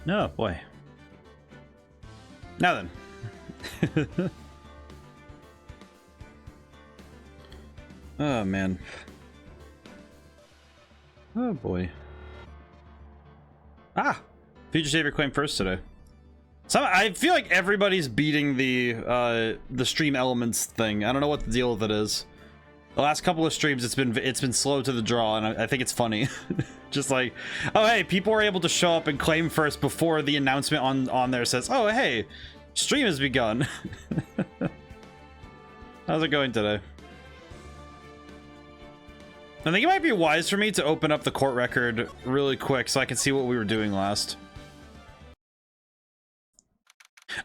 No, boy. Now then. Oh, man. Oh, boy. Ah! Feature saver claim first today. I feel like everybody's beating the stream elements thing. I don't know what the deal with it is. The last couple of streams, it's been slow to the draw, and I think it's funny. Just like, oh hey, people are able to show up and claim first before the announcement on there says, oh hey, stream has begun. How's it going today? I think it might be wise for me to open up the court record really quick so I can see what we were doing last.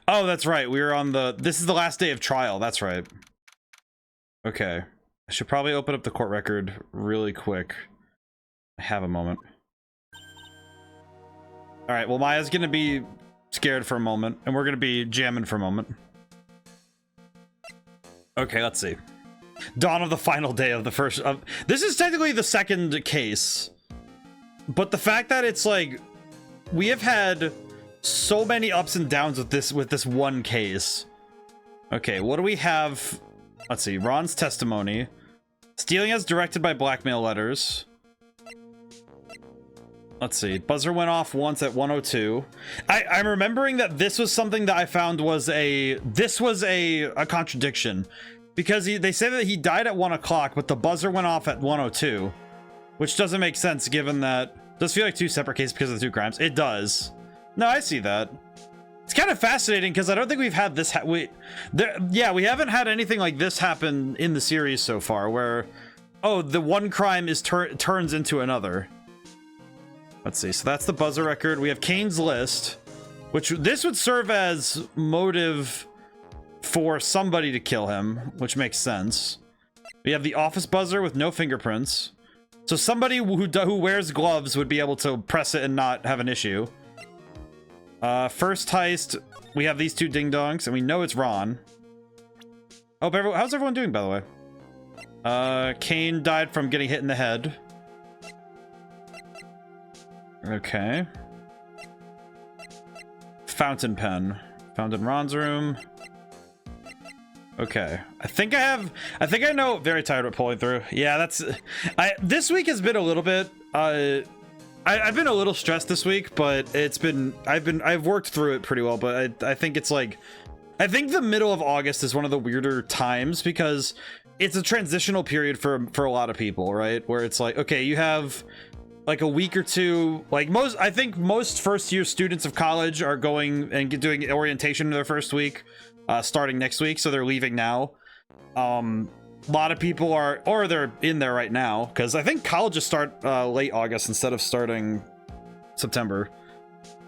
Oh, that's right. We were on this is the last day of trial. That's right. Okay. I should probably open up the court record really quick. I have a moment. All right, well, Maya's gonna be scared for a moment, and we're gonna be jamming for a moment. Okay, let's see. Dawn of the final day of the first... this is technically the second case. But the fact that it's like... we have had so many ups and downs with this one case. Okay, what do we have? Let's see. Ron's testimony. Stealing as directed by blackmail letters. Let's see. Buzzer went off once at 1:02. I'm remembering that this was something that I found was a contradiction. Because they say that he died at 1 o'clock, but the buzzer went off at 1:02. Which doesn't make sense given that... it does feel like two separate cases because of the two crimes. It does. No, I see that. It's kind of fascinating because I don't think we've had this we haven't had anything like this happen in the series so far where, oh, the one crime is turns into another. Let's see. So that's the buzzer record. We have Kane's list, which this would serve as motive for somebody to kill him, which makes sense. We have the office buzzer with no fingerprints. So somebody who wears gloves would be able to press it and not have an issue. First heist, we have these two ding-dongs, and we know it's Ron. Oh, how's everyone doing, by the way? Kane died from getting hit in the head. Okay. Fountain pen. Found in Ron's room. Okay. I think I know. Very tired of pulling through. Yeah, this week has been a little bit, I've been a little stressed this week, but I've worked through it pretty well, but I think it's like, I think the middle of August is one of the weirder times because it's a transitional period for a lot of people, right? Where it's like, okay, you have like a week or two, like I think most first year students of college are going and doing orientation in their first week, starting next week. So they're leaving now. A lot of people are, or they're in there right now, because I think colleges start late August instead of starting September.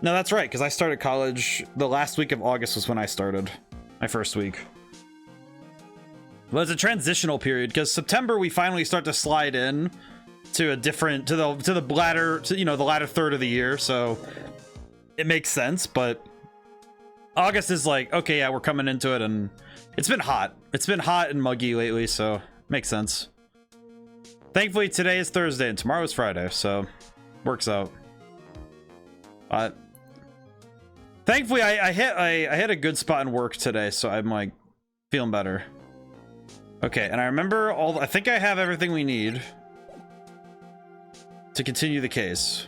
No, that's right, because I started college the last week of August was when I started my first week. Well, it's a transitional period because September we finally start to slide in to a different to the latter the latter third of the year, so it makes sense. But August is like, okay, yeah, we're coming into it, and it's been hot. It's been hot and muggy lately, so makes sense. Thankfully, today is Thursday and tomorrow is Friday, so works out. Thankfully, I hit a good spot in work today, so I'm like feeling better. Okay, and I remember I think I have everything we need to continue the case.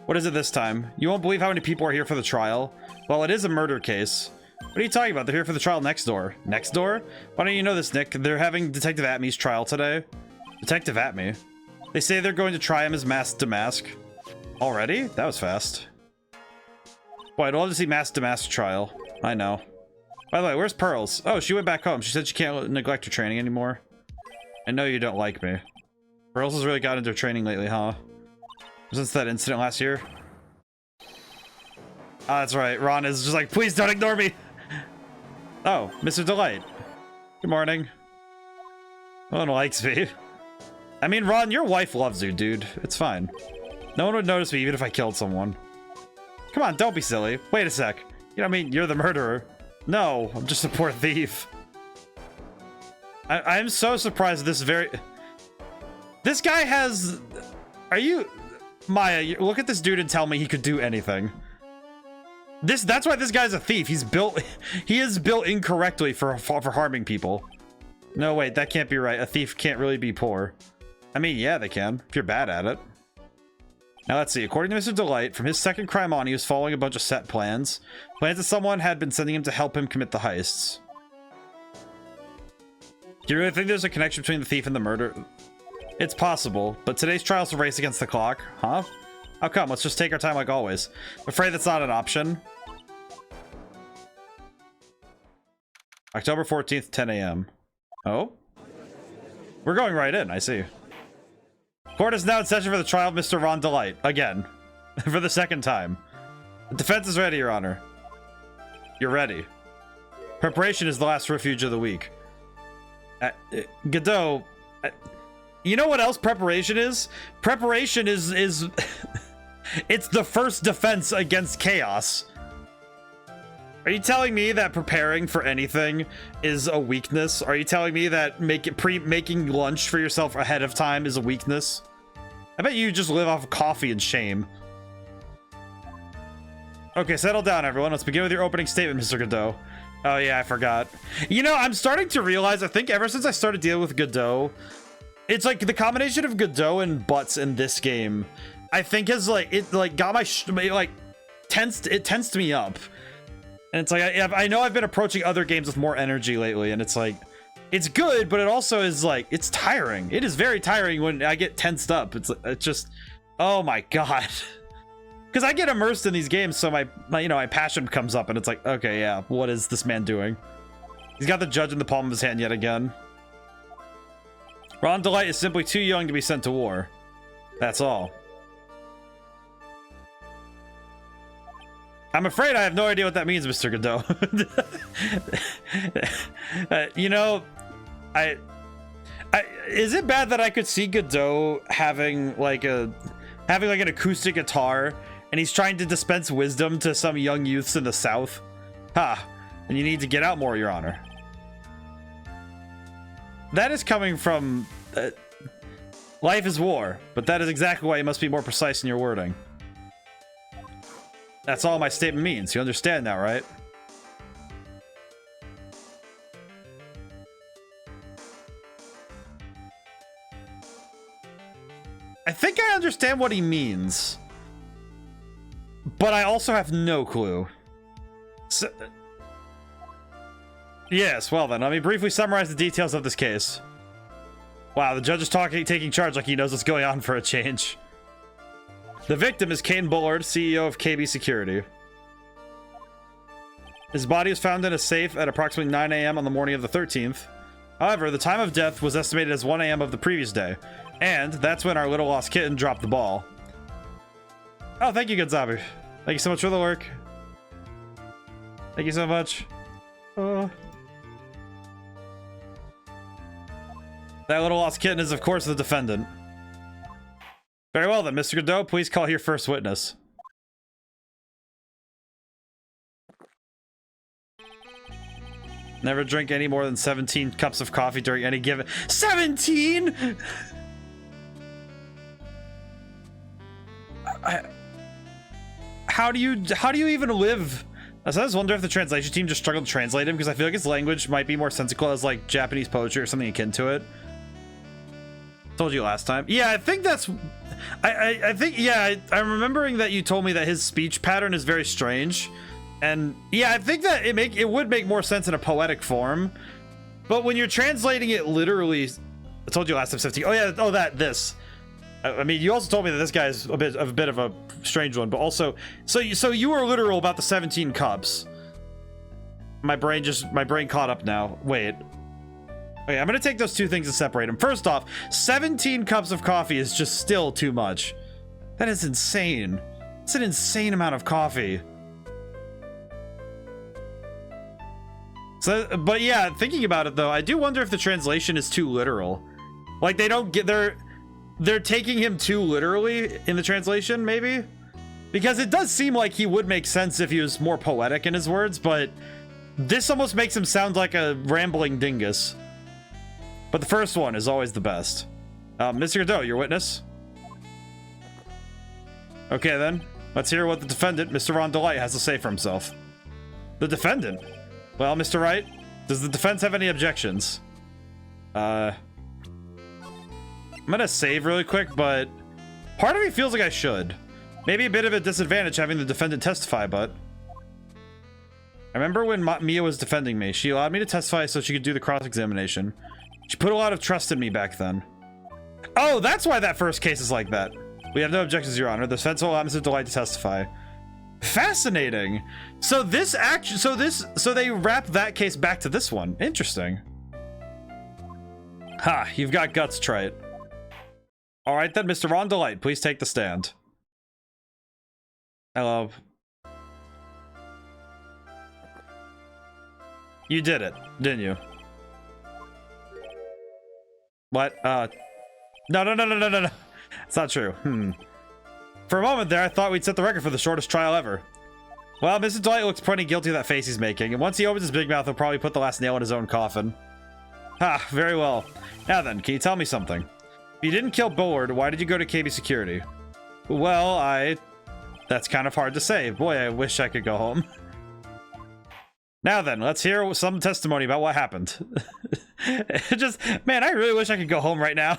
What is it this time? You won't believe how many people are here for the trial. Well, it is a murder case. What are you talking about? They're here for the trial next door. Next door? Why don't you know this, Nick? They're having Detective Atmy's trial today. Detective Atmy? They say they're going to try him as mask to mask. Already? That was fast. Boy, I'd love to see mask to mask trial. I know. By the way, where's Pearls? Oh, she went back home. She said she can't neglect her training anymore. I know you don't like me. Pearls has really got into her training lately, huh? Since that incident last year? Oh, that's right. Ron is just like, please don't ignore me. Oh, Mr. Delight. Good morning. No one likes me. I mean, Ron, your wife loves you, dude. It's fine. No one would notice me even if I killed someone. Come on, don't be silly. Wait a sec. You know what I mean? You're the murderer. No, I'm just a poor thief. I'm so surprised this This guy has... Are you... Maya, look at this dude and tell me he could do anything. That's why this guy's a thief. He is built incorrectly for harming people. No, wait, that can't be right. A thief can't really be poor. I mean, yeah, they can, if you're bad at it. Now, let's see. According to Mr. Delight, from his second crime on, he was following a bunch of set plans. Plans that someone had been sending him to help him commit the heists. Do you really think there's a connection between the thief and the murder? It's possible, but today's trial's a race against the clock. Huh? How come? Let's just take our time like always. I'm afraid that's not an option. October 14th, 10 a.m. Oh? We're going right in, I see. Court is now in session for the trial of Mr. Ron Delight. Again. For the second time. The defense is ready, Your Honor. You're ready. Preparation is the last refuge of the week. Godot... you know what else preparation is? Preparation is it's the first defense against chaos. Are you telling me that preparing for anything is a weakness? Are you telling me that making lunch for yourself ahead of time is a weakness? I bet you just live off of coffee and shame. Okay, settle down, everyone. Let's begin with your opening statement, Mr. Godot. Oh yeah, I forgot. You know, I'm starting to realize, I think ever since I started dealing with Godot, it's like the combination of Godot and Butts in this game, I think has got my tensed me up. And it's like, I know I've been approaching other games with more energy lately, and it's like, it's good, but it also is like, it's tiring. It is very tiring when I get tensed up. It's just, oh my God. Because I get immersed in these games, so my passion comes up, and it's like, okay, yeah, what is this man doing? He's got the judge in the palm of his hand yet again. Ron Delight is simply too young to be sent to war. That's all. I'm afraid I have no idea what that means, Mr. Godot. You know, is it bad that I could see Godot having like an acoustic guitar, and he's trying to dispense wisdom to some young youths in the South? Ha! And you need to get out more, Your Honor. That is coming from life is war, but that is exactly why you must be more precise in your wording. That's all my statement means. You understand now, right? I think I understand what he means, but I also have no clue. So, yes, well then, let me briefly summarize the details of this case. Wow, the judge is taking charge like he knows what's going on for a change. The victim is Kane Bullard, CEO of KB Security. His body was found in a safe at approximately 9 a.m. on the morning of the 13th. However, the time of death was estimated as 1 a.m. of the previous day, and that's when our little lost kitten dropped the ball. Oh, thank you, Gonzabu. Thank you so much for the work. Thank you so much. That little lost kitten is, of course, the defendant. Very well then, Mr. Godot, please call your first witness. Never drink any more than 17 cups of coffee during any given... 17?! How do you even live? I sometimes wonder if the translation team just struggled to translate him, because I feel like his language might be more sensical as like Japanese poetry or something akin to it. Told you last time. Yeah, I think that's... I think, yeah, I'm remembering that you told me that his speech pattern is very strange. And yeah, I think that it would make more sense in a poetic form. But when you're translating it literally... I told you last time, 15. Oh yeah, this. I mean, you also told me that this guy is a bit of a strange one, but also... So you were literal about the 17 cups. My brain caught up now. Wait. Okay, I'm gonna take those two things and separate them. First off, 17 cups of coffee is just still too much. That is insane. It's an insane amount of coffee. So, but yeah, thinking about it though, I do wonder if the translation is too literal. Like they're taking him too literally in the translation, maybe? Because it does seem like he would make sense if he was more poetic in his words, but this almost makes him sound like a rambling dingus. But the first one is always the best. Mr. Godot, your witness? Okay then. Let's hear what the defendant, Mr. Ron Delight, has to say for himself. The defendant? Well, Mr. Wright, does the defense have any objections? I'm gonna save really quick, but part of me feels like I should. Maybe a bit of a disadvantage having the defendant testify, but I remember when Mia was defending me, she allowed me to testify so she could do the cross-examination. She put a lot of trust in me back then. Oh, that's why that first case is like that. We have no objections, Your Honor. The defense will allow Mr. Delight to testify. Fascinating. So this action, so they wrap that case back to this one. Interesting. Ha, you've got guts, try it. All right then, Mr. Ron Delight, please take the stand. Hello. You did it, didn't you? What? No. It's not true. For a moment there, I thought we'd set the record for the shortest trial ever. Well, Mr. Delight looks pretty guilty of that face he's making, and once he opens his big mouth, he'll probably put the last nail in his own coffin. Ha, very well. Now then, can you tell me something? If you didn't kill Bullard, why did you go to KB Security? Well, that's kind of hard to say. Boy, I wish I could go home. Now then, let's hear some testimony about what happened. Man, I really wish I could go home right now.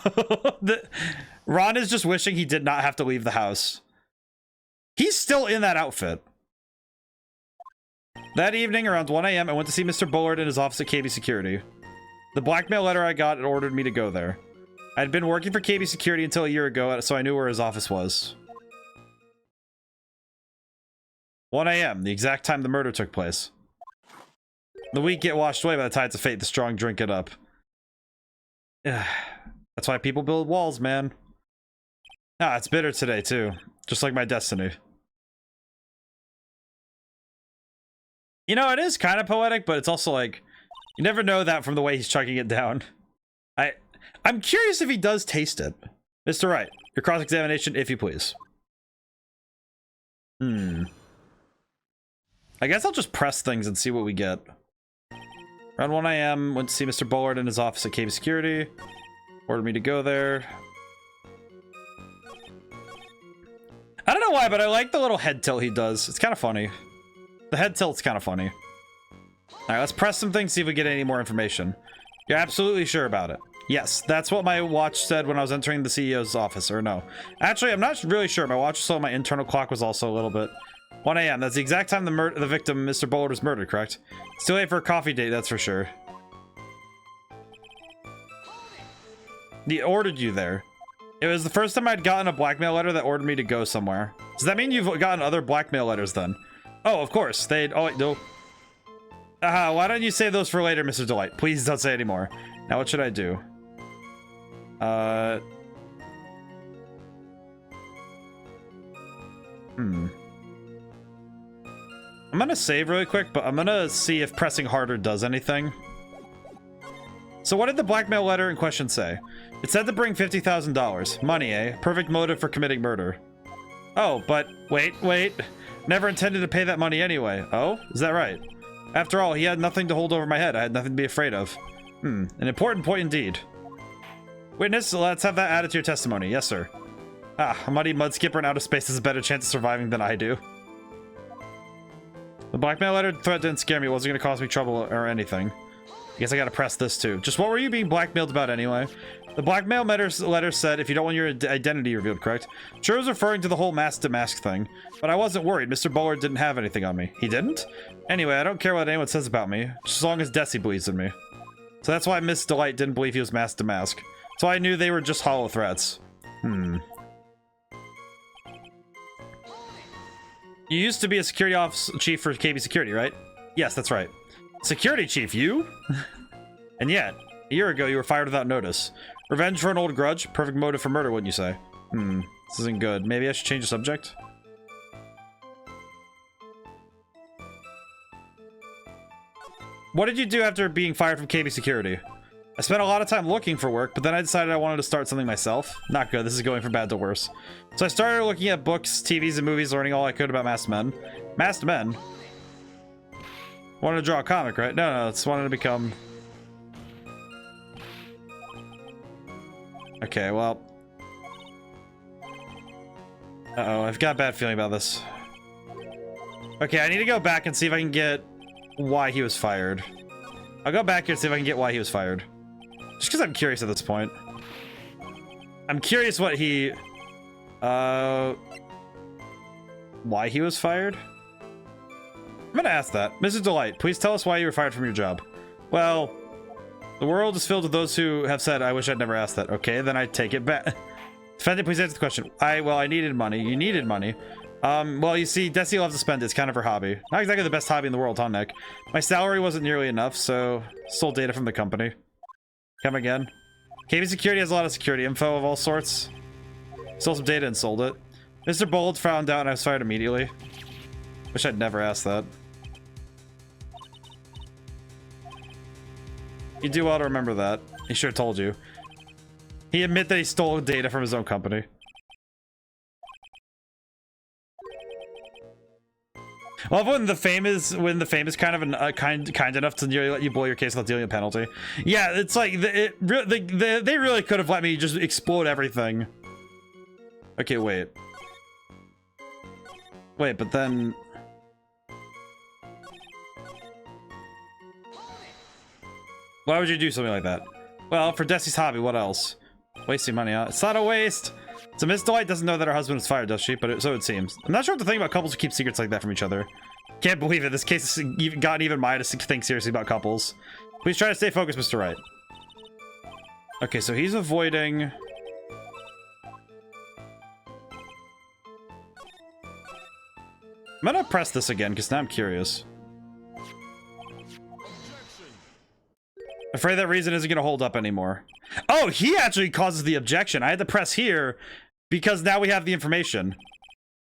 Ron is just wishing he did not have to leave the house. He's still in that outfit. That evening, around 1 a.m., I went to see Mr. Bullard in his office at KB Security. The blackmail letter I got ordered me to go there. I'd been working for KB Security until a year ago, so I knew where his office was. 1 a.m., the exact time the murder took place. The weak get washed away by the tides of fate, the strong drink it up. That's why people build walls, man. Ah, it's bitter today, too. Just like my destiny. You know, it is kind of poetic, but it's also like, you never know that from the way he's chugging it down. I'm curious if he does taste it. Mr. Wright, your cross-examination, if you please. I guess I'll just press things and see what we get. Around 1 a.m., went to see Mr. Bullard in his office at KB Security. Ordered me to go there. I don't know why, but I like the little head tilt he does. It's kind of funny. The head tilt's kind of funny. Alright, let's press some things, see if we get any more information. You're absolutely sure about it? Yes, that's what my watch said when I was entering the CEO's office, or no. Actually, I'm not really sure. My watch saw my internal clock was also a little bit. 1 a.m. That's the exact time the victim, Mr. Bullard, was murdered, correct? Still late for a coffee date, that's for sure. He ordered you there. It was the first time I'd gotten a blackmail letter that ordered me to go somewhere. Does that mean you've gotten other blackmail letters then? Oh, of course. Oh, wait, no. Why don't you save those for later, Mr. Delight? Please don't say anymore. Now, what should I do? I'm gonna save really quick, but I'm gonna see if pressing harder does anything. So what did the blackmail letter in question say? It said to bring $50,000. Money, eh? Perfect motive for committing murder. Oh, but wait. Never intended to pay that money anyway. Oh, is that right? After all, he had nothing to hold over my head. I had nothing to be afraid of. An important point indeed. Witness, let's have that added to your testimony. Yes, sir. A muddy mud skipper in outer space has a better chance of surviving than I do. The blackmail letter threat didn't scare me. It wasn't going to cause me trouble or anything. I guess I gotta press this too. Just what were you being blackmailed about anyway? The blackmail letter said if you don't want your identity revealed, correct? Sure, it was referring to the whole mask to mask thing, but I wasn't worried. Mr. Bullard didn't have anything on me. He didn't? Anyway, I don't care what anyone says about me, just as long as Desi believes in me. So that's why Miss Delight didn't believe he was mask to mask. So I knew they were just hollow threats. You used to be a security office chief for KB Security, right? Yes, that's right. Security chief, you? And yet, a year ago you were fired without notice. Revenge for an old grudge? Perfect motive for murder, wouldn't you say? This isn't good. Maybe I should change the subject? What did you do after being fired from KB Security? I spent a lot of time looking for work, but then I decided I wanted to start something myself. Not good. This is going from bad to worse. So I started looking at books, TVs, and movies, learning all I could about masked men. Masked men? Wanted to draw a comic, right? No, it's wanted to become... Okay, well... Uh-oh, I've got a bad feeling about this. Okay, I need to go back and see if I can get why he was fired. I'll go back here and see if I can get why he was fired. Just because I'm curious at this point. I'm curious what he... why he was fired? I'm gonna ask that. Mrs. Delight, please tell us why you were fired from your job. Well, the world is filled with those who have said, I wish I'd never asked that. Okay, then I take it back. Defendant, please answer the question. Well, I needed money. You needed money. Well, you see, Desi loves to spend it. It's kind of her hobby. Not exactly the best hobby in the world, huh, Nick? My salary wasn't nearly enough, so stole data from the company. Come again. KV Security has a lot of security info of all sorts. Stole some data and sold it. Mr. Bold found out and I was fired immediately. Wish I'd never asked that. You do well to remember that. He sure told you. He admitted that he stole data from his own company. Well, when the fame is kind of kind enough to nearly let you blow your case without dealing a penalty. Yeah, it's like they really could have let me just explode everything. Okay, wait, but then why would you do something like that? Well, for Desi's hobby, what else? Wasting money, huh? It's not a waste. So Miss Delight doesn't know that her husband was fired, does she? But so it seems. I'm not sure what to think about couples who keep secrets like that from each other. Can't believe it. This case has gotten even Maya to think seriously about couples. Please try to stay focused, Mr. Wright. Okay, so he's avoiding... I'm gonna press this again, because now I'm curious. Afraid that reason isn't gonna hold up anymore. Oh, he actually causes the objection. I had to press here because now we have the information.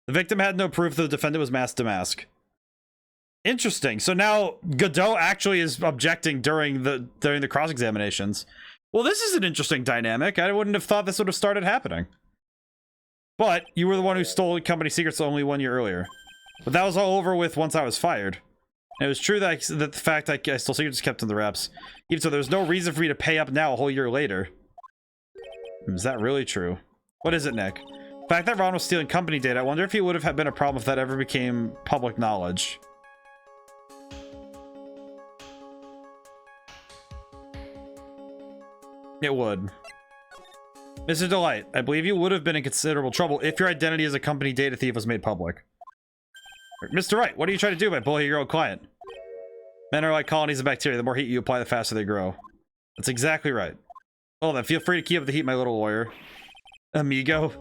The victim had no proof that the defendant was masked to mask. Interesting. So now Godot actually is objecting during the cross-examinations. Well, this is an interesting dynamic. I wouldn't have thought this would have started happening. But you were the one who stole company secrets only 1 year earlier. But that was all over with once I was fired. And it was true that the fact I stole secrets kept in the reps. Even so, there's no reason for me to pay up now a whole year later. Is that really true? What is it, Nick? The fact that Ron was stealing company data, I wonder if it would have been a problem if that ever became public knowledge. It would. Mr. Delight, I believe you would have been in considerable trouble if your identity as a company data thief was made public. Mr. Wright, what are you trying to do by bullying your own client? Men are like colonies of bacteria. The more heat you apply, the faster they grow. That's exactly right. Well then, feel free to keep up the heat, my little lawyer. Amigo.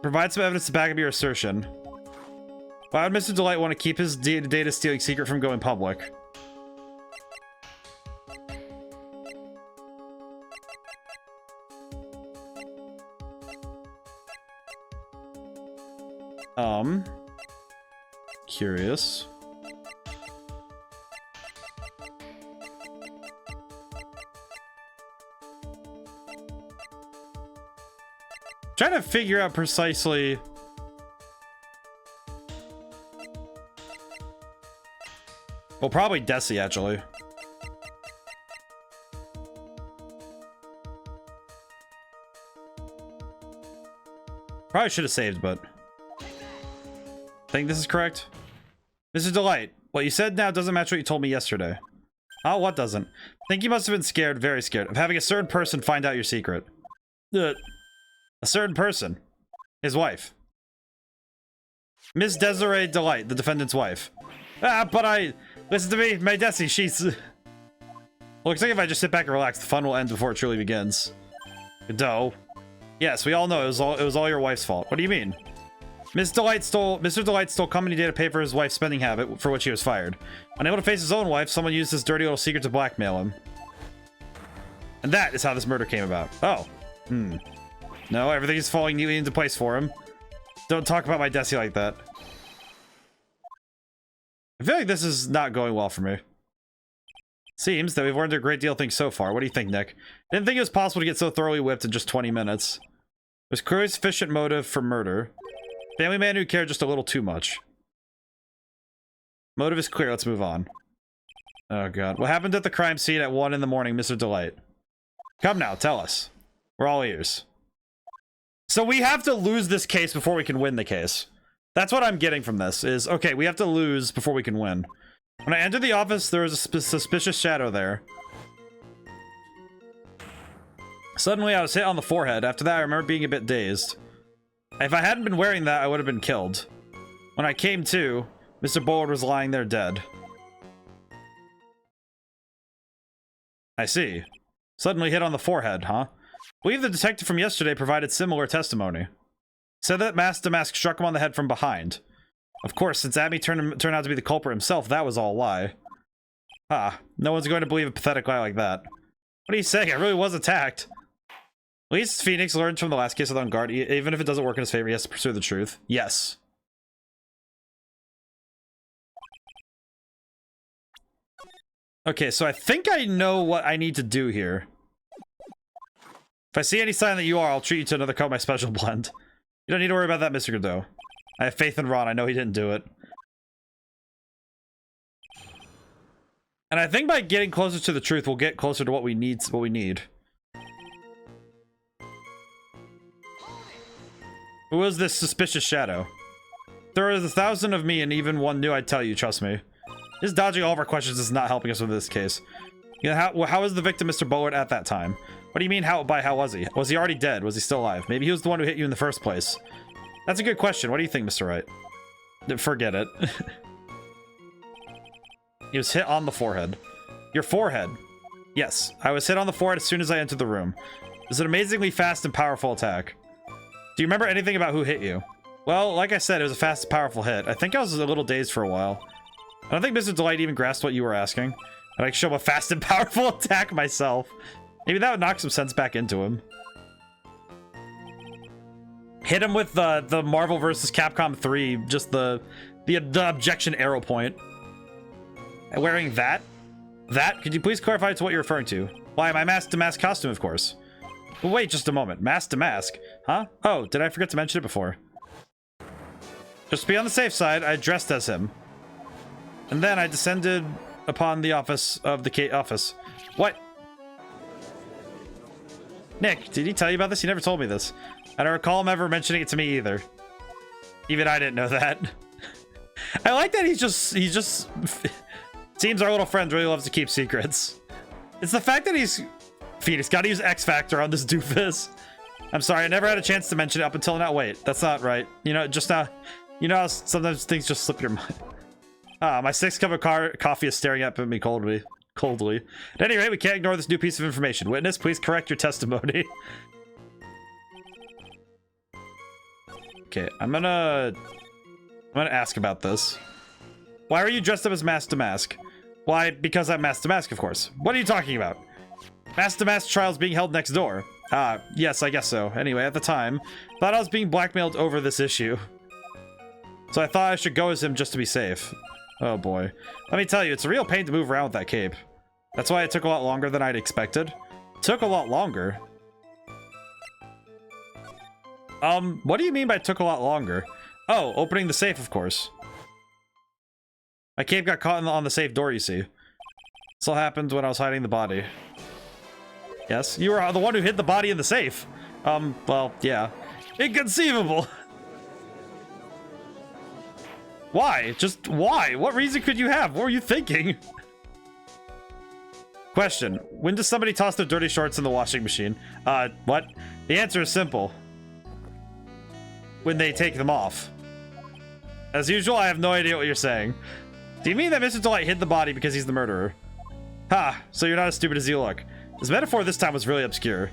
Provide some evidence to back up your assertion. Why would Mr. Delight want to keep his data stealing secret from going public? Curious. Trying to figure out precisely. Well, probably Desi, actually. Probably should have saved, but I think this is correct. Mrs. Delight, what you said now doesn't match what you told me yesterday. Oh, what doesn't? I think you must have been scared, very scared, of having a certain person find out your secret. A certain person. His wife. Miss Desiree Delight, the defendant's wife. Listen to me, my Desi, she's... Looks like if I just sit back and relax, the fun will end before it truly begins. Godot. Yes, we all know it was all your wife's fault. What do you mean? Mr. Delight stole company data to pay for his wife's spending habit, for which he was fired. Unable to face his own wife, someone used this dirty little secret to blackmail him. And that is how this murder came about. Oh. No, everything is falling neatly into place for him. Don't talk about my Desi like that. I feel like this is not going well for me. Seems that we've learned a great deal of things so far. What do you think, Nick? Didn't think it was possible to get so thoroughly whipped in just 20 minutes. There's clearly sufficient motive for murder. Family man who cared just a little too much. Motive is clear. Let's move on. Oh, God. What happened at the crime scene at 1 in the morning, Mr. Delight? Come now, tell us. We're all ears. So we have to lose this case before we can win the case. That's what I'm getting from this, is, okay, we have to lose before we can win. When I entered the office, there was a suspicious shadow there. Suddenly, I was hit on the forehead. After that, I remember being a bit dazed. If I hadn't been wearing that, I would have been killed. When I came to, Mr. Bullard was lying there dead. I see. Suddenly hit on the forehead, huh? I believe the detective from yesterday provided similar testimony. Said that Mask to Mask struck him on the head from behind. Of course, since Abby turned out to be the culprit himself, that was all a lie. Ah, no one's going to believe a pathetic lie like that. What are you saying? I really was attacked. At least Phoenix learned from the last case with On Guard. Even if it doesn't work in his favor, he has to pursue the truth. Yes. Okay, so I think I know what I need to do here. If I see any sign that you are, I'll treat you to another cup of my special blend. You don't need to worry about that, Mr. Godot. I have faith in Ron. I know he didn't do it. And I think by getting closer to the truth, we'll get closer to what we need. Who was this suspicious shadow? There was 1,000 of me, and even one knew I'd tell you, trust me. Just dodging all of our questions is not helping us with this case. You know, how was the victim Mr. Bullard at that time? What do you mean, how was he? Was he already dead? Was he still alive? Maybe he was the one who hit you in the first place. That's a good question. What do you think, Mr. Wright? Forget it. He was hit on the forehead. Your forehead? Yes, I was hit on the forehead as soon as I entered the room. It was an amazingly fast and powerful attack. Do you remember anything about who hit you? Well, like I said, it was a fast and powerful hit. I think I was a little dazed for a while. I don't think Mr. Delight even grasped what you were asking. I'd like show him a fast and powerful attack myself. Maybe that would knock some sense back into him. Hit him with the Marvel vs. Capcom 3, just the objection arrow point. And wearing that? That? Could you please clarify to what you're referring to? Why, my Mask to Mask costume, of course. Well, wait just a moment. Mask to Mask? Huh? Oh, did I forget to mention it before? Just to be on the safe side, I dressed as him. And then I descended upon the office of the office. What? Nick, did he tell you about this? He never told me this. I don't recall him ever mentioning it to me either. Even I didn't know that. I like that he just seems our little friend really loves to keep secrets. It's the fact that Phoenix gotta use X Factor on this doofus. I'm sorry, I never had a chance to mention it up until now. Wait, that's not right. You know, just now, you know how sometimes things just slip your mind. My 6th cup of coffee is staring at me coldly. At any rate, we can't ignore this new piece of information. Witness, please correct your testimony. Okay, I'm gonna ask about this. Why are you dressed up as Mask to Mask? Why, because I'm Mask to Mask, of course. What are you talking about? Mask to Mask trial's being held next door. Yes, I guess so. Anyway, at the time, thought I was being blackmailed over this issue. So I thought I should go as him just to be safe. Oh boy. Let me tell you, it's a real pain to move around with that cape. That's why it took a lot longer than I'd expected. It took a lot longer? What do you mean by took a lot longer? Oh, opening the safe, of course. My cape got caught on the safe door, you see. This all happened when I was hiding the body. Yes, you were the one who hid the body in the safe. Well, yeah. Inconceivable! Why? Just why? What reason could you have? What were you thinking? Question. When does somebody toss their dirty shorts in the washing machine? What? The answer is simple. When they take them off. As usual, I have no idea what you're saying. Do you mean that Mr. Delight hid the body because he's the murderer? Ha! So you're not as stupid as you look. His metaphor this time was really obscure.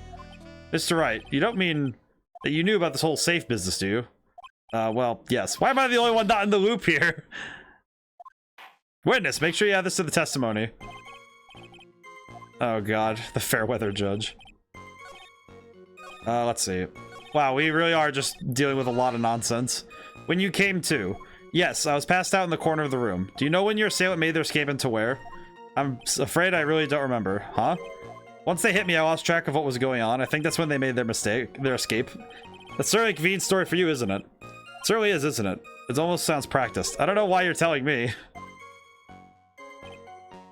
Mr. Wright, you don't mean that you knew about this whole safe business, do you? Well, yes. Why am I the only one not in the loop here? Witness, make sure you add this to the testimony. Oh god, the fair weather judge. Let's see. Wow, we really are just dealing with a lot of nonsense. When you came to. Yes, I was passed out in the corner of the room. Do you know when your assailant made their escape and to where? I'm afraid I really don't remember. Huh? Once they hit me, I lost track of what was going on. I think that's when they made their escape. That's certainly a convenient story for you, isn't it? It certainly is, isn't it? It almost sounds practiced. I don't know why you're telling me.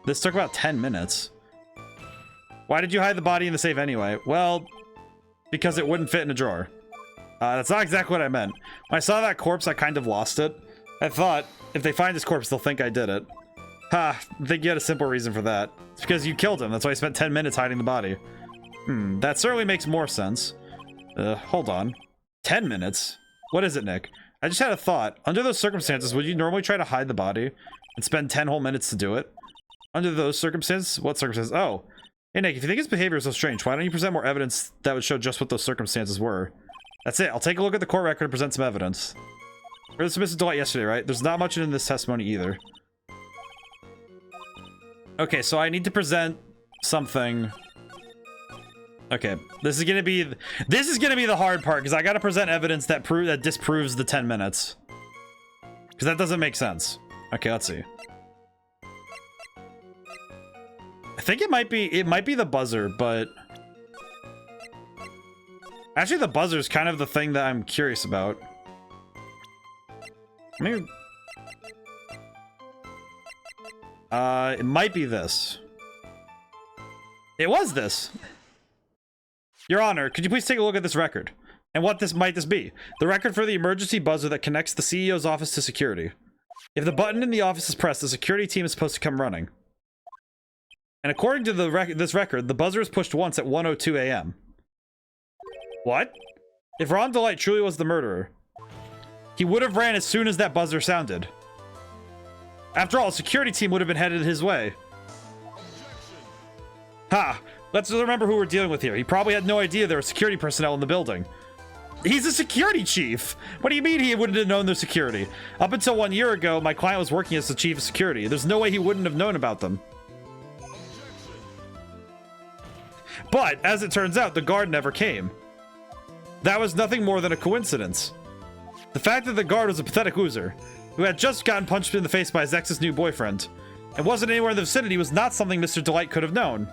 This took about 10 minutes. Why did you hide the body in the safe anyway? Well, because it wouldn't fit in a drawer. That's not exactly what I meant. When I saw that corpse, I kind of lost it. I thought, if they find his corpse, they'll think I did it. Ha, I think you had a simple reason for that. It's because you killed him. That's why I spent 10 minutes hiding the body. That certainly makes more sense. Hold on. 10 minutes? What is it, Nick? I just had a thought. Under those circumstances, would you normally try to hide the body and spend 10 whole minutes to do it? Under those circumstances? What circumstances? Oh. Hey, Nick, if you think his behavior is so strange, why don't you present more evidence that would show just what those circumstances were? That's it. I'll take a look at the court record and present some evidence. We heard Mr. Delight yesterday, right? There's not much in this testimony either. Okay, so I need to present something. Okay, this is gonna be the hard part because I gotta present evidence that disproves the 10 minutes. Because that doesn't make sense. Okay, let's see. I think it might be the buzzer, but actually the buzzer is kind of the thing that I'm curious about. Maybe it might be this. It was this. Your Honor, could you please take a look at this record? And what might this be? The record for the emergency buzzer that connects the CEO's office to security. If the button in the office is pressed, the security team is supposed to come running. And according to this record, the buzzer is pushed once at 1:02 a.m. What? If Ron Delight truly was the murderer, he would have ran as soon as that buzzer sounded. After all, a security team would have been headed his way. Ha! Let's remember who we're dealing with here. He probably had no idea there were security personnel in the building. He's a security chief! What do you mean he wouldn't have known their security? Up until 1 year ago, my client was working as the chief of security. There's no way he wouldn't have known about them. But, as it turns out, the guard never came. That was nothing more than a coincidence. The fact that the guard was a pathetic loser, who had just gotten punched in the face by his ex's new boyfriend, and wasn't anywhere in the vicinity was not something Mr. Delight could have known.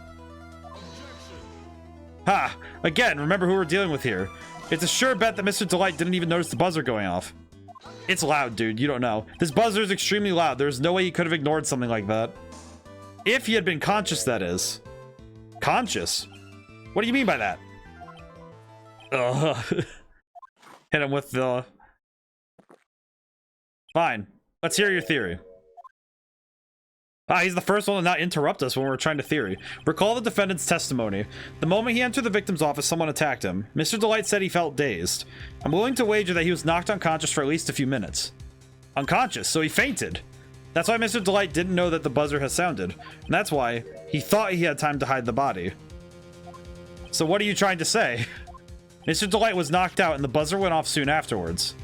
Ha! Again, remember who we're dealing with here. It's a sure bet that Mr. Delight didn't even notice the buzzer going off. It's loud, dude. You don't know. This buzzer is extremely loud. There's no way he could have ignored something like that. If he had been conscious, that is. Conscious? What do you mean by that? Hit him with the... Fine. Let's hear your theory. He's the first one to not interrupt us when we're trying to theory. Recall the defendant's testimony. The moment he entered the victim's office, someone attacked him. Mr. Delight said he felt dazed. I'm willing to wager that he was knocked unconscious for at least a few minutes. Unconscious, so he fainted. That's why Mr. Delight didn't know that the buzzer has sounded. And that's why he thought he had time to hide the body. So what are you trying to say? Mr. Delight was knocked out and the buzzer went off soon afterwards.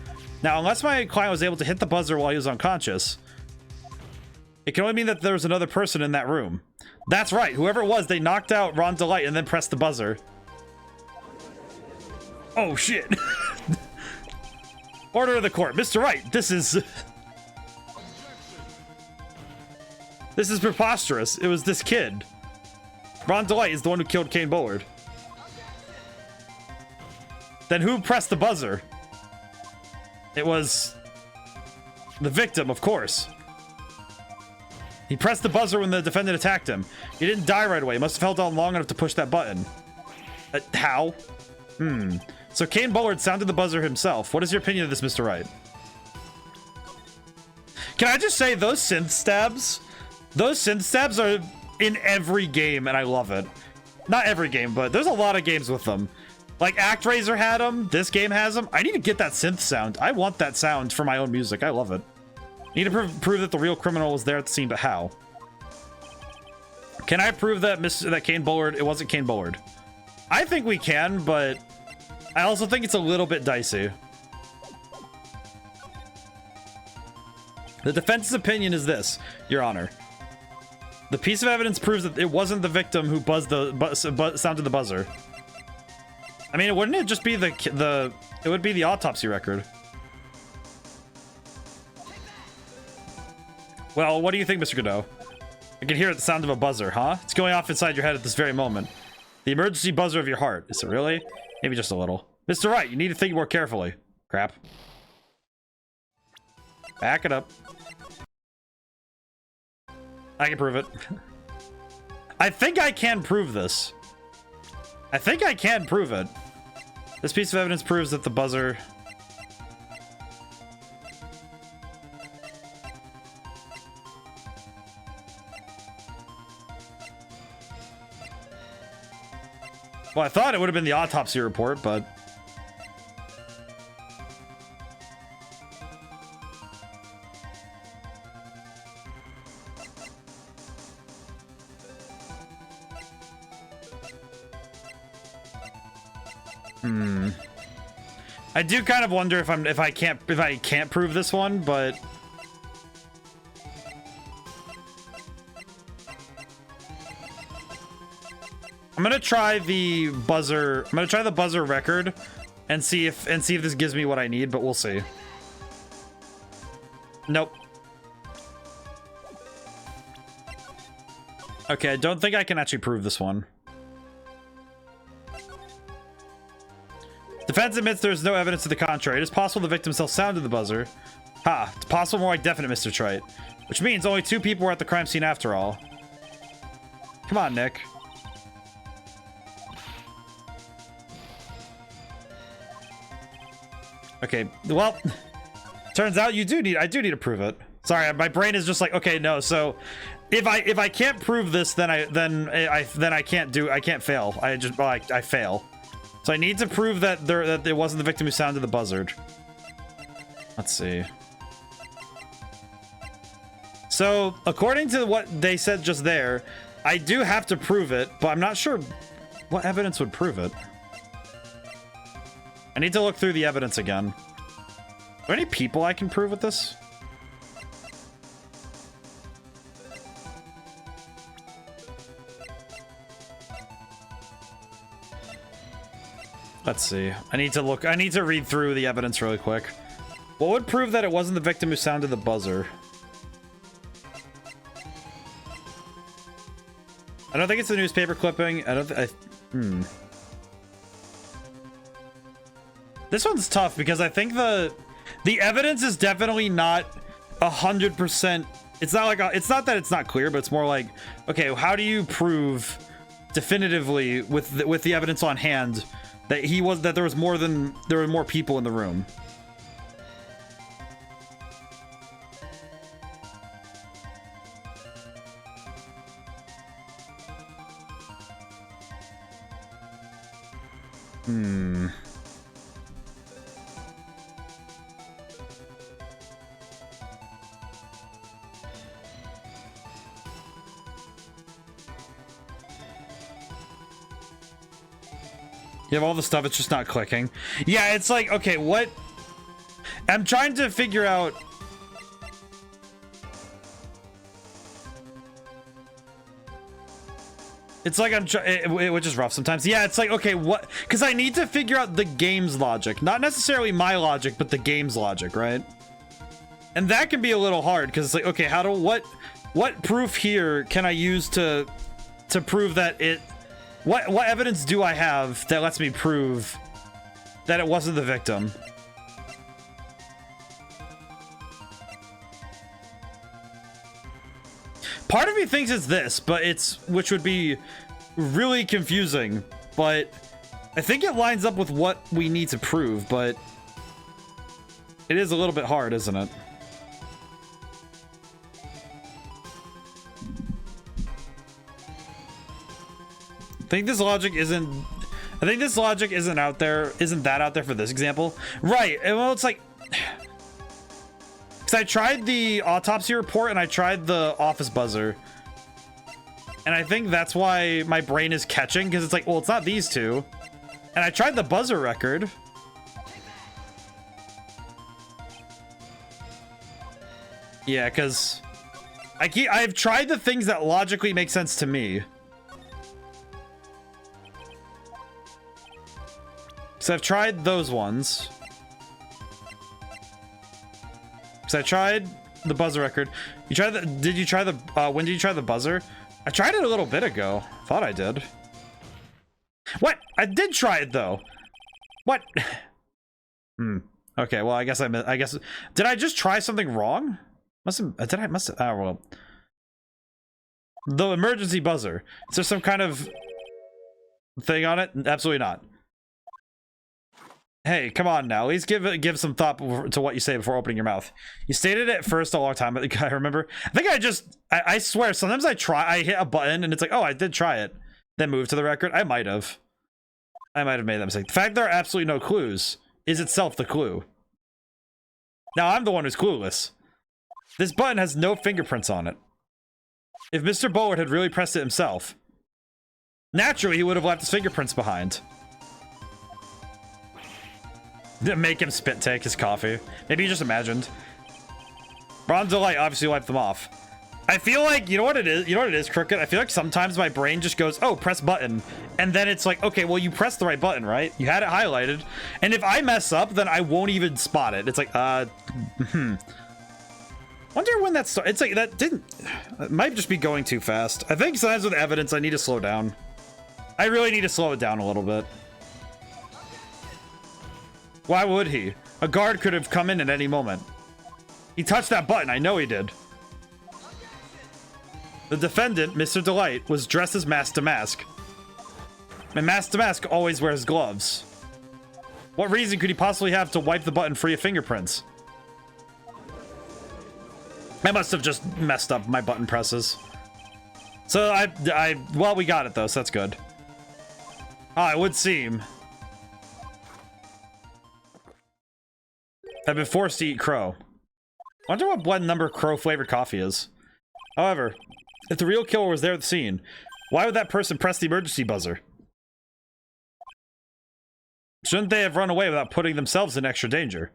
Now, unless my client was able to hit the buzzer while he was unconscious, it can only mean that there was another person in that room. That's right. Whoever it was, they knocked out Ron Delight and then pressed the buzzer. Oh, shit. Order of the court. Mr. Wright, this is preposterous. It was this kid. Ron Delight is the one who killed Kane Bullard. Then who pressed the buzzer? It was the victim, of course. He pressed the buzzer when the defendant attacked him. He didn't die right away. He must have held on long enough to push that button. How? So Kane Bullard sounded the buzzer himself. What is your opinion of this, Mr. Wright? Can I just say, those synth stabs are in every game, and I love it. Not every game, but there's a lot of games with them. Like, ActRaiser had them. This game has them. I need to get that synth sound. I want that sound for my own music. I love it. Need to prove that the real criminal was there at the scene, but how? Can I prove that that Kane Bullard, it wasn't Kane Bullard? I think we can, but I also think it's a little bit dicey. The defense's opinion is this, Your Honor. The piece of evidence proves that it wasn't the victim who sounded the buzzer. I mean, wouldn't it just be it would be the autopsy record? Well, what do you think, Mr. Godot? I can hear the sound of a buzzer, huh? It's going off inside your head at this very moment. The emergency buzzer of your heart. Is it really? Maybe just a little. Mr. Wright, you need to think more carefully. Crap. Back it up. I can prove it. I think I can prove this. I think I can prove it. This piece of evidence proves that the buzzer... Well, I thought it would have been the autopsy report, but... I do kind of wonder if I can't prove this one, but... I'm gonna try the buzzer. I'm gonna try the buzzer record and see if this gives me what I need, but we'll see. Nope. Okay, I don't think I can actually prove this one. Defense admits there's no evidence to the contrary. It is possible the victim still sounded the buzzer. Ha, it's possible, more like definite, Mr. Trite. Which means only 2 people were at the crime scene after all. Come on, Nick. Okay, well, turns out I do need to prove it. Sorry, my brain is just like, okay, no. So, if I can't prove this, then I can't fail. I fail. So I need to prove that it wasn't the victim who sounded the buzzard. Let's see. So, according to what they said just there, I do have to prove it, but I'm not sure what evidence would prove it. I need to look through the evidence again. Are there any people I can prove with this? Let's see. I need to read through the evidence really quick. What would prove that it wasn't the victim who sounded the buzzer? I don't think it's the newspaper clipping. This one's tough because I think the evidence is definitely not 100%. It's not like it's not that it's not clear, but it's more like, okay, how do you prove definitively with the evidence on hand that there were more people in the room? You have all the stuff, it's just not clicking. Yeah, it's like, okay, what? I'm trying to figure out... It's like which is rough sometimes. Yeah, it's like, okay, what? Because I need to figure out the game's logic. Not necessarily my logic, but the game's logic, right? And that can be a little hard, because it's like, okay, what proof here can I use to prove that it... What evidence do I have that lets me prove that it wasn't the victim? Part of me thinks it's this, but which would be really confusing, but I think it lines up with what we need to prove, but it is a little bit hard, isn't it? I think this logic isn't out there, isn't that out there for this example. Right, and well, it's like, because I tried the autopsy report and I tried the office buzzer, and I think that's why my brain is catching, because it's like, well, it's not these two. And I tried the buzzer record. Yeah, because I've tried the things that logically make sense to me. So I've tried those ones. So I tried the buzzer record. You tried the, did you try the, when did you try the buzzer? I tried it a little bit ago. Thought I did. What? I did try it though. What? Okay, well, I guess, did I just try something wrong? Oh, well. The emergency buzzer. Is there some kind of thing on it? Absolutely not. Hey, come on now. At least give some thought to what you say before opening your mouth. You stated it first a long time ago, I remember. I think I swear, sometimes I hit a button and it's like, oh, I did try it. Then move to the record. I might have made that mistake. The fact there are absolutely no clues is itself the clue. Now I'm the one who's clueless. This button has no fingerprints on it. If Mr. Bullard had really pressed it himself, naturally he would have left his fingerprints behind. Make him spit take his coffee. Maybe he just imagined. Ron Delight obviously wiped them off. I feel like, you know what it is? You know what it is, Crooked? I feel like sometimes my brain just goes, oh, press button. And then it's like, okay, well, you pressed the right button, right? You had it highlighted. And if I mess up, then I won't even spot it. It's like, Wonder when that started. It's like, that didn't... It might just be going too fast. I think sometimes with evidence, I need to slow down. I really need to slow it down a little bit. Why would he? A guard could have come in at any moment. He touched that button. I know he did. The defendant, Mr. Delight, was dressed as Mask to Mask. And Mask to Mask always wears gloves. What reason could he possibly have to wipe the button free of fingerprints? I must have just messed up my button presses. So well, we got it though, so that's good. It would seem. I've been forced to eat crow. Wonder what blend number crow flavored coffee is. However, if the real killer was there at the scene, why would that person press the emergency buzzer? Shouldn't they have run away without putting themselves in extra danger?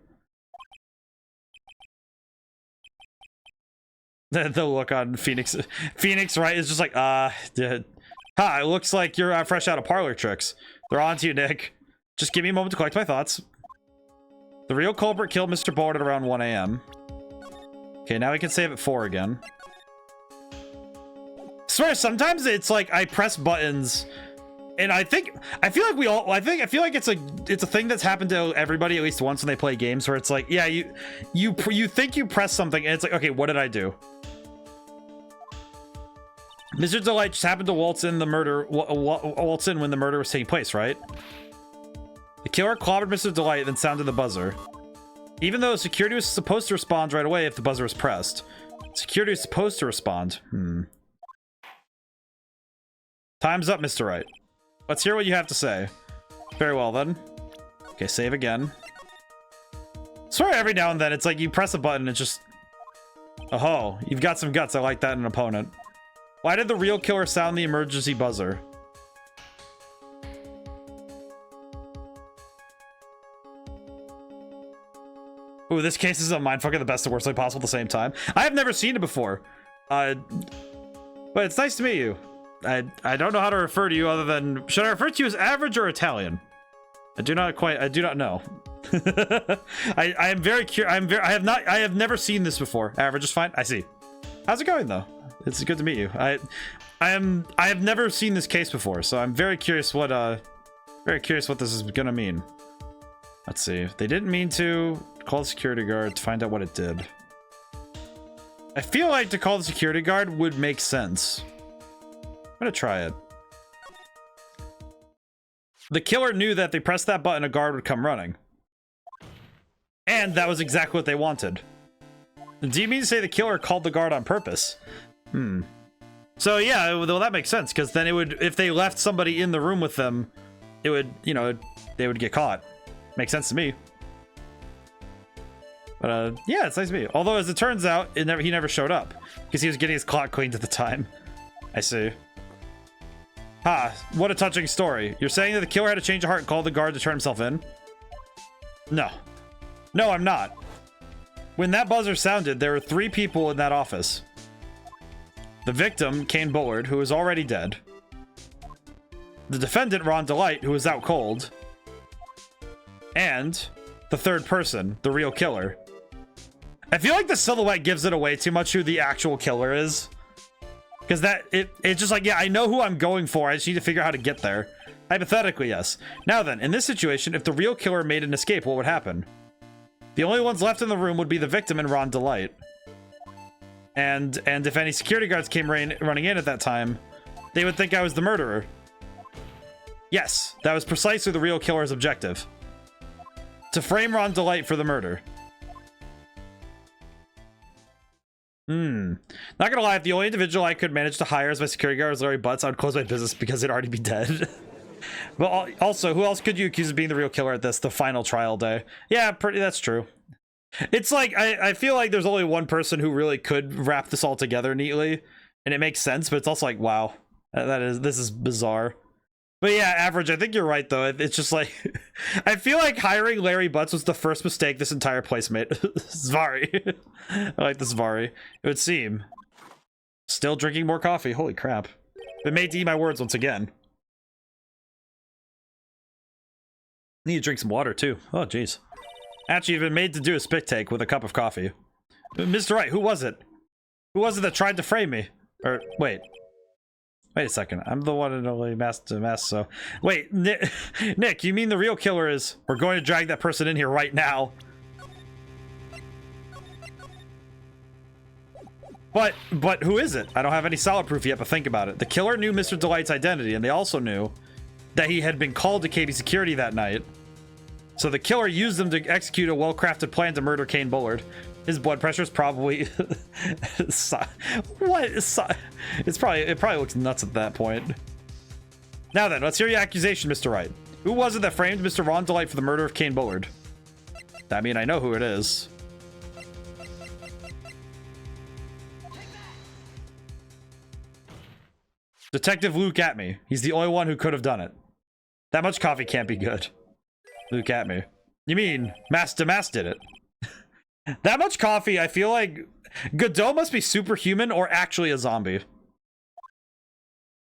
The look on Phoenix, right, is just like, it looks like you're fresh out of parlor tricks. They're on to you, Nick. Just give me a moment to collect my thoughts. The real culprit killed Mr. Bullard at around 1 a.m. Okay, now we can save at 4 again. I swear, sometimes it's like I press buttons, and I feel like we all. I feel like it's a thing that's happened to everybody at least once when they play games, where it's like, yeah, you think you press something, and it's like, okay, what did I do? Mr. Delight just happened to waltz in when the murder was taking place, right? The killer clobbered Mr. Delight, then sounded the buzzer. Even though security was supposed to respond right away if the buzzer was pressed. Security is supposed to respond. Time's up, Mr. Wright. Let's hear what you have to say. Very well, then. Okay, save again. I swear every now and then, it's like you press a button, it's just... Oh, you've got some guts. I like that in an opponent. Why did the real killer sound the emergency buzzer? Ooh, this case is a mindfuck in the best and worst way possible at the same time. I have never seen it before. But it's nice to meet you. I don't know how to refer to you other than... Should I refer to you as average or Italian? I do not know. I am very curious. I have never seen this before. Average is fine. I see. How's it going though? It's good to meet you. I have never seen this case before, so I'm very curious what this is gonna mean. Let's see. They didn't mean to call the security guard to find out what it did. I feel like to call the security guard would make sense. I'm gonna try it. The killer knew that if they pressed that button, a guard would come running. And that was exactly what they wanted. Do you mean to say the killer called the guard on purpose? So yeah, well, that makes sense, because then it would, if they left somebody in the room with them, it would, you know, they would get caught. Makes sense to me. But yeah, it's nice to meet you. Although, as it turns out, he never showed up, because he was getting his clock cleaned at the time. I see. What a touching story. You're saying that the killer had to change of heart and call the guard to turn himself in? No. No, I'm not. When that buzzer sounded, there were 3 people in that office. The victim, Kane Bullard, who was already dead. The defendant, Ron Delight, who was out cold. And the third person, the real killer. I feel like the silhouette gives it away too much who the actual killer is. Because it's just like, yeah, I know who I'm going for. I just need to figure out how to get there. Hypothetically, yes. Now then, in this situation, if the real killer made an escape, what would happen? The only ones left in the room would be the victim and Ron Delight. And if any security guards came running in at that time, they would think I was the murderer. Yes, that was precisely the real killer's objective. To frame Ron Delight for the murder. Not gonna lie, if the only individual I could manage to hire as my security guard was Larry Butts, I would close my business because it'd already be dead. But also, who else could you accuse of being the real killer at this, the final trial day? Yeah, that's true. It's like, I feel like there's only one person who really could wrap this all together neatly, and it makes sense, but it's also like, wow, this is bizarre. But yeah, Average, I think you're right, though. It's just like, I feel like hiring Larry Butts was the first mistake this entire place made. Zvari. I like the Zvari. It would seem. Still drinking more coffee. Holy crap. Been made to eat my words once again. Need to drink some water, too. Oh, jeez. Actually, you've been made to do a spit take with a cup of coffee. Mr. Wright, who was it? Who was it that tried to frame me? Or, wait. Wait a second. I'm the one and only master, so... Wait, Nick, you mean the real killer is... We're going to drag that person in here right now. But who is it? I don't have any solid proof yet, but think about it. The killer knew Mr. Delight's identity, and they also knew that he had been called to KB security that night. So the killer used them to execute a well-crafted plan to murder Kane Bullard. His blood pressure is probably... what? It probably looks nuts at that point. Now then, let's hear your accusation, Mr. Wright. Who was it that framed Mr. Ron Delight for the murder of Kane Bullard? I mean, I know who it is. Detective Luke at me. He's the only one who could have done it. That much coffee can't be good. Luke at me. You mean Master did it? That much coffee, I feel like Godot must be superhuman or actually a zombie.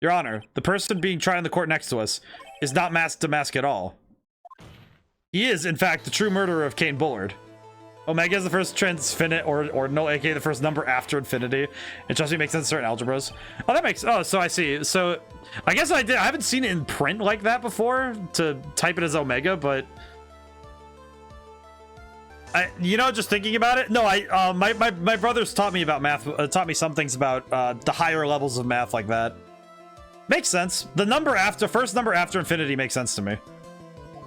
Your Honor, the person being tried in the court next to us is not Master at all. He is, in fact, the true murderer of Kane Bullard. Omega is the first transfinite, or no, aka the first number after infinity. It just makes sense in certain algebras. Oh, that makes... Oh, so I see. So, I guess I haven't seen it in print like that before, to type it as Omega, but... you know, just thinking about it, no, my brothers taught me about math, taught me some things about the higher levels of math like that. Makes sense. The number after, first number after infinity makes sense to me.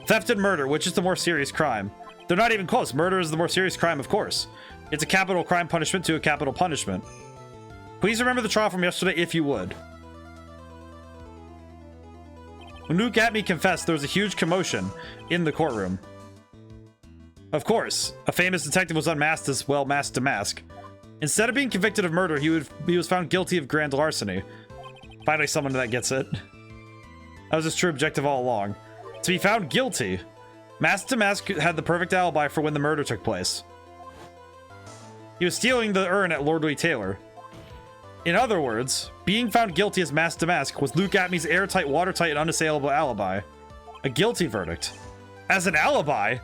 Theft and murder, which is the more serious crime? They're not even close. Murder is the more serious crime, of course. It's a capital crime punishment to a capital punishment. Please remember the trial from yesterday if you would. When Luke Atme confessed, there was a huge commotion in the courtroom. Of course, a famous detective was unmasked as well, masked to mask. Instead of being convicted of murder, he was found guilty of grand larceny. Finally, someone that gets it. That was his true objective all along. To be found guilty, Mask to Mask had the perfect alibi for when the murder took place. He was stealing the urn at Lordly Taylor. In other words, being found guilty as Mask to Mask was Luke Atme's airtight, watertight, and unassailable alibi. A guilty verdict. As an alibi?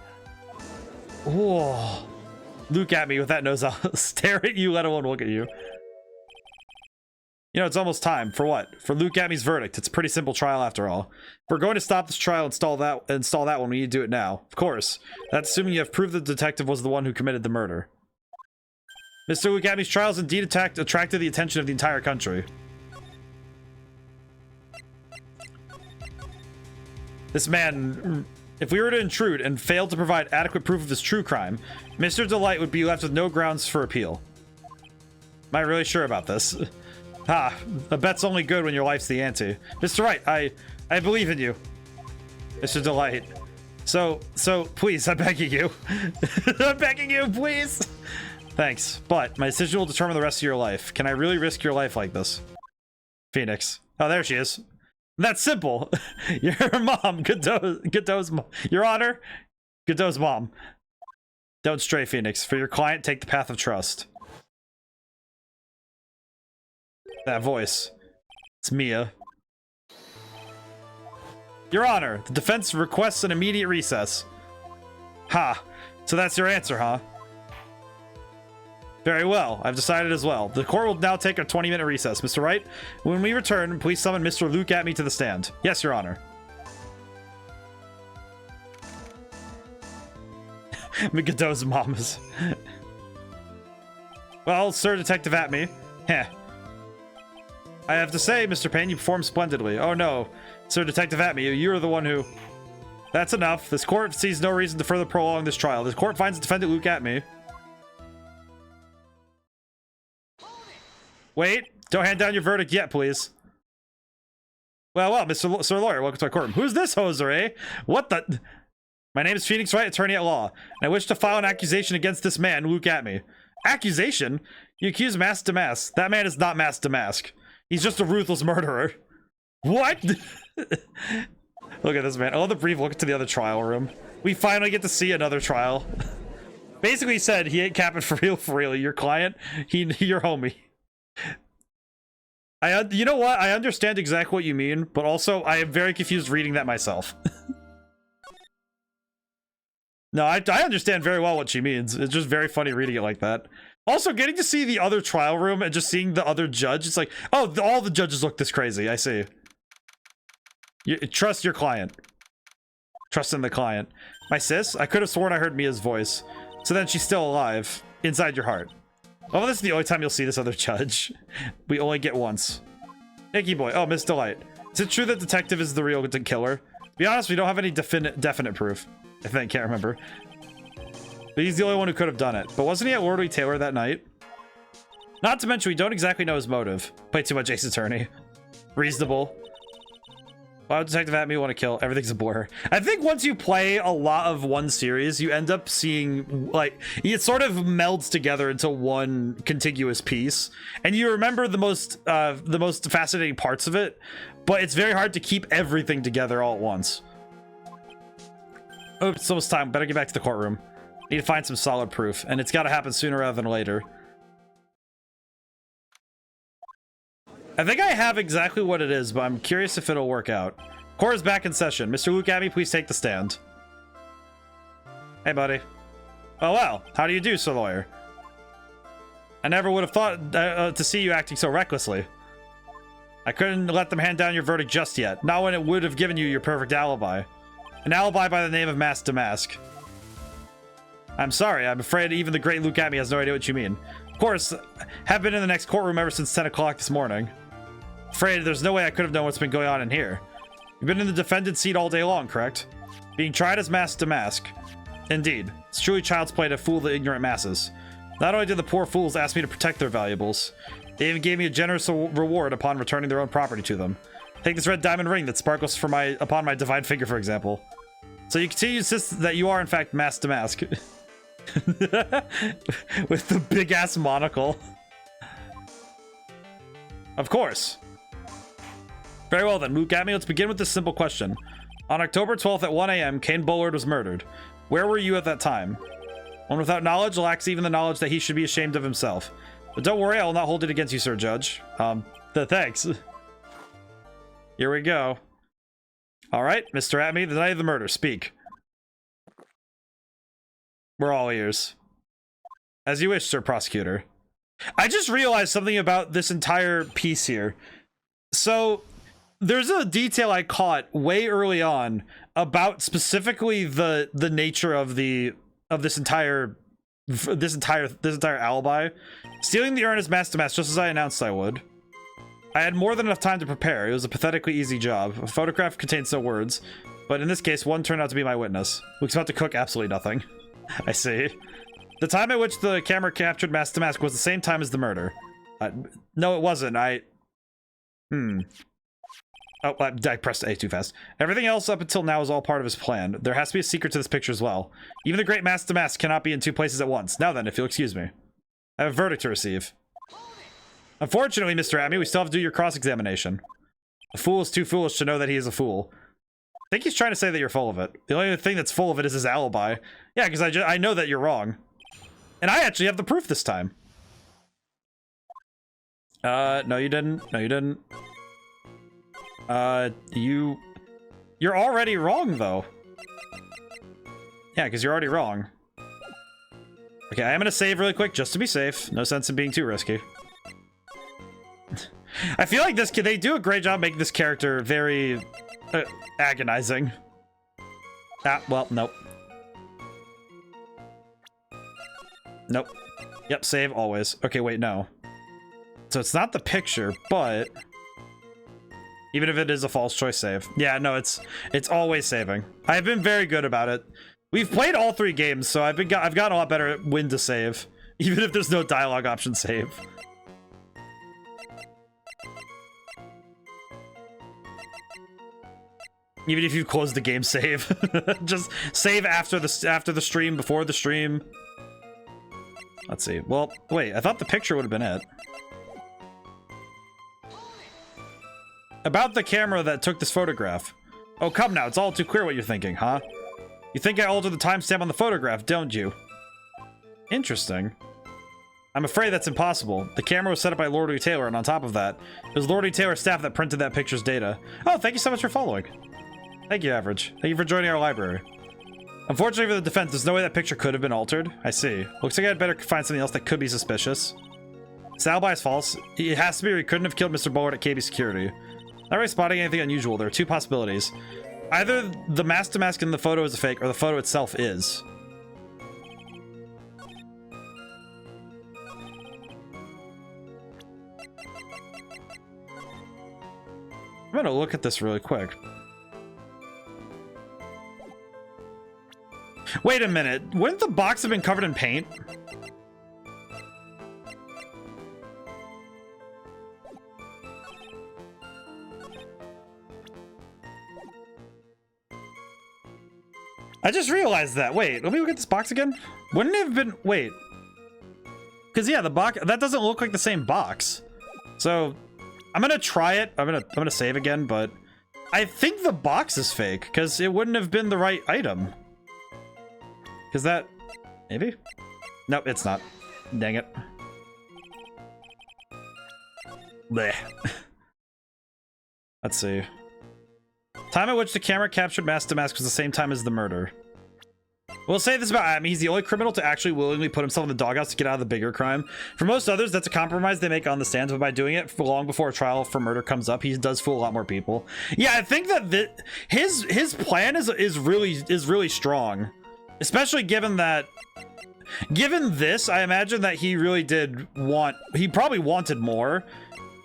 Whoa. Luke at me with that nose. I'll stare at you, let alone look at you. You know, it's almost time. For what? For Luke Atme's verdict. It's a pretty simple trial after all. If we're going to stop this trial and install that one, we need to do it now. Of course. That's assuming you have proved the detective was the one who committed the murder. Mr. Luke Atme's trial has indeed attracted the attention of the entire country. This man... If we were to intrude and fail to provide adequate proof of his true crime, Mr. Delight would be left with no grounds for appeal. Am I really sure about this? Ha, a bet's only good when your life's the ante. Mr. Wright, I believe in you. Mr. Delight. So, please, I'm begging you. I'm begging you, please. Thanks, but my decision will determine the rest of your life. Can I really risk your life like this? Phoenix. Oh, there she is. That's simple. Your mom, Godot's mom. Your Honor, Godot's mom. Don't stray, Phoenix. For your client, take the path of trust. That voice. It's Mia. Your Honor, the defense requests an immediate recess. Ha. So that's your answer, huh? Very well. I've decided as well. The court will now take a 20-minute recess. Mr. Wright, when we return, please summon Mr. Luke Atme to the stand. Yes, Your Honor. Godot's mom is... Well, Sir Detective Atme. Heh. I have to say, Mr. Payne, you performed splendidly. Oh no, Sir Detective Atme, you're the one who... That's enough. This court sees no reason to further prolong this trial. This court finds the defendant Luke at me. Wait, don't hand down your verdict yet, please. Well, Sir Lawyer, welcome to my courtroom. Who's this hoser, eh? What the... My name is Phoenix Wright, attorney at law, and I wish to file an accusation against this man, Luke at me. Accusation? You accuse Mask to Mask. That man is not Mask to Mask. He's just a ruthless murderer. What? Look at this, man. I love the brief look to the other trial room. We finally get to see another trial. Basically said, he ain't capping for real. Your client, your homie. You know what? I understand exactly what you mean, but also I am very confused reading that myself. No, I understand very well what she means. It's just very funny reading it like that. Also, getting to see the other trial room and just seeing the other judge, it's like, oh, all the judges look this crazy. I see. Trust your client. Trust in the client. My sis? I could have sworn I heard Mia's voice. So then she's still alive. Inside your heart. Oh, this is the only time you'll see this other judge. We only get once. Icky boy. Oh, Miss Delight. Is it true that detective is the real killer? To be honest, we don't have any definite proof. I think, can't remember. But he's the only one who could have done it. But wasn't he at Lord Taylor that night? Not to mention, we don't exactly know his motive. Play too much Ace Attorney. Reasonable. Why would Detective At Me want to kill? Everything's a blur. I think once you play a lot of one series, you end up seeing, like, it sort of melds together into one contiguous piece. And you remember the most fascinating parts of it, but it's very hard to keep everything together all at once. Oh, it's almost time. Better get back to the courtroom. Need to find some solid proof, and it's got to happen sooner rather than later. I think I have exactly what it is, but I'm curious if it'll work out. Court is back in session. Mr. Luke Abbey, please take the stand. Hey, buddy. Oh, well. How do you do, Sir Lawyer? I never would have thought to see you acting so recklessly. I couldn't let them hand down your verdict just yet. Not when it would have given you your perfect alibi. An alibi by the name of Mask to Mask. I'm sorry. I'm afraid even the great Luke Abbey has no idea what you mean. Of course, have been in the next courtroom ever since 10 o'clock this morning. Afraid there's no way I could have known what's been going on in here. You've been in the defendant's seat all day long, correct? Being tried as Mask to Mask. Indeed. It's truly child's play to fool the ignorant masses. Not only did the poor fools ask me to protect their valuables, they even gave me a generous reward upon returning their own property to them. Take this red diamond ring that sparkles upon my divine finger, for example. So you continue to insist that you are, in fact, Mask to Mask. With the big-ass monocle. Of course. Very well then, Luke Abbey, let's begin with this simple question. On October 12th at 1 a.m., Kane Bullard was murdered. Where were you at that time? One without knowledge lacks even the knowledge that he should be ashamed of himself. But don't worry, I will not hold it against you, Sir Judge. Thanks. Here we go. Alright, Mr. Atme, the night of the murder, speak. We're all ears. As you wish, Sir Prosecutor. I just realized something about this entire piece here. So, there's a detail I caught way early on about specifically the nature of this entire alibi. Stealing the urn is Mask to Mask, just as I announced I would. I had more than enough time to prepare. It was a pathetically easy job. A photograph contains no words, but in this case, one turned out to be my witness. Luke's about to cook absolutely nothing. I see. The time at which the camera captured Mask to Mask was the same time as the murder. No, it wasn't. Oh, I pressed A too fast. Everything else up until now is all part of his plan. There has to be a secret to this picture as well. Even the great Mask to Mask cannot be in two places at once. Now then, if you'll excuse me. I have a verdict to receive. Unfortunately, Mr. Atme, we still have to do your cross-examination. A fool is too foolish to know that he is a fool. I think he's trying to say that you're full of it. The only thing that's full of it is his alibi. Yeah, because I know that you're wrong. And I actually have the proof this time. No you didn't. No you didn't. You're already wrong, though. Yeah, because you're already wrong. Okay, I am gonna save really quick, just to be safe. No sense in being too risky. I feel like they do a great job making this character very agonizing. Ah, well, nope. Nope. Yep, save always. Okay, wait, no. So it's not the picture, but... Even if it is a false choice save. Yeah, no, it's always saving. I've been very good about it. We've played all 3 games, so I've gotten a lot better at when to save, even if there's no dialogue option save. Even if you've closed the game, save. Just save after the stream, before the stream. Let's see. Well, wait, I thought the picture would have been it. About the camera that took this photograph. Oh, come now, it's all too clear what you're thinking, huh? You think I altered the timestamp on the photograph, don't you? Interesting. I'm afraid that's impossible. The camera was set up by Lord E. Taylor, and on top of that, it was Lord E. Taylor's staff that printed that picture's data. Oh, thank you so much for following. Thank you, Average. Thank you for joining our library. Unfortunately for the defense, there's no way that picture could have been altered. I see. Looks like I'd better find something else that could be suspicious. This alibi is false. It has to be or he couldn't have killed Mr. Bullard at KB Security. Not really spotting anything unusual. There are 2 possibilities. Either the mask-to-mask in the photo is a fake, or the photo itself is. I'm gonna look at this really quick. Wait a minute. Wouldn't the box have been covered in paint? I just realized that. Wait, let me look at this box again. Wouldn't it have been... Wait. Because, yeah, the box... That doesn't look like the same box. So, I'm gonna try it. I'm gonna save again, but... I think the box is fake, because it wouldn't have been the right item. Because that... Maybe? Nope, it's not. Dang it. Bleh. Let's see. Time at which the camera captured mask to mask was the same time as the murder. We'll say this about Adam. He's the only criminal to actually willingly put himself in the doghouse to get out of the bigger crime. For most others, that's a compromise they make on the stands, but by doing it for long before a trial for murder comes up, he does fool a lot more people. Yeah, I think that his plan is really strong, especially given this. I imagine that he really did want. He probably wanted more,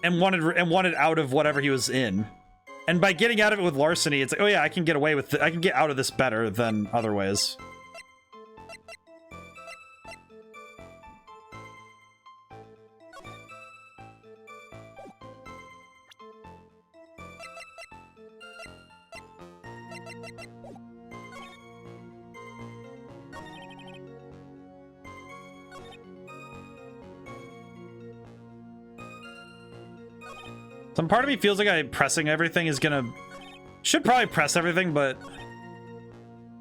and wanted out of whatever he was in. And by getting out of it with larceny, it's like, oh yeah, I can get away with it. I can get out of this better than other ways. Some part of me feels like pressing everything is gonna... Should probably press everything, but...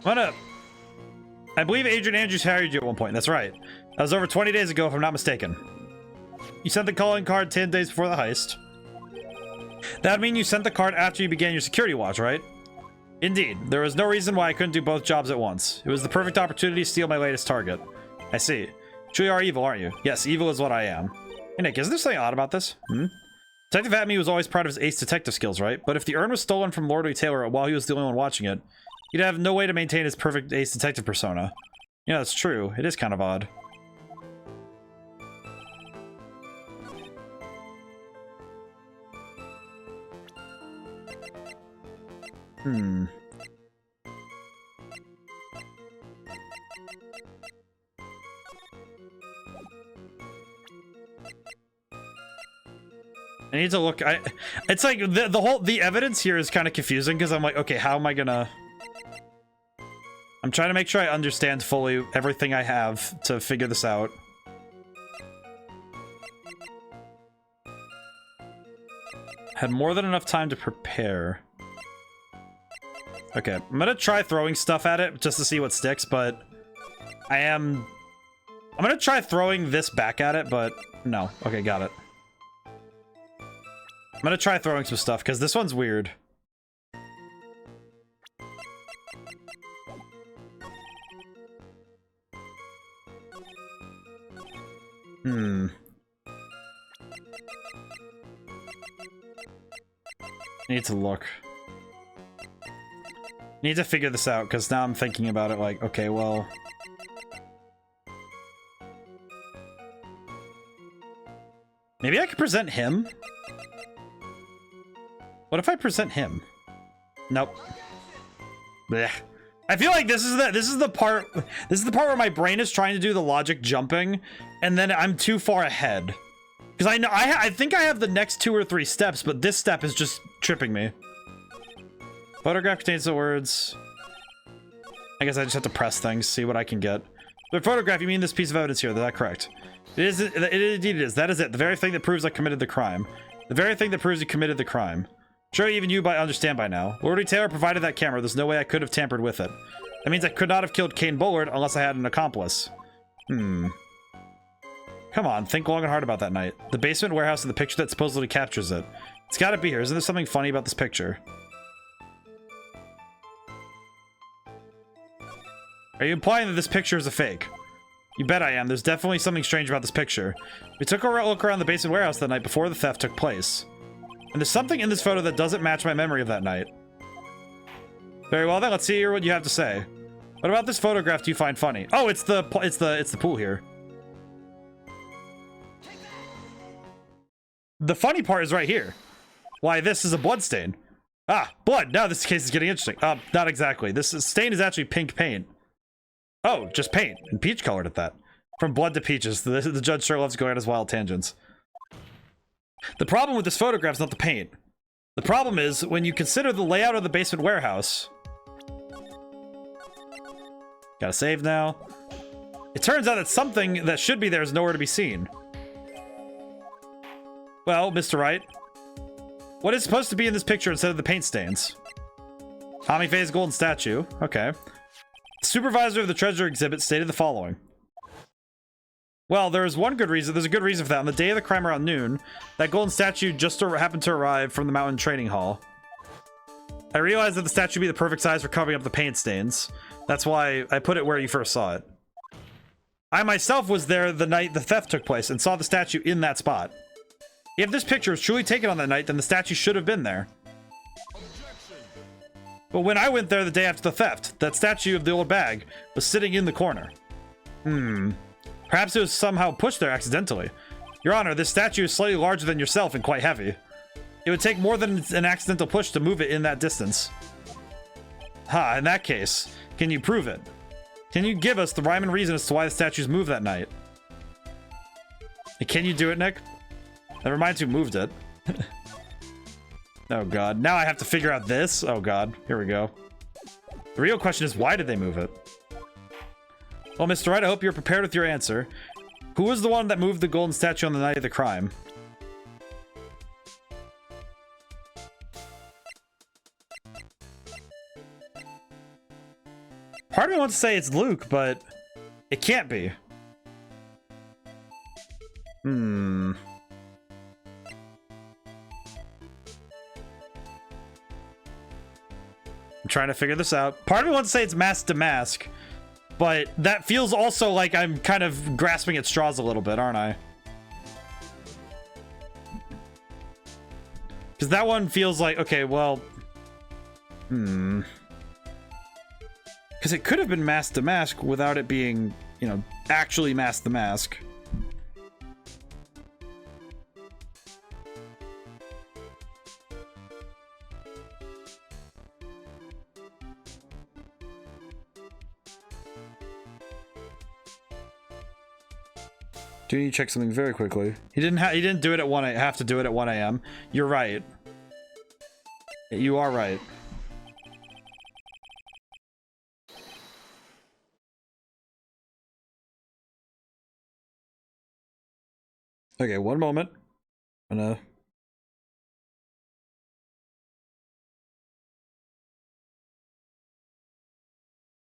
I believe Adrian Andrews hired you at one point. That's right. That was over 20 days ago, if I'm not mistaken. You sent the calling card 10 days before the heist. That would mean you sent the card after you began your security watch, right? Indeed. There was no reason why I couldn't do both jobs at once. It was the perfect opportunity to steal my latest target. I see. You are evil, aren't you? Yes, evil is what I am. Hey, Nick, isn't there something odd about this? Detective Atme was always proud of his ace detective skills, right? But if the urn was stolen from Lord Lee Taylor while he was the only one watching it, he'd have no way to maintain his perfect ace detective persona. Yeah, that's true. It is kind of odd. I need to look. It's like the evidence here is kind of confusing because I'm like, okay, how am I gonna? I'm trying to make sure I understand fully everything I have to figure this out. Had more than enough time to prepare. Okay, I'm gonna try throwing stuff at it just to see what sticks, but I'm gonna try throwing this back at it, but no. Okay, got it. I'm gonna try throwing some stuff, because this one's weird. I need to look. Need to figure this out, because now I'm thinking about it like, okay, well... Maybe I could present him? What if I present him? Nope. Blech. I feel like this is the part where my brain is trying to do the logic jumping, and then I'm too far ahead. Because I know I think I have the next 2 or 3 steps, but this step is just tripping me. Photograph contains the words. I guess I just have to press things, see what I can get. But photograph, you mean this piece of evidence here? Is that correct? It is. Indeed it is. That is it. The very thing that proves I committed the crime. The very thing that proves you committed the crime. Sure, even you understand by now. Lord Taylor provided that camera. There's no way I could have tampered with it. That means I could not have killed Kane Bullard unless I had an accomplice. Come on, think long and hard about that night. The basement warehouse and the picture that supposedly captures it. It's gotta be here. Isn't there something funny about this picture? Are you implying that this picture is a fake? You bet I am. There's definitely something strange about this picture. We took a look around the basement warehouse that night before the theft took place. And there's something in this photo that doesn't match my memory of that night. Very well then, let's hear what you have to say. What about this photograph do you find funny? Oh, it's the pool here. The funny part is right here. Why, this is a blood stain. Ah, blood. Now this case is getting interesting. Not exactly. This stain is actually pink paint. Oh, just paint. And peach colored at that. From blood to peaches. The judge sure loves going on his wild tangents. The problem with this photograph is not the paint. The problem is, when you consider the layout of the basement warehouse... Gotta save now. It turns out that something that should be there is nowhere to be seen. Well, Mr. Wright, what is supposed to be in this picture instead of the paint stains? Tommy Faye's golden statue. Okay. The supervisor of the treasure exhibit stated the following. Well, there's one good reason. There's a good reason for that. On the day of the crime around noon, that golden statue just happened to arrive from the mountain training hall. I realized that the statue would be the perfect size for covering up the paint stains. That's why I put it where you first saw it. I myself was there the night the theft took place and saw the statue in that spot. If this picture was truly taken on that night, then the statue should have been there. But when I went there the day after the theft, that statue of the old bag was sitting in the corner. Perhaps it was somehow pushed there accidentally. Your Honor, this statue is slightly larger than yourself and quite heavy. It would take more than an accidental push to move it in that distance. In that case, can you prove it? Can you give us the rhyme and reason as to why the statues moved that night? Can you do it, Nick? That reminds you who moved it. Oh god, now I have to figure out this? Oh god, here we go. The real question is, why did they move it? Well, Mr. Wright, I hope you're prepared with your answer. Who was the one that moved the golden statue on the night of the crime? Part of me wants to say it's Luke, but it can't be. I'm trying to figure this out. Part of me wants to say it's mask to mask, but that feels also like I'm kind of grasping at straws a little bit, aren't I? Because that one feels like, okay, well... Because it could have been mask to mask without it being, you know, actually mask to mask. Do you need to check something very quickly? He didn't do it at 1 a.m. Have to do it at 1 a.m. You're right. You are right. Okay, one moment. I'm gonna...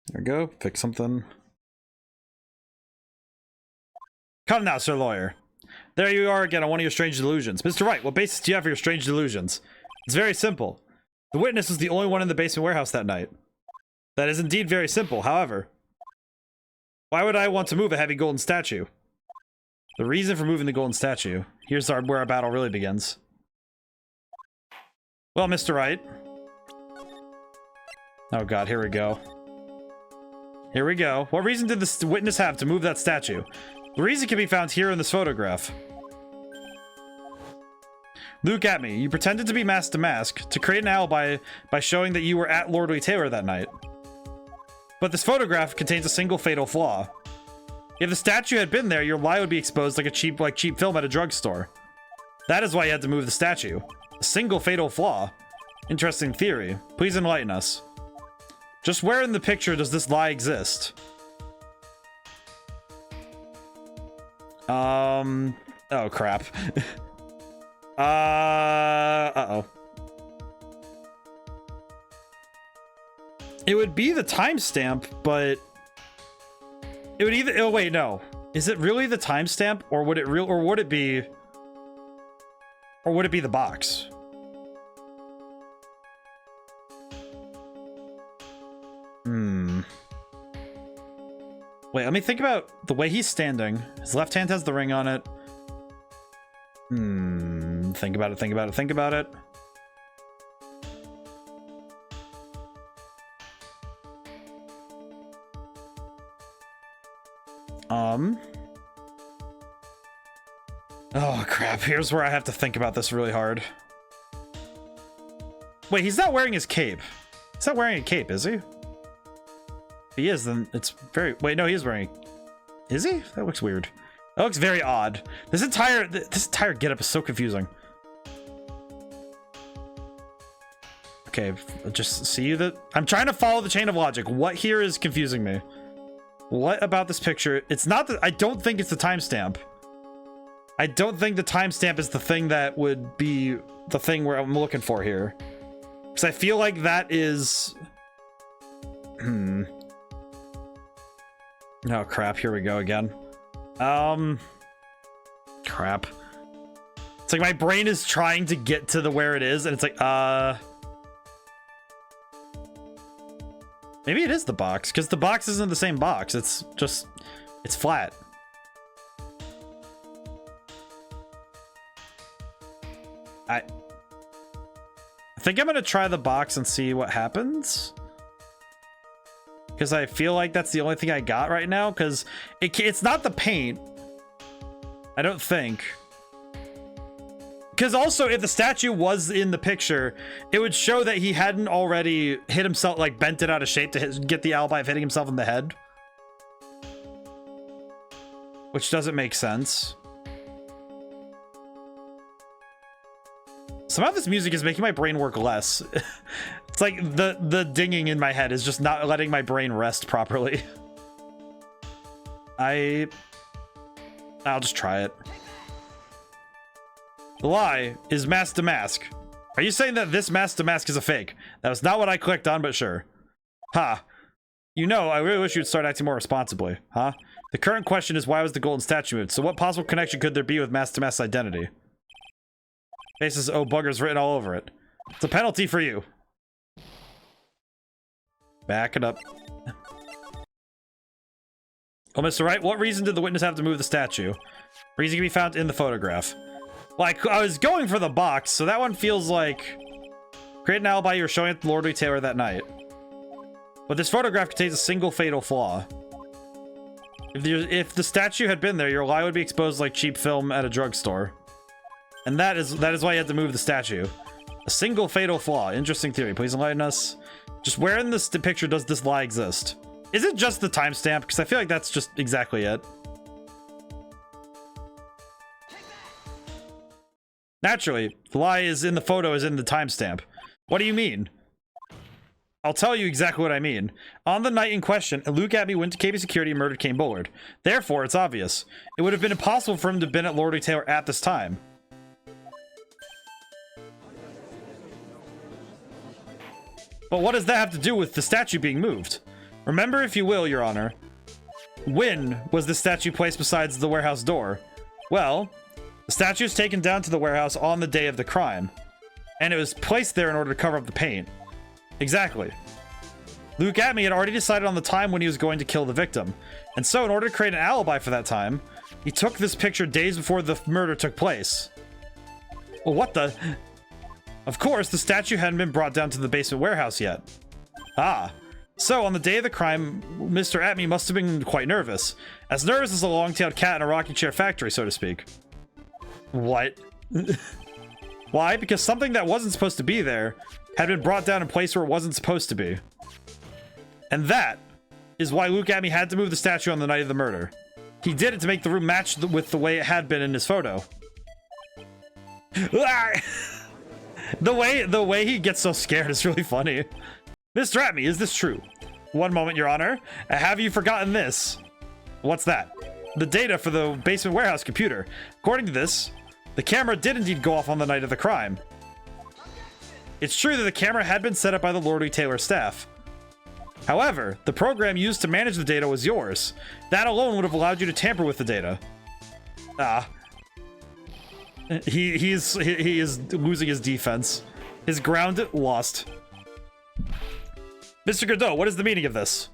There we go. Fix something. Come now, Sir Lawyer. There you are again on one of your strange delusions. Mr. Wright, what basis do you have for your strange delusions? It's very simple. The witness was the only one in the basement warehouse that night. That is indeed very simple, however. Why would I want to move a heavy golden statue? The reason for moving the golden statue. Here's where our battle really begins. Well, Mr. Wright. Oh god, here we go. Here we go. What reason did this witness have to move that statue? The reason can be found here in this photograph. Look at me. You pretended to be mask to mask to create an alibi by showing that you were at Lordly Taylor that night. But this photograph contains a single fatal flaw. If the statue had been there, your lie would be exposed like a cheap film at a drugstore. That is why you had to move the statue. A single fatal flaw. Interesting theory. Please enlighten us. Just where in the picture does this lie exist? Oh crap. Uh-oh. It would be the timestamp, but it would either, oh wait, no. Is it really the timestamp, or would it be the box? Wait, let me think about the way he's standing. His left hand has the ring on it. Think about it, think about it, think about it. Oh crap, here's where I have to think about this really hard. Wait, he's not wearing his cape. He's not wearing a cape, is he? If he is, then it's very... Wait, no, he is wearing... Is he? That looks weird. That looks very odd. This entire getup is so confusing. Okay, just see that... I'm trying to follow the chain of logic. What here is confusing me? What about this picture? It's not that... I don't think it's the timestamp. I don't think the timestamp is the thing that would be the thing where I'm looking for here. Because I feel like that is... Oh crap, here we go again. Crap. It's like my brain is trying to get to where it is, and it's like, maybe it is the box, because the box isn't the same box. It's just, it's flat. I think I'm gonna try the box and see what happens. Because I feel like that's the only thing I got right now, because it's not the paint. I don't think. Because also, if the statue was in the picture, it would show that he hadn't already hit himself, like bent it out of shape to get the alibi of hitting himself in the head. Which doesn't make sense. Somehow this music is making my brain work less. It's like the dinging in my head is just not letting my brain rest properly. I'll just try it. The lie is mask to mask. Are you saying that this mask to mask is a fake? That was not what I clicked on, but sure. Ha. You know, I really wish you'd start acting more responsibly. Huh? The current question is, why was the golden statue moved? So what possible connection could there be with mask to mask's identity? Faces, oh buggers written all over it. It's a penalty for you. Back it up. Oh, Mr. Wright, what reason did the witness have to move the statue? Reason can be found in the photograph. Like, I was going for the box, so that one feels like... Create an alibi you were showing at the Lordly Taylor that night. But this photograph contains a single fatal flaw. If the statue had been there, your lie would be exposed like cheap film at a drugstore. And that is why you had to move the statue. A single fatal flaw. Interesting theory. Please enlighten us. Just where in this picture does this lie exist? Is it just the timestamp? Because I feel like that's just exactly it. Naturally, the lie is in the photo is in the timestamp. What do you mean? I'll tell you exactly what I mean. On the night in question, Luke Abbey went to KB Security and murdered Kane Bullard. Therefore, it's obvious. It would have been impossible for him to have been at Lordly Taylor at this time. But what does that have to do with the statue being moved? Remember, if you will, Your Honor. When was the statue placed besides the warehouse door? Well, the statue was taken down to the warehouse on the day of the crime. And it was placed there in order to cover up the paint. Exactly. Luke Atme had already decided on the time when he was going to kill the victim. And so, in order to create an alibi for that time, he took this picture days before the murder took place. Well, what the... Of course, the statue hadn't been brought down to the basement warehouse yet. Ah. So, on the day of the crime, Mr. Atme must have been quite nervous. As nervous as a long-tailed cat in a rocking chair factory, so to speak. What? Why? Because something that wasn't supposed to be there had been brought down in a place where it wasn't supposed to be. And that is why Luke Atme had to move the statue on the night of the murder. He did it to make the room match with the way it had been in his photo. The way he gets so scared is really funny. Mr. Atme, is this true? One moment, Your Honor. Have you forgotten this? What's that? The data for the basement warehouse computer. According to this, the camera did indeed go off on the night of the crime. It's true that the camera had been set up by the Lord Taylor staff. However, the program used to manage the data was yours. That alone would have allowed you to tamper with the data. He is losing his defense. His ground lost. Mr. Godot, what is the meaning of this?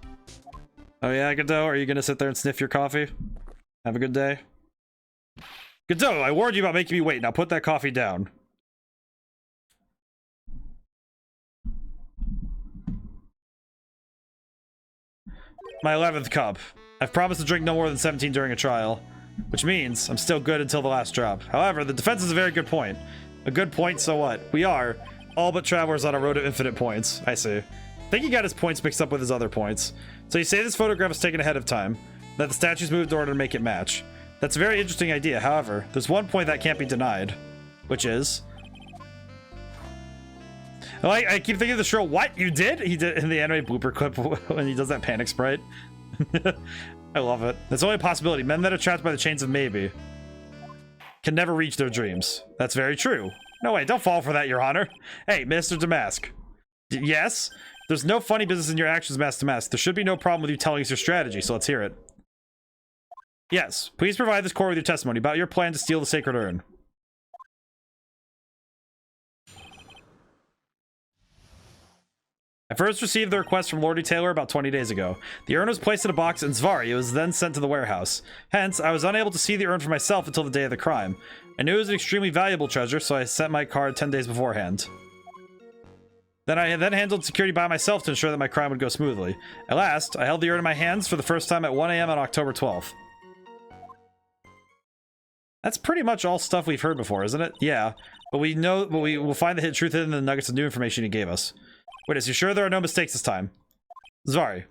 Oh yeah, Godot, are you gonna sit there and sniff your coffee? Have a good day. Godot, I warned you about making me wait. Now put that coffee down. My 11th cup. I've promised to drink no more than 17 during a trial, which means I'm still good until the last drop. However, the defense is a very good point. A good point, so what? We are all but travelers on a road to infinite points. I see. I think he got his points mixed up with his other points. So you say this photograph was taken ahead of time, that the statue's moved in order to make it match. That's a very interesting idea. However, there's one point that can't be denied, which is... Oh, I keep thinking of the show. What? You did? He did in the anime blooper clip when he does that panic sprite. I love it. It's only a possibility. Men that are trapped by the chains of maybe can never reach their dreams. That's very true. No way, don't fall for that, Your Honor. Hey, Mr. Damask. Yes? There's no funny business in your actions, Master Damask. There should be no problem with you telling us your strategy, so let's hear it. Yes, please provide this court with your testimony about your plan to steal the sacred urn. I first received the request from Lordy Taylor about 20 days ago. The urn was placed in a box in Zvari. It was then sent to the warehouse. Hence, I was unable to see the urn for myself until the day of the crime. I knew it was an extremely valuable treasure, so I sent my card 10 days beforehand. I handled security by myself to ensure that my crime would go smoothly. At last, I held the urn in my hands for the first time at 1 a.m. on October 12th. That's pretty much all stuff we've heard before, isn't it? Yeah, but we will find the hidden truth in the nuggets of new information he gave us. Wait, is you sure there are no mistakes this time? Sorry.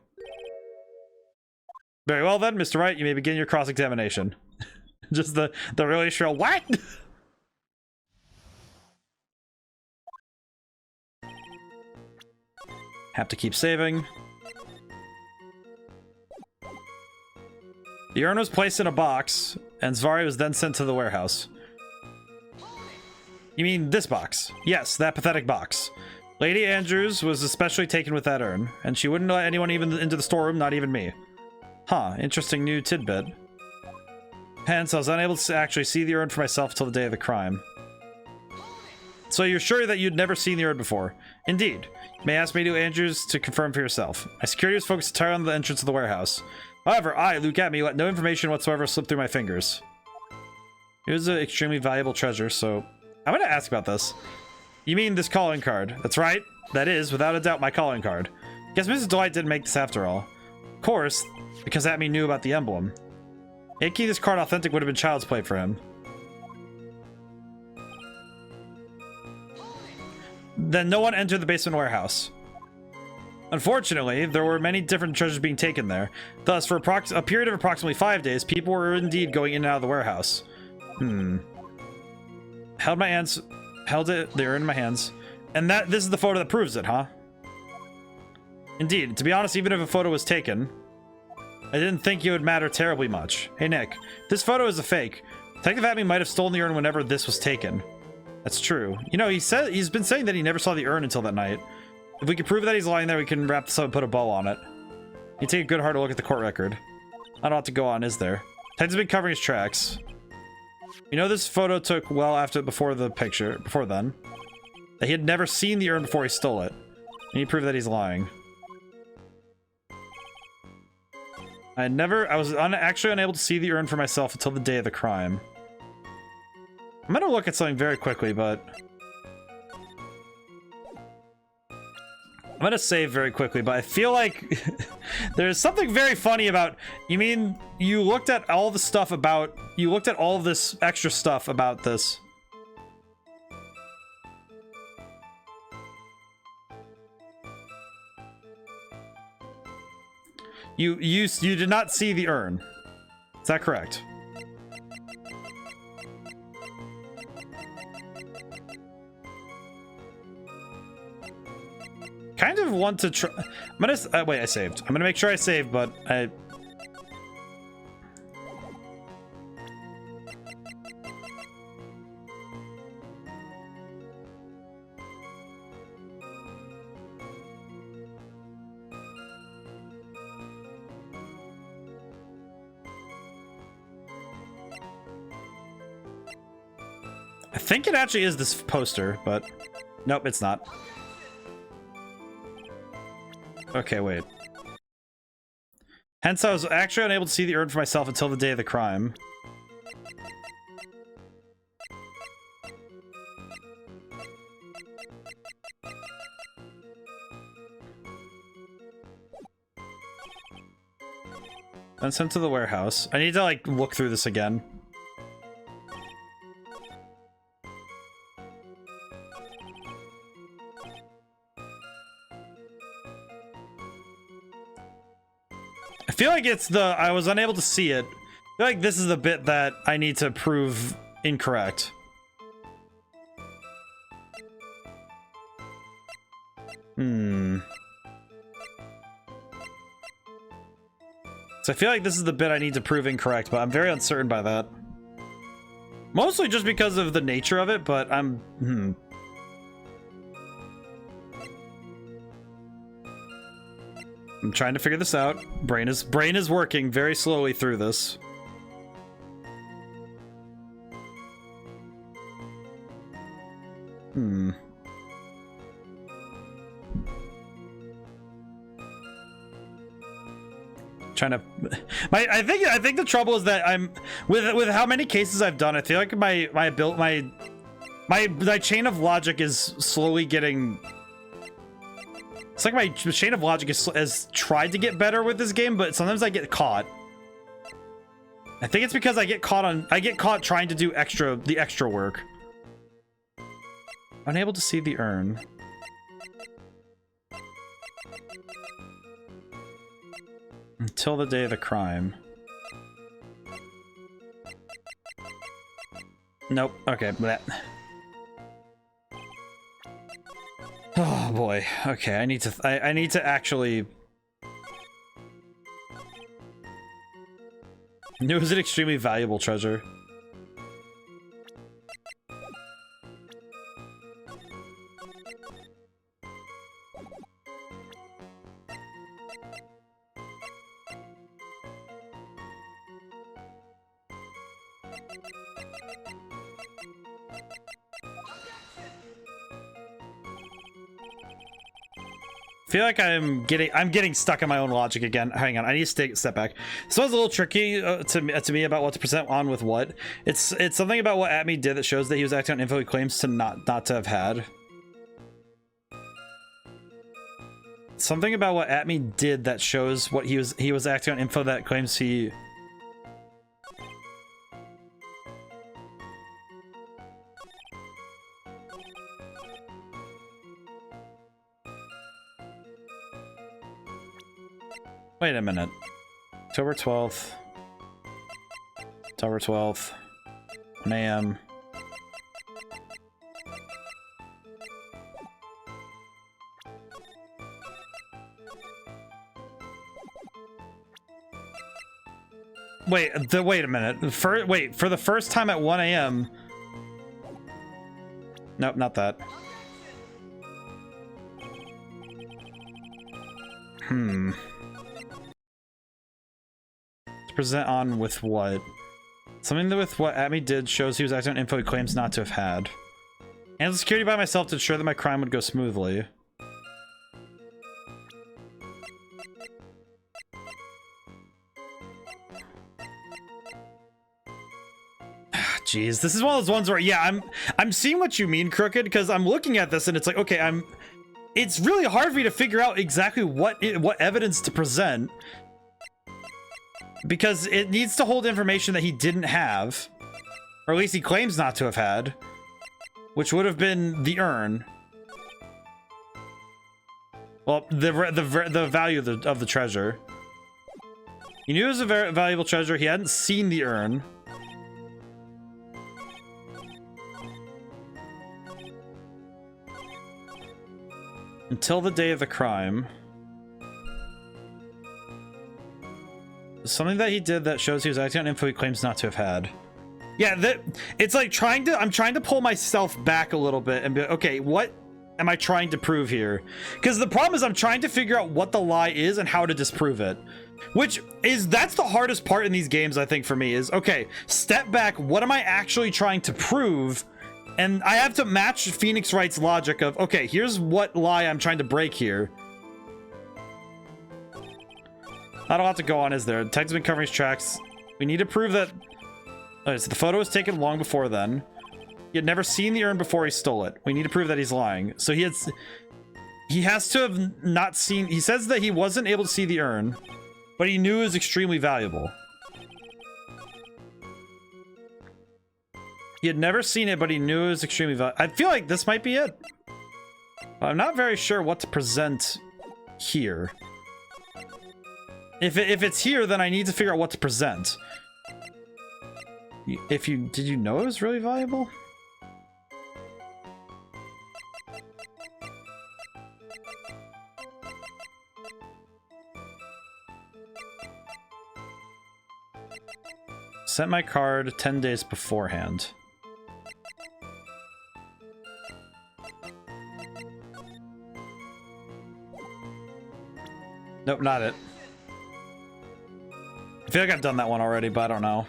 Very well then, Mr. Wright, you may begin your cross-examination. Just the really shrill what? Have to keep saving. The urn was placed in a box, and Zvari was then sent to the warehouse. You mean this box? Yes, that pathetic box. Lady Andrews was especially taken with that urn, and she wouldn't let anyone even into the storeroom, not even me. Huh, interesting new tidbit. Hence, I was unable to actually see the urn for myself till the day of the crime. So you're sure that you'd never seen the urn before? Indeed. You may ask Lady Andrews to confirm for yourself. My security was focused entirely on the entrance of the warehouse. However, I, Luke Atme, let no information whatsoever slip through my fingers. It was an extremely valuable treasure, so... I'm gonna ask about this. You mean this calling card? That's right. That is, without a doubt, my calling card. Guess Mrs. Delight didn't make this after all. Of course, because Atme knew about the emblem. Making this card authentic would have been child's play for him. Then no one entered the basement warehouse. Unfortunately, there were many different treasures being taken there. Thus, for a period of approximately 5 days, people were indeed going in and out of the warehouse. Held it, they were in my hands. And this is the photo that proves it, huh? Indeed, to be honest, even if a photo was taken, I didn't think it would matter terribly much. Hey Nick, this photo is a fake. Detective Atme might have stolen the urn whenever this was taken. That's true. You know, he's been saying that he never saw the urn until that night. If we can prove that he's lying there, we can wrap this up and put a bow on it. You take a good hard look at the court record. Not a lot to go on, is there? Ted's been covering his tracks. You know, this photo took well before then. That he had never seen the urn before he stole it. And he proved that he's lying. I was actually unable to see the urn for myself until the day of the crime. I'm gonna look at something very quickly, but... I'm gonna save very quickly, but I feel like there's something very funny about... You mean you looked at all the stuff about... You looked at all of this extra stuff about this. You did not see the urn. Is that correct? Kind of want to try. I'm gonna wait. I saved. I'm gonna make sure I saved, but I think it actually is this poster, but nope, it's not. Okay, wait. Hence, I was actually unable to see the urn for myself until the day of the crime. Then sent to the warehouse. I need to, like, look through this again. I feel like it's the I was unable to see it. I feel like this is the bit that I need to prove incorrect. So I feel like this is the bit I need to prove incorrect, but I'm very uncertain by that. Mostly just because of the nature of it, but I'm trying to figure this out. Brain is working very slowly through this. Trying to I think the trouble is that I'm with how many cases I've done, I feel like my chain of logic is slowly getting. It's like my chain of logic has tried to get better with this game, but sometimes I get caught. I think it's because I get caught trying to do the extra work. Unable to see the urn. Until the day of the crime. Nope. Okay. Bleh. Oh boy. Okay, I need to actually. It was an extremely valuable treasure. I feel like I'm getting stuck in my own logic again. Hang on, I need to step back. This was a little tricky to me about what to present on with what. It's something about what Atme did that shows that he was acting on info he claims to not to have had. Something about what Atme did that shows what he was acting on info that claims he. Wait a minute. October 12th. October 12th. 1 a.m. Wait a minute. For the first time at 1 a.m. Nope, not that. Present on with what? Something with what Atme did shows he was acting on info he claims not to have had. Handle security by myself to ensure that my crime would go smoothly. Jeez, this is one of those ones where, yeah, I'm seeing what you mean, Crooked, because I'm looking at this and it's like, okay, it's really hard for me to figure out exactly what evidence to present. Because it needs to hold information that he didn't have, or at least he claims not to have had, which would have been the urn. Well, the value of the treasure. He knew it was a very valuable treasure. He hadn't seen the urn. Until the day of the crime. Something that he did that shows he was acting on info he claims not to have had. Yeah, it's like I'm trying to pull myself back a little bit and be like, okay, what am I trying to prove here? Because the problem is I'm trying to figure out what the lie is and how to disprove it. That's the hardest part in these games, I think, for me, is, okay, step back, what am I actually trying to prove? And I have to match Phoenix Wright's logic of, okay, here's what lie I'm trying to break here. Not a lot to go on, is there? Ted's been covering his tracks. We need to prove that... Okay, so the photo was taken long before then. He had never seen the urn before he stole it. We need to prove that he's lying. So he has to have not seen... He says that he wasn't able to see the urn, but he knew it was extremely valuable. He had never seen it, but he knew it was extremely valuable. I feel like this might be it. I'm not very sure what to present here. If it's here, then I need to figure out what to present. Did you know it was really valuable? Sent my card 10 days beforehand. Nope, not it. I feel like I've done that one already, but I don't know.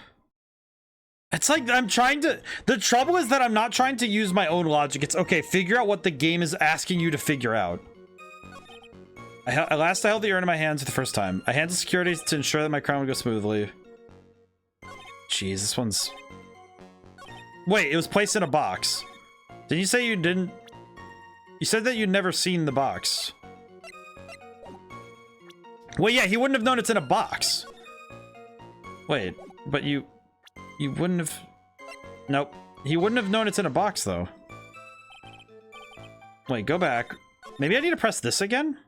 It's like I'm trying to... The trouble is that I'm not trying to use my own logic. It's, okay, figure out what the game is asking you to figure out. At last I held the urn in my hands for the first time. I handed security to ensure that my crime would go smoothly. Jeez, this one's... Wait, it was placed in a box. Did you say you didn't... You said that you'd never seen the box. Well, yeah, he wouldn't have known it's in a box. Wait, but you wouldn't have... Nope. He wouldn't have known it's in a box, though. Wait, go back. Maybe I need to press this again?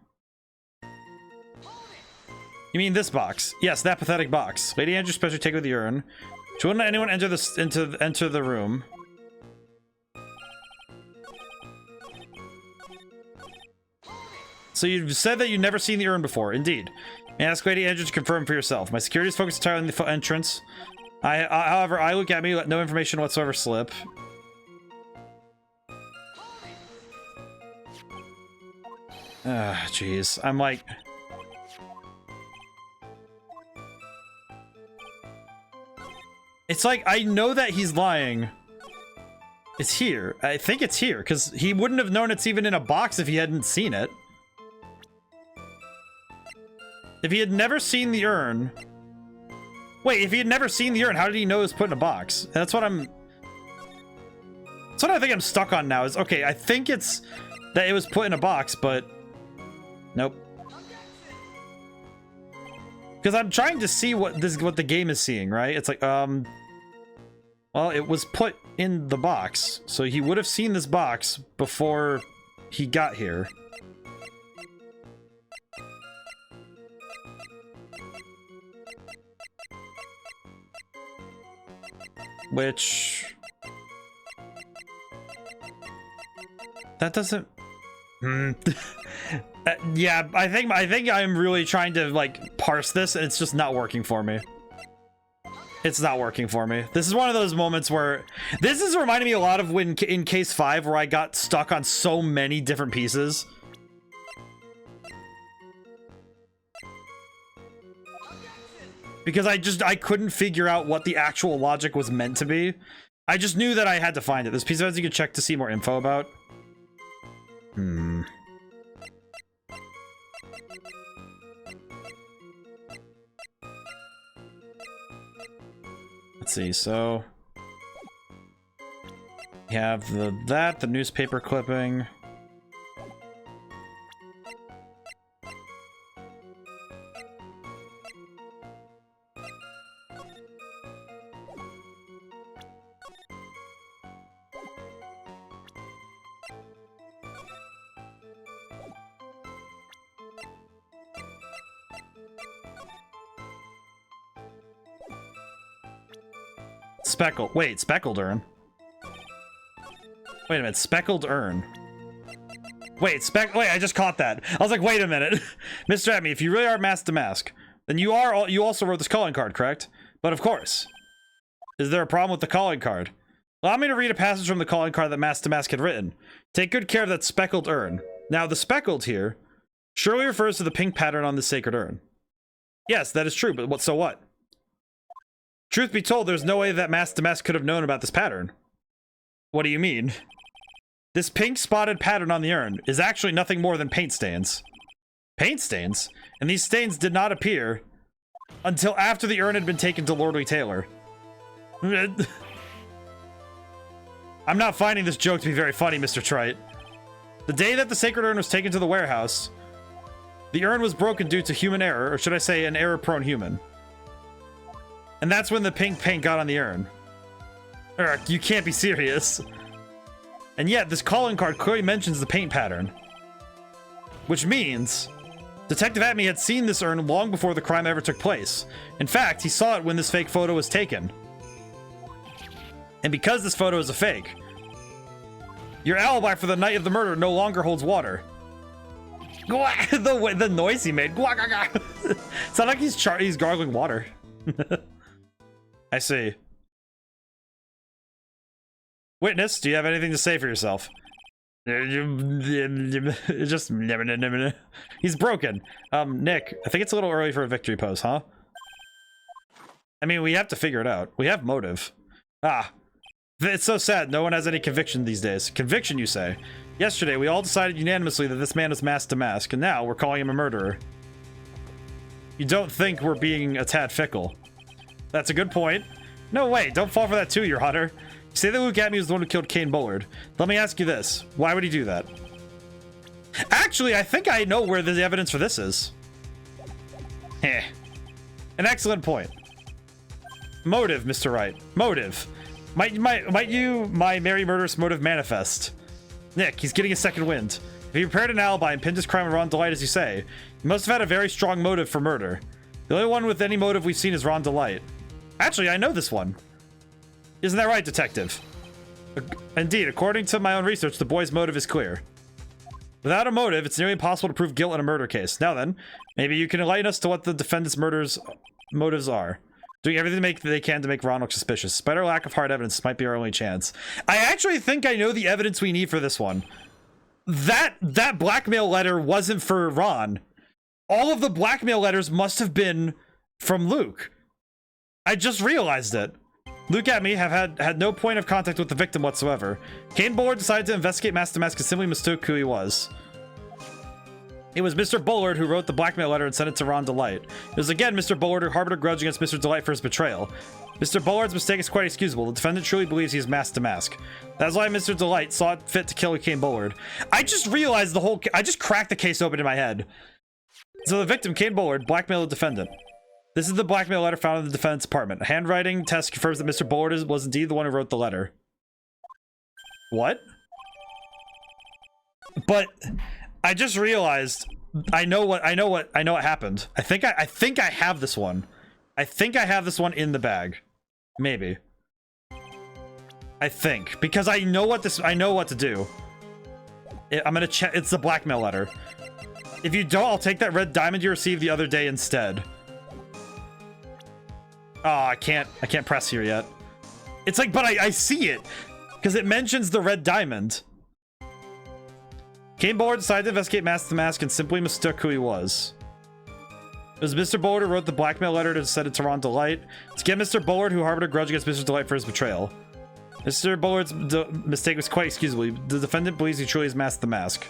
You mean this box? Yes, that pathetic box. Lady Andrew specially take with the urn. She wouldn't let anyone enter the room. So you've said that you've never seen the urn before. Indeed. And ask Lady Andrew to confirm for yourself. My security is focused entirely on the entrance. However, I look at me, let no information whatsoever slip. Ah, jeez. I'm like... It's like, I know that he's lying. It's here. I think it's here, because he wouldn't have known it's even in a box if he hadn't seen it. If he had never seen the urn... Wait, if he had never seen the urn, how did he know it was put in a box? That's what I'm... That's what I think I'm stuck on now, is, okay, I think it's that it was put in a box, but... Nope. Because I'm trying to see what the game is seeing, right? It's like, well, it was put in the box, so he would have seen this box before he got here. Which... That doesn't... yeah, I think I'm really trying to, like, parse this, and it's just not working for me. It's not working for me. This is one of those moments where... This is reminding me a lot of when in case 5, where I got stuck on so many different pieces. Because I couldn't figure out what the actual logic was meant to be. I just knew that I had to find it. This piece of evidence you could check to see more info about. Let's see, so... We have the newspaper clipping. Speckled. Wait, speckled urn. Wait a minute, speckled urn. Wait, wait, I just caught that. I was like, wait a minute. Mr. Emmy, if you really are mask to mask, then you also wrote this calling card, correct? But of course. Is there a problem with the calling card? Allow me to read a passage from the calling card that Mask to Mask had written. Take good care of that speckled urn. Now, the speckled here surely refers to the pink pattern on the sacred urn. Yes, that is true, but so what? Truth be told, there's no way that Mask to Mask could have known about this pattern. What do you mean? This pink spotted pattern on the urn is actually nothing more than paint stains. Paint stains? And these stains did not appear until after the urn had been taken to Lordly Taylor. I'm not finding this joke to be very funny, Mr. Trite. The day that the sacred urn was taken to the warehouse, the urn was broken due to human error, or should I say an error-prone human. And that's when the pink paint got on the urn. Urgh, you can't be serious. And yet, this calling card clearly mentions the paint pattern. Which means Detective Atme had seen this urn long before the crime ever took place. In fact, he saw it when this fake photo was taken. And because this photo is a fake, your alibi for the night of the murder no longer holds water. The noise he made. Sound like he's gargling water. I see. Witness, do you have anything to say for yourself? Just he's broken. Nick, I think it's a little early for a victory pose, huh? I mean, we have to figure it out. We have motive. Ah. It's so sad. No one has any conviction these days. Conviction, you say? Yesterday, we all decided unanimously that this man was mask to mask, and now we're calling him a murderer. You don't think we're being a tad fickle? That's a good point. No way. Don't fall for that too, Your Honor. You say that Luke Atme was the one who killed Kane Bullard. Let me ask you this. Why would he do that? Actually, I think I know where the evidence for this is. Heh. An excellent point. Motive, Mr. Wright. Motive. Might you, my merry murderous motive manifest? Nick, he's getting a second wind. If he prepared an alibi and pinned his crime on Ron Delight, as you say, he must have had a very strong motive for murder. The only one with any motive we've seen is Ron Delight. Actually, I know this one. Isn't that right, Detective? Indeed, according to my own research, the boy's motive is clear. Without a motive, it's nearly impossible to prove guilt in a murder case. Now then, maybe you can enlighten us to what the defendant's motives are. Doing everything they can to make Ron look suspicious. Despite our lack of hard evidence, might be our only chance. I actually think I know the evidence we need for this one. That blackmail letter wasn't for Ron. All of the blackmail letters must have been from Luke. I just realized it. Luke Atme had no point of contact with the victim whatsoever. Kane Bullard decided to investigate Mask to Mask and simply mistook who he was. It was Mr. Bullard who wrote the blackmail letter and sent it to Ron Delight. It was again Mr. Bullard who harbored a grudge against Mr. Delight for his betrayal. Mr. Bullard's mistake is quite excusable. The defendant truly believes he is Mask to Mask. That's why Mr. Delight saw it fit to kill Kane Bullard. I just realized I just cracked the case open in my head. So the victim, Kane Bullard, blackmailed the defendant. This is the blackmail letter found in the defendant's apartment. A handwriting test confirms that Mr. Bullard was indeed the one who wrote the letter. What? But I just realized I know what happened. I think I have this one. I think I have this one in the bag. Maybe. I think because I know what to do. I'm gonna check. It's the blackmail letter. If you don't, I'll take that red diamond you received the other day instead. Oh, I can't press here yet. It's like, but I see it because it mentions the red diamond. Kane Bullard decided to investigate Mask to Mask and simply mistook who he was. It was Mr. Bullard who wrote the blackmail letter to send it to Ron Delight. It's again Mr. Bullard who harbored a grudge against Mr. Delight for his betrayal. Mr. Bullard's mistake was quite excusable. The defendant believes he truly is Mask to Mask.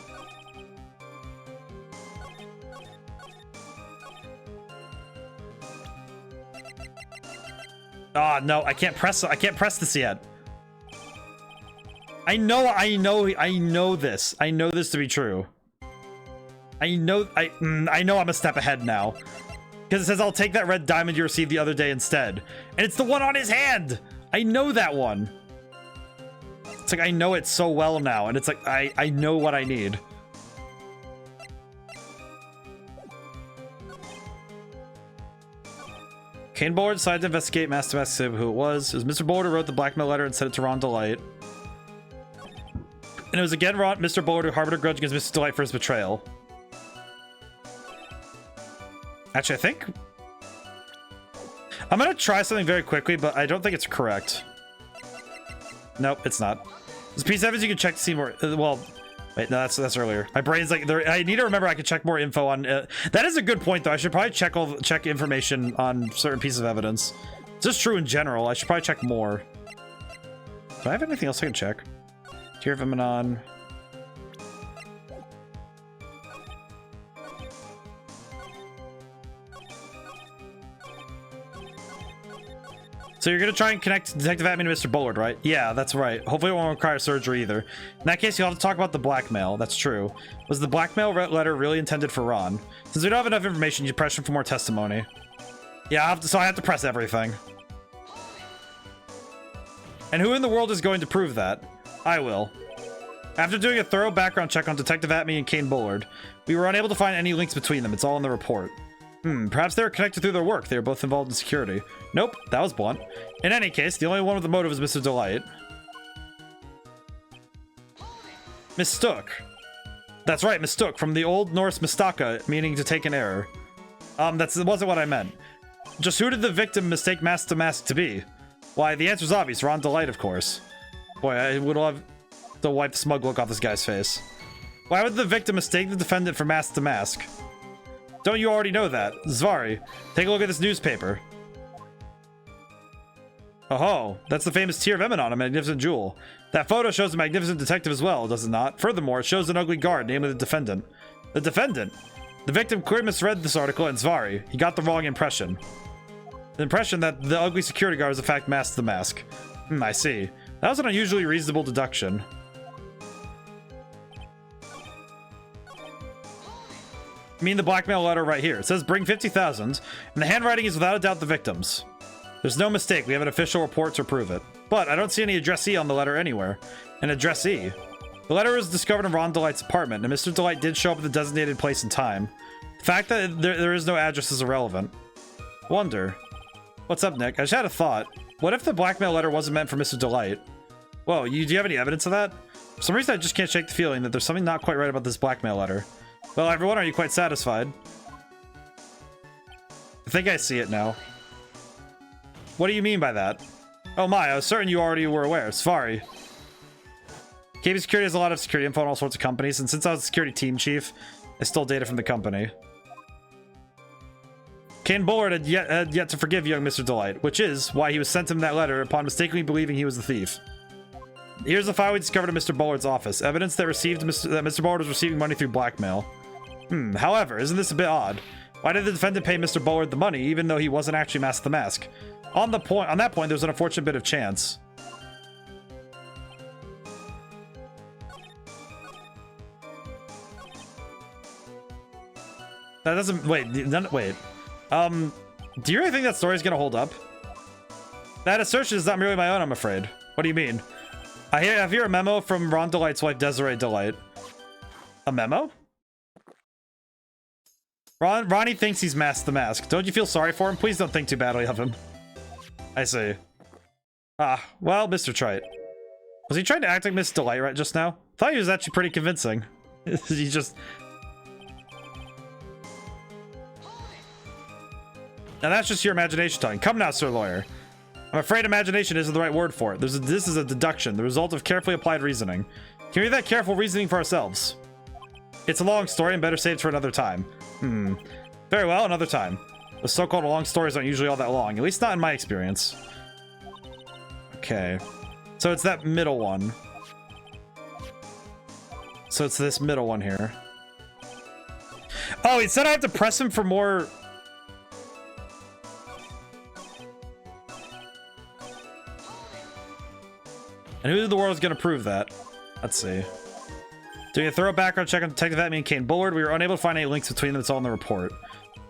Oh no, I can't press this yet. I know this. I know this to be true. I know I'm a step ahead now. Because it says I'll take that red diamond you received the other day instead. And it's the one on his hand! I know that one. It's like I know it so well now, and it's like I know what I need. Kane Bullard decided to investigate Master Mask to say who it was. It was Mr. Bullard who wrote the blackmail letter and sent it to Ron Delight. And it was again Mr. Bullard who harbored a grudge against Mr. Delight for his betrayal. Actually, I think... I'm gonna try something very quickly, but I don't think it's correct. Nope, it's not. This piece of evidence you can check to see more... well, wait, no, that's earlier. My brain's like... I need to remember I can check more info on... that is a good point, though. I should probably check information on certain pieces of evidence. It's just true in general. I should probably check more. Do I have anything else I can check? Tear of Eminon. So you're gonna try and connect Detective Atman to Mr. Bullard, right? Yeah, that's right. Hopefully it won't require surgery either. In that case, you'll have to talk about the blackmail. That's true. Was the blackmail letter really intended for Ron? Since we don't have enough information, you press him for more testimony. Yeah, so I have to press everything. And who in the world is going to prove that? I will. After doing a thorough background check on Detective Atman and Kane Bullard, we were unable to find any links between them. It's all in the report. Perhaps they were connected through their work. They were both involved in security. Nope, that was blunt. In any case, the only one with the motive is Mr. Delight. Mistook. That's right, mistook, from the Old Norse mistaka, meaning to take an error. That wasn't what I meant. Just who did the victim mistake Mask to Mask to be? Why, the answer's obvious. Ron Delight, of course. Boy, I would love to wipe the smug look off this guy's face. Why would the victim mistake the defendant for Mask to Mask? Don't you already know that? Zvari, take a look at this newspaper. Oh, that's the famous Tear of Eminon, a magnificent jewel. That photo shows a magnificent detective as well, does it not? Furthermore, it shows an ugly guard, namely the defendant. The defendant? The victim clearly misread this article in Zvari. He got the wrong impression. The impression that the ugly security guard is in fact Mask the Mask. I see. That was an unusually reasonable deduction. I mean the blackmail letter right here. It says bring 50,000, and the handwriting is without a doubt the victim's. There's no mistake. We have an official report to prove it. But I don't see any addressee on the letter anywhere. An addressee? The letter was discovered in Ron Delight's apartment, and Mr. Delight did show up at the designated place and time. The fact that there is no address is irrelevant. Wonder. What's up, Nick? I just had a thought. What if the blackmail letter wasn't meant for Mr. Delight? Whoa, do you have any evidence of that? For some reason, I just can't shake the feeling that there's something not quite right about this blackmail letter. Well, everyone, are you quite satisfied? I think I see it now. What do you mean by that? Oh my, I was certain you already were aware. Sorry. KB Security has a lot of security info on all sorts of companies, and since I was the security team chief, I stole data from the company. Kane Bullard had yet to forgive young Mr. Delight, which is why he was sent him that letter upon mistakenly believing he was the thief. Here's the file we discovered in Mr. Bullard's office. Evidence that Mr. Bullard was receiving money through blackmail. However, isn't this a bit odd? Why did the defendant pay Mr. Bullard the money, even though he wasn't actually Mask the Mask? On that point, there's an unfortunate bit of chance. That doesn't... Wait. Do you really think that story is going to hold up? That assertion is not merely my own, I'm afraid. What do you mean? I have here a memo from Ron Delight's wife, Desiree Delight. A memo? Ronnie thinks he's Mask the Mask. Don't you feel sorry for him? Please don't think too badly of him. I see. Ah, well, Mr. Trite. Was he trying to act like Miss Delight right just now? Thought he was actually pretty convincing. He just... Now that's just your imagination talking. Come now, Sir Lawyer. I'm afraid imagination isn't the right word for it. This is a deduction, the result of carefully applied reasoning. Can we do that careful reasoning for ourselves? It's a long story and better saved for another time. Very well, another time. The so-called long stories aren't usually all that long, at least not in my experience. Okay. So it's that middle one. So it's this middle one here. Oh, it said I have to press him for more... And who in the world is going to prove that? Let's see. Doing a thorough background check on Detective Atman and Kane Bullard, we were unable to find any links between them. It's all in the report.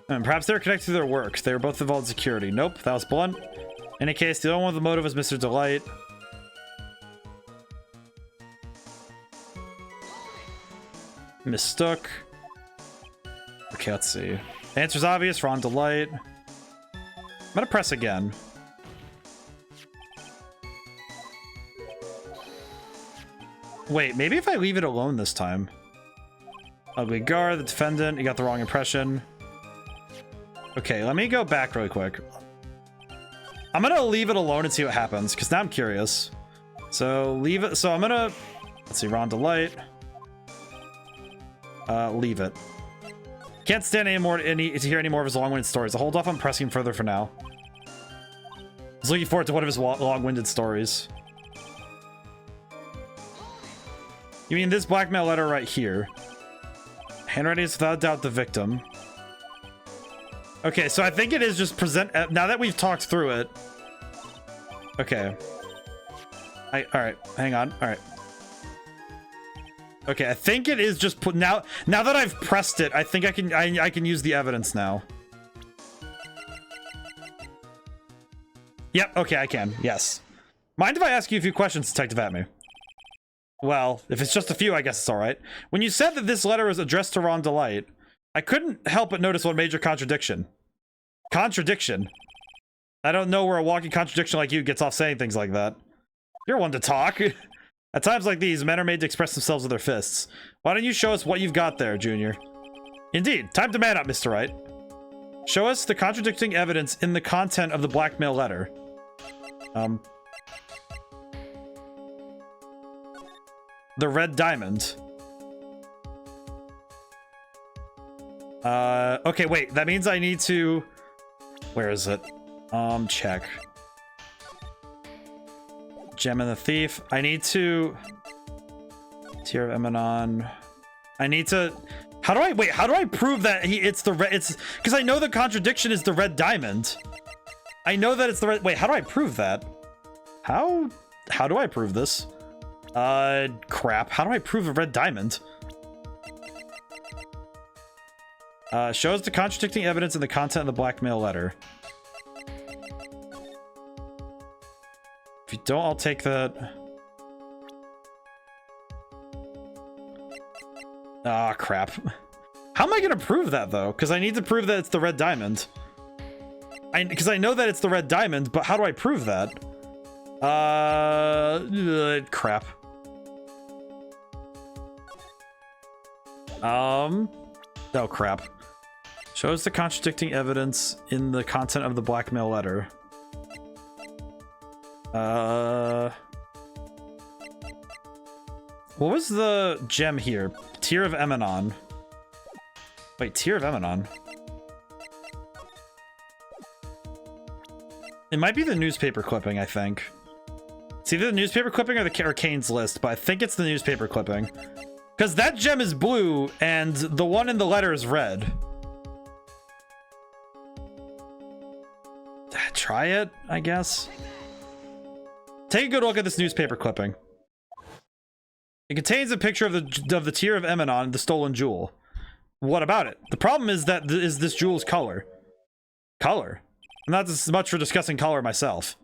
Perhaps they were connected through their work. They were both involved in security. Nope, that was blunt. In any case, the only one with the motive was Mr. Delight. Mistook. Okay, let's see. The answer's obvious. Ron Delight. I'm gonna press again. Wait, maybe if I leave it alone this time. Ugly guard, the defendant, you got the wrong impression. Okay, let me go back really quick. I'm gonna leave it alone and see what happens, because now I'm curious. So leave it. So I'm gonna, let's see, Ron Delight. Leave it. Can't stand to hear any more of his long-winded stories. I'll hold off on pressing further for now. I was looking forward to one of his long-winded stories. You mean this blackmail letter right here? Handwriting is without doubt the victim. Okay, so I think it is just present. Now that we've talked through it. Okay. All right, hang on. All right. Okay, I think it is just put now that I've pressed it, I think I can use the evidence now. Yep, okay, I can. Yes. Mind if I ask you a few questions, Detective Atme? Well, if it's just a few, I guess it's all right. When you said that this letter was addressed to Ron Delight, I couldn't help but notice one major contradiction. Contradiction? I don't know where a walking contradiction like you gets off saying things like that. You're one to talk. At times like these, men are made to express themselves with their fists. Why don't you show us what you've got there, Junior? Indeed. Time to man up, Mr. Wright. Show us the contradicting evidence in the content of the blackmail letter. The red diamond. Okay, wait. That means I need to... Where is it? Check. Gem and the Thief. I need to... Tear of Emanon. I need to... How do I prove that it's the red... It's... Because I know the contradiction is the red diamond. I know that it's the red... Wait, how do I prove that? How do I prove this? Crap. How do I prove a red diamond? Shows the contradicting evidence in the content of the blackmail letter. If you don't, I'll take that. Ah, crap. How am I gonna prove that, though? Because I need to prove that it's the red diamond. Because I know that it's the red diamond, but how do I prove that? Crap. Oh, crap. Shows the contradicting evidence in the content of the blackmail letter. What was the gem here? Tear of Emanon. Wait, Tear of Emanon. It might be the newspaper clipping, I think. It's either the newspaper clipping or the Kane's list, but I think it's the newspaper clipping. Because that gem is blue, and the one in the letter is red. Try it, I guess. Take a good look at this newspaper clipping. It contains a picture of the Tear of Emanon, the stolen jewel. What about it? The problem is that is this jewel's color. Color? I'm not as much for discussing color myself.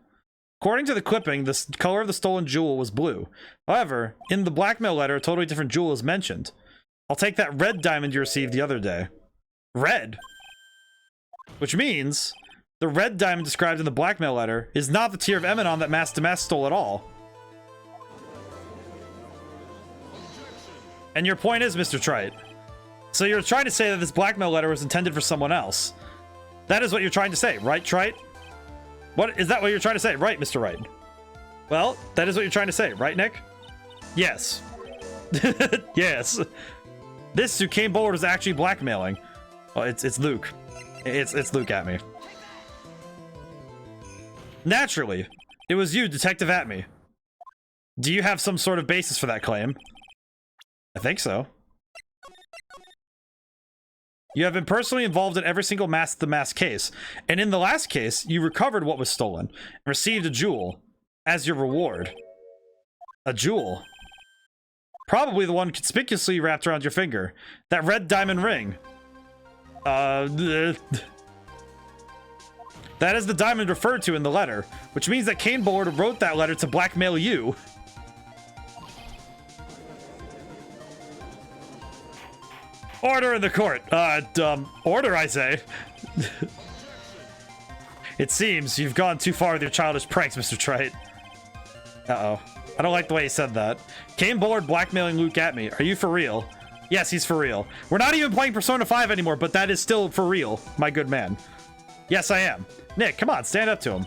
According to the clipping, the color of the stolen jewel was blue. However, in the blackmail letter, a totally different jewel is mentioned. I'll take that red diamond you received the other day. Red? Which means the red diamond described in the blackmail letter is not the Tear of Emanon that Mask to Mask stole at all. And your point is, Mr. Trite. So you're trying to say that this blackmail letter was intended for someone else. That is what you're trying to say, right, Trite? What is that what you're trying to say? Right, Mr. Wright. Well, that is what you're trying to say, right, Nick? Yes. Yes. This who came forward was actually blackmailing. Well, it's Luke. It's Luke Atme. Naturally. It was you, Detective Atme. Do you have some sort of basis for that claim? I think so. You have been personally involved in every single Mask the Mask case, and in the last case, you recovered what was stolen and received a jewel as your reward. A jewel? Probably the one conspicuously wrapped around your finger. That red diamond ring. That is the diamond referred to in the letter, which means that Kane Bullard wrote that letter to blackmail you. Order in the court. Order, I say. It seems you've gone too far with your childish pranks, Mr. Trite. Uh-oh. I don't like the way he said that. Came bored blackmailing Luke at me. Are you for real? Yes, he's for real. We're not even playing Persona 5 anymore, but that is still for real, my good man. Yes, I am. Nick, come on, stand up to him.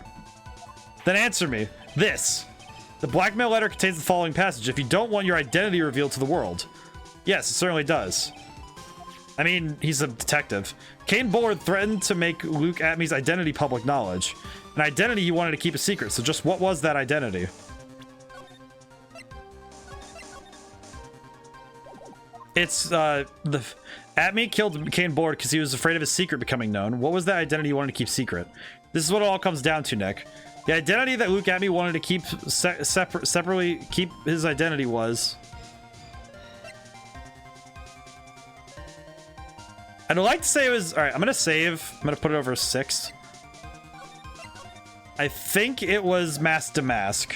Then answer me. This. The blackmail letter contains the following passage. If you don't want your identity revealed to the world. Yes, it certainly does. I mean, he's a detective. Kane Bullard threatened to make Luke Atmey's identity public knowledge. An identity he wanted to keep a secret, so just what was that identity? It's, Atmey killed Kane Bullard because he was afraid of his secret becoming known. What was that identity he wanted to keep secret? This is what it all comes down to, Nick. The identity that Luke Atmey wanted to keep separately keep his identity was... I'd like to say it was... Alright, I'm gonna save. I'm gonna put it over 6. I think it was Mask to Mask.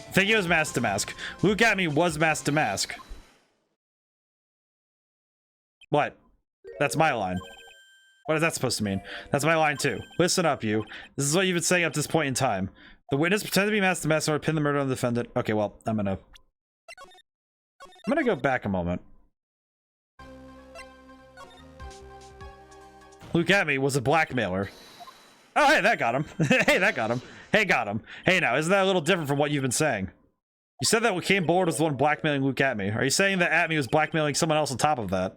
I think it was Mask to Mask. Luke Atmey was Mask to Mask. What? That's my line. What is that supposed to mean? That's my line too. Listen up, you. This is what you've been saying up to this point in time. The witness pretended to be Mask to Mask in order to pin the murder on the defendant. Okay, well, I'm gonna go back a moment. Luke Atmey was a blackmailer. Oh, hey, that got him. Hey, that got him. Hey, got him. Hey, now, isn't that a little different from what you've been saying? You said that Kane Bullard was the one blackmailing Luke Atmey. Are you saying that Atmey was blackmailing someone else on top of that?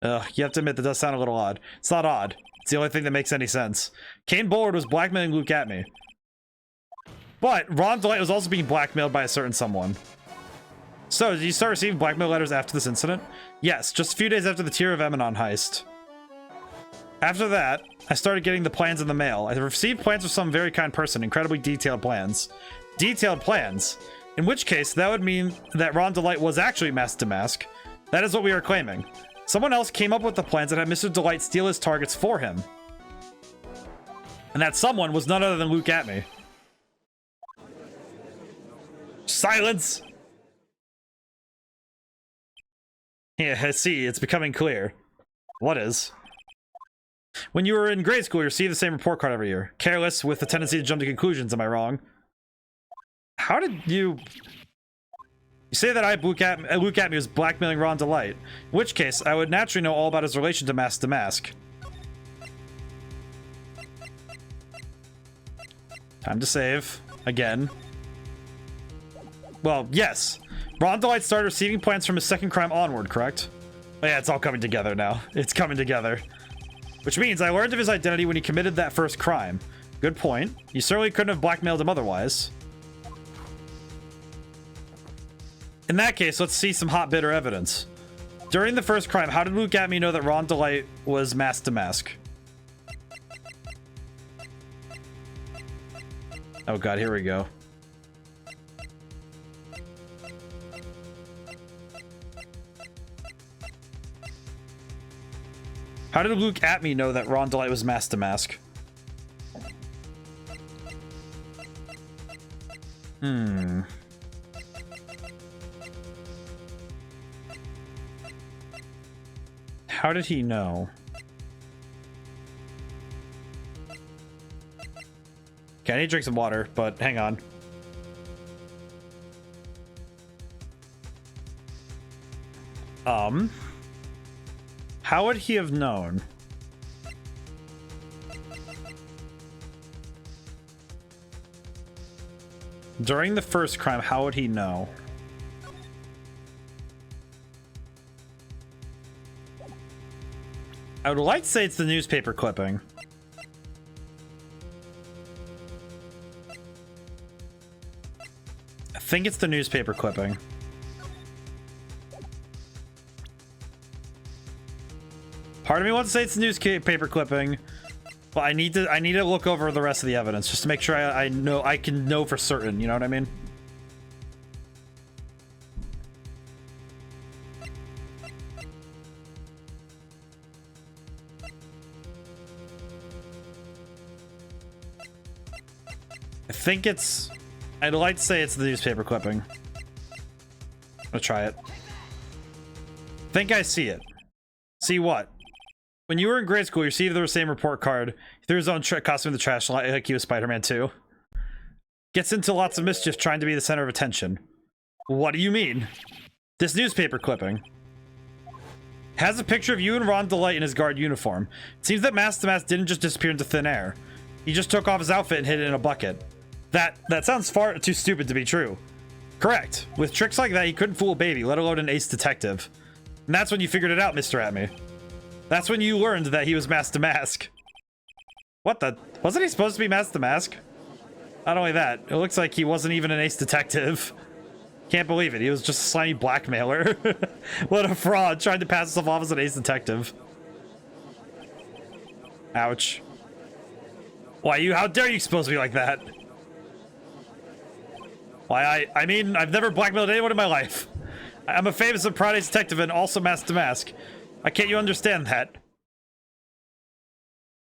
You have to admit that does sound a little odd. It's not odd. It's the only thing that makes any sense. Kane Bullard was blackmailing Luke Atmey. But Ron DeLight was also being blackmailed by a certain someone. So, did you start receiving blackmail letters after this incident? Yes, just a few days after the Tear of Emanon heist. After that, I started getting the plans in the mail. I received plans from some very kind person, incredibly detailed plans. Detailed plans? In which case, that would mean that Ron DeLight was actually Mask to Mask. That is what we are claiming. Someone else came up with the plans and had Mr. DeLight steal his targets for him. And that someone was none other than Luke Atmey. Silence! Yeah, I see, it's becoming clear. What is? When you were in grade school, you received the same report card every year. Careless, with a tendency to jump to conclusions, am I wrong? How did you... You say that Luke Atmey was blackmailing Ron DeLight. In which case, I would naturally know all about his relation to Mask. Time to save. Again. Well, yes. Ron DeLight started receiving plans from his second crime onward, correct? Oh, yeah, it's all coming together now. It's coming together. Which means I learned of his identity when he committed that first crime. Good point. You certainly couldn't have blackmailed him otherwise. In that case, let's see some hot bitter evidence. During the first crime, how did Luke Atmey know that Ron DeLight was Mask to Mask? Oh god, here we go. How did Luke Atmey know that Ron DeLight was Mask to Mask? How did he know? Okay, I need to drink some water, but hang on. How would he have known? During the first crime, how would he know? I would like to say it's the newspaper clipping. I think it's the newspaper clipping. Part of me wants to say it's the newspaper clipping, but I need to look over the rest of the evidence just to make sure I can know for certain, you know what I mean? I think it's... I'd like to say it's the newspaper clipping. I'm gonna try it. Think I see it. See what? When you were in grade school, you received the same report card. He threw his own costume in the trash like he was Spider-Man 2. Gets into lots of mischief trying to be the center of attention. What do you mean? This newspaper clipping has a picture of you and Ron DeLite in his guard uniform. It seems that Mask to Mask didn't just disappear into thin air. He just took off his outfit and hid it in a bucket. That sounds far too stupid to be true. Correct. With tricks like that, he couldn't fool a baby, let alone an ace detective. And that's when you figured it out, Mr. Atme. That's when you learned that he was Mask to Mask. What the? Wasn't he supposed to be Mask to Mask? Not only that, it looks like he wasn't even an ace detective. Can't believe it. He was just a slimy blackmailer. What a fraud, trying to pass himself off as an ace detective. Ouch. Why, how dare you expose me like that? Why, I mean, I've never blackmailed anyone in my life. I'm a famous and proud ace detective and also Mask to Mask. Why can't you understand that?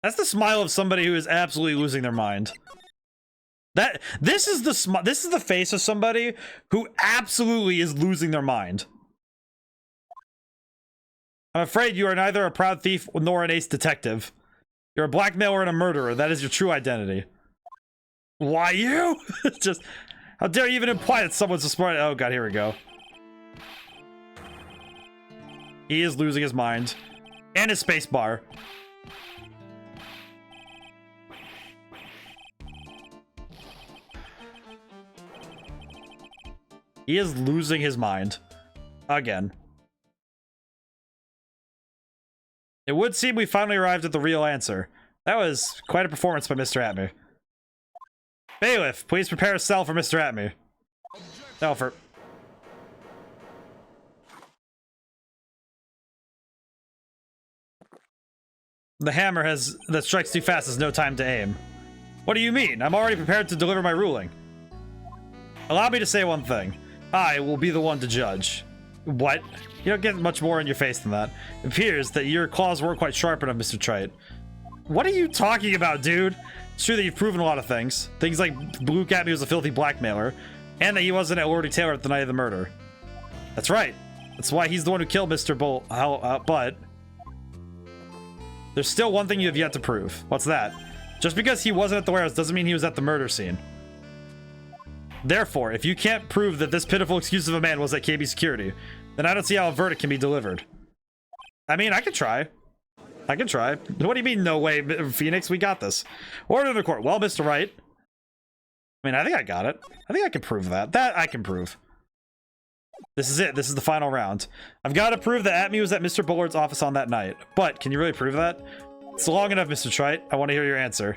That's the smile of somebody who is absolutely losing their mind. This is the face of somebody who absolutely is losing their mind. I'm afraid you are neither a proud thief nor an ace detective. You're a blackmailer and a murderer. That is your true identity. Why you? Just, how dare you even imply that someone's a smart... Oh god, here we go. He is losing his mind. And his space bar. He is losing his mind. Again. It would seem we finally arrived at the real answer. That was quite a performance by Mr. Atme. Bailiff, please prepare a cell for Mr. Atme. No, for... The hammer that strikes too fast has no time to aim. What do you mean? I'm already prepared to deliver my ruling. Allow me to say one thing. I will be the one to judge. What? You don't get much more in your face than that. It appears that your claws weren't quite sharp enough, Mr. Trite. What are you talking about, dude? It's true that you've proven a lot of things. Things like Luke Atme was a filthy blackmailer, and that he wasn't at Lord Taylor at the night of the murder. That's right. That's why he's the one who killed Mr. Bull. But there's still one thing you have yet to prove. What's that? Just because he wasn't at the warehouse doesn't mean he was at the murder scene. Therefore, if you can't prove that this pitiful excuse of a man was at KB Security, then I don't see how a verdict can be delivered. I mean, I could try. I can try. What do you mean, no way, Phoenix? We got this. Order of the court. Well, Mr. Wright. I mean, I think I got it. I think I can prove that. That I can prove. This is it. This is the final round. I've got to prove that Atme was at Mr. Bullard's office on that night. But, can you really prove that? It's long enough, Mr. Trite. I want to hear your answer.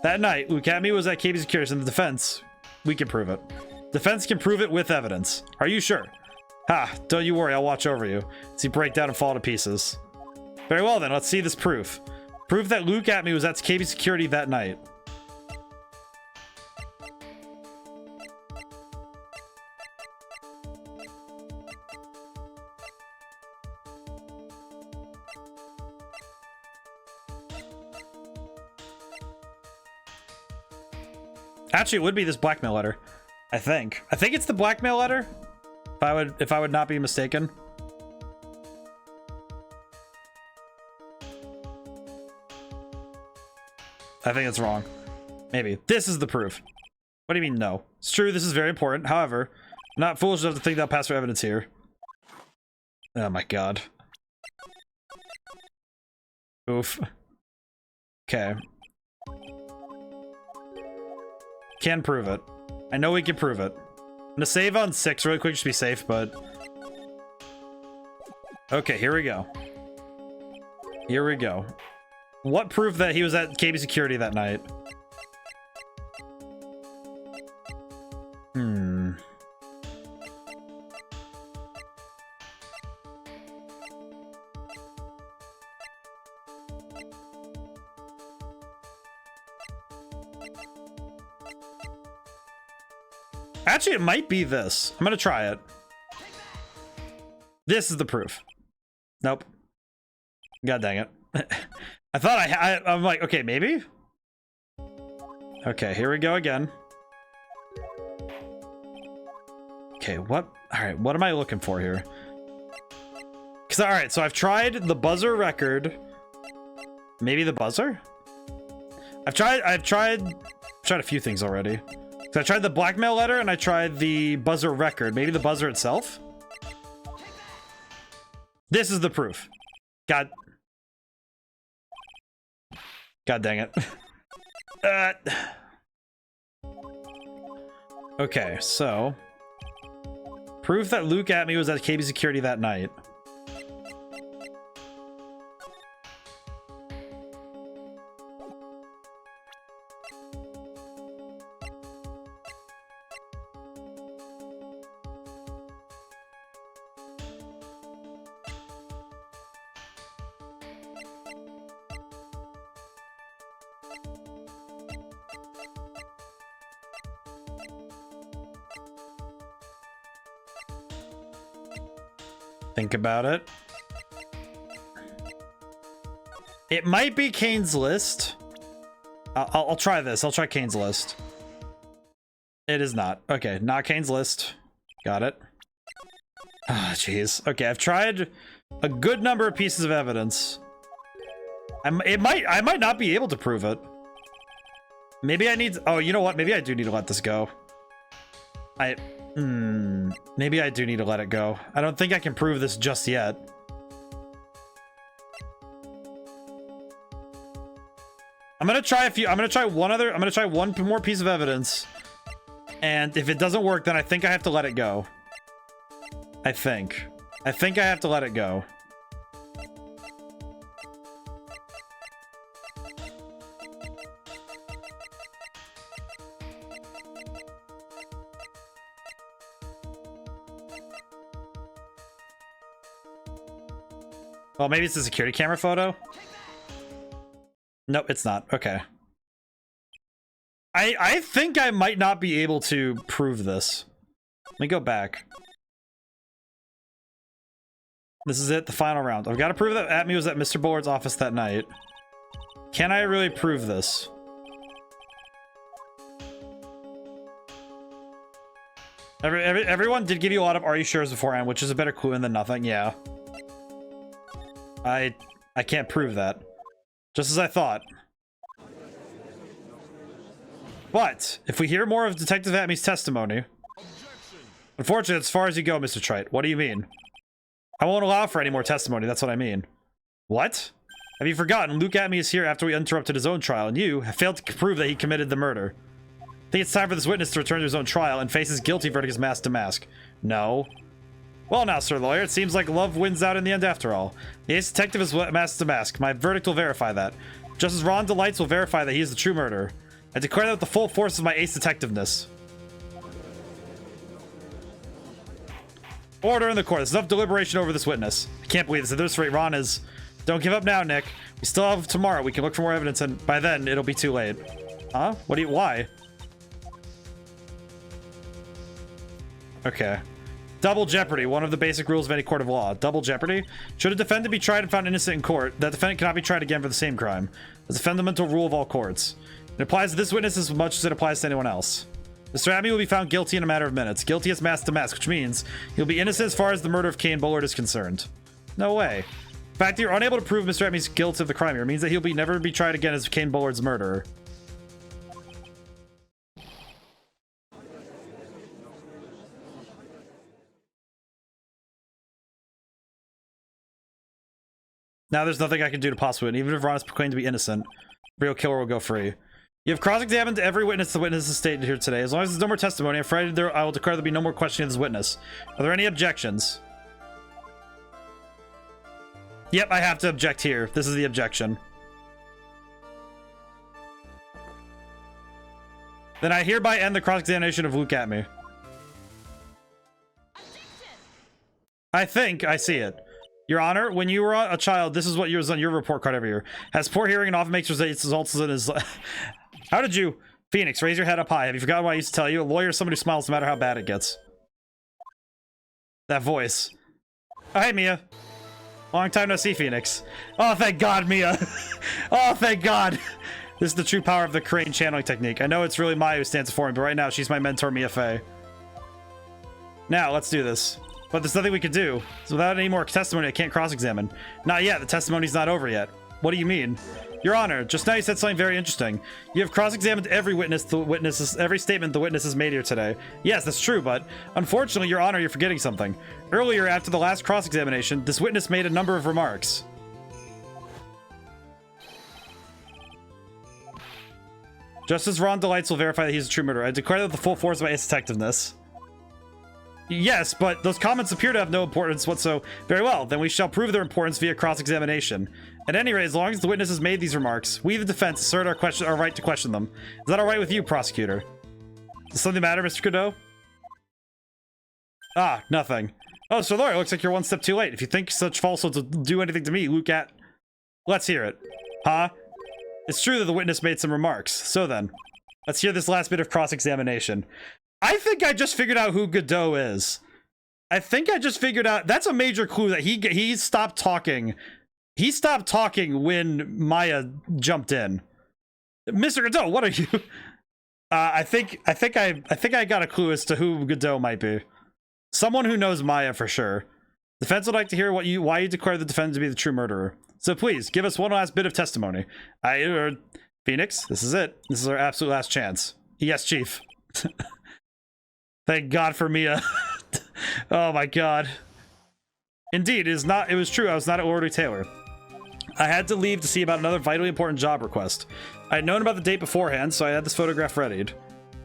That night, Luke Atme was at KB Security in the defense. We can prove it. Defense can prove it with evidence. Are you sure? Ha, don't you worry, I'll watch over you. As you break down and fall to pieces. Very well then, let's see this proof. Prove that Luke Atme was at KB Security that night. Actually, it would be this blackmail letter. I think it's the blackmail letter. If I would not be mistaken. I think it's wrong. Maybe. This is the proof. What do you mean, no? It's true, this is very important. However, I'm not foolish enough to think that I'll pass for evidence here. Oh my god. Oof. Okay. Can prove it. I know we can prove it. I'm gonna save on 6 really quick, just be safe, but... Okay, here we go. Here we go. What proof that he was at KB Security that night? Actually, it might be this. I'm gonna try it. This is the proof. Nope. God dang it. I thought I'm like, okay, maybe? Okay, here we go again. Okay, what? All right, what am I looking for here? Because, all right, so I've tried the buzzer record. Maybe the buzzer? I've tried a few things already. So I tried the blackmail letter and I tried the buzzer record. Maybe the buzzer itself? This is the proof. God dang it. Okay, so proof that Luke at me was at KB security that night. Think about it. It might be Kane's list. I'll try this. I'll try Kane's list. It is not. Okay, not Kane's list. Got it. Ah, jeez. Okay, I've tried a good number of pieces of evidence. I might not be able to prove it. Maybe I need. Oh, you know what? Maybe I do need to let this go. Maybe I do need to let it go. I don't think I can prove this just yet. I'm gonna try one more piece of evidence. And if it doesn't work, then I think I have to let it go. I think I have to let it go. Well, maybe it's a security camera photo. Nope, it's not. Okay. I think I might not be able to prove this. Let me go back. This is it, the final round. I've got to prove that Atme was at Mr. Bullard's office that night. Can I really prove this? Everyone did give you a lot of "are you sure's" beforehand, which is a better clue than nothing. Yeah. I can't prove that. Just as I thought. But if we hear more of Detective Atme's testimony... Unfortunately, as far as you go, Mr. Trite. What do you mean? I won't allow for any more testimony, that's what I mean. What? Have you forgotten? Luke Atme is here after we interrupted his own trial, and you have failed to prove that he committed the murder. I think it's time for this witness to return to his own trial and face his guilty verdict as mask to mask. No. Well now, Sir Lawyer, it seems like love wins out in the end after all. The ace detective is mask to mask. My verdict will verify that. Just as Ron Delights will verify that he is the true murderer. I declare that with the full force of my ace detectiveness. Order in the court. There's enough deliberation over this witness. I can't believe this. At this rate, Ron is... Don't give up now, Nick. We still have tomorrow. We can look for more evidence, and by then, it'll be too late. Huh? Why? Okay. Double jeopardy, one of the basic rules of any court of law. Double jeopardy? Should a defendant be tried and found innocent in court, that defendant cannot be tried again for the same crime. It's a fundamental rule of all courts. It applies to this witness as much as it applies to anyone else. Mr. Atme will be found guilty in a matter of minutes. Guilty as mask to mask, which means he'll be innocent as far as the murder of Kane Bullard is concerned. No way. The fact that you're unable to prove Mr. Atme's guilt of the crime here means that he'll never be tried again as Kane Bullard's murderer. Now there's nothing I can do to possibly win. Even if Ron is proclaimed to be innocent, real killer will go free. You have cross-examined every witness the witness has stated here today. As long as there's no more testimony, I'm afraid I will declare there'll be no more questioning of this witness. Are there any objections? Yep, I have to object here. This is the objection. Then I hereby end the cross-examination of Luke Atme. I think I see it. Your Honor, when you were a child, this is what was on your report card every year. Has poor hearing and often makes results in his... How did you... Phoenix, raise your head up high. Have you forgotten what I used to tell you? A lawyer is somebody who smiles no matter how bad it gets. That voice. Oh, hey, Mia. Long time no see, Phoenix. Oh, thank God, Mia. Oh, thank God. This is the true power of the Crane channeling technique. I know it's really Maya who stands for me, but right now she's my mentor, Mia Fey. Now, let's do this. But there's nothing we can do. So without any more testimony, I can't cross-examine. Not yet. The testimony's not over yet. What do you mean? Your Honor, just now you said something very interesting. You have cross-examined every every statement the witness has made here today. Yes, that's true, but unfortunately, Your Honor, you're forgetting something. Earlier, after the last cross-examination, this witness made a number of remarks. Justice Ron Delights will verify that he's a true murderer. I declare that the full force of my detectiveness. Yes, but those comments appear to have no importance whatsoever. Very well, then we shall prove their importance via cross-examination. At any rate, as long as the witness has made these remarks, we, the defense, assert our right to question them. Is that all right with you, prosecutor? Does something matter, Mr. Godot? Ah, nothing. Oh, Sir Lawyer, looks like you're one step too late. If you think such falsehoods will do anything to me, look at... Let's hear it. Huh? It's true that the witness made some remarks. So then, let's hear this last bit of cross-examination. I think I just figured out who Godot is. I think I just figured out... That's a major clue that he stopped talking. He stopped talking when Maya jumped in. Mr. Godot, what are you? I think I got a clue as to who Godot might be. Someone who knows Maya for sure. Defense would like to hear why you declare the defendant to be the true murderer. So please, give us one last bit of testimony. Phoenix, this is it. This is our absolute last chance. Yes, Chief. Thank God for Mia. Oh my God. Indeed, it was true. I was not at Lord Taylor. I had to leave to see about another vitally important job request. I had known about the date beforehand, so I had this photograph readied.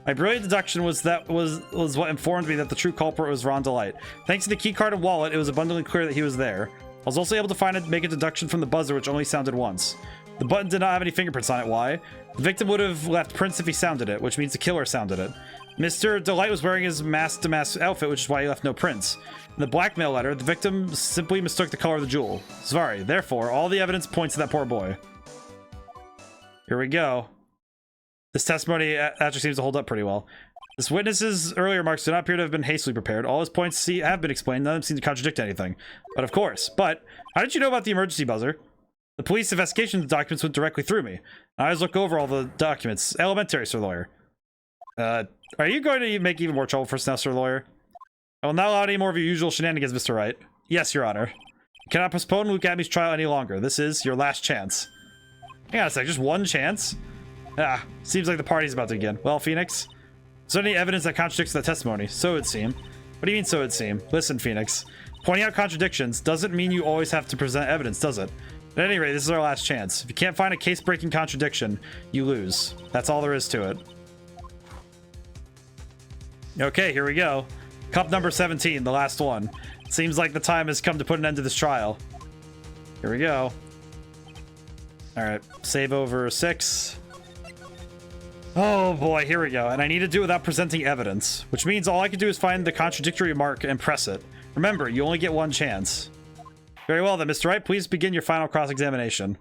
My brilliant deduction was what informed me that the true culprit was Ron Delight. Thanks to the keycard and wallet, it was abundantly clear that he was there. I was also able to make a deduction from the buzzer, which only sounded once. The button did not have any fingerprints on it. Why? The victim would have left prints if he sounded it, which means the killer sounded it. Mr. Delight was wearing his mask-to-mask outfit, which is why he left no prints. In the blackmail letter, the victim simply mistook the color of the jewel. Sorry, therefore, all the evidence points to that poor boy. Here we go. This testimony actually seems to hold up pretty well. This witness's earlier remarks do not appear to have been hastily prepared. All his points have been explained. None of them seem to contradict anything. But of course. But how did you know about the emergency buzzer? The police investigation documents went directly through me. I always look over all the documents. Elementary, Sir Lawyer. Are you going to make even more trouble for us now, Sir Lawyer? I will not allow any more of your usual shenanigans, Mr. Wright. Yes, Your Honor. You cannot postpone Luke Abney's trial any longer. This is your last chance. Hang on a sec, just one chance? Ah, seems like the party's about to begin. Well, Phoenix, is there any evidence that contradicts the testimony? So it would seem. What do you mean, so it would seem? Listen, Phoenix. Pointing out contradictions doesn't mean you always have to present evidence, does it? At any rate, this is our last chance. If you can't find a case-breaking contradiction, you lose. That's all there is to it. Okay, here we go. Cup number 17, the last one. Seems like the time has come to put an end to this trial. Here we go. Alright, save over 6. Oh boy, here we go. And I need to do it without presenting evidence, which means all I can do is find the contradictory remark and press it. Remember, you only get one chance. Very well then, Mr. Wright, please begin your final cross-examination.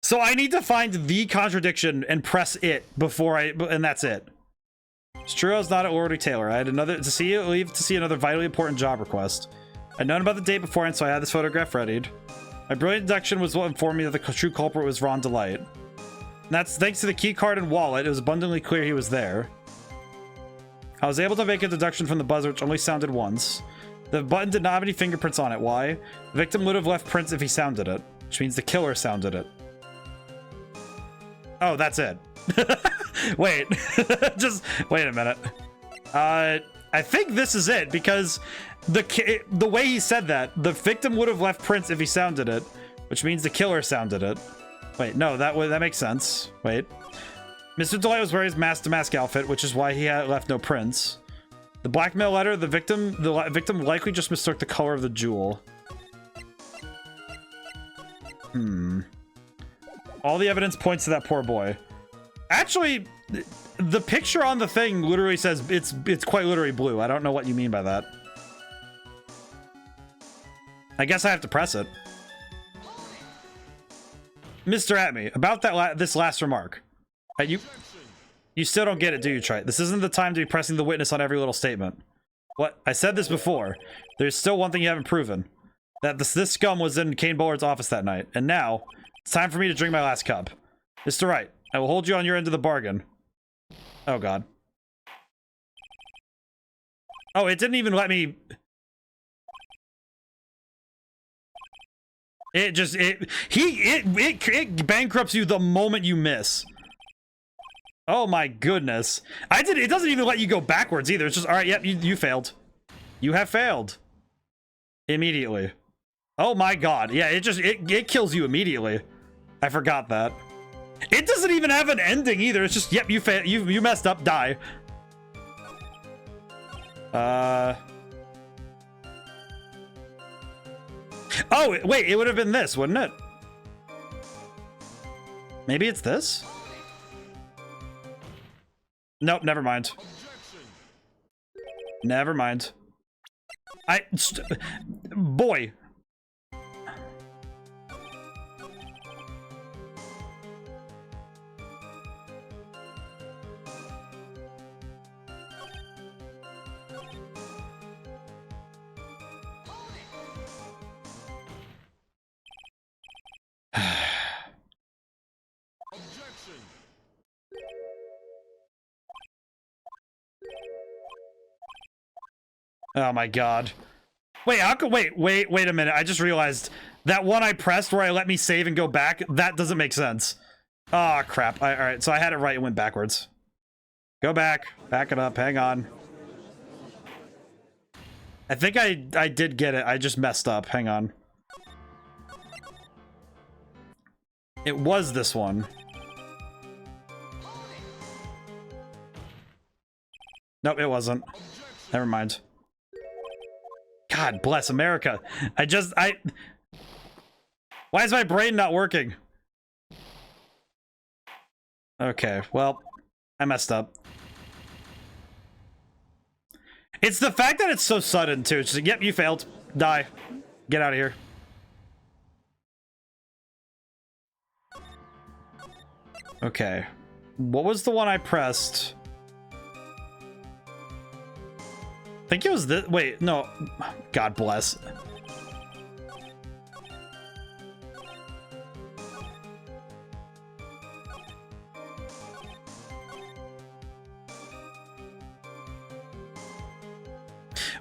So I need to find the contradiction and press it and that's it. It's true I was not at Lord Taylor. I had leave to see another vitally important job request. I'd known about the date beforehand, so I had this photograph readied. My brilliant deduction was what informed me that the true culprit was Ron Delight. And that's thanks to the key card and wallet. It was abundantly clear he was there. I was able to make a deduction from the buzzer, which only sounded once. The button did not have any fingerprints on it. Why? The victim would have left prints if he sounded it, which means the killer sounded it. Oh, that's it. Wait, just wait a minute. I think this is it because the way he said that, the victim would have left prints if he sounded it, which means the killer sounded it. Wait, no, that makes sense. Wait. Mr. Delight was wearing his mask-to-mask outfit, which is why he had left no prints. The blackmail letter, the victim likely just mistook the color of the jewel. All the evidence points to that poor boy. Actually, the picture on the thing literally says it's quite literally blue. I don't know what you mean by that. I guess I have to press it. Mr. Atme, about this last remark. You still don't get it, do you, Trite? This isn't the time to be pressing the witness on every little statement. What? I said this before. There's still one thing you haven't proven. That this scum was in Kane Bullard's office that night. And now, it's time for me to drink my last cup. Mr. Wright, I will hold you on your end of the bargain. Oh, God. Oh, it didn't even let me... It just... It bankrupts you the moment you miss. Oh my goodness. It doesn't even let you go backwards either. It's just, alright, yep, you failed. You have failed. Immediately. Oh my god. Yeah, it kills you immediately. I forgot that. It doesn't even have an ending either. It's just, yep, you messed up, die. Oh, wait, it would have been this, wouldn't it? Maybe it's this? Nope, never mind. Never mind. Boy. Oh my god. Wait, how could wait a minute. I just realized that one I pressed where I let me save and go back, that doesn't make sense. Oh crap. All right, so I had it right and went backwards. Go back. Back it up. Hang on. I think I did get it. I just messed up. Hang on. It was this one. Nope, it wasn't. Never mind. God bless America. Why is my brain not working? Okay, well, I messed up. It's the fact that it's so sudden, too. It's just, yep, you failed. Die. Get out of here. Okay. What was the one I pressed? I think it was this. Wait, no. God bless.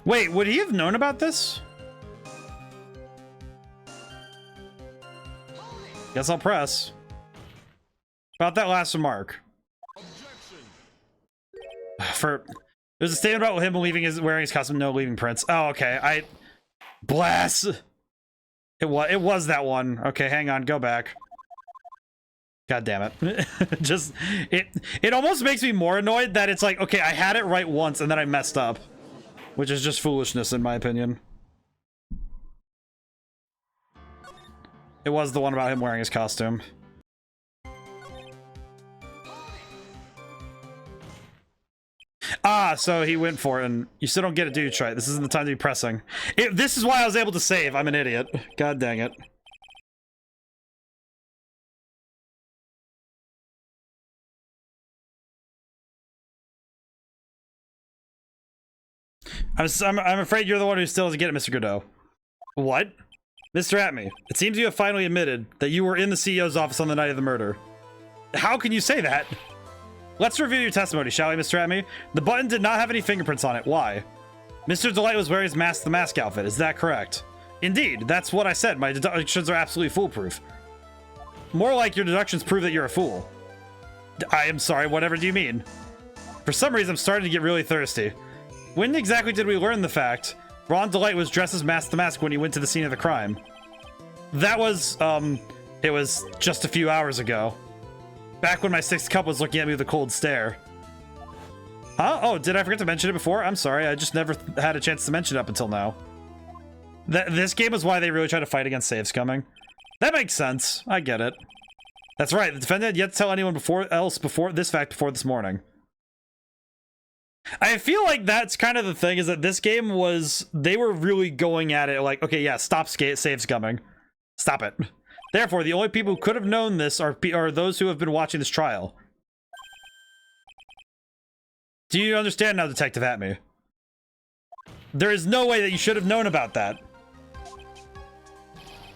Wait, would he have known about this? Guess I'll press. About that last remark. There's a statement about him wearing his costume, no leaving prints. Oh, okay. Bless. It was that one. Okay, hang on, go back. God damn it. Just it almost makes me more annoyed that it's like, okay, I had it right once and then I messed up. Which is just foolishness in my opinion. It was the one about him wearing his costume. Ah, so he went for it, and you still don't get it, do you, Trite? This isn't the time to be pressing. This is why I was able to save. I'm an idiot. God dang it. I'm afraid you're the one who still doesn't get it, Mr. Godot. What? Mr. Atme, it seems you have finally admitted that you were in the CEO's office on the night of the murder. How can you say that? Let's review your testimony, shall we, Mr. Atme? The button did not have any fingerprints on it. Why? Mr. Delight was wearing his mask, the mask outfit. Is that correct? Indeed, that's what I said. My deductions are absolutely foolproof. More like your deductions prove that you're a fool. I am sorry, whatever do you mean? For some reason, I'm starting to get really thirsty. When exactly did we learn the fact Ron Delight was dressed as Mask the Mask when he went to the scene of the crime? That was, it was just a few hours ago. Back when my sixth cup was looking at me with a cold stare. Huh? Oh, did I forget to mention it before? I'm sorry, I just never had a chance to mention it up until now. This game is why they really try to fight against save scumming. That makes sense. I get it. That's right, the defendant had yet to tell anyone before this morning. I feel like that's kind of the thing, is that this game was, they were really going at it like, okay, yeah, stop save scumming. Stop it. Therefore, the only people who could have known this are those who have been watching this trial. Do you understand now, Detective Atme? There is no way that you should have known about that.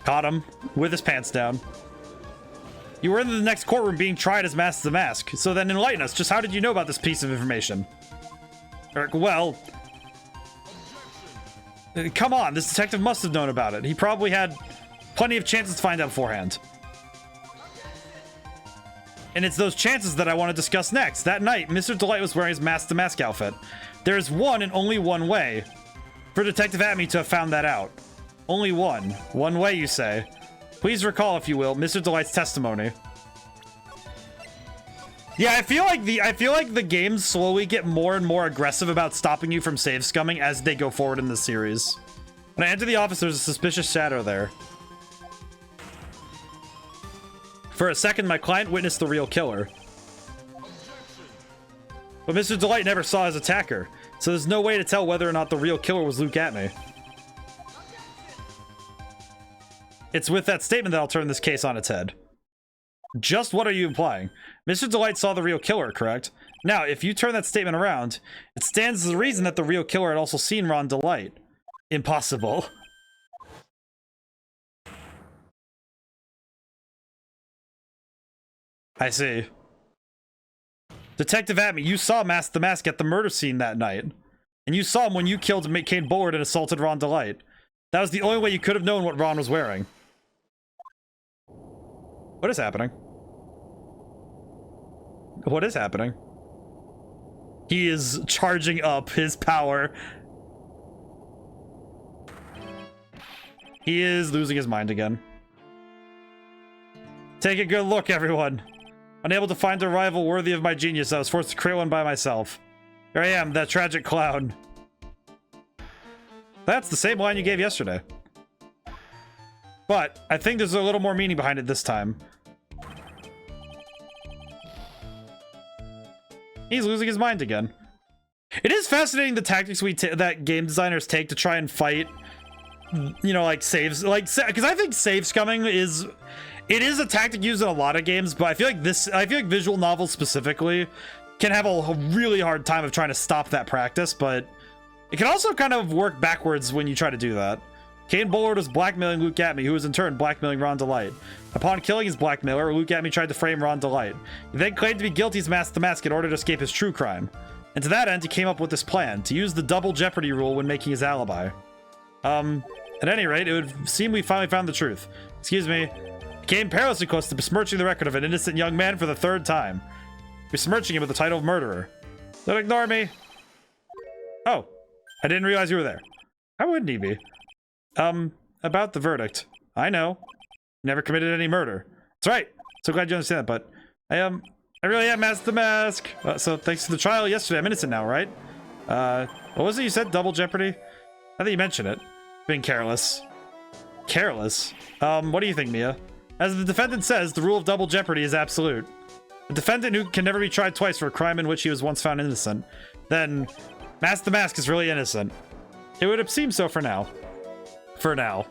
Caught him with his pants down. You were in the next courtroom being tried as Mask the Mask, so then enlighten us. Just how did you know about this piece of information? Well, Come on, this detective must have known about it. He probably had plenty of chances to find out beforehand. And it's those chances that I want to discuss next. That night, Mr. Delight was wearing his Mask the Mask outfit. There is one and only one way for Detective Atme to have found that out. Only one. One way, you say. Please recall, if you will, Mr. Delight's testimony. Yeah, I feel like the games slowly get more and more aggressive about stopping you from save scumming as they go forward in the series. When I enter the office, there's a suspicious shadow there. For a second, my client witnessed the real killer. But Mr. Delight never saw his attacker, so there's no way to tell whether or not the real killer was Luke Atme. It's with that statement that I'll turn this case on its head. Just what are you implying? Mr. Delight saw the real killer, correct? Now, if you turn that statement around, it stands as a reason that the real killer had also seen Ron Delight. Impossible. I see. Detective Atme, you saw Mask the Mask at the murder scene that night. And you saw him when you killed Kane Bullard and assaulted Ron Delight. That was the only way you could have known what Ron was wearing. What is happening? What is happening? He is charging up his power. He is losing his mind again. Take a good look, everyone. Unable to find a rival worthy of my genius, I was forced to create one by myself. Here I am, that tragic clown. That's the same line you gave yesterday. But I think there's a little more meaning behind it this time. He's losing his mind again. It is fascinating the tactics that game designers take to try and fight, you know, like saves, like, because I think save scumming is a tactic used in a lot of games, but I feel like visual novels specifically can have a really hard time of trying to stop that practice, but it can also kind of work backwards when you try to do that. Kane Bullard was blackmailing Luke Atme, who was in turn blackmailing Ron Delight. Upon killing his blackmailer, Luke Atme tried to frame Ron Delight. He then claimed to be guilty as Mask the Mask in order to escape his true crime. And to that end, he came up with this plan, to use the double jeopardy rule when making his alibi. At any rate, it would seem we finally found the truth. Excuse me. Came perilously close to besmirching the record of an innocent young man for the third time. Besmirching him with the title of murderer. Don't ignore me. Oh, I didn't realize you were there. How wouldn't he be? About the verdict. I know. Never committed any murder. That's right. So glad you understand that, but I really am Mask the Mask. So thanks to the trial yesterday, I'm innocent now, right? What was it you said? Double jeopardy? I think you mentioned it. Being careless. Careless? What do you think, Mia? As the defendant says, the rule of double jeopardy is absolute. A defendant who can never be tried twice for a crime in which he was once found innocent. Then, Mask the Mask is really innocent. It would seem so for now. For now.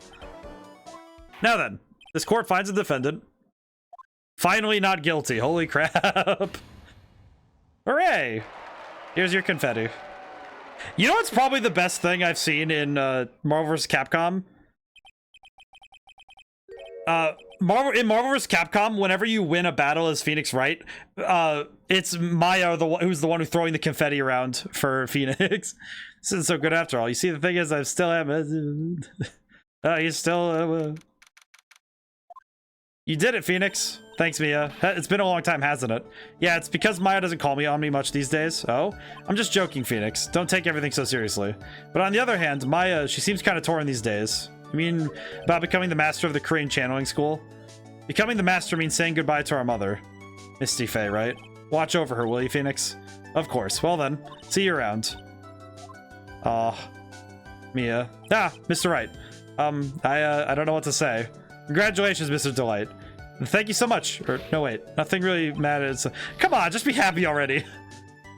Now then, this court finds the defendant finally not guilty. Holy crap. Hooray. Here's your confetti. You know what's probably the best thing I've seen in Marvel vs. Capcom? In Marvel vs. Capcom, whenever you win a battle as Phoenix Wright, it's Maya who's the one who's throwing the confetti around for Phoenix. This isn't so good after all. You see, the thing is, I still am. You still. You did it, Phoenix. Thanks, Mia. It's been a long time, hasn't it? Yeah, it's because Maya doesn't call me on me much these days. Oh, I'm just joking, Phoenix. Don't take everything so seriously. But on the other hand, Maya, she seems kind of torn these days. I mean, about becoming the master of the Korean channeling school. Becoming the master means saying goodbye to our mother. Misty Faye, right? Watch over her, will you, Phoenix? Of course. Well then, see you around. Mia. Ah, Mr. Wright. I don't know what to say. Congratulations, Mr. Delight. And thank you so much. Or, no, wait. Nothing really matters. Come on, just be happy already.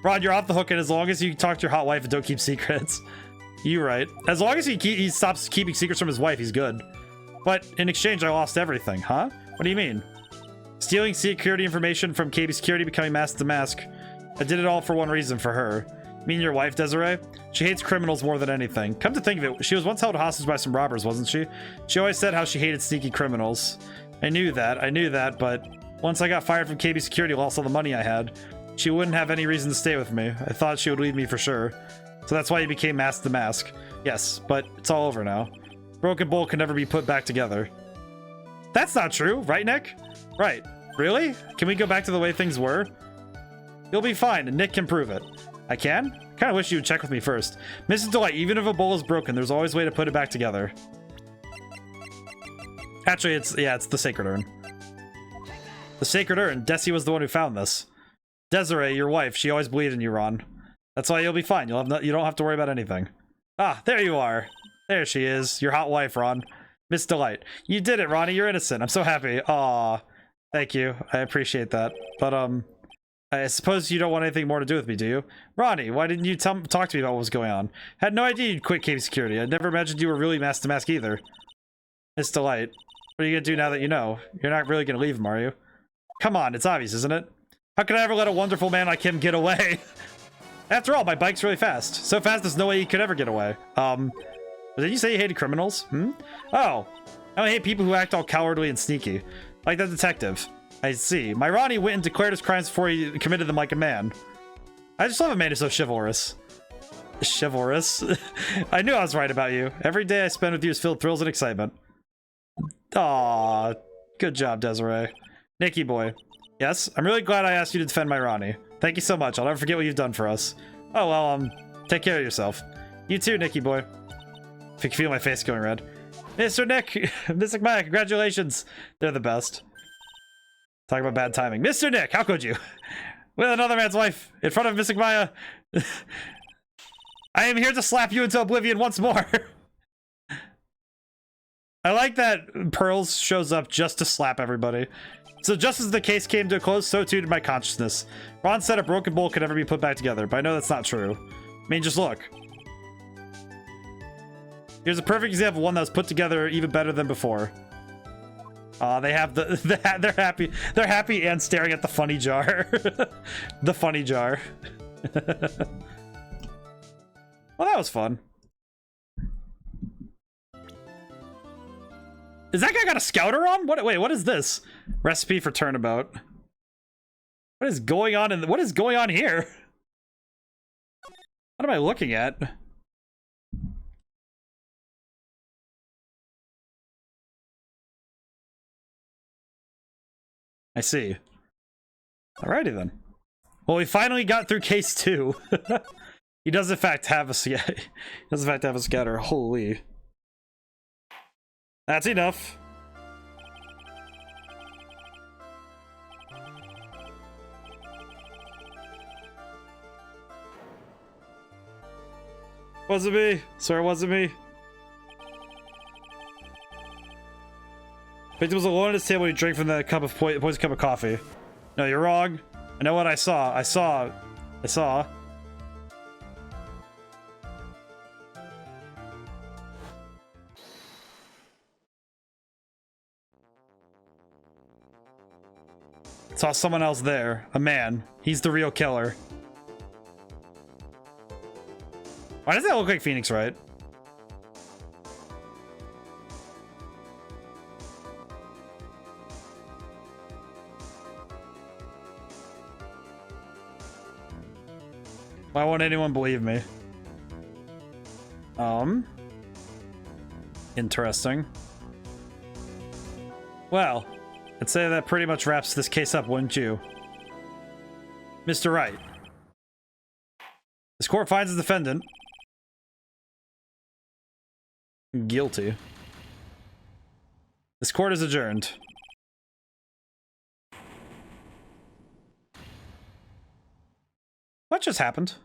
Ron, you're off the hook, and as long as you talk to your hot wife and don't keep secrets. You're right. As long as he stops keeping secrets from his wife, he's good. But in exchange, I lost everything, huh? What do you mean? Stealing security information from KB Security, becoming Mask the Mask. I did it all for one reason, for her. Me and your wife, Desiree? She hates criminals more than anything. Come to think of it, she was once held hostage by some robbers, wasn't she? She always said how she hated sneaky criminals. I knew that, but once I got fired from KB Security, lost all the money I had. She wouldn't have any reason to stay with me. I thought she would leave me for sure. So that's why he became Mask the Mask. Yes, but it's all over now. Broken bowl can never be put back together. That's not true, right, Nick? Right. Really? Can we go back to the way things were? You'll be fine, and Nick can prove it. I can? Kind of wish you would check with me first. Mrs. Delight, even if a bowl is broken, there's always a way to put it back together. Actually, it's the Sacred Urn. The Sacred Urn. Desi was the one who found this. Desiree, your wife, she always believed in you, Ron. That's why you'll be fine. You don't have to worry about anything. Ah, there you are. There she is. Your hot wife, Ron. Miss Delight. You did it, Ronnie. You're innocent. I'm so happy. Aw. Thank you. I appreciate that. But, I suppose you don't want anything more to do with me, do you? Ronnie, why didn't you talk to me about what was going on? Had no idea you'd quit cave security. I'd never imagined you were really mask to mask either. Miss Delight. What are you gonna do now that you know? You're not really gonna leave him, are you? Come on, it's obvious, isn't it? How could I ever let a wonderful man like him get away? After all, my bike's really fast. So fast there's no way he could ever get away. Did you say you hated criminals? Oh. I hate people who act all cowardly and sneaky. Like that detective. I see. My Ronnie went and declared his crimes before he committed them like a man. I just love a man who's so chivalrous. Chivalrous? I knew I was right about you. Every day I spend with you is filled with thrills and excitement. Aww. Good job, Desiree. Nicky boy. Yes? I'm really glad I asked you to defend my Ronnie. Thank you so much. I'll never forget what you've done for us. Oh, well, take care of yourself. You too, Nicky boy. If you can feel my face going red. Mr. Nick! Mystic Maya, congratulations! They're the best. Talk about bad timing. Mr. Nick, how could you? With another man's wife, in front of Mystic Maya. I am here to slap you into oblivion once more. I like that Pearls shows up just to slap everybody. So just as the case came to a close, so too did my consciousness. Ron said a broken bowl could never be put back together, but I know that's not true. I mean, just look. Here's a perfect example of one that was put together even better than before. They have they're happy. They're happy and staring at the funny jar. The funny jar. Well, that was fun. Is that guy got a scouter on? Wait, what is this? Recipe for turnabout. What is going on what is going on here? What am I looking at? I see. Alrighty then. Well, we finally got through case 2. He does in fact have a scatter. Holy. That's enough. Wasn't me. Sir, it wasn't me. Victim was alone at his table when he drank from the cup of poison cup of coffee. No, you're wrong. I know what I saw. I saw. Saw someone else there. A man. He's the real killer. Why does that look like Phoenix Wright? Why won't anyone believe me? Interesting. Well, I'd say that pretty much wraps this case up, wouldn't you? Mr. Wright. This court finds the defendant guilty. This court is adjourned. What just happened?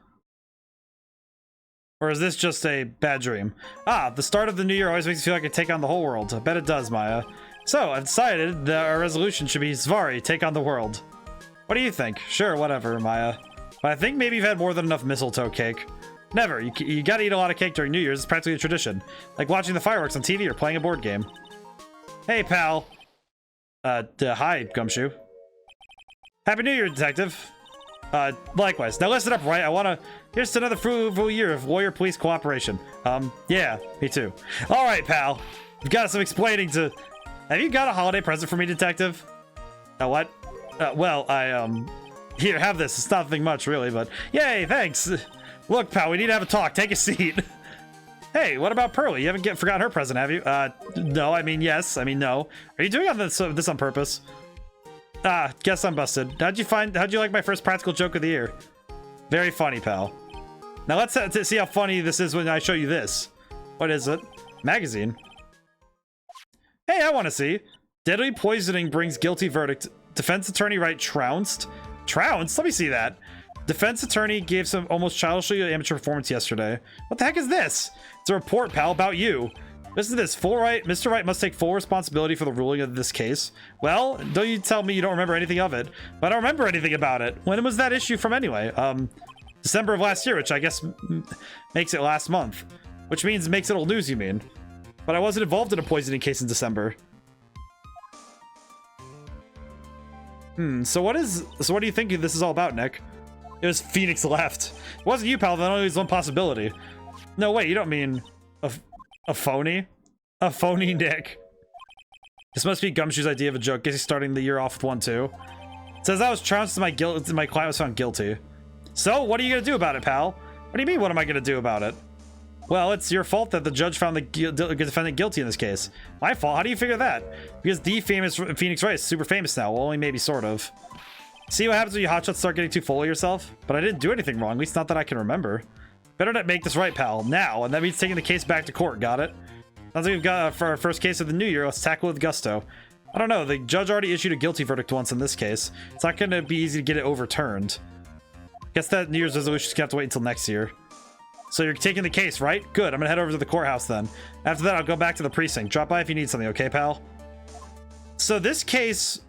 Or is this just a bad dream? Ah, the start of the new year always makes me feel like I take on the whole world. I bet it does, Maya. So, I've decided that our resolution should be Svari, take on the world. What do you think? Sure, whatever, Maya. But I think maybe you've had more than enough mistletoe cake. Never. You gotta eat a lot of cake during New Year's. It's practically a tradition. Like watching the fireworks on TV or playing a board game. Hey, pal. Hi, Gumshoe. Happy New Year, detective. Likewise. Now listen up, right? Here's to another fruitful year of lawyer police cooperation. Yeah, me too. Alright, pal. You've got some explaining to... Have you got a holiday present for me, detective? What? Well, Here, have this. It's nothing much, really, but... Yay, thanks! Look, pal, we need to have a talk. Take a seat. Hey, what about Pearly? You haven't forgotten her present, have you? No, I mean, yes. I mean, no. Are you doing this on purpose? Ah, guess I'm busted. How'd you like my first practical joke of the year? Very funny, pal. Now let's see how funny this is when I show you this. What is it? Magazine. Hey, I want to see. Deadly poisoning brings guilty verdict. Defense attorney Wright trounced. Trounced? Let me see that. Defense attorney gave some almost childishly amateur performance yesterday. What the heck is this? It's a report, pal, about you. Listen to this. Mr. Wright must take full responsibility for the ruling of this case. Well, don't you tell me you don't remember anything of it. But I don't remember anything about it. When was that issue from anyway? December of last year, which I guess makes it last month. Which means makes it old news, you mean. But I wasn't involved in a poisoning case in December. So what do you think this is all about, Nick? It was Phoenix left. It wasn't you, pal. That only was one possibility. No, wait, you don't mean a phony? A phony Nick. This must be Gumshoe's idea of a joke. Guess he's starting the year off with one, too. It says I was trounced and my client was found guilty. So, what are you gonna do about it, pal? What do you mean, what am I gonna do about it? Well, it's your fault that the judge found the defendant guilty in this case. My fault? How do you figure that? Because the famous Phoenix Wright is super famous now. Well, only maybe sort of. See what happens when you hotshots start getting too full of yourself? But I didn't do anything wrong, at least not that I can remember. Better not make this right, pal. Now, and that means taking the case back to court, got it? Sounds like we've got for our first case of the new year. Let's tackle it with gusto. I don't know, the judge already issued a guilty verdict once in this case. It's not gonna be easy to get it overturned. Guess that New Year's resolution's gonna have to wait until next year. So you're taking the case, right? Good, I'm gonna head over to the courthouse then. After that, I'll go back to the precinct. Drop by if you need something, okay, pal? So this case...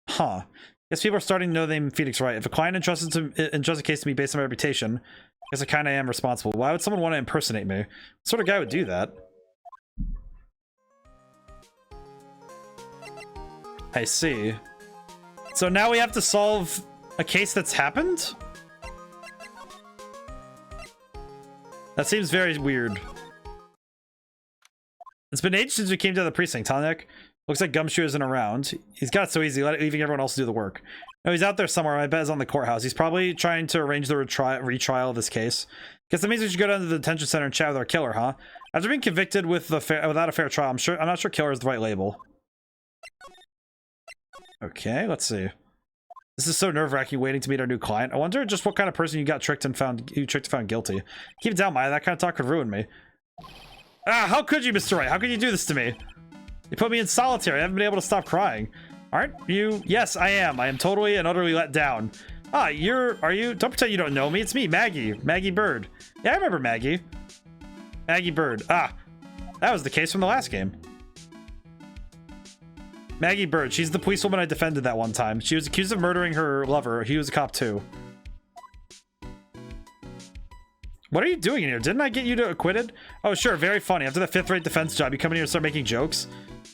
Huh. Guess people are starting to know the name Phoenix Wright. If a client entrusts a case to me based on my reputation, I guess I kind of am responsible. Why would someone want to impersonate me? What sort of guy would do that? I see. So now we have to solve a case that's happened? That seems very weird. It's been ages since we came to the precinct, huh, Nick? Looks like Gumshoe isn't around. He's got it so easy, leaving everyone else to do the work. No, he's out there somewhere. I bet he's on the courthouse. He's probably trying to arrange the retrial of this case. Guess that means we should go down to the detention center and chat with our killer, huh? After being convicted without a fair trial, I'm not sure killer is the right label. Okay, let's see. This is so nerve-wracking waiting to meet our new client. I wonder just what kind of person you tricked and found guilty. Keep it down, Maya. That kind of talk could ruin me. Ah, how could you, Mr. Wright? How could you do this to me? You put me in solitary. I haven't been able to stop crying. Aren't you? Yes, I am. I am totally and utterly let down. Ah, are you? Don't pretend you don't know me. It's me, Maggie. Maggie Bird. Yeah, I remember Maggie. Maggie Bird. Ah, that was the case from the last game. Maggie Bird. She's the policewoman I defended that one time. She was accused of murdering her lover. He was a cop too. What are you doing in here? Didn't I get you to acquitted? Oh, sure. Very funny. After the fifth-rate defense job, you come in here and start making jokes?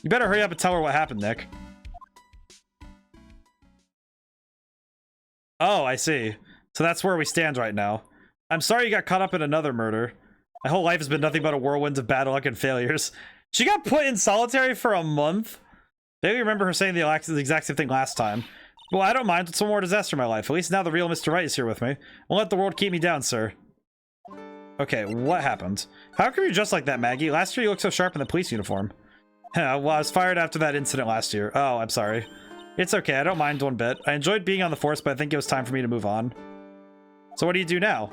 You better hurry up and tell her what happened, Nick. Oh, I see. So that's where we stand right now. I'm sorry you got caught up in another murder. My whole life has been nothing but a whirlwind of bad luck and failures. She got put in solitary for a month? Maybe remember her saying the exact same thing last time. Well, I don't mind. It's one more disaster in my life. At least now the real Mr. Wright is here with me. Won't let the world keep me down, sir. Okay, what happened? How come you're dressed like that, Maggie? Last year you looked so sharp in the police uniform. Well, I was fired after that incident last year. Oh, I'm sorry. It's okay, I don't mind one bit. I enjoyed being on the force, but I think it was time for me to move on. So what do you do now?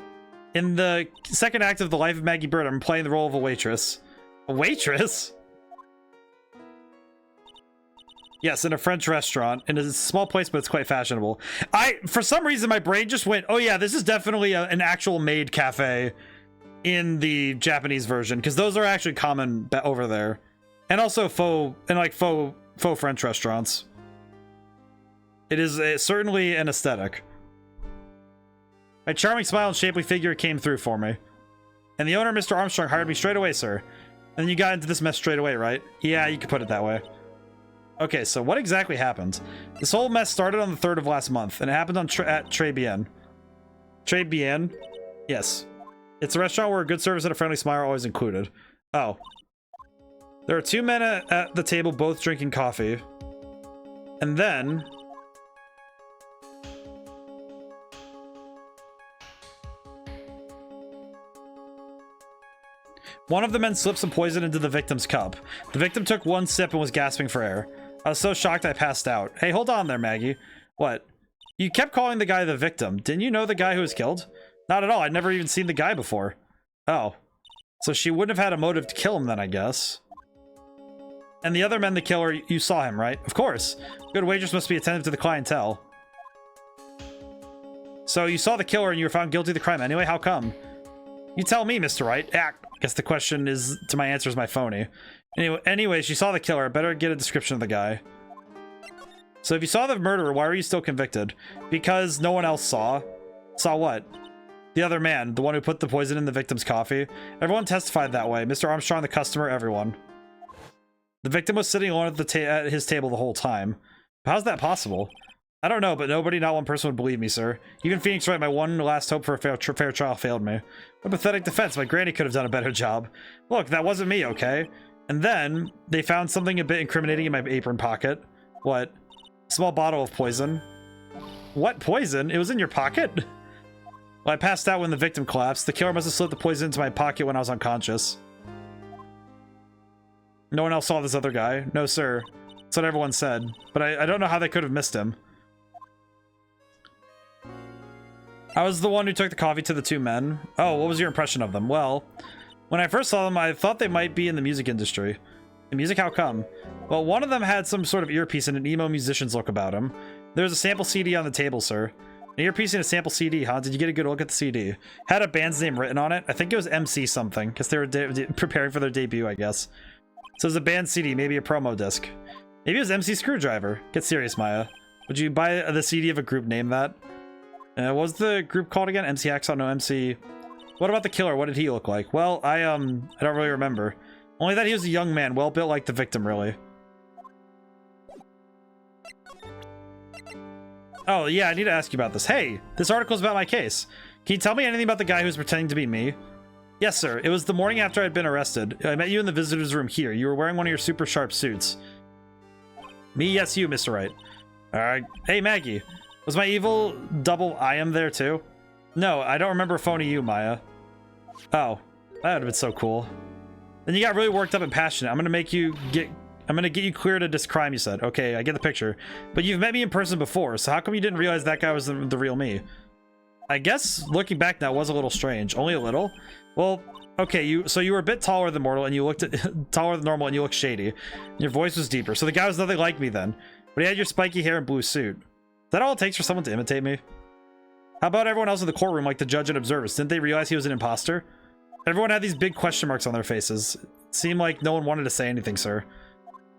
In the second act of The Life of Maggie Bird, I'm playing the role of a waitress. A waitress? Yes, in a French restaurant. In a small place, but it's quite fashionable. For some reason, my brain just went, oh yeah, this is definitely an actual maid cafe in the Japanese version, because those are actually common over there. And also faux French restaurants. It is certainly an aesthetic. My charming smile and shapely figure came through for me. And the owner, Mr. Armstrong, hired me straight away, sir. And you got into this mess straight away, right? Yeah, you could put it that way. Okay, so what exactly happened? This whole mess started on the 3rd of last month, and it happened on at Tribulations. Tribulations? Yes. It's a restaurant where a good service and a friendly smile are always included. Oh. There are two men at the table, both drinking coffee. And then... One of the men slipped some poison into the victim's cup. The victim took one sip and was gasping for air. I was so shocked I passed out. Hey, hold on there, Maggie. What? You kept calling the guy the victim. Didn't you know the guy who was killed? Not at all. I'd never even seen the guy before. Oh. So she wouldn't have had a motive to kill him then, I guess. And the other men, the killer, you saw him, right? Of course. Good waitress must be attentive to the clientele. So you saw the killer and you were found guilty of the crime anyway? How come? You tell me, Mr. Wright. I guess the question is to my answer is my phony. Anyways, you saw the killer. Better get a description of the guy. So if you saw the murderer, why were you still convicted? Because no one else saw. Saw what? The other man, the one who put the poison in the victim's coffee. Everyone testified that way. Mr. Armstrong, the customer, everyone. The victim was sitting alone at his table the whole time. How's that possible? I don't know, but nobody, not one person would believe me, sir. Even Phoenix Wright, my one last hope for a fair trial, failed me. What pathetic defense. My granny could have done a better job. Look, that wasn't me, okay? And then they found something a bit incriminating in my apron pocket. What? Small bottle of poison. What poison? It was in your pocket? Well, I passed out when the victim collapsed. The killer must have slipped the poison into my pocket when I was unconscious. No one else saw this other guy. No, sir. That's what everyone said. But I don't know how they could have missed him. I was the one who took the coffee to the two men. Oh, what was your impression of them? Well, when I first saw them, I thought they might be in the music industry. The music? How come? Well, one of them had some sort of earpiece and an emo musician's look about him. There was a sample CD on the table, sir. An earpiece and a sample CD, huh? Did you get a good look at the CD? Had a band's name written on it. I think it was MC something, because they were preparing for their debut, I guess. So it was a band CD, maybe a promo disc. Maybe it was MC Screwdriver. Get serious, Maya. Would you buy the CD of a group named that? What was the group called again? MC Axon? No, MC... What about the killer? What did he look like? Well, I don't really remember. Only that he was a young man, well built like the victim, really. Oh, yeah, I need to ask you about this. Hey, this article's about my case. Can you tell me anything about the guy who was pretending to be me? Yes, sir. It was the morning after I'd been arrested. I met you in the visitor's room here. You were wearing one of your super sharp suits. Me? Yes, you, Mr. Wright. Alright. Hey, Maggie. Was my evil double I am there too? No, I don't remember phoning you, Maya. Oh, that would have been so cool. Then you got really worked up and passionate. I'm gonna get you cleared of this crime, you said. Okay, I get the picture. But you've met me in person before, so how come you didn't realize that guy was the real me? I guess looking back now was a little strange. Only a little? Well, okay, so you were a bit taller than mortal and you looked taller than normal and you looked shady. Your voice was deeper. So the guy was nothing like me then. But he had your spiky hair and blue suit. Is that all it takes for someone to imitate me? How about everyone else in the courtroom, like the judge and observers? Didn't they realize he was an imposter? Everyone had these big question marks on their faces. It seemed like no one wanted to say anything, sir.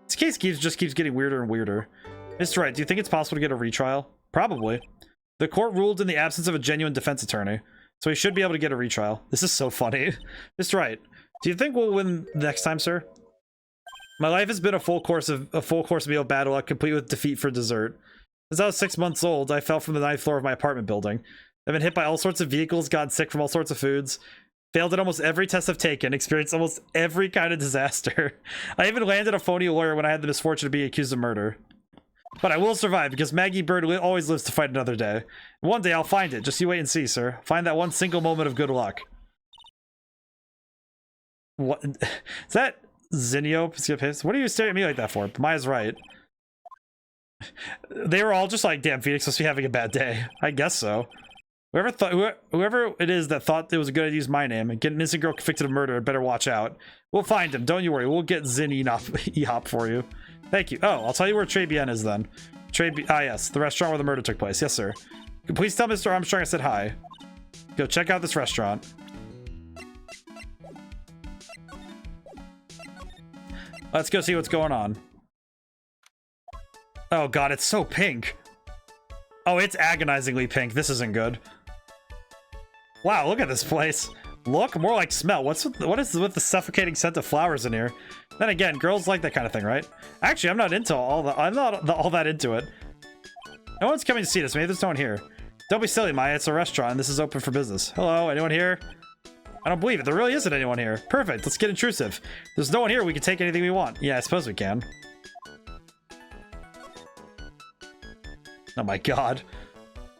This case just keeps getting weirder and weirder. Mr. Wright, do you think it's possible to get a retrial? Probably. The court ruled in the absence of a genuine defense attorney, so he should be able to get a retrial. This is so funny. Mr. Wright, do you think we'll win next time, sir? My life has been a full course meal of bad luck, complete with defeat for dessert. Since I was 6 months old, I fell from the 9th floor of my apartment building. I've been hit by all sorts of vehicles, gotten sick from all sorts of foods, failed at almost every test I've taken, experienced almost every kind of disaster. I even landed a phony lawyer when I had the misfortune of being accused of murder. But I will survive, because Maggie Bird always lives to fight another day. One day I'll find it. Just you wait and see, sir. Find that one single moment of good luck. What? Is that Zinio? What are you staring at me like that for? Maya's right. They were all just like, damn, Phoenix must be having a bad day. I guess so. Whoever it is that thought it was a good idea to use my name and get an innocent girl convicted of murder, better watch out. We'll find him. Don't you worry. We'll get Zin E-Hop for you. Thank you. Oh, I'll tell you where Tribulations is then. Yes, the restaurant where the murder took place. Yes, sir. Please tell Mr. Armstrong I said hi. Go check out this restaurant. Let's go see what's going on. Oh god, it's so pink. Oh, it's agonizingly pink. This isn't good. Wow, look at this place. Look, more like smell. What is with the suffocating scent of flowers in here? Then again, girls like that kind of thing, right? Actually, I'm not into all that into it. No one's coming to see us. Maybe there's no one here. Don't be silly, Maya. It's a restaurant and this is open for business. Hello, anyone here? I don't believe it. There really isn't anyone here. Perfect. Let's get intrusive. There's no one here. We can take anything we want. Yeah, I suppose we can. Oh my god.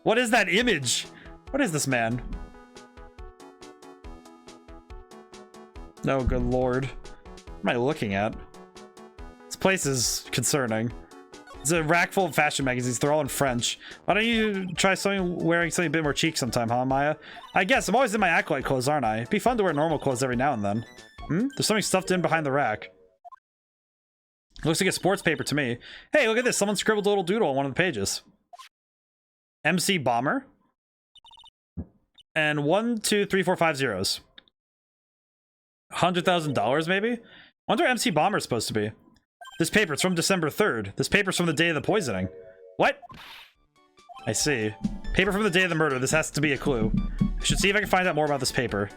What is that image? What is this man? Oh, good lord. What am I looking at? This place is concerning. It's a rack full of fashion magazines. They're all in French. Why don't you try wearing something a bit more chic sometime, huh, Maya? I guess. I'm always in my acolyte clothes, aren't I? It'd be fun to wear normal clothes every now and then. There's something stuffed in behind the rack. Looks like a sports paper to me. Hey, look at this. Someone scribbled a little doodle on one of the pages. MC Bomber. And 1, 2, 3, 4, 5 zeros. $100,000 maybe? I wonder what MC Bomber is supposed to be. This paper, it's from December 3rd. This paper's from the day of the poisoning. What? I see. Paper from the day of the murder. This has to be a clue. I should see if I can find out more about this paper.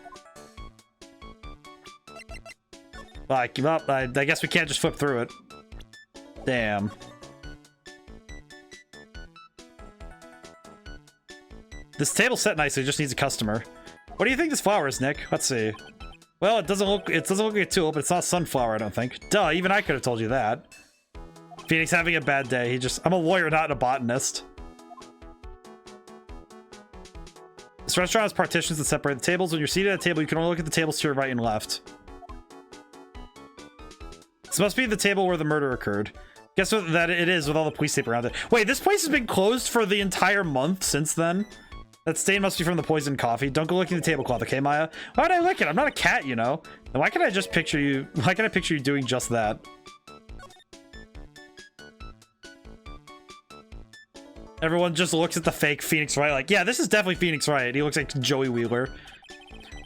Well, I give up. I guess we can't just flip through it. Damn. This table's set nicely, just needs a customer. What do you think this flower is, Nick? Let's see. Well, it doesn't look like a tulip, but it's not sunflower, I don't think. Duh, even I could have told you that. Phoenix having a bad day. I'm a lawyer, not a botanist. This restaurant has partitions that separate the tables. When you're seated at a table, you can only look at the tables to your right and left. This must be the table where the murder occurred. Guess what that it is with all the police tape around it. Wait, this place has been closed for the entire month since then? That stain must be from the poisoned coffee. Don't go licking the tablecloth, okay, Maya? Why would I lick it? I'm not a cat, you know. And why can I just picture you? Why can I picture you doing just that? Everyone just looks at the fake Phoenix Wright like, yeah, this is definitely Phoenix Wright. He looks like Joey Wheeler.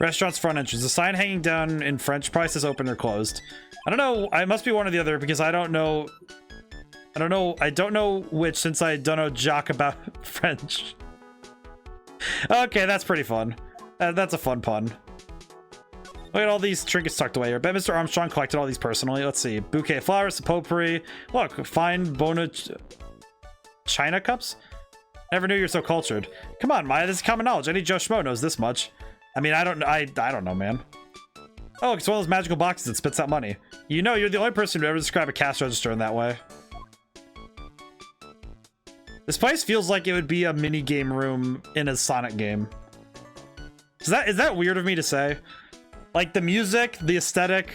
Restaurant's front entrance. The sign hanging down in French probably says open or closed. I don't know. I must be one or the other because I don't know. I don't know which since I don't know jack about French. Okay, that's pretty fun. That's a fun pun. Look at all these trinkets tucked away here. Bet Mr. Armstrong collected all these personally. Let's see. Bouquet of flowers, potpourri. Look, fine Bona China cups? Never knew you're so cultured. Come on, Maya, this is common knowledge. Any Joe Schmo knows this much. I mean, I don't know, man. Oh, it's one of those magical boxes that spits out money. You know, you're the only person who ever described a cash register in that way. This place feels like it would be a mini game room in a Sonic game. Is that weird of me to say? Like the music, the aesthetic.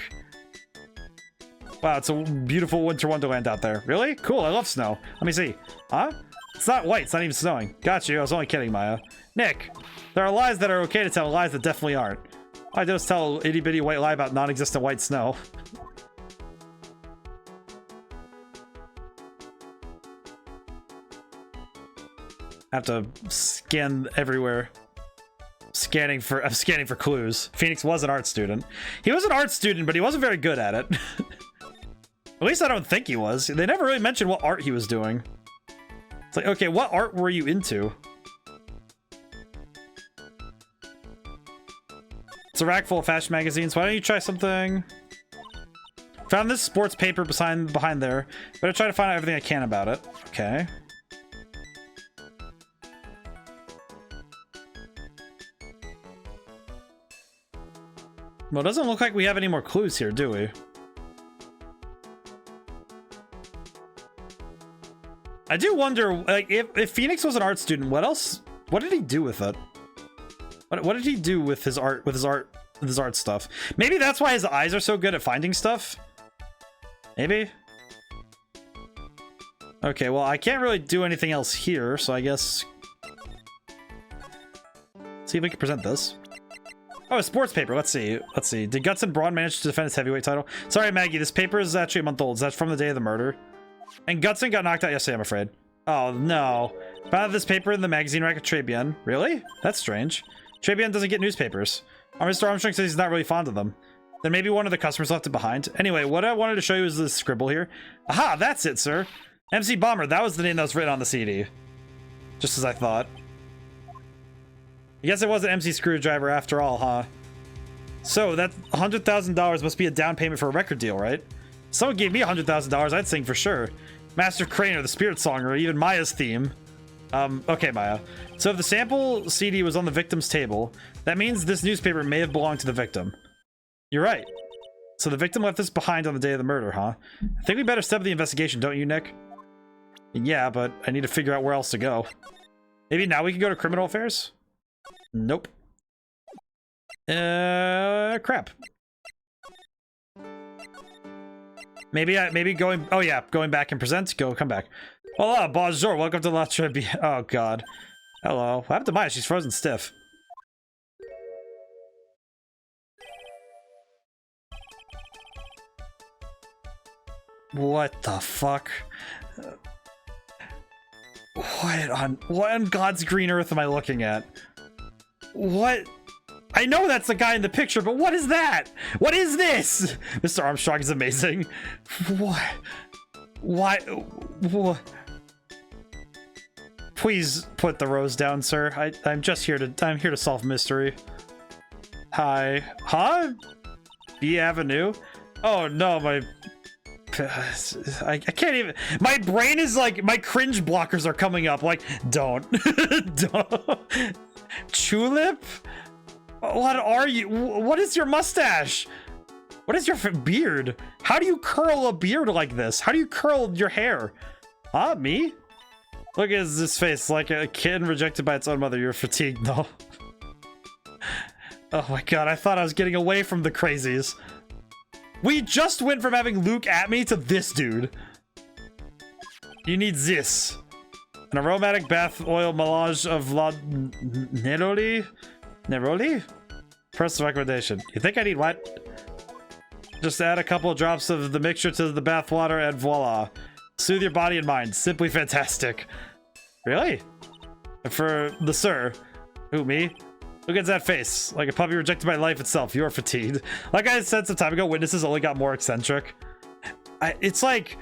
Wow, it's a beautiful winter wonderland out there. Really? Cool, I love snow. Let me see. Huh? It's not white, it's not even snowing. Got you, I was only kidding, Maya. Nick, there are lies that are okay to tell, lies that definitely aren't. All I do is tell an itty bitty white lie about non-existent white snow. I have to scan everywhere. I'm scanning for clues. Phoenix was an art student. He was an art student, but he wasn't very good at it. At least I don't think he was. They never really mentioned what art he was doing. It's like, okay, what art were you into? It's a rack full of fashion magazines. Why don't you try something? Found this sports paper behind there. Better try to find out everything I can about it. Okay. Well, it doesn't look like we have any more clues here, do we? I do wonder, like, if Phoenix was an art student, what else? What did he do with it? What did he do with his art? With his art stuff? Maybe that's why his eyes are so good at finding stuff. Maybe. Okay, well, I can't really do anything else here, so I guess. Let's see if we can present this. Oh, a sports paper. Let's see. Let's see. Did Guts and Braun manage to defend his heavyweight title? Sorry, Maggie. This paper is actually a month old. That's from the day of the murder. And Gutson got knocked out yesterday, I'm afraid. Oh, no. Found this paper in the magazine rack at Tribune. Really? That's strange. Tribune doesn't get newspapers. Mr. Armstrong says he's not really fond of them. Then maybe one of the customers left it behind. Anyway, what I wanted to show you is this scribble here. Aha, that's it, sir. MC Bomber. That was the name that was written on the CD. Just as I thought. I guess it wasn't MC Screwdriver after all, huh? So that $100,000 must be a down payment for a record deal, right? If someone gave me $100,000, I'd sing for sure. Master Crane or the Spirit Song or even Maya's theme. Okay, Maya. So if the sample CD was on the victim's table, that means this newspaper may have belonged to the victim. You're right. So the victim left this behind on the day of the murder, huh? I think we better step up the investigation, don't you, Nick? Yeah, but I need to figure out where else to go. Maybe now we can go to criminal affairs? Nope. Crap. Maybe going, oh yeah, going back and present, come back. Hola, bonjour, welcome to La Tribulations. Oh god. Hello. What happened to Maya? She's frozen stiff. What the fuck? What on God's green earth am I looking at? What? I know that's the guy in the picture, but what is that? What is this? Mr. Armstrong is amazing. What? Why? What? Please put the rose down, sir. I'm just here to solve mystery. Hi. Huh? B Avenue? Oh no, I can't even. My brain is like, my cringe blockers are coming up. Like, don't. Don't. Tulip? What are you? What is your mustache? What is your beard? How do you curl a beard like this? How do you curl your hair? Huh? Me? Look at this face, like a kid rejected by its own mother. You're fatigued, though. Oh my god, I thought I was getting away from the crazies. We just went from having Luke at me to this dude. You need this. An aromatic bath oil melange of La Neroli? Neroli? Personal recommendation. You think I need what? Just add a couple of drops of the mixture to the bath water and voila. Soothe your body and mind. Simply fantastic. Really? For the sir. Who, me? Look at that face. Like a puppy rejected by life itself. You're fatigued. Like I said some time ago, witnesses only got more eccentric. It's like,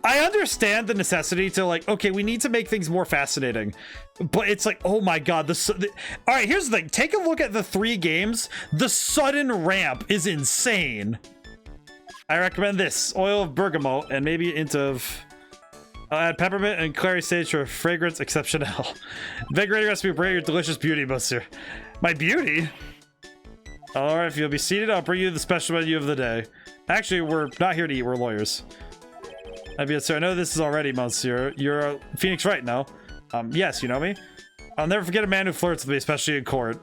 I understand the necessity to like, okay, we need to make things more fascinating. But it's like, oh my god. All right, here's the thing. Take a look at the 3 games. The sudden ramp is insane. I recommend this. Oil of bergamot and maybe a hint of... I'll add peppermint and clary sage for fragrance exceptionnel. Invigorating recipe will bring your delicious beauty, monsieur. My beauty? Alright, if you'll be seated, I'll bring you the special menu of the day. Actually, we're not here to eat, we're lawyers. Sir, I know this is already, monsieur. You're Phoenix Wright, no? Yes, you know me? I'll never forget a man who flirts with me, especially in court.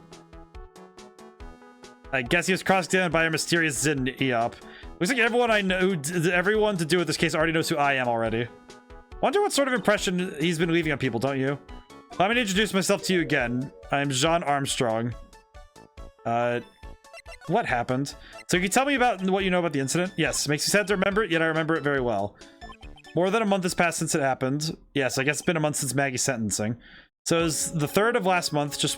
I guess he was cross-examined by a mysterious Zin Eop. Looks like everyone I know, everyone to do with this case already knows who I am already. Wonder what sort of impression he's been leaving on people, don't you? Let me introduce myself to you again. I'm Jean Armstrong. What happened? So can you tell me about what you know about the incident? Yes, makes me sad to remember it, yet I remember it very well. More than a month has passed since it happened. Yes, I guess it's been a month since Maggie's sentencing. So it was the 3rd of last month, just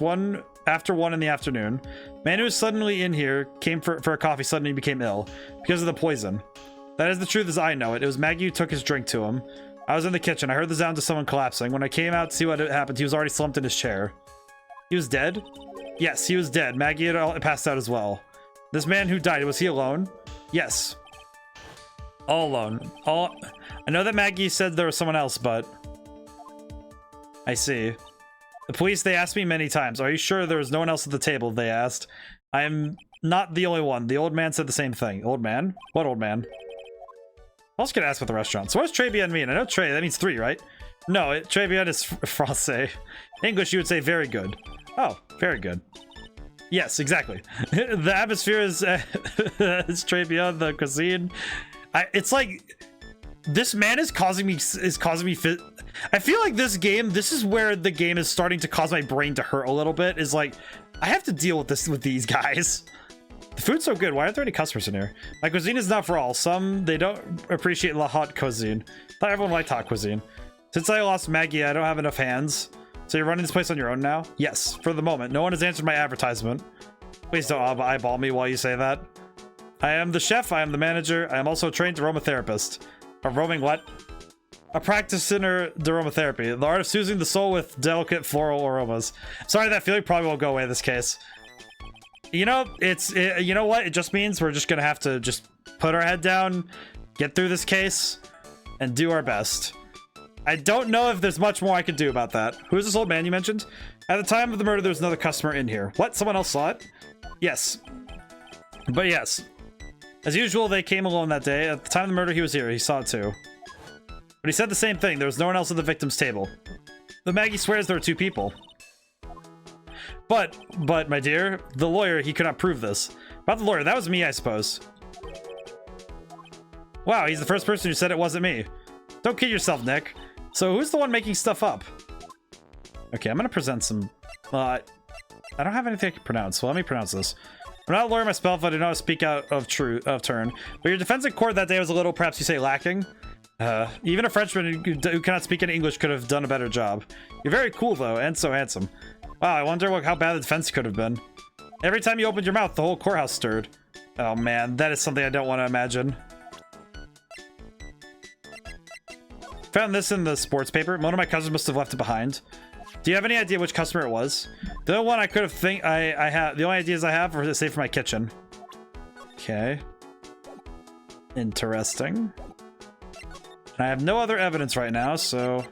after 1 in the afternoon. Man who was suddenly in here, came for a coffee, suddenly became ill. Because of the poison. That is the truth as I know it. It was Maggie who took his drink to him. I was in the kitchen. I heard the sound of someone collapsing. When I came out to see what had happened, he was already slumped in his chair. He was dead? Yes, he was dead. Maggie had passed out as well. This man who died, was he alone? Yes. All alone. I know that Maggie said there was someone else, but... I see. The police, they asked me many times, are you sure there was no one else at the table, they asked. I am not the only one. The old man said the same thing. Old man? What old man? I was gonna ask about the restaurant. So what does très bien mean? I know très, that means 3, right? No, très bien is français. In English, you would say very good. Oh, very good. Yes, exactly. The atmosphere is très bien, the cuisine. It's like, this man is causing me I feel like this is where the game is starting to cause my brain to hurt a little bit, is like, I have to deal with this with these guys. The food's so good. Why aren't there any customers in here? My cuisine is not for all. Some, they don't appreciate la hot cuisine. I thought everyone liked hot cuisine. Since I lost Maggie, I don't have enough hands. So you're running this place on your own now? Yes, for the moment. No one has answered my advertisement. Please don't eyeball me while you say that. I am the chef. I am the manager. I am also a trained aromatherapist. A roaming what? A practitioner aromatherapy. The art of soothing the soul with delicate floral aromas. Sorry, that feeling probably won't go away in this case. You know, you know what? It just means we're just gonna have to just put our head down, get through this case, and do our best. I don't know if there's much more I could do about that. Who's this old man you mentioned? At the time of the murder, there was another customer in here. What? Someone else saw it? Yes. But yes. As usual, they came alone that day. At the time of the murder, he was here. He saw it too. But he said the same thing. There was no one else at the victim's table. The Maggie swears there were 2 people. But, my dear, the lawyer, he could not prove this. About the lawyer, that was me, I suppose. Wow, he's the first person who said it wasn't me. Don't kid yourself, Nick. So who's the one making stuff up? Okay, I'm gonna present some... I don't have anything I can pronounce, so let me pronounce this. I'm not a lawyer myself, I do not speak out of turn. But your defense in court that day was a little, perhaps you say, lacking. Even a Frenchman who cannot speak any English could have done a better job. You're very cool, though, and so handsome. Wow, I wonder how bad the defense could have been. Every time you opened your mouth, the whole courthouse stirred. Oh man, that is something I don't want to imagine. Found this in the sports paper. One of my cousins must have left it behind. Do you have any idea which customer it was? The only one I could have the only ideas I have are saved for my kitchen. Okay. Interesting. I have no other evidence right now, so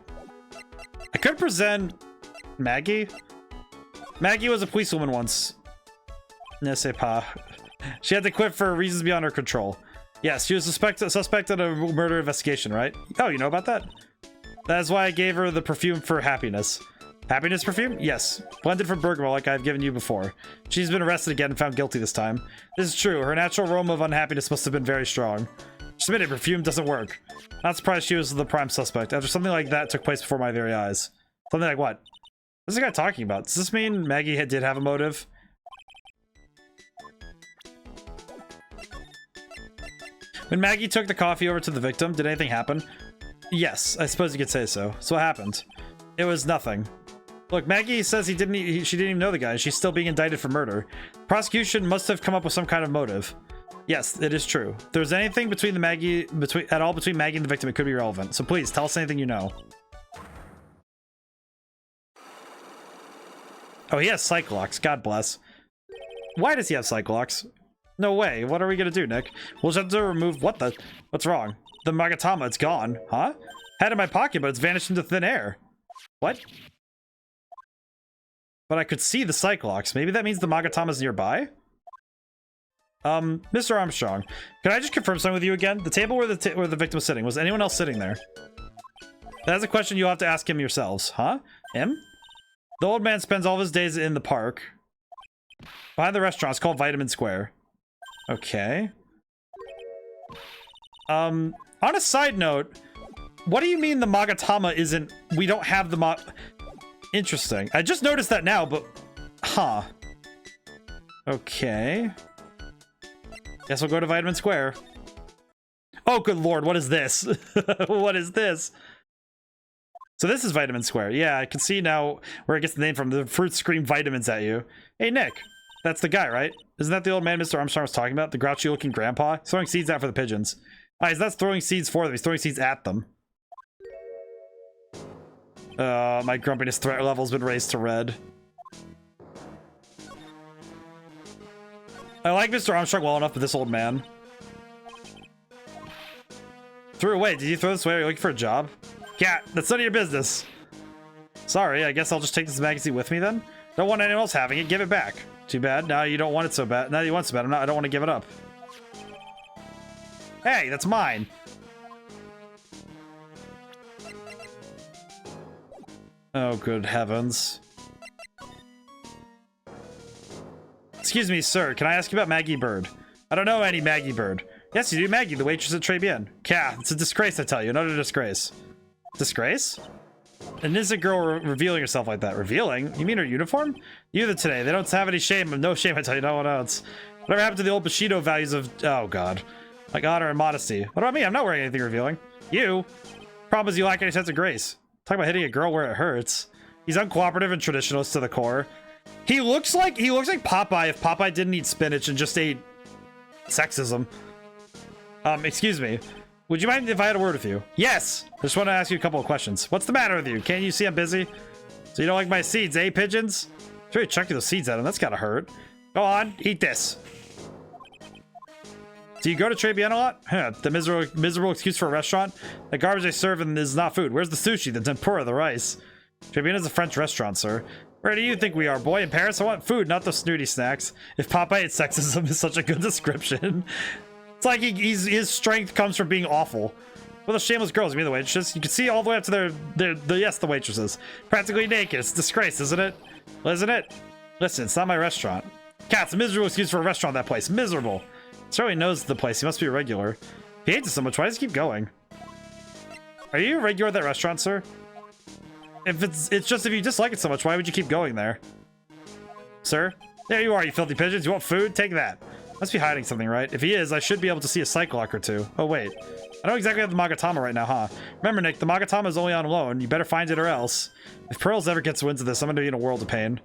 I could present Maggie. Maggie was a policewoman once. Ne sais pas. She had to quit for reasons beyond her control. Yes, she was suspect in a murder investigation, right? Oh, you know about that? That's why I gave her the perfume for happiness. Happiness perfume? Yes. Blended from bergamot like I've given you before. She's been arrested again and found guilty this time. This is true. Her natural aroma of unhappiness must have been very strong. Just admit it, perfume doesn't work. Not surprised she was the prime suspect. After something like that took place before my very eyes. Something like what? What's this guy talking about? Does this mean Maggie did have a motive? When Maggie took the coffee over to the victim, did anything happen? Yes, I suppose you could say so. So what happened? It was nothing. Look, Maggie says she didn't even know the guy. She's still being indicted for murder. Prosecution must have come up with some kind of motive. Yes, it is true. If there's anything between Maggie and the victim, it could be relevant. So please, tell us anything you know. Oh, he has Cyclox. God bless. Why does he have Cyclox? No way. What are we gonna do, Nick? We'll just have to remove... What the... What's wrong? The Magatama, it's gone. Huh? Had it in my pocket, but it's vanished into thin air. What? But I could see the Cyclox. Maybe that means the Magatama's nearby? Mr. Armstrong, can I just confirm something with you again? The table where the victim was sitting, was anyone else sitting there? That's a question you'll have to ask him yourselves. Huh? Him? The old man spends all of his days in the park. Behind the restaurant. It's called Vitamin Square. Okay. On a side note, what do you mean the Magatama isn't... We don't have the Interesting. I just noticed that now, but... Huh. Okay. Guess we'll go to Vitamin Square. Oh, good lord, what is this? What is this? So this is Vitamin Square. Yeah, I can see now where it gets the name from. The fruits scream vitamins at you. Hey, Nick. That's the guy, right? Isn't that the old man Mr. Armstrong was talking about? The grouchy-looking grandpa? He's throwing seeds out for the pigeons. He's not throwing seeds for them. He's throwing seeds at them. My grumpiness threat level's been raised to red. I like Mr. Armstrong well enough, but this old man. Threw away. Did you throw this away? Are you looking for a job? Cat, that's none of your business. Sorry, I guess I'll just take this magazine with me then. Don't want anyone else having it. Give it back. Too bad. Now you don't want it so bad. Now you want it so bad. I don't want to give it up. Hey, that's mine. Oh, good heavens. Excuse me, sir. Can I ask you about Maggie Bird? I don't know any Maggie Bird. Yes, you do, Maggie, the waitress at Tribulations. Cat, it's a disgrace, I tell you. Another disgrace. Disgrace? An innocent girl revealing herself like that. Revealing? You mean her uniform? Neither today. They don't have any shame. No shame, I tell you. No one else. Whatever happened to the old Bushido values of... Oh, God. Like honor and modesty. What about me? I'm not wearing anything revealing. You? Problem is you lack any sense of grace. Talk about hitting a girl where it hurts. He's uncooperative and traditionalist to the core. He looks like Popeye if Popeye didn't eat spinach and just ate sexism. Excuse me. Would you mind if I had a word with you? Yes! I just want to ask you a couple of questions. What's the matter with you? Can't you see I'm busy? So you don't like my seeds, eh, pigeons? Sure, you chucking those seeds at them. That's gotta hurt. Go on, eat this. Do you go to Tribulations a lot? Huh, the miserable excuse for a restaurant? The garbage they serve is not food. Where's the sushi, the tempura, the rice? Tribulations is a French restaurant, sir. Where do you think we are, boy? In Paris? I want food, not those snooty snacks. If Popeye ate sexism is such a good description. It's like his strength comes from being awful. Well, the shameless girls, you mean the waitresses? You can see all the way up to the waitresses. Practically naked. It's a disgrace, isn't it? Well, isn't it? Listen, it's not my restaurant. Cat's a miserable excuse for a restaurant, that place. Miserable. Charlie knows the place. He must be a regular. If He hates it so much. Why does he keep going? Are you a regular at that restaurant, sir? If it's just if you dislike it so much, why would you keep going there? Sir? There you are, you filthy pigeons. You want food? Take that. Must be hiding something, right? If he is, I should be able to see a cyclock or two. Oh, wait. I don't exactly have the Magatama right now, huh? Remember, Nick, the Magatama is only on loan. You better find it or else. If Pearls ever gets wind of this, I'm gonna be in a world of pain.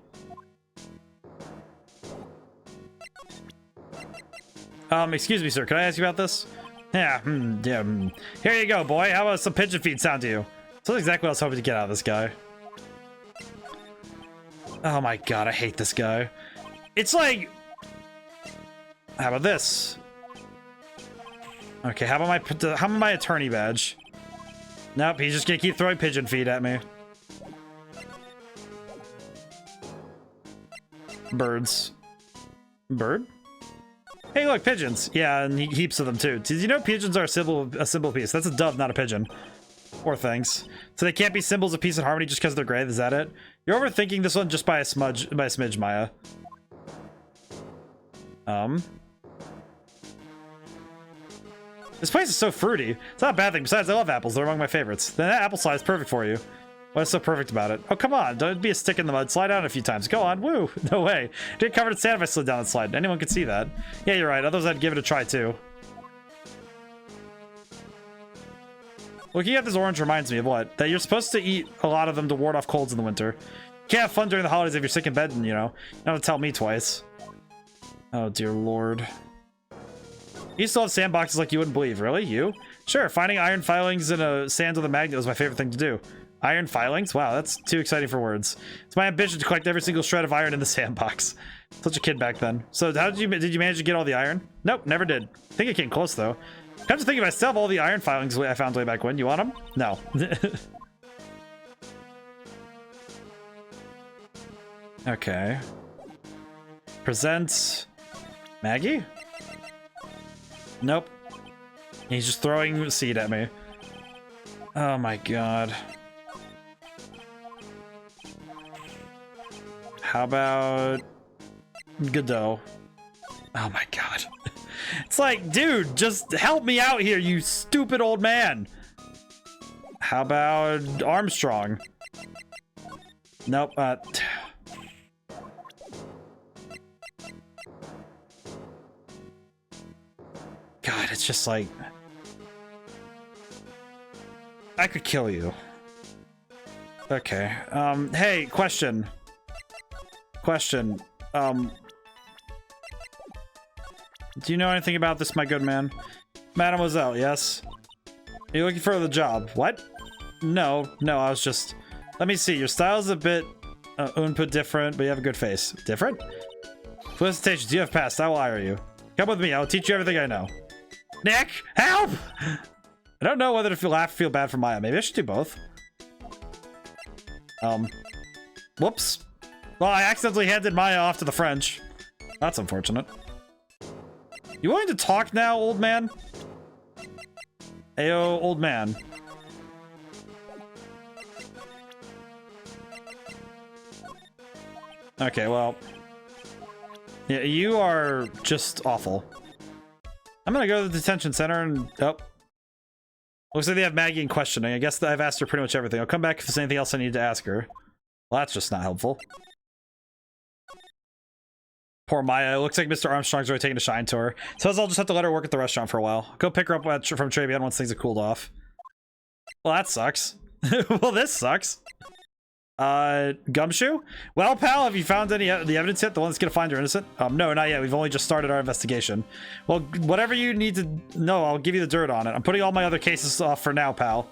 Excuse me, sir. Can I ask you about this? Yeah, Here you go, boy. How about some pigeon feed sound to you? That's exactly what I was hoping to get out of this guy. Oh my god, I hate this guy. It's like... How about this? Okay, how about my attorney badge? Nope, he's just gonna keep throwing pigeon feed at me. Birds. Bird? Hey, look, pigeons. Yeah, and heaps of them too. Did you know pigeons are a symbol piece? That's a dove, not a pigeon. Poor things. So they can't be symbols of peace and harmony just because they're gray. Is that it? You're overthinking this one just by a smidge, Maya. This place is so fruity. It's not a bad thing. Besides, I love apples. They're among my favorites. Then that apple slide is perfect for you. What's so perfect about it? Oh, come on. Don't be a stick in the mud. Slide down a few times. Go on. Woo. No way. I'd get covered in sand if I slid down that slide. Anyone could see that. Yeah, you're right. Otherwise, I'd give it a try, too. Looking at this orange reminds me of what? That you're supposed to eat a lot of them to ward off colds in the winter. You can't have fun during the holidays if you're sick in bed, and, you know. You don't have to tell me twice. Oh, dear lord. You still have sandboxes like you wouldn't believe. Really? You? Sure. Finding iron filings in a sand with a magnet was my favorite thing to do. Iron filings? Wow, that's too exciting for words. It's my ambition to collect every single shred of iron in the sandbox. Such a kid back then. So how did you manage to get all the iron? Nope, never did. I think it came close though. Come to think of it, I still have all the iron filings I found way back when. You want them? No. Okay. Present Maggie? Nope. He's just throwing seed at me. Oh my god. How about Godot? Oh my god. It's like, dude, just help me out here, you stupid old man. How about Armstrong? Nope. God, it's just like... I could kill you. Okay. Hey, question. Question. Do you know anything about this, my good man? Mademoiselle, yes? Are you looking for the job? What? No, I was just... Let me see, your style's a bit input different, but you have a good face. Different? Felicitations, you have passed. I will hire you. Come with me, I'll teach you everything I know. Nick, help! I don't know whether to laugh or feel bad for Maya. Maybe I should do both. Whoops. Well, I accidentally handed Maya off to the French. That's unfortunate. You willing to talk now, old man? Ayo, old man. Okay, well. Yeah, you are just awful. I'm gonna go to the detention center and... Oh. Looks like they have Maggie in questioning. I guess I've asked her pretty much everything. I'll come back if there's anything else I need to ask her. Well, that's just not helpful. Poor Maya. It looks like Mr. Armstrong's really taking a shine to her. So I'll just have to let her work at the restaurant for a while. Go pick her up from Tribune once things have cooled off. Well, that sucks. Well, this sucks. Gumshoe? Well, pal, have you found any the evidence yet? The one that's gonna find her innocent? No, not yet. We've only just started our investigation. Well, whatever you need to know, I'll give you the dirt on it. I'm putting all my other cases off for now, pal.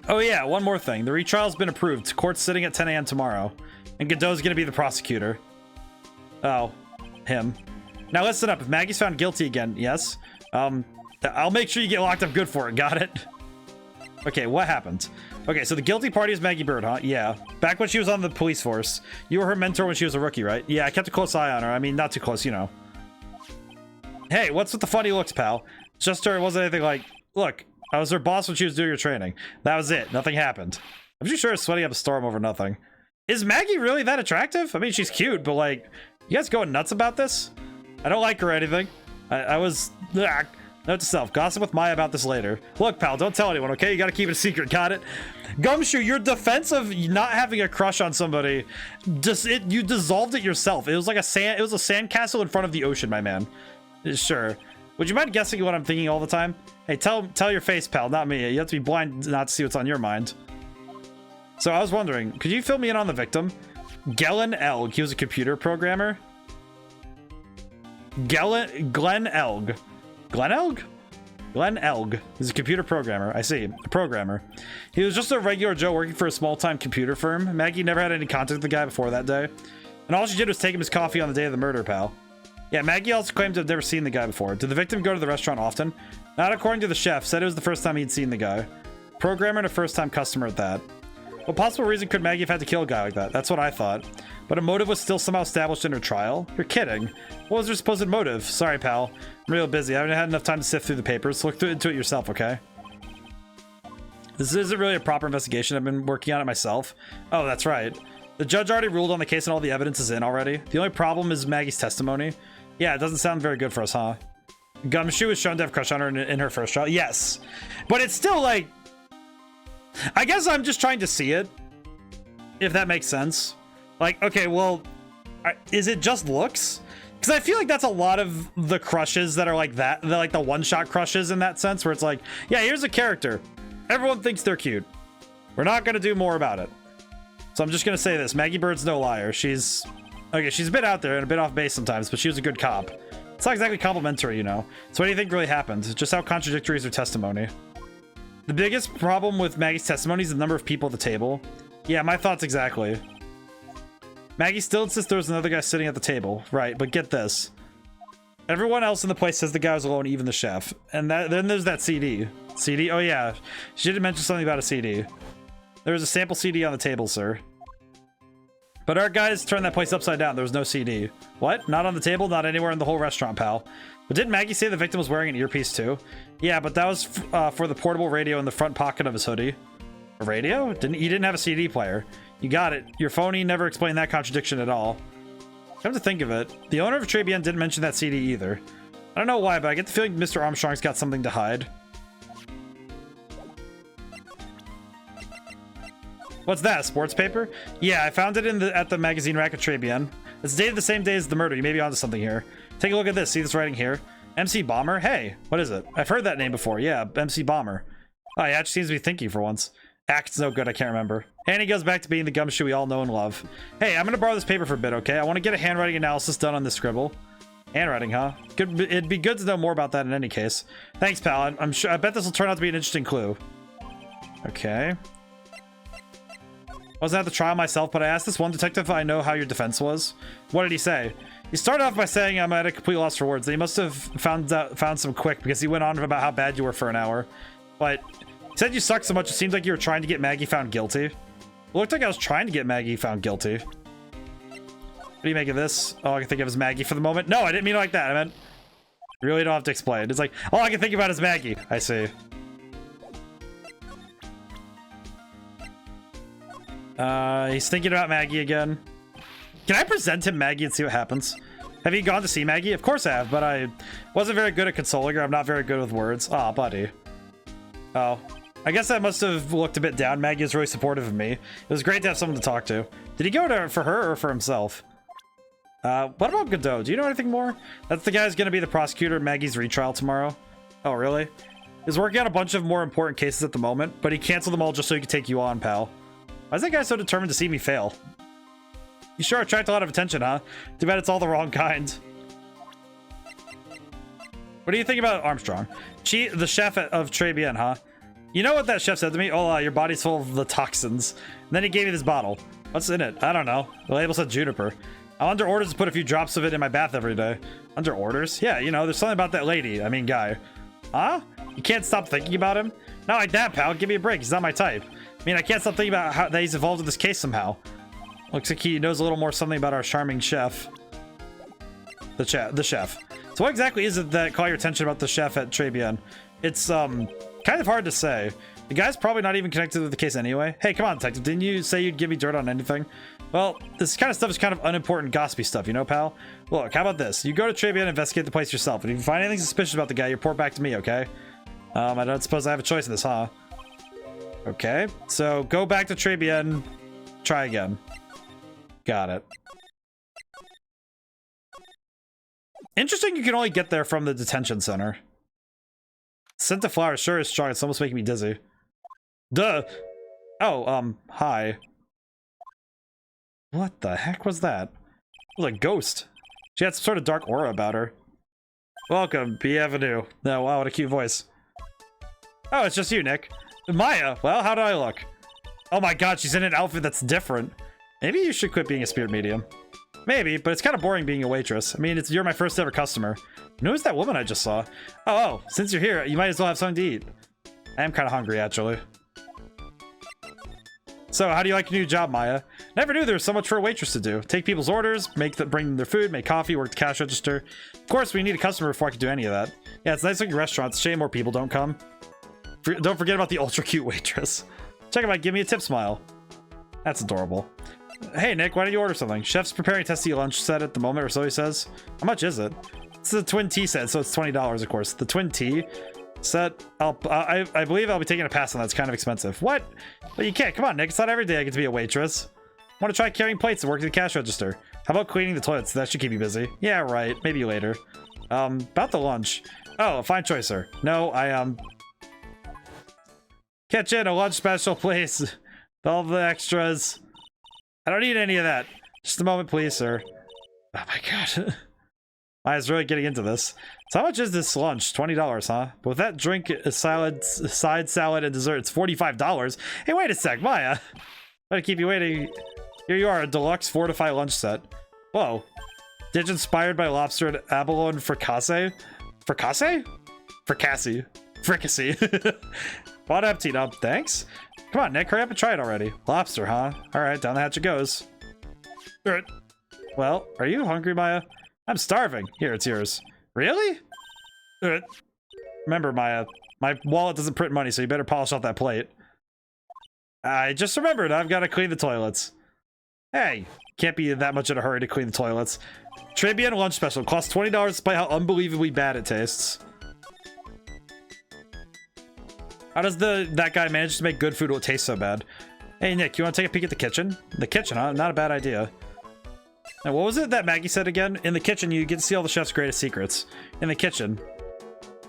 Oh yeah, one more thing. The retrial's been approved. Court's sitting at 10 a.m. tomorrow. And Godot's gonna be the prosecutor. Oh, him. Now listen up. If Maggie's found guilty again, yes? I'll make sure you get locked up good for it. Got it? Okay, what happened? Okay, so the guilty party is Maggie Bird, huh? Yeah. Back when she was on the police force. You were her mentor when she was a rookie, right? Yeah, I kept a close eye on her. I mean, not too close, you know. Hey, what's with the funny looks, pal? Just her, it wasn't anything like... Look, I was her boss when she was doing her training. That was it. Nothing happened. I'm just sure it's sweating up a storm over nothing. Is Maggie really that attractive? I mean, she's cute, but like... You guys going nuts about this? I don't like her or anything. I was... Note to self, gossip with Maya about this later. Look, pal, don't tell anyone, okay? You gotta keep it a secret, got it? Gumshoe, your defense of not having a crush on somebody, you dissolved it yourself. It was like a sandcastle in front of the ocean, my man. Sure. Would you mind guessing what I'm thinking all the time? Hey, tell your face, pal, not me. You have to be blind not to see what's on your mind. So I was wondering, could you fill me in on the victim? Glenn Elg, he was a computer programmer. Glenn Elg. Glenn Elg? Glenn Elg. He's a computer programmer. I see. A programmer. He was just a regular Joe working for a small-time computer firm. Maggie never had any contact with the guy before that day. And all she did was take him his coffee on the day of the murder, pal. Yeah, Maggie also claimed to have never seen the guy before. Did the victim go to the restaurant often? Not according to the chef. Said it was the first time he'd seen the guy. Programmer and a first-time customer at that. What possible reason could Maggie have had to kill a guy like that? That's what I thought. But a motive was still somehow established in her trial? You're kidding. What was her supposed motive? Sorry, pal. I'm real busy. I haven't had enough time to sift through the papers. Look into it yourself, okay? This isn't really a proper investigation. I've been working on it myself. Oh, that's right. The judge already ruled on the case and all the evidence is in already. The only problem is Maggie's testimony. Yeah, it doesn't sound very good for us, huh? Gumshoe was shown to have a crush on her in her first trial. Yes. But it's still like... I guess I'm just trying to see it, if that makes sense. Like, okay, well, is it just looks? Because I feel like that's a lot of the crushes that are like that, like the one-shot crushes in that sense, where it's like, yeah, here's a character. Everyone thinks they're cute. We're not going to do more about it. So I'm just going to say this. Maggie Bird's no liar. She's a bit out there and a bit off base sometimes, but she was a good cop. It's not exactly complimentary, you know. So what do you think really happened? Just how contradictory is her testimony? The biggest problem with Maggie's testimony is the number of people at the table. Yeah, my thoughts exactly. Maggie still insists there was another guy sitting at the table. Right, but get this. Everyone else in the place says the guy was alone, even the chef. And then there's that CD. CD? Oh yeah, she did mention something about a CD. There was a sample CD on the table, sir. But our guys turned that place upside down. There was no CD. What? Not on the table? Not anywhere in the whole restaurant, pal. But didn't Maggie say the victim was wearing an earpiece too? Yeah, but that was for the portable radio in the front pocket of his hoodie. A radio? He didn't have a CD player. You got it. Your phony never explained that contradiction at all. Come to think of it, the owner of Tribulations didn't mention that CD either. I don't know why, but I get the feeling Mr. Armstrong's got something to hide. What's that, a sports paper? Yeah, I found it at the magazine rack at Tribulations. It's dated the same day as the murder. You may be onto something here. Take a look at this. See this writing here? MC Bomber? Hey, what is it? I've heard that name before. Yeah, MC Bomber. Oh, he actually seems to be thinking for once. Act's no good, I can't remember. And he goes back to being the Gumshoe we all know and love. Hey, I'm gonna borrow this paper for a bit, okay? I want to get a handwriting analysis done on this scribble. Handwriting, huh? Good. It'd be good to know more about that in any case. Thanks, pal. I'm sure. I bet this will turn out to be an interesting clue. Okay. Wasn't at the trial myself, but I asked this one detective if I know how your defense was. What did he say? He started off by saying I'm at a complete loss for words. He must have found some quick because he went on about how bad you were for an hour. But he said you sucked so much it seemed like you were trying to get Maggie found guilty. It looked like I was trying to get Maggie found guilty. What do you make of this? All I can think of is Maggie for the moment. No, I didn't mean it like that. I meant you really don't have to explain. It's like all I can think about is Maggie. I see. He's thinking about Maggie again. Can I present him Maggie and see what happens? Have you gone to see Maggie? Of course I have, but I wasn't very good at consoling her. I'm not very good with words. Aw, buddy. Oh. I guess that must have looked a bit down. Maggie was really supportive of me. It was great to have someone to talk to. Did he go for her or for himself? What about Godot? Do you know anything more? That's the guy who's going to be the prosecutor at Maggie's retrial tomorrow. Oh, really? He's working on a bunch of more important cases at the moment, but he canceled them all just so he could take you on, pal. Why is that guy so determined to see me fail? You sure attract a lot of attention, huh? Too bad it's all the wrong kind. What do you think about Armstrong? The chef of Tribulations, huh? You know what that chef said to me? Oh, your body's full of the toxins. And then he gave me this bottle. What's in it? I don't know. The label said juniper. I'm under orders to put a few drops of it in my bath every day. Under orders? Yeah, you know, there's something about that lady. I mean, guy. Huh? You can't stop thinking about him? Not like that, pal. Give me a break. He's not my type. I mean, I can't stop thinking about how that he's involved in this case somehow. Looks like he knows a little more something about our charming chef. The chef. So what exactly is it that caught your attention about the chef at Tribulations? It's, kind of hard to say. The guy's probably not even connected with the case anyway. Hey, come on, detective. Didn't you say you'd give me dirt on anything? Well, this kind of stuff is kind of unimportant gossipy stuff, you know, pal? Look, how about this? You go to Tribune and investigate the place yourself, and if you find anything suspicious about the guy, you report back to me, okay? I don't suppose I have a choice in this, huh? Okay, so go back to Tribune, try again. Got it. Interesting, you can only get there from the detention center. Scent of flowers sure is strong, it's almost making me dizzy. Duh! Oh, hi. What the heck was that? It was a ghost. She had some sort of dark aura about her. Welcome, bienvenue. No, wow, what a cute voice. Oh, it's just you, Nick. Maya, well, how do I look? Oh my god, she's in an outfit that's different. Maybe you should quit being a spirit medium. Maybe, but it's kind of boring being a waitress. I mean, you're my first ever customer. And who's that woman I just saw? Oh, since you're here, you might as well have something to eat. I am kind of hungry, actually. So, how do you like your new job, Maya? Never knew there was so much for a waitress to do. Take people's orders, bring them their food, make coffee, work the cash register. Of course, we need a customer before I can do any of that. Yeah, it's a nice looking restaurant. It's a shame more people don't come. Don't forget about the ultra cute waitress. Check it out, give me a tip smile. That's adorable. Hey, Nick, why don't you order something? Chef's preparing a tasty lunch set at the moment, or so he says. How much is it? It's a twin tea set, so it's $20, of course. The twin tea set, I believe I'll be taking a pass on that. It's kind of expensive. What? Well, you can't. Come on, Nick. It's not every day I get to be a waitress. Want to try carrying plates and working the cash register? How about cleaning the toilets? That should keep you busy. Yeah, right. Maybe later. About the lunch. Oh, fine choice, sir. No, kitchen, a lunch special, please. All the extras. I don't need any of that. Just a moment, please, sir. Oh my god. Maya's really getting into this. So how much is this lunch? $20, huh? But with that drink, a salad, side salad, and dessert, it's $45. Hey, wait a sec, Maya. Gotta keep you waiting. Here you are, a deluxe fortified lunch set. Whoa. Dish inspired by lobster and abalone fricassee? Fricassee? Fricassee. Fricassee. Bon appetit, thanks. Come on, Nick, hurry up and try it already. Lobster, huh? Alright, down the hatch it goes. Well, are you hungry, Maya? I'm starving. Here, it's yours. Really? Remember, Maya, my wallet doesn't print money, so you better polish off that plate. I just remembered, I've got to clean the toilets. Hey, can't be in that much in a hurry to clean the toilets. Tribune lunch special. Costs $20 despite how unbelievably bad it tastes. How does that guy manage to make good food will taste so bad? Hey, Nick, you want to take a peek at the kitchen? The kitchen, huh? Not a bad idea. Now, what was it that Maggie said again? In the kitchen, you get to see all the chef's greatest secrets. In the kitchen.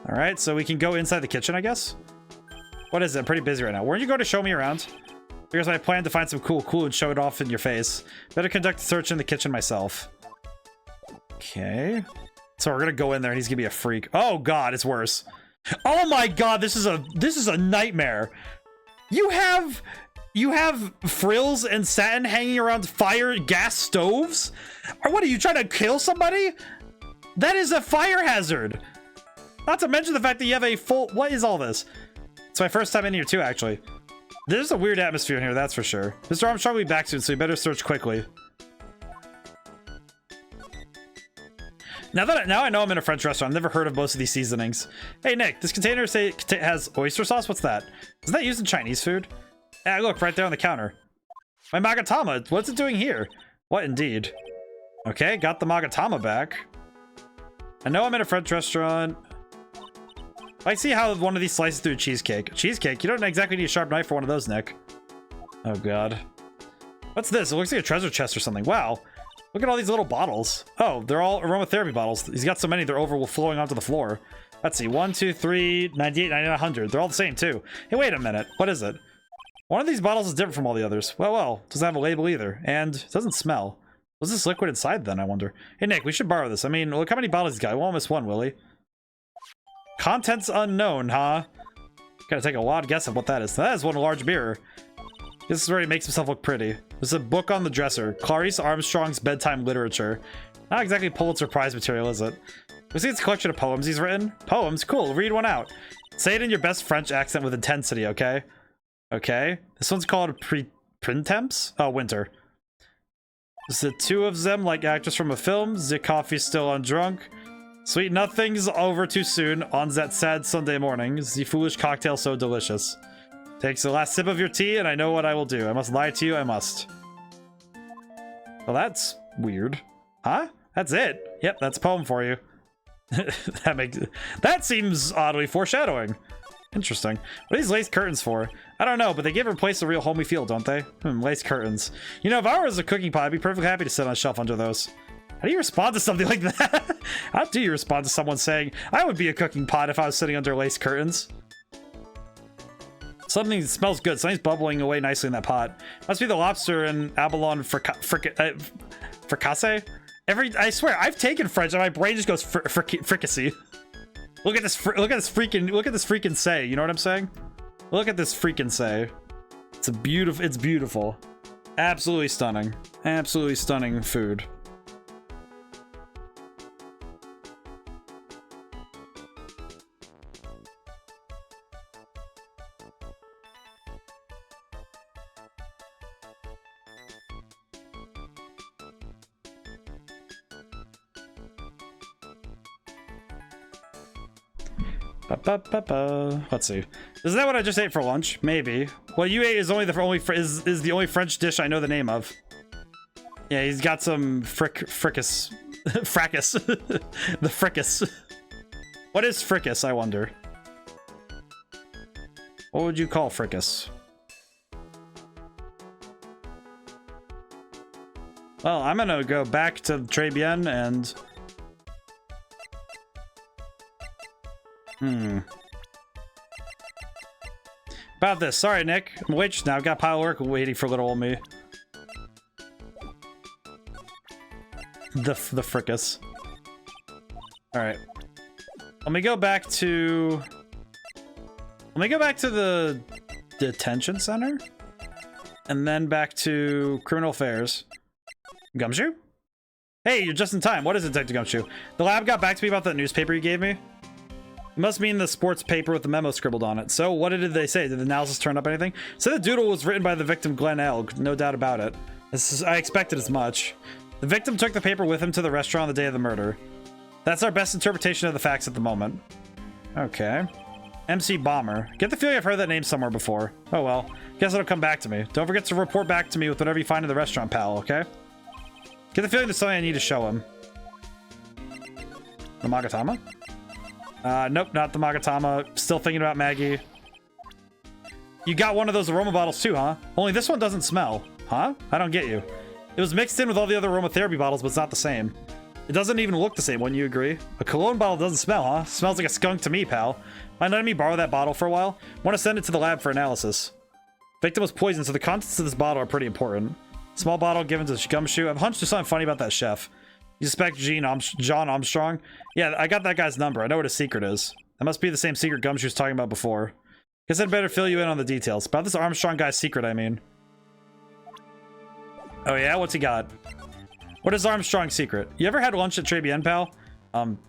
Alright, so we can go inside the kitchen, I guess? What is it? I'm pretty busy right now. Weren't you going to show me around? Because I plan to find some cool and show it off in your face. Better conduct a search in the kitchen myself. Okay. So we're gonna go in there and he's gonna be a freak. Oh god, it's worse. Oh my god, this is a nightmare. You have frills and satin hanging around gas stoves? Or what, are you trying to kill somebody? That is a fire hazard. Not to mention the fact that you have a full... What is all this? It's my first time in here too, actually. There's a weird atmosphere in here, that's for sure. Mr. Armstrong will be back soon, so you better search quickly. Now I know I'm in a French restaurant, I've never heard of most of these seasonings. Hey Nick, this container has oyster sauce? What's that? Is that used in Chinese food? Ah, look, right there on the counter. My Magatama, what's it doing here? What indeed? Okay, got the Magatama back. I know I'm in a French restaurant. I see how one of these slices through cheesecake. Cheesecake? You don't exactly need a sharp knife for one of those, Nick. Oh god. What's this? It looks like a treasure chest or something. Wow. Look at all these little bottles. Oh, they're all aromatherapy bottles. He's got so many, they're flowing onto the floor. Let's see. 1, 2, 3, 98, 99, 100. They're all the same, too. Hey, wait a minute. What is it? One of these bottles is different from all the others. Well. Doesn't have a label either. And it doesn't smell. What's this liquid inside, then, I wonder? Hey, Nick, we should borrow this. I mean, look how many bottles he's got. We won't miss one, will he? Contents unknown, huh? Gotta take a wild guess at what that is. That is one large mirror. This is where he makes himself look pretty. There's a book on the dresser. Clarice Armstrong's Bedtime Literature. Not exactly Pulitzer Prize material, is it? We see it's a collection of poems he's written. Poems? Cool. Read one out. Say it in your best French accent with intensity, okay? Okay. This one's called Printemps? Oh, Winter. The two of them like actors from a film. The coffee's still undrunk. Sweet nothing's over too soon on that sad Sunday morning. The foolish cocktail so delicious. Takes the last sip of your tea and I know what I will do. I must lie to you, I must. Well, that's weird. Huh? That's it. Yep, that's a poem for you. That seems oddly foreshadowing. Interesting. What are these lace curtains for? I don't know, but they give her place a real homey feel, don't they? Lace curtains. You know, if I was a cooking pot, I'd be perfectly happy to sit on a shelf under those. How do you respond to something like that? How do you respond to someone saying, I would be a cooking pot if I was sitting under lace curtains? Something that smells good. Something's bubbling away nicely in that pot. Must be the lobster and abalone fricasse. I swear, I've taken French and my brain just goes fricassee. Look at this freaking say. You know what I'm saying? Look at this freaking say. It's beautiful. Absolutely stunning. Absolutely stunning food. Let's see. Is that what I just ate for lunch? Maybe. What you ate is only the only French dish I know the name of. Yeah, he's got some fricas. Fracas. The fricas. What is fricas, I wonder? What would you call fricas? Well, I'm gonna go back to Tribulations and... About this. Sorry, Nick. I'm a waitress now. I've got a pile of work waiting for little old me. The fricas. Alright. Let me go back to the detention center. And then back to criminal affairs. Gumshoe? Hey, you're just in time. What is it, Detective Gumshoe? The lab got back to me about that newspaper you gave me. It must mean the sports paper with the memo scribbled on it. So, what did they say? Did the analysis turn up anything? So the doodle was written by the victim, Glenn Elg. No doubt about it. I expected as much. The victim took the paper with him to the restaurant on the day of the murder. That's our best interpretation of the facts at the moment. Okay. MC Bomber. Get the feeling I've heard that name somewhere before. Oh well. Guess it'll come back to me. Don't forget to report back to me with whatever you find in the restaurant, pal, okay? Get the feeling there's something I need to show him. The Magatama? Nope, not the Magatama. Still thinking about Maggie. You got one of those aroma bottles too, huh? Only this one doesn't smell. Huh? I don't get you. It was mixed in with all the other aromatherapy bottles, but it's not the same. It doesn't even look the same, wouldn't you agree? A cologne bottle doesn't smell, huh? Smells like a skunk to me, pal. Mind letting me borrow that bottle for a while? Want to send it to the lab for analysis. Victim was poisoned, so the contents of this bottle are pretty important. Small bottle given to Gumshoe. I've hunched there's something funny about that chef. You suspect John Armstrong? Yeah, I got that guy's number. I know what his secret is. That must be the same secret Gumshoe was talking about before. Guess I'd better fill you in on the details. About this Armstrong guy's secret, I mean. Oh yeah? What's he got? What is Armstrong's secret? You ever had lunch at Tribulations, pal?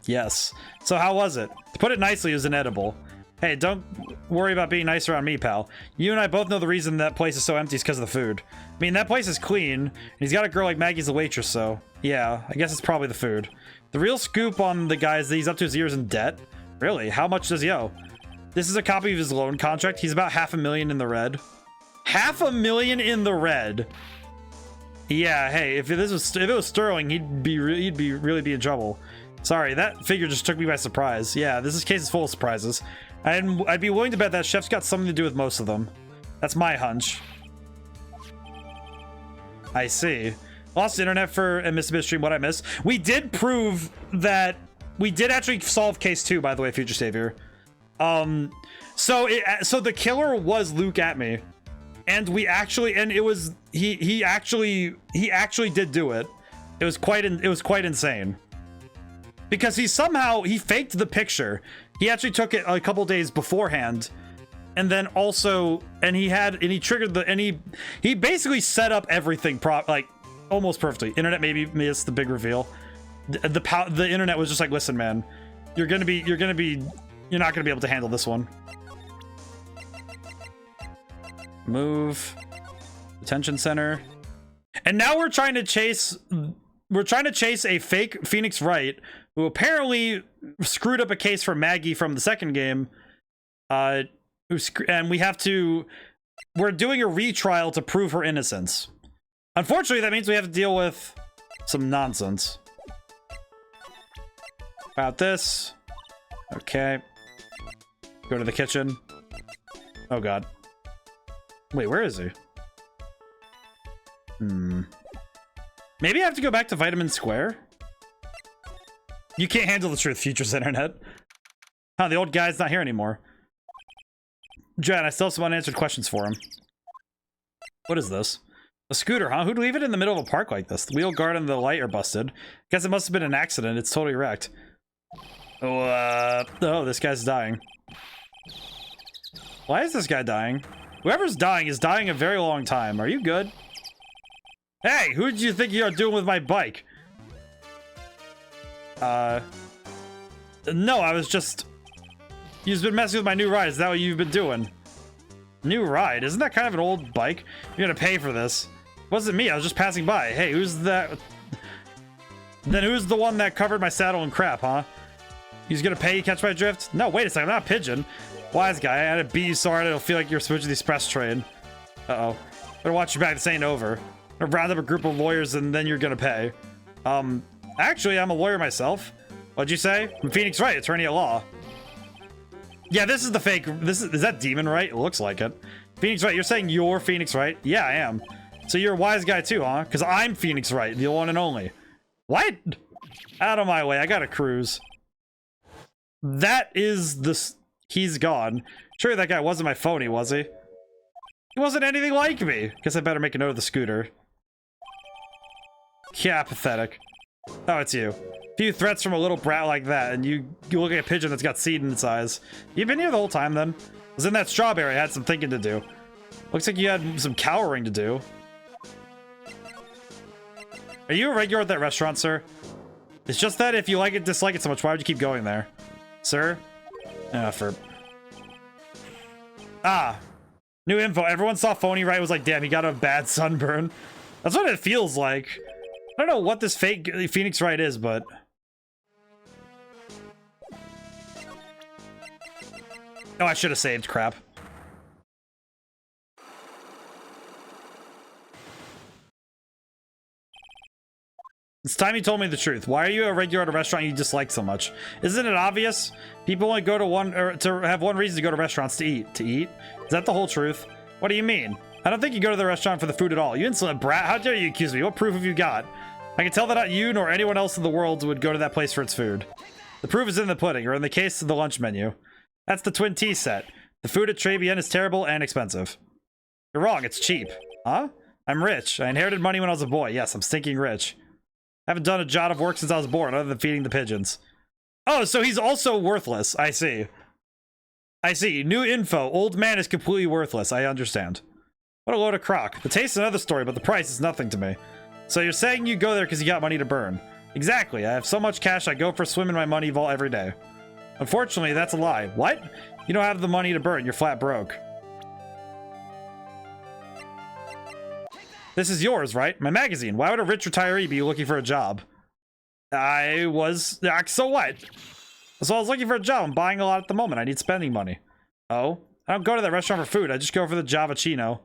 Yes. So how was it? To put it nicely, it was inedible. Hey, don't worry about being nice around me, pal. You and I both know the reason that place is so empty is because of the food. I mean, that place is clean, and he's got a girl like Maggie's the waitress, so... Yeah, I guess it's probably the food. The real scoop on the guy is that he's up to his ears in debt. Really? How much does he owe? This is a copy of his loan contract. He's about $500,000 in the red. $500,000 in the red? Yeah, hey, if it was Sterling, he'd really be in trouble. Sorry, that figure just took me by surprise. Yeah, this case is full of surprises. I'd be willing to bet that chef's got something to do with most of them. That's my hunch. I see. Lost internet for a Mississippi stream. What I missed? We did prove that we did actually solve case 2, by the way, Future Savior. So the killer was Luke at me, and it was he actually did do it. It was quite insane. Because he faked the picture. He actually took it a couple days beforehand, and then also, he triggered he basically set up everything almost perfectly. Internet maybe missed the big reveal. The internet was just like, listen, man, you're not gonna be able to handle this one. Move. Detention center. And now we're trying to chase a fake Phoenix Wright, who apparently screwed up a case for Maggie from the second game. And we're doing a retrial to prove her innocence. Unfortunately, that means we have to deal with some nonsense. About this. Okay. Go to the kitchen. Oh god. Wait, where is he? Maybe I have to go back to Vitamin Square? You can't handle the truth, Future's internet. Huh, the old guy's not here anymore. Jen, I still have some unanswered questions for him. What is this? A scooter, huh? Who'd leave it in the middle of a park like this? The wheel guard and the light are busted. Guess it must have been an accident. It's totally wrecked. Oh, this guy's dying. Why is this guy dying? Whoever's dying is dying a very long time. Are you good? Hey, who do you think you're doing with my bike? No, I was just... You've been messing with my new ride. Is that what you've been doing? New ride? Isn't that kind of an old bike? You're gonna pay for this. It wasn't me. I was just passing by. Hey, who's that? Then who's the one that covered my saddle in crap, huh? He's gonna pay you, catch my drift? No, wait a second. I'm not a pigeon. Wise guy. I had to beat you so hard it'll feel like you're switching the express train. Uh-oh. Better watch your back. This ain't over. I'll round up a group of lawyers and then you're gonna pay. Actually, I'm a lawyer myself. What'd you say? I'm Phoenix Wright, attorney at law. Yeah, this is the fake. Is that Demon Wright? It looks like it. Phoenix Wright, you're saying you're Phoenix Wright? Yeah, I am. So you're a wise guy too, huh? Because I'm Phoenix Wright, the one and only. What? Out of my way, I gotta cruise. That is the... He's gone. Sure, that guy wasn't my phony, was he? He wasn't anything like me. Guess I better make a note of the scooter. Yeah, pathetic. Oh, it's you. Few threats from a little brat like that, and you look at a pigeon that's got seed in its eyes. You've been here the whole time, then? I was in that strawberry. I had some thinking to do. Looks like you had some cowering to do. Are you a regular at that restaurant, sir? It's just that if you like it, dislike it so much, why would you keep going there? Sir? New info. Everyone saw Phony Wright was like, damn, he got a bad sunburn. That's what it feels like. I don't know what this fake Phoenix Wright is, but... Oh, I should have saved. Crap. It's time you told me the truth. Why are you a regular at a restaurant you dislike so much? Isn't it obvious? People only go to one, or to have one reason to go to restaurants to eat. To eat? Is that the whole truth? What do you mean? I don't think you go to the restaurant for the food at all. You insolent brat. How dare you accuse me? What proof have you got? I can tell that not you nor anyone else in the world would go to that place for its food. The proof is in the pudding, or in the case of the lunch menu. That's the twin tea set. The food at Tribulations is terrible and expensive. You're wrong. It's cheap. Huh? I'm rich. I inherited money when I was a boy. Yes, I'm stinking rich. I haven't done a jot of work since I was born, other than feeding the pigeons. Oh, so he's also worthless. I see. I see. New info. Old man is completely worthless. I understand. What a load of crock. The taste is another story, but the price is nothing to me. So you're saying you go there because you got money to burn. Exactly. I have so much cash, I go for a swim in my money vault every day. Unfortunately, that's a lie. What? You don't have the money to burn. You're flat broke. This is yours, right? My magazine. Why would a rich retiree be looking for a job? I was... So what? So I was looking for a job. I'm buying a lot at the moment. I need spending money. Oh? I don't go to that restaurant for food. I just go for the Javachino.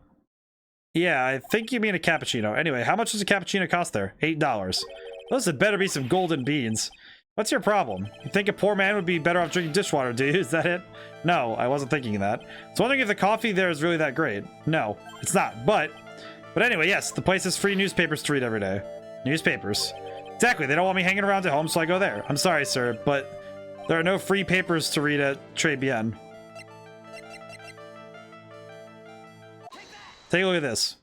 Yeah, I think you mean a cappuccino. Anyway, how much does a cappuccino cost there? $8. Those had better be some golden beans. What's your problem? You think a poor man would be better off drinking dishwater, do you? Is that it? No, I wasn't thinking of that. I was wondering if the coffee there is really that great. No, it's not, But anyway, yes, the place has free newspapers to read every day. Newspapers. Exactly, they don't want me hanging around at home, so I go there. I'm sorry, sir, but there are no free papers to read at Tribulations. Take a look at this.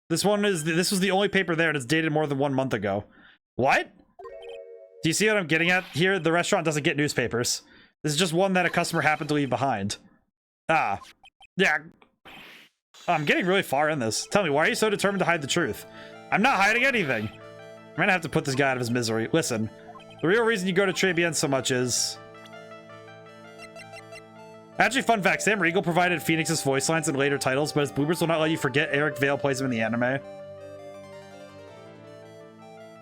This was the only paper there, and it's dated more than 1 month ago. What? Do you see what I'm getting at here? The restaurant doesn't get newspapers. This is just one that a customer happened to leave behind. Ah. Yeah. I'm getting really far in this. Tell me, why are you so determined to hide the truth? I'm not hiding anything. I'm gonna have to put this guy out of his misery. Listen, the real reason you go to Tribulations so much is... Actually, fun fact, Sam Riegel provided Phoenix's voice lines in later titles, but his bloopers will not let you forget Eric Vale plays him in the anime.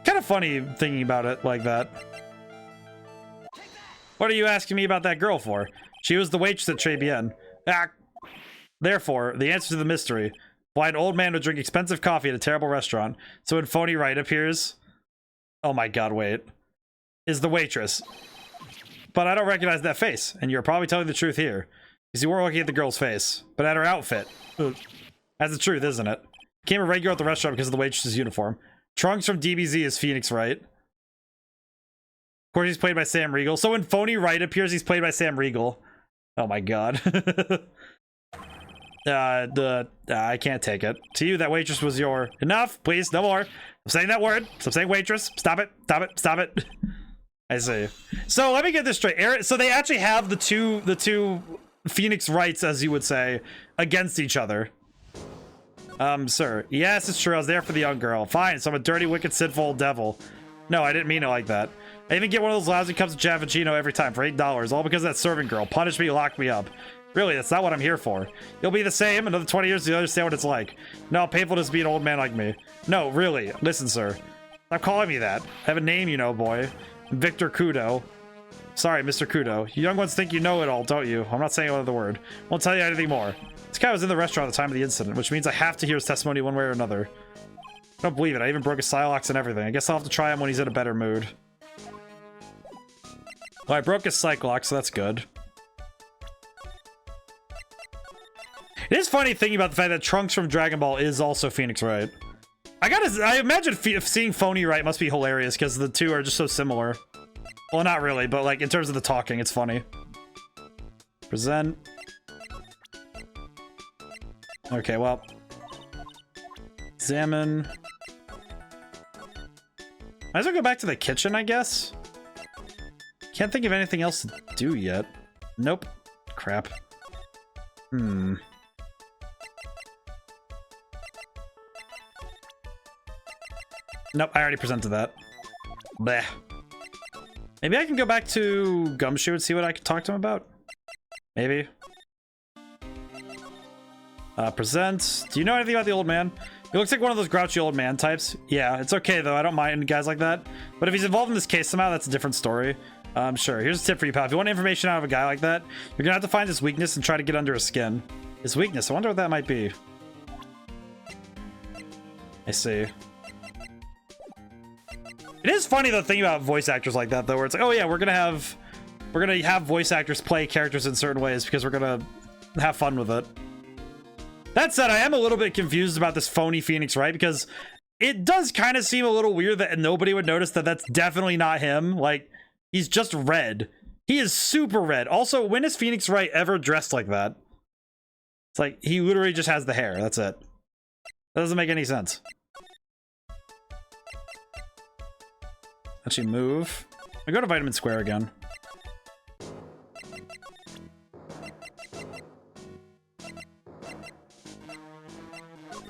Kind of funny thinking about it like that. What are you asking me about that girl for? She was the waitress at Tribulations. Ah. Therefore, the answer to the mystery. Blind old man would drink expensive coffee at a terrible restaurant. So when phony Wright appears... Oh my god, wait. Is the waitress. But I don't recognize that face, and you're probably telling the truth here. Because you weren't looking at the girl's face, but at her outfit. Ugh. That's the truth, isn't it? Became a regular at the restaurant because of the waitress's uniform. Trunks from DBZ is Phoenix Wright. Of course, he's played by Sam Riegel. So when phony Wright appears, he's played by Sam Riegel. Oh my god. I can't take it. To you, that waitress was your... Enough, please, no more. I'm saying that word. Stop saying waitress. Stop it. Stop it. Stop it. I see. So let me get this straight. So they actually have the two Phoenix Wrights, as you would say, against each other. Sir. Yes, it's true. I was there for the young girl. Fine. So I'm a dirty, wicked, sinful old devil. No, I didn't mean it like that. I even get one of those lousy cups of Javachino every time for $8, all because of that servant girl. Punish me, lock me up. Really, that's not what I'm here for. You'll be the same. Another 20 years, you'll understand what it's like. No, painful to be an old man like me. No, really. Listen, sir. Stop calling me that. I have a name, you know, boy. I'm Victor Kudo. Sorry, Mr. Kudo. You young ones think you know it all, don't you? I'm not saying another word. Won't tell you anything more. This guy was in the restaurant at the time of the incident, which means I have to hear his testimony one way or another. I don't believe it. I even broke his Psylocke and everything. I guess I'll have to try him when he's in a better mood. Well, I broke his Cyclops, so that's good. It is funny thinking about the fact that Trunks from Dragon Ball is also Phoenix Wright. I imagine seeing phony Wright must be hilarious because the two are just so similar. Well, not really, but like in terms of the talking, it's funny. Present. Okay, well. Examine. Might as well go back to the kitchen, I guess. Can't think of anything else to do yet. Nope. Crap. Nope, I already presented that. Bleh. Maybe I can go back to Gumshoe and see what I can talk to him about. Maybe. Present. Do you know anything about the old man? He looks like one of those grouchy old man types. Yeah, it's okay though. I don't mind guys like that. But if he's involved in this case somehow, that's a different story. Sure. Here's a tip for you, pal. If you want information out of a guy like that, you're gonna have to find his weakness and try to get under his skin. His weakness? I wonder what that might be. I see. It is funny though thinking about voice actors like that though, where it's like, oh yeah, we're gonna have voice actors play characters in certain ways because we're gonna have fun with it. That said, I am a little bit confused about this phony Phoenix Wright because it does kind of seem a little weird that nobody would notice that that's definitely not him. Like, he's just red. He is super red. Also, when is Phoenix Wright ever dressed like that? It's like, he literally just has the hair. That's it. That doesn't make any sense. Actually, move. I go to Vitamin Square again.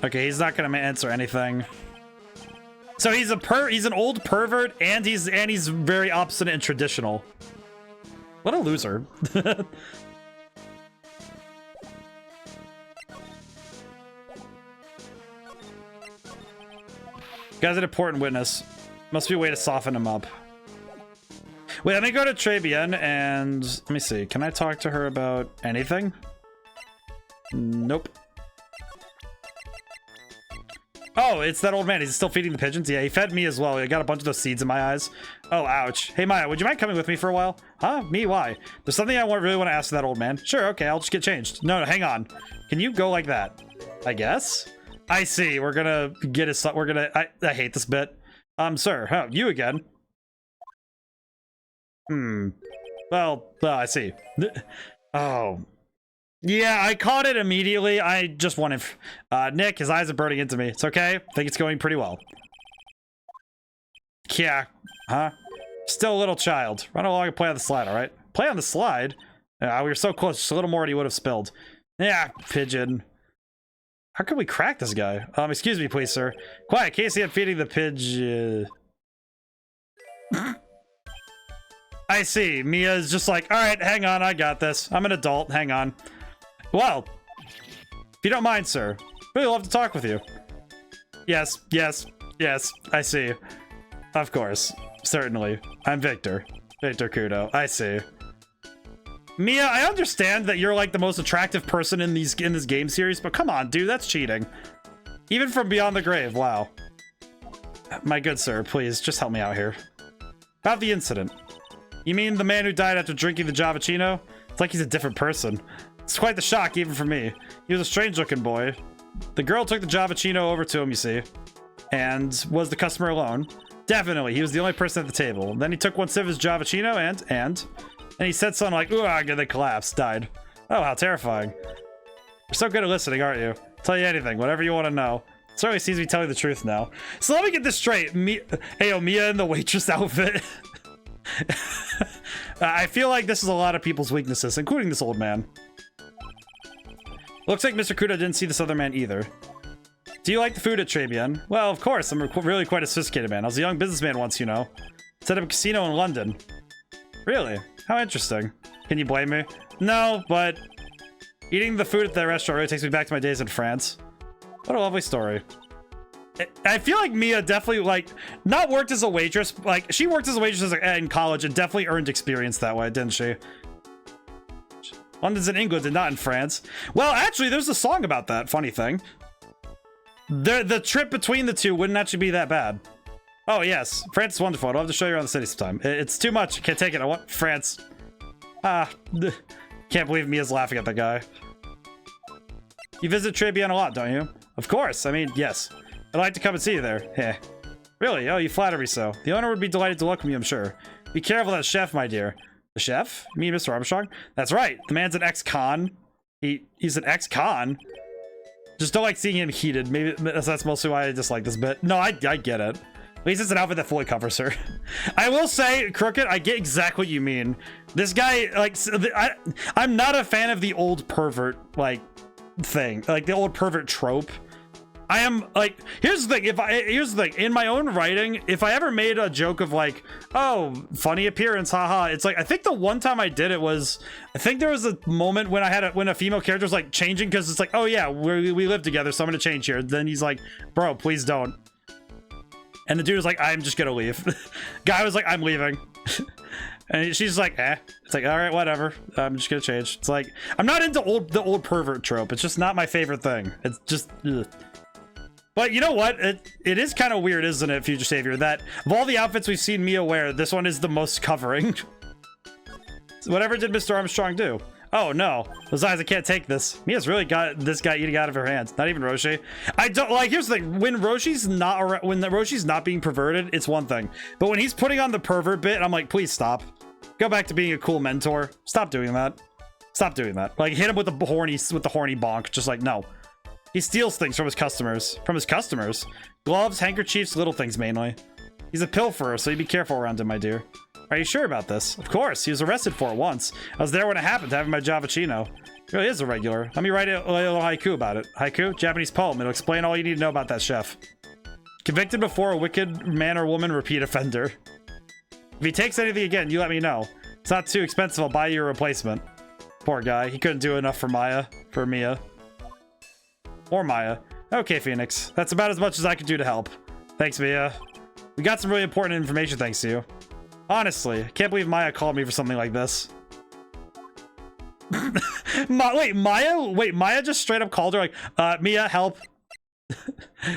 Okay, he's not gonna answer anything. So he's an old pervert, and he's very obstinate and traditional. What a loser. Guy's an important witness. Must be a way to soften him up. Wait, let me go to Tribulations and let me see. Can I talk to her about anything? Nope. Oh, it's that old man. He's still feeding the pigeons? Yeah, he fed me as well. I got a bunch of those seeds in my eyes. Oh, ouch. Hey, Maya, would you mind coming with me for a while? Huh? Me? Why? There's something I really want to ask that old man. Sure, okay, I'll just get changed. No, hang on. Can you go like that? I guess? I see. We're gonna get his... We're gonna... I hate this bit. Sir. Oh, you again. Well, I see. Oh... Yeah, I caught it immediately. I just wanted... Nick, his eyes are burning into me. It's okay. I think it's going pretty well. Yeah. Huh? Still a little child. Run along and play on the slide, alright? Play on the slide? We were so close. Just a little more and he would have spilled. Yeah, pigeon. How can we crack this guy? Excuse me, please, sir. Quiet, Casey, I'm feeding the pigeon. I see. Mia's just like, alright, hang on, I got this. I'm an adult. Hang on. Well, if you don't mind, sir, really love to talk with you. Yes, yes, yes, I see. Of course, certainly. I'm Victor. Victor Kudo. I see. Mia, I understand that you're like the most attractive person in this game series, but come on, dude, that's cheating. Even from beyond the grave, wow. My good sir, please, just help me out here. About the incident. You mean the man who died after drinking the Javachino? It's like he's a different person. It's quite the shock, even for me. He was a strange-looking boy. The girl took the Javachino over to him, you see. And was the customer alone? Definitely, he was the only person at the table. Then he took one sip of his Javachino and he said something like, ooh, and they collapsed, died. Oh, how terrifying. You're so good at listening, aren't you? Tell you anything, whatever you want to know. It certainly seems to be telling the truth now. So let me get this straight. Hey, Mia in the waitress outfit. I feel like this is a lot of people's weaknesses, including this old man. Looks like Mr. Kudo didn't see this other man either. Do you like the food at Tribulations? Well, of course. I'm really quite a sophisticated man. I was a young businessman once, you know. Set up a casino in London. Really? How interesting. Can you blame me? No, but eating the food at that restaurant really takes me back to my days in France. What a lovely story. I feel like Mia definitely, like, not worked as a waitress. Like, she worked as a waitress in college and definitely earned experience that way, didn't she? London's in England and not in France. Well, actually, there's a song about that. Funny thing. The trip between the two wouldn't actually be that bad. Oh, yes. France is wonderful. I'd love to show you around the city sometime. It's too much. I can't take it. I want France. Ah. Can't believe Mia's laughing at the guy. You visit Tribulations a lot, don't you? Of course. I mean, yes. I'd like to come and see you there. Yeah. Really? Oh, you flatter me so. The owner would be delighted to welcome you, I'm sure. Be careful of that chef, my dear. The chef? Me, Mr. Armstrong? That's right. The man's an ex-con. He's an ex-con. Just don't like seeing him heated. Maybe that's mostly why I dislike this bit. No, I get it. At least it's an outfit that fully covers her. I will say, Crooked, I get exactly what you mean. This guy, like, I'm not a fan of the old pervert, like, thing. Like, the old pervert trope. I am, like, here's the thing. Here's the thing. In my own writing, if I ever made a joke of, like, oh, funny appearance, haha, it's like, I think the one time I did it was, I think there was a moment when when a female character was, like, changing, because it's like, oh, yeah, we live together, so I'm gonna change here. Then he's like, bro, please don't. And the dude was like, I'm just gonna leave. Guy was like, I'm leaving. And she's like, eh. It's like, all right, whatever. I'm just gonna change. It's like, I'm not into the old pervert trope. It's just not my favorite thing. It's just, ugh. But you know what? It is kind of weird, isn't it, Future Savior, that of all the outfits we've seen Mia wear, this one is the most covering. So whatever did Mr. Armstrong do? Oh, no. Besides, I can't take this. Mia's really got this guy eating out of her hands. Not even Roshi. I don't, like, here's the thing. When Roshi's not being perverted, it's one thing. But when he's putting on the pervert bit, I'm like, please stop. Go back to being a cool mentor. Stop doing that. Stop doing that. Like, hit him with the horny bonk. Just like, no. He steals things from his customers. From his customers? Gloves, handkerchiefs, little things mainly. He's a pilferer, so you be careful around him, my dear. Are you sure about this? Of course, he was arrested for it once. I was there when it happened, having my Javachino. He really is a regular. Let me write a little haiku about it. Haiku? Japanese poem. It'll explain all you need to know about that chef. Convicted before a wicked man or woman, repeat offender. If he takes anything again, you let me know. It's not too expensive, I'll buy you a replacement. Poor guy, he couldn't do enough for Mia. Or Maya. Okay, Phoenix. That's about as much as I could do to help. Thanks, Mia. We got some really important information thanks to you. Honestly, I can't believe Maya called me for something like this. Wait, Maya just straight up called her like, Mia, help.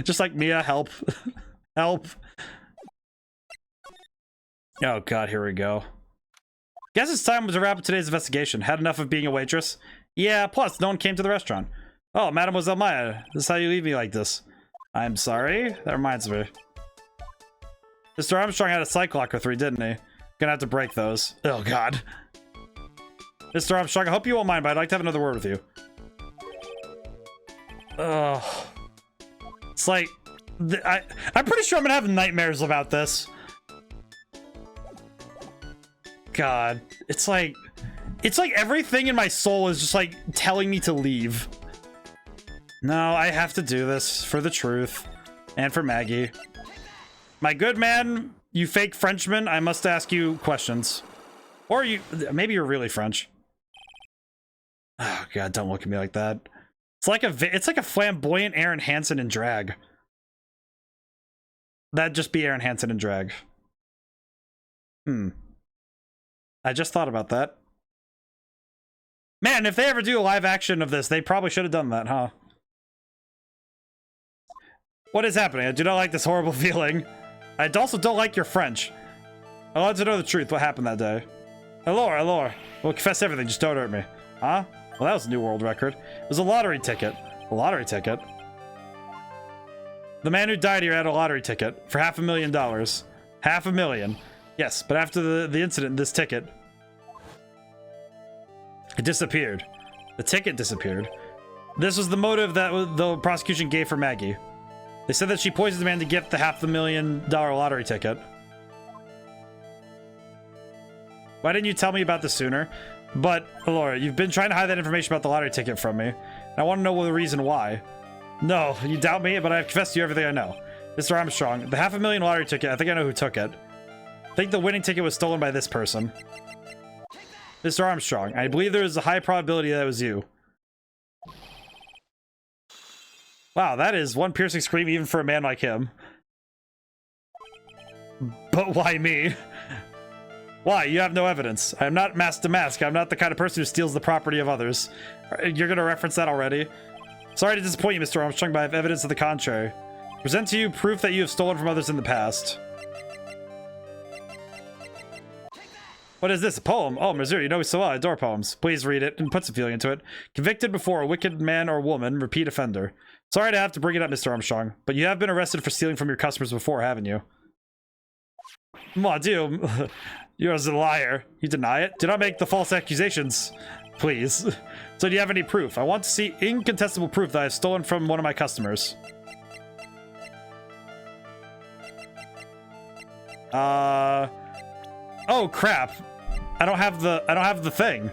Just like, Mia, help. Help. Oh god, here we go. Guess it's time to wrap up today's investigation. Had enough of being a waitress? Yeah, plus no one came to the restaurant. Oh, Mademoiselle Maya, this is how you leave me like this. I'm sorry? That reminds me. Mr. Armstrong had a psych lock or 3, didn't he? Gonna have to break those. Oh, God. Mr. Armstrong, I hope you won't mind, but I'd like to have another word with you. Oh. It's like... I'm pretty sure I'm gonna have nightmares about this. God. It's like everything in my soul is just, like, telling me to leave. No, I have to do this for the truth and for Maggie. My good man, you fake Frenchman, I must ask you questions. Or maybe you're really French. Oh god, don't look at me like that. It's like a flamboyant Aaron Hansen in drag. That'd just be Aaron Hansen in drag. I just thought about that. Man, if they ever do a live action of this, they probably should have done that, huh? What is happening? I do not like this horrible feeling. I also don't like your French. I want to know the truth. What happened that day? Allure, Allure. We'll confess everything. Just don't hurt me. Huh? Well, that was a new world record. It was a lottery ticket. A lottery ticket? The man who died here had a lottery ticket for $500,000. $500,000. Yes, but after the incident, this ticket... it disappeared. The ticket disappeared. This was the motive that the prosecution gave for Maggie. They said that she poisoned the man to get the $500,000 lottery ticket. Why didn't you tell me about this sooner? But, Laura, you've been trying to hide that information about the lottery ticket from me. I want to know the reason why. No, you doubt me, but I've confessed to you everything I know. Mr. Armstrong, the $500,000 lottery ticket, I think I know who took it. I think the winning ticket was stolen by this person. Mr. Armstrong, I believe there is a high probability that it was you. Wow, that is one piercing scream even for a man like him. But why me? Why? You have no evidence. I'm not mask to mask. I'm not the kind of person who steals the property of others. You're gonna reference that already? Sorry to disappoint you, Mr. Armstrong, but I have evidence to the contrary. Present to you proof that you have stolen from others in the past. What is this? A poem? Oh, Missouri, you know me so well. I adore poems. Please read it and put some feeling into it. Convicted before a wicked man or woman, repeat offender. Sorry to have to bring it up, Mr. Armstrong, but you have been arrested for stealing from your customers before, haven't you? Mon Dieu, you're a liar. You deny it? Do not make the false accusations, please. So do you have any proof? I want to see incontestable proof that I've stolen from one of my customers. Oh crap. I don't have the thing.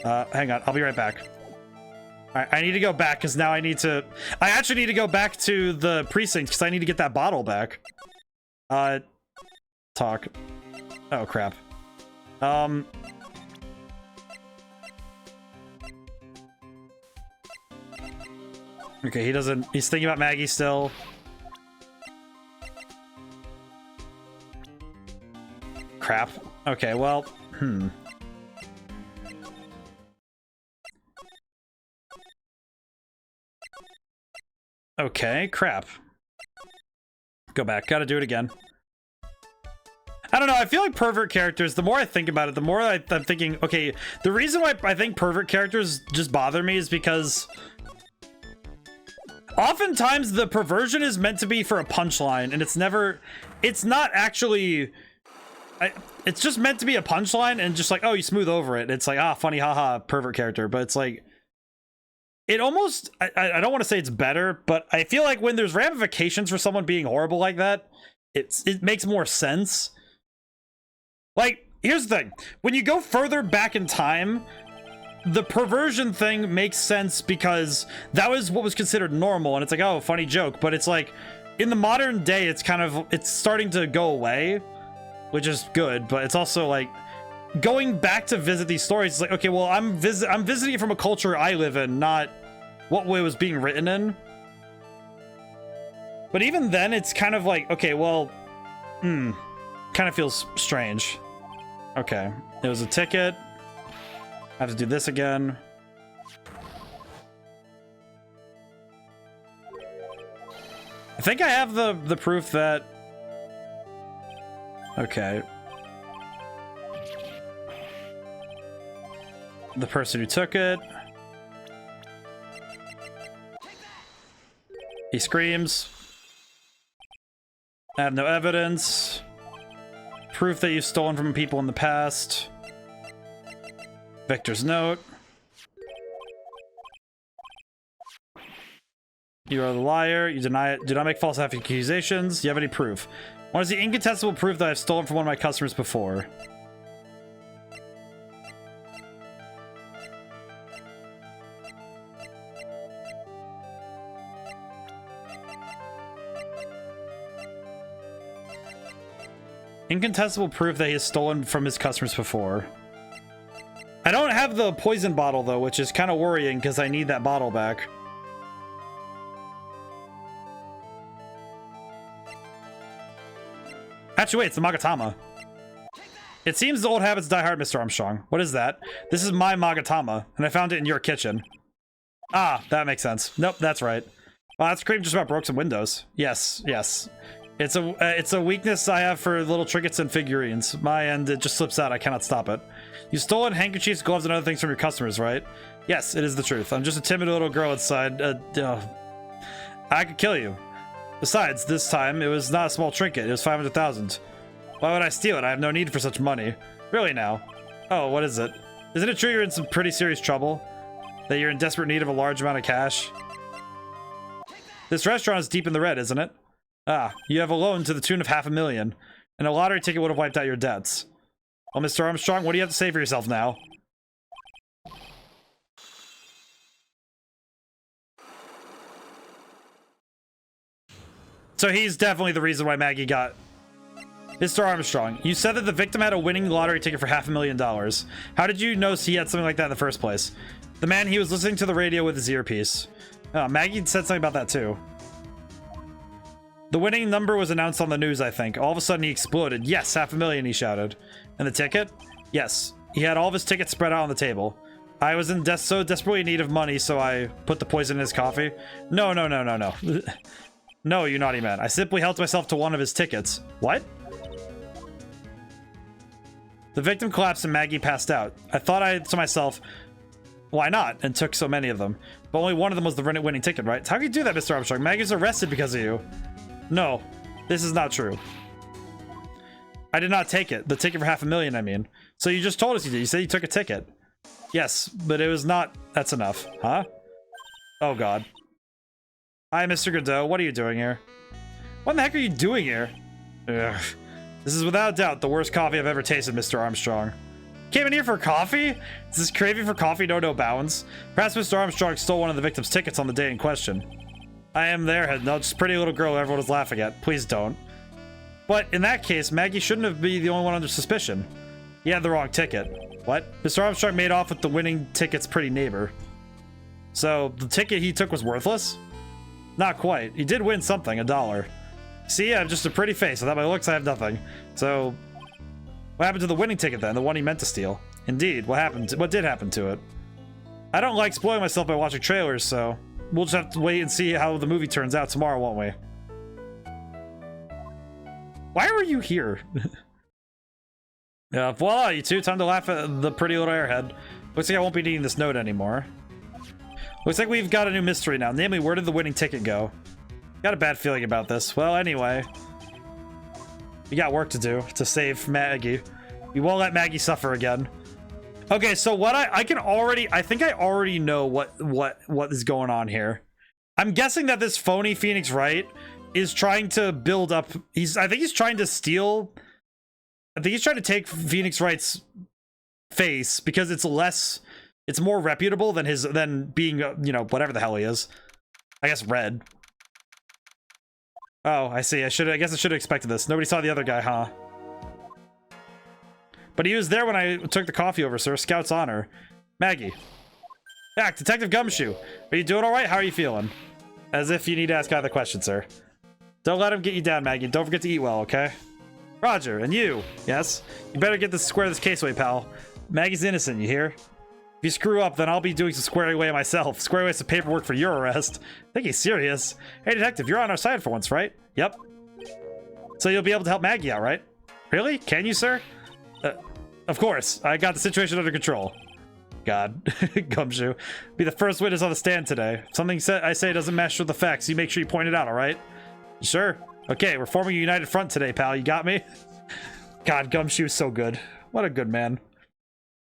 Hang on, I'll be right back. Alright, I need to go back because now I actually need to go back to the precinct because I need to get that bottle back. Talk. Oh crap. Okay, he's thinking about Maggie still. Crap. Okay, well, Okay, crap. Go back. Gotta do it again. I don't know, I feel like pervert characters, the more I think about it, the more I'm thinking, okay, the reason why I think pervert characters just bother me is because oftentimes the perversion is meant to be for a punchline, and it's not actually... it's just meant to be a punchline and just like, oh, you smooth over it. It's like, ah, funny, haha, pervert character. But it's like, it almost, I don't want to say it's better, but I feel like when there's ramifications for someone being horrible like that, it makes more sense. Like, here's the thing. When you go further back in time, the perversion thing makes sense because that was what was considered normal. And it's like, oh, funny joke. But it's like, in the modern day, it's starting to go away, which is good, but it's also like going back to visit these stories. It's like, okay, well, I'm visiting it from a culture I live in, not what way it was being written in. But even then, it's kind of like, okay, well, kind of feels strange. Okay, it was a ticket. I have to do this again. I think I have the proof that... Okay. The person who took it. He screams. I have no evidence. Proof that you've stolen from people in the past. Victor's note. You are the liar. You deny it. Do not make false accusations. Do you have any proof? What is the incontestable proof that I've stolen from one of my customers before? Incontestable proof that he has stolen from his customers before. I don't have the poison bottle though, which is kind of worrying because I need that bottle back. Actually, wait, it's the Magatama. It seems the old habits die hard, Mr. Armstrong. What is that? This is my Magatama, and I found it in your kitchen. Ah, that makes sense. Nope, that's right. Well, that scream just about broke some windows. Yes, yes. It's a weakness I have for little trinkets and figurines. My end, it just slips out. I cannot stop it. You've stolen handkerchiefs, gloves, and other things from your customers, right? Yes, it is the truth. I'm just a timid little girl inside. I could kill you. Besides, this time, it was not a small trinket. It was 500,000. Why would I steal it? I have no need for such money. Really now? Oh, what is it? Isn't it true you're in some pretty serious trouble? That you're in desperate need of a large amount of cash? This restaurant is deep in the red, isn't it? Ah, you have a loan to the tune of $500,000, and a lottery ticket would have wiped out your debts. Well, Mr. Armstrong, what do you have to say for yourself now? So he's definitely the reason why Maggie got... Mr. Armstrong, you said that the victim had a winning lottery ticket for $500,000. How did you know he had something like that in the first place? The man, he was listening to the radio with his earpiece. Oh, Maggie said something about that too. The winning number was announced on the news, I think. All of a sudden he exploded. Yes, $500,000, he shouted. And the ticket? Yes. He had all of his tickets spread out on the table. I was in so desperately in need of money, so I put the poison in his coffee. No. No, you naughty man. I simply helped myself to one of his tickets. What? The victim collapsed and Maggie passed out. I thought to myself, why not? And took so many of them. But only one of them was the winning ticket, right? How can you do that, Mr. Armstrong? Maggie's arrested because of you. No, this is not true. I did not take it. The ticket for $500,000, I mean. So you just told us you did. You said you took a ticket. Yes, but it was not... That's enough. Huh? Oh, God. Hi, Mr. Godot. What are you doing here? What in the heck are you doing here? Ugh. This is without doubt the worst coffee I've ever tasted, Mr. Armstrong. Came in here for coffee? Is this craving for coffee no bounds? Perhaps Mr. Armstrong stole one of the victim's tickets on the day in question. I am there, no, just pretty little girl everyone was laughing at. Please don't. But in that case, Maggie shouldn't have been the only one under suspicion. He had the wrong ticket. What? Mr. Armstrong made off with the winning ticket's pretty neighbor. So the ticket he took was worthless? Not quite. He did win something, $1. See, I have just a pretty face. Without my looks, I have nothing. So, what happened to the winning ticket then? The one he meant to steal? Indeed, what did happen to it? I don't like spoiling myself by watching trailers, so we'll just have to wait and see how the movie turns out tomorrow, won't we? Why were you here? Yeah, voila, you two. Time to laugh at the pretty little airhead. Looks like I won't be needing this note anymore. Looks like we've got a new mystery now. Namely, where did the winning ticket go? Got a bad feeling about this. Well, anyway. We got work to do to save Maggie. We won't let Maggie suffer again. Okay, so what I think I already know what is going on here. I'm guessing that this phony Phoenix Wright is trying to build up... I think he's trying to steal... I think he's trying to take Phoenix Wright's face because it's more reputable than being, you know, whatever the hell he is. I guess red. Oh, I see. I guess I should have expected this. Nobody saw the other guy, huh? But he was there when I took the coffee over, sir. Scout's honor. Maggie. Back, Detective Gumshoe. Are you doing all right? How are you feeling? As if you need to ask either question, sir. Don't let him get you down, Maggie. Don't forget to eat well, okay? Roger, and you. Yes? You better get square this case away, pal. Maggie's innocent, you hear? If you screw up, then I'll be doing some square away myself. Square away some paperwork for your arrest. I think he's serious. Hey, detective, you're on our side for once, right? Yep. So you'll be able to help Maggie out, right? Really? Can you, sir? Of course. I got the situation under control. God. Gumshoe. Be the first witness on the stand today. If something I say doesn't match with the facts, you make sure you point it out, alright? Sure. Okay, we're forming a united front today, pal. You got me? God, Gumshoe's so good. What a good man.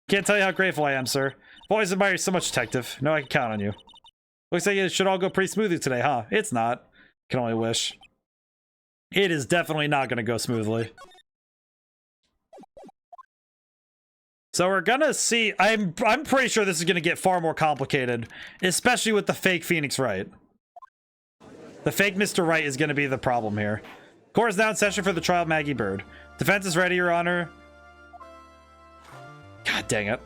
Can't tell you how grateful I am, sir. I've always admired you so much, detective. No, I can count on you. Looks like it should all go pretty smoothly today, huh? It's not. Can only wish. It is definitely not going to go smoothly. So we're gonna see. I'm pretty sure this is gonna get far more complicated, especially with the fake Phoenix Wright. The fake Mr. Wright is gonna be the problem here. Court is now in session for the trial of Maggie Bird. Defense is ready, Your Honor. God dang it.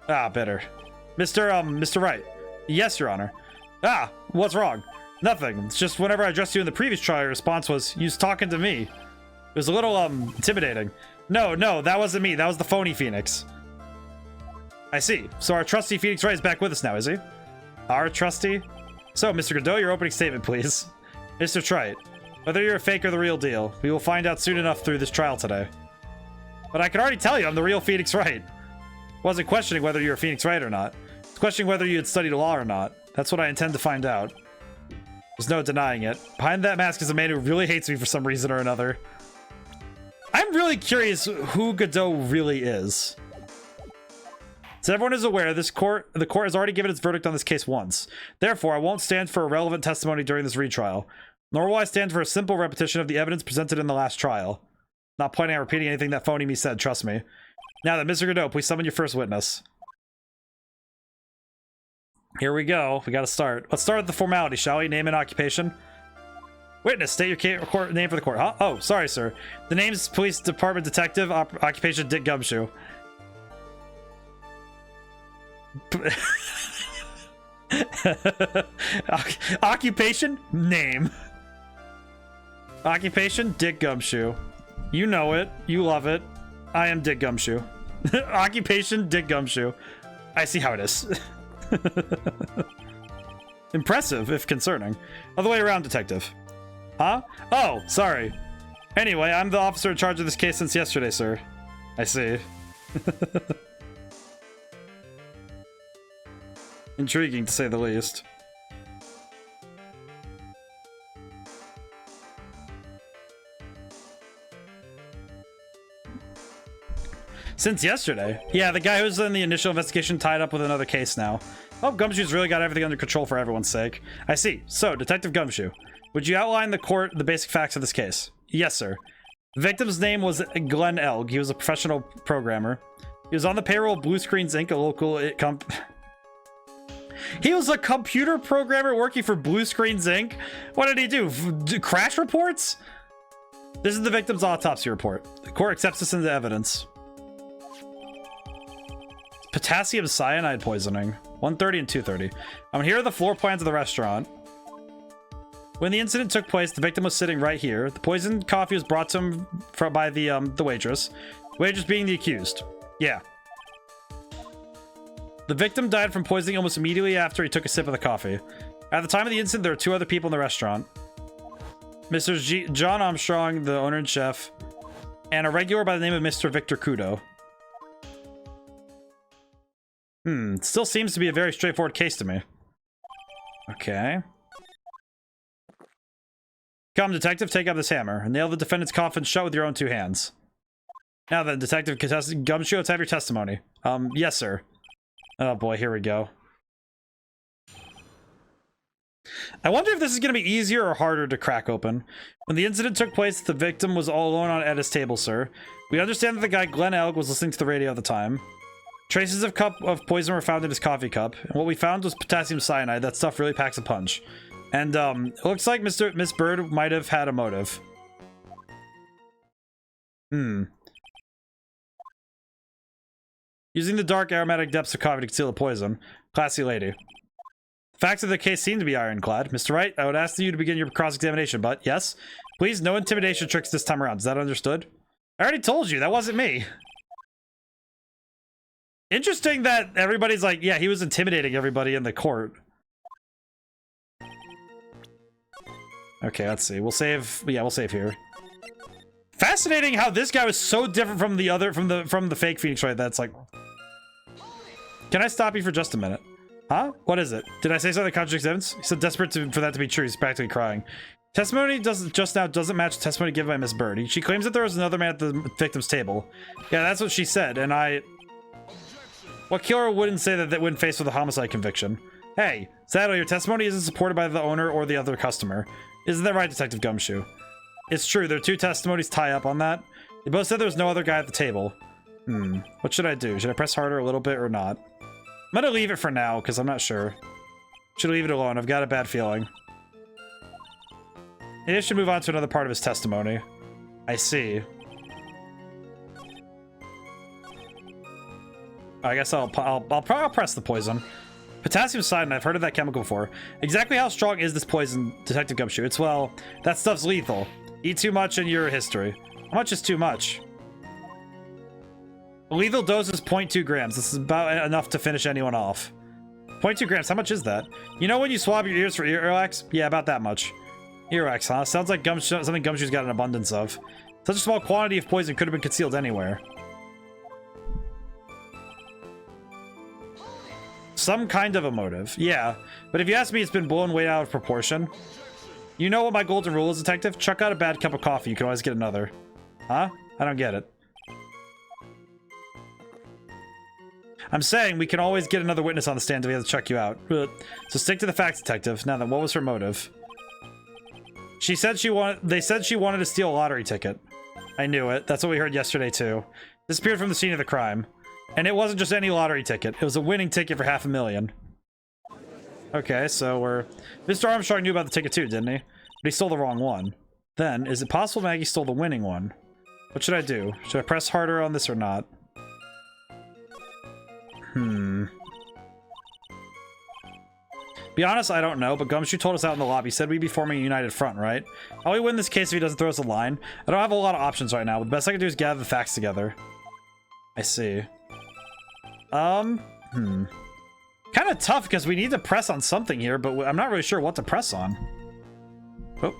Ah, bitter. Mr. Wright. Yes, Your Honor. Ah, what's wrong? Nothing. It's just whenever I addressed you in the previous trial, your response was, you was talking to me. It was a little, intimidating. No, that wasn't me. That was the phony Phoenix. I see. So our trusty Phoenix Wright is back with us now, is he? Our trusty? So, Mr. Godot, your opening statement, please. Mr. Trite, whether you're a fake or the real deal, we will find out soon enough through this trial today. But I can already tell you I'm the real Phoenix Wright. Wasn't questioning whether you're a Phoenix Wright or not. It's questioning whether you had studied law or not. That's what I intend to find out. There's no denying it. Behind that mask is a man who really hates me for some reason or another. I'm really curious who Godot really is. As everyone is aware, the court has already given its verdict on this case once. Therefore, I won't stand for irrelevant testimony during this retrial. Nor will I stand for a simple repetition of the evidence presented in the last trial. Not planning on repeating anything that phony me said, trust me. Now then, Mr. Godot, please summon your first witness. Here we go. We gotta start. Let's start with the formality, shall we? Name and occupation. Witness, state your name for the court. Huh? Oh, sorry, sir. The name is Police Department Detective, occupation Dick Gumshoe. Occupation? Name. Occupation? Dick Gumshoe. You know it. You love it. I am Dick Gumshoe. Occupation? Dick Gumshoe. I see how it is. Impressive, if concerning. Other way around, detective. Huh? Oh, sorry. Anyway, I'm the officer in charge of this case since yesterday, sir. I see. Intriguing, to say the least. Since yesterday? Yeah, the guy who's in the initial investigation tied up with another case now. Oh, Gumshoe's really got everything under control for everyone's sake. I see. So, Detective Gumshoe, would you outline the court the basic facts of this case? Yes, sir. The victim's name was Glenn Elg. He was a professional programmer. He was on the payroll of Blue Screens Inc., a local He was a computer programmer working for Blue Screens Inc. What did he do? Crash reports? This is the victim's autopsy report. The court accepts this into evidence. Potassium cyanide poisoning. 1:30 and 2:30. Here are the floor plans of the restaurant. When the incident took place, the victim was sitting right here. The poisoned coffee was brought to him by the waitress. Waitress being the accused. Yeah. The victim died from poisoning almost immediately after he took a sip of the coffee. At the time of the incident, there were 2 other people in the restaurant. Mr. John Armstrong, the owner and chef, and a regular by the name of Mr. Victor Kudo. It still seems to be a very straightforward case to me. Okay. Come, detective, take up this hammer and nail the defendant's coffin shut with your own 2 hands. Now then, Detective Gumshoe, let's have your testimony. Yes, sir. Oh boy, here we go. I wonder if this is going to be easier or harder to crack open. When the incident took place, the victim was all alone at his table, sir. We understand that the guy Glenn Elg was listening to the radio at the time. Traces of poison were found in his coffee cup. And what we found was potassium cyanide. That stuff really packs a punch. And it looks like Miss Bird might have had a motive. Using the dark aromatic depths of coffee to conceal the poison. Classy lady. The facts of the case seem to be ironclad. Mr. Wright, I would ask you to begin your cross-examination, but yes. Please, no intimidation tricks this time around. Is that understood? I already told you, that wasn't me. Interesting that everybody's like, yeah, he was intimidating everybody in the court. Okay, let's see. We'll save. Yeah, we'll save here. Fascinating how this guy was so different from the other, from the fake Phoenix Wright. That's like, can I stop you for just a minute? Huh? What is it? Did I say something that contradicts evidence? He said desperate for that to be true. He's practically crying. Testimony doesn't match the testimony given by Miss Bird. She claims that there was another man at the victim's table. Yeah, that's what she said, and what killer wouldn't say that when faced with a homicide conviction? Hey, Saddle, your testimony isn't supported by the owner or the other customer. Isn't that right, Detective Gumshoe? It's true, there are 2 testimonies tie up on that. They both said there was no other guy at the table. What should I do? Should I press harder a little bit or not? I'm gonna leave it for now, because I'm not sure. Should leave it alone, I've got a bad feeling. Maybe I should move on to another part of his testimony. I see. I guess I'll press the poison. Potassium cyanide, I've heard of that chemical before. Exactly how strong is this poison, Detective Gumshoe? It's, well, that stuff's lethal. Eat too much and you're history. How much is too much? Lethal dose is 0.2 grams. This is about enough to finish anyone off. 0.2 grams, how much is that? You know when you swab your ears for earwax? Yeah, about that much. Earwax, huh? Sounds like something Gumshoe's got an abundance of. Such a small quantity of poison could have been concealed anywhere. Some kind of a motive. Yeah, but if you ask me, it's been blown way out of proportion. You know what my golden rule is, detective? Chuck out a bad cup of coffee, you can always get another. Huh? I don't get it. I'm saying we can always get another witness on the stand if we have to check you out. So stick to the facts, detective. Now then, what was her motive? They said she wanted to steal a lottery ticket. I knew it. That's what we heard yesterday too. Disappeared from the scene of the crime. And it wasn't just any lottery ticket. It was a winning ticket for $500,000. Okay, so Mr. Armstrong knew about the ticket too, didn't he? But he stole the wrong one. Then, is it possible Maggie stole the winning one? What should I do? Should I press harder on this or not? Be honest, I don't know, but Gumshoe told us out in the lobby. He said we'd be forming a united front, right? How we win this case if he doesn't throw us a line? I don't have a lot of options right now, but the best I can do is gather the facts together. I see. Kind of tough because we need to press on something here, but I'm not really sure what to press on. Oh.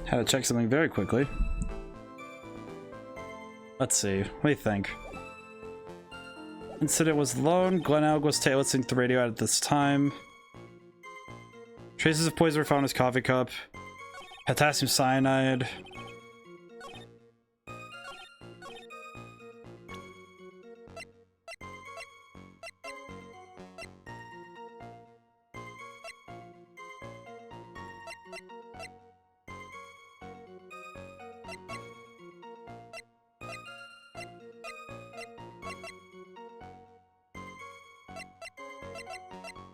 Had to check something very quickly. Let's see. What do you think? Incident was lone. Glenn Algo's Tale listening to the radio at this time. Traces of poison were found in his coffee cup. Potassium cyanide.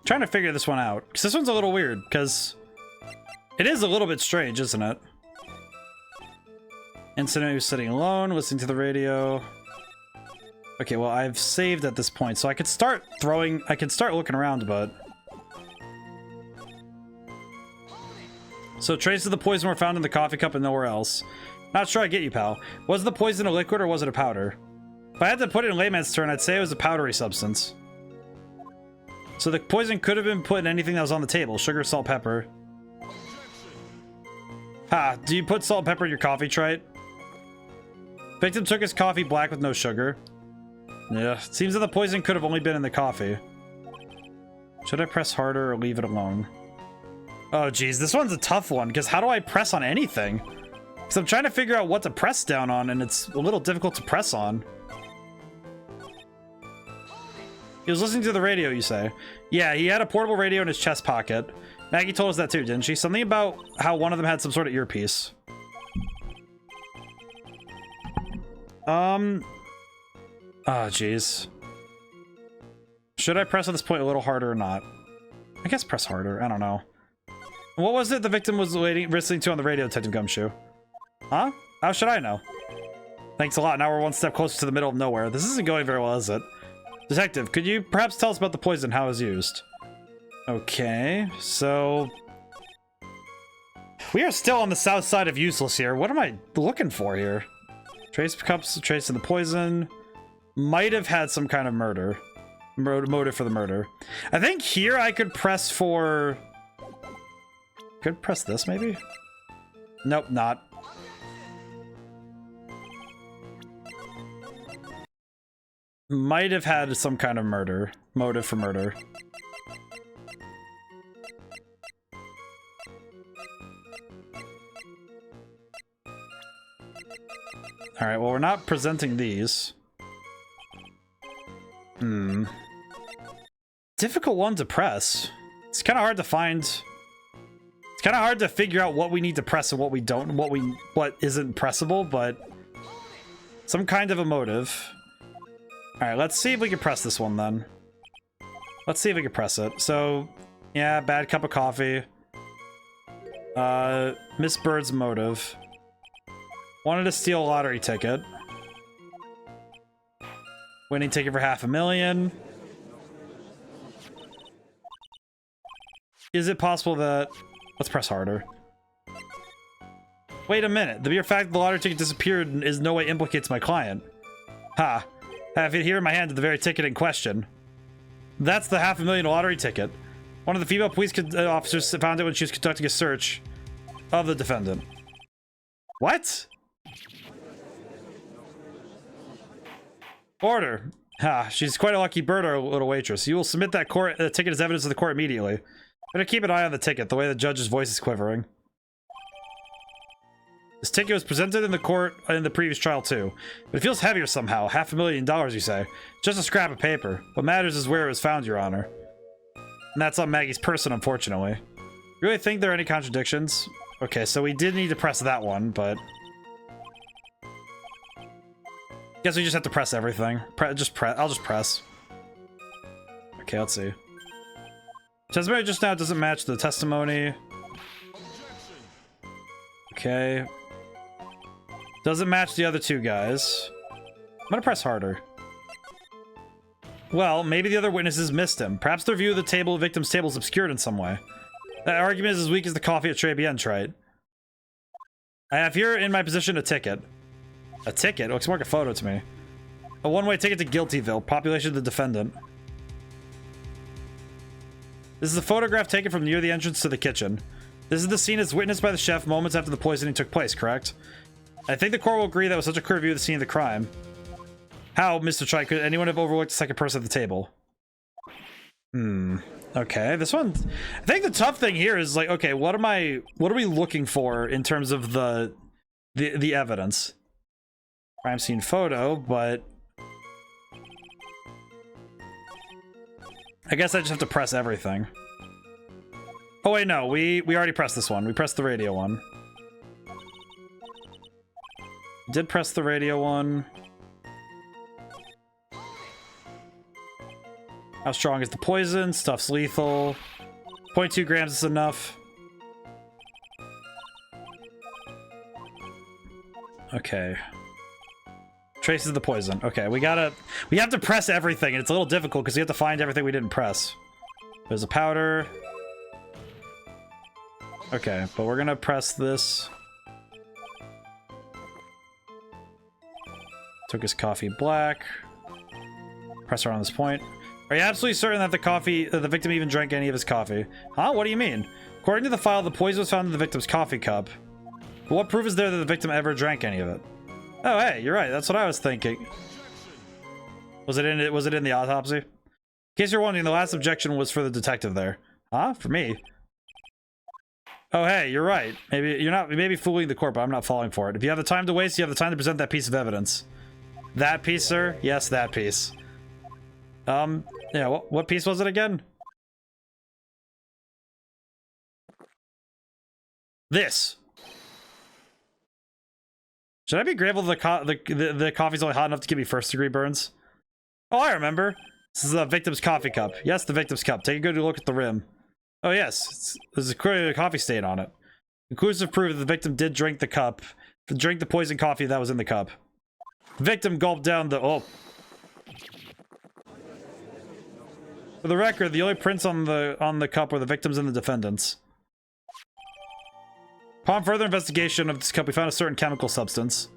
Trying to figure this one out because this one's a little weird because it is a little bit strange, isn't it? Incident, he was sitting alone listening to the radio. Okay, well, I've saved at this point, so I could start looking around, but so traces of the poison were found in the coffee cup and nowhere else. Not sure I get you, pal. Was the poison a liquid or was it a powder? If I had to put it in layman's term, I'd say it was a powdery substance. So the poison could have been put in anything that was on the table. Sugar, salt, pepper. Ha, do you put salt and pepper in your coffee, Trite? Victim took his coffee black with no sugar. Yeah, seems that the poison could have only been in the coffee. Should I press harder or leave it alone? Oh geez, this one's a tough one, because how do I press on anything? Because I'm trying to figure out what to press down on, and it's a little difficult to press on. He was listening to the radio, you say? Yeah, he had a portable radio in his chest pocket. Maggie told us that too, didn't she? Something about how one of them had some sort of earpiece. Oh, jeez. Should I press at this point a little harder or not? I guess press harder. I don't know. What was it the victim was listening to on the radio, Detective Gumshoe? Huh? How should I know? Thanks a lot. Now we're one step closer to the middle of nowhere. This isn't going very well, is it? Detective, could you perhaps tell us about the poison, how it was used? Okay, so we are still on the south side of useless here. What am I looking for here? Trace cups, trace of the poison. Might have had some kind of motive for the murder. I think here I could press for... Could press this, maybe? Nope, not. Might have had some kind of motive for murder. Alright, well, we're not presenting these. Difficult one to press. It's kind of hard to find... It's kind of hard to figure out what we need to press and what we don't, what isn't pressable, but some kind of a motive. All right, let's see if we can press this one then. Let's see if we can press it. So, yeah, bad cup of coffee. Miss Bird's motive. Wanted to steal a lottery ticket. Winning ticket for $500,000. Is it possible that... Let's press harder. Wait a minute. The mere fact that the lottery ticket disappeared is no way implicates my client. Ha. I have it here in my hand, the very ticket in question. That's the $500,000 lottery ticket. One of the female police officers found it when she was conducting a search of the defendant. What? Order. Ha, she's quite a lucky bird, our little waitress. You will submit that ticket as evidence to the court immediately. Better keep an eye on the ticket, the way the judge's voice is quivering. This ticket was presented in the court in the previous trial too. But it feels heavier somehow. $500,000, you say. Just a scrap of paper. What matters is where it was found, Your Honor. And that's on Maggie's person, unfortunately. You really think there are any contradictions? Okay, so we did need to press that one, but... Guess we just have to press everything. I'll just press. Okay, let's see. Testimony just now doesn't match the testimony. Okay. Doesn't match the other two guys. I'm gonna press harder. Well, maybe the other witnesses missed him. Perhaps their view of the victim's table is obscured in some way. That argument is as weak as the coffee at Tribulations, right? I have here in my possession a ticket. A ticket? Looks more like a photo to me. A one-way ticket to Guiltyville. Population of the defendant. This is a photograph taken from near the entrance to the kitchen. This is the scene as witnessed by the chef moments after the poisoning took place, correct? I think the court will agree that was such a clear view of the scene of the crime. How, Mr. Wright, could anyone have overlooked the second person at the table? Okay, this one... I think the tough thing here is, like, okay, what are we looking for in terms of the evidence? Crime scene photo, but... I guess I just have to press everything. Oh wait, no, we already pressed this one. We pressed the radio one. Did press the radio one. How strong is the poison? Stuff's lethal. 0.2 grams is enough. Okay. Traces the poison. Okay, we have to press everything, and it's a little difficult because we have to find everything we didn't press. There's a powder. Okay, but we're gonna press this. Took his coffee black. Press her on this point. Are you absolutely certain that the victim even drank any of his coffee? Huh? What do you mean? According to the file, the poison was found in the victim's coffee cup. But what proof is there that the victim ever drank any of it? Oh, hey, you're right. That's what I was thinking. Was it in the autopsy? In case you're wondering, the last objection was for the detective there. Huh? For me? Oh, hey, you're right. Maybe fooling the court, but I'm not falling for it. If you have the time to waste, you have the time to present that piece of evidence. That piece, sir? Yes, that piece. Yeah, what piece was it again? This. Should I be grateful the coffee's only hot enough to give me first-degree burns? Oh, I remember. This is the victim's coffee cup. Yes, the victim's cup. Take a good look at the rim. Oh, yes. There's clearly a coffee stain on it. Conclusive proof that the victim did drink the poison coffee that was in the cup. The victim gulped down the... Oh. For the record, the only prints on the cup were the victim's and the defendant's. Upon further investigation of this cup, we found a certain chemical substance.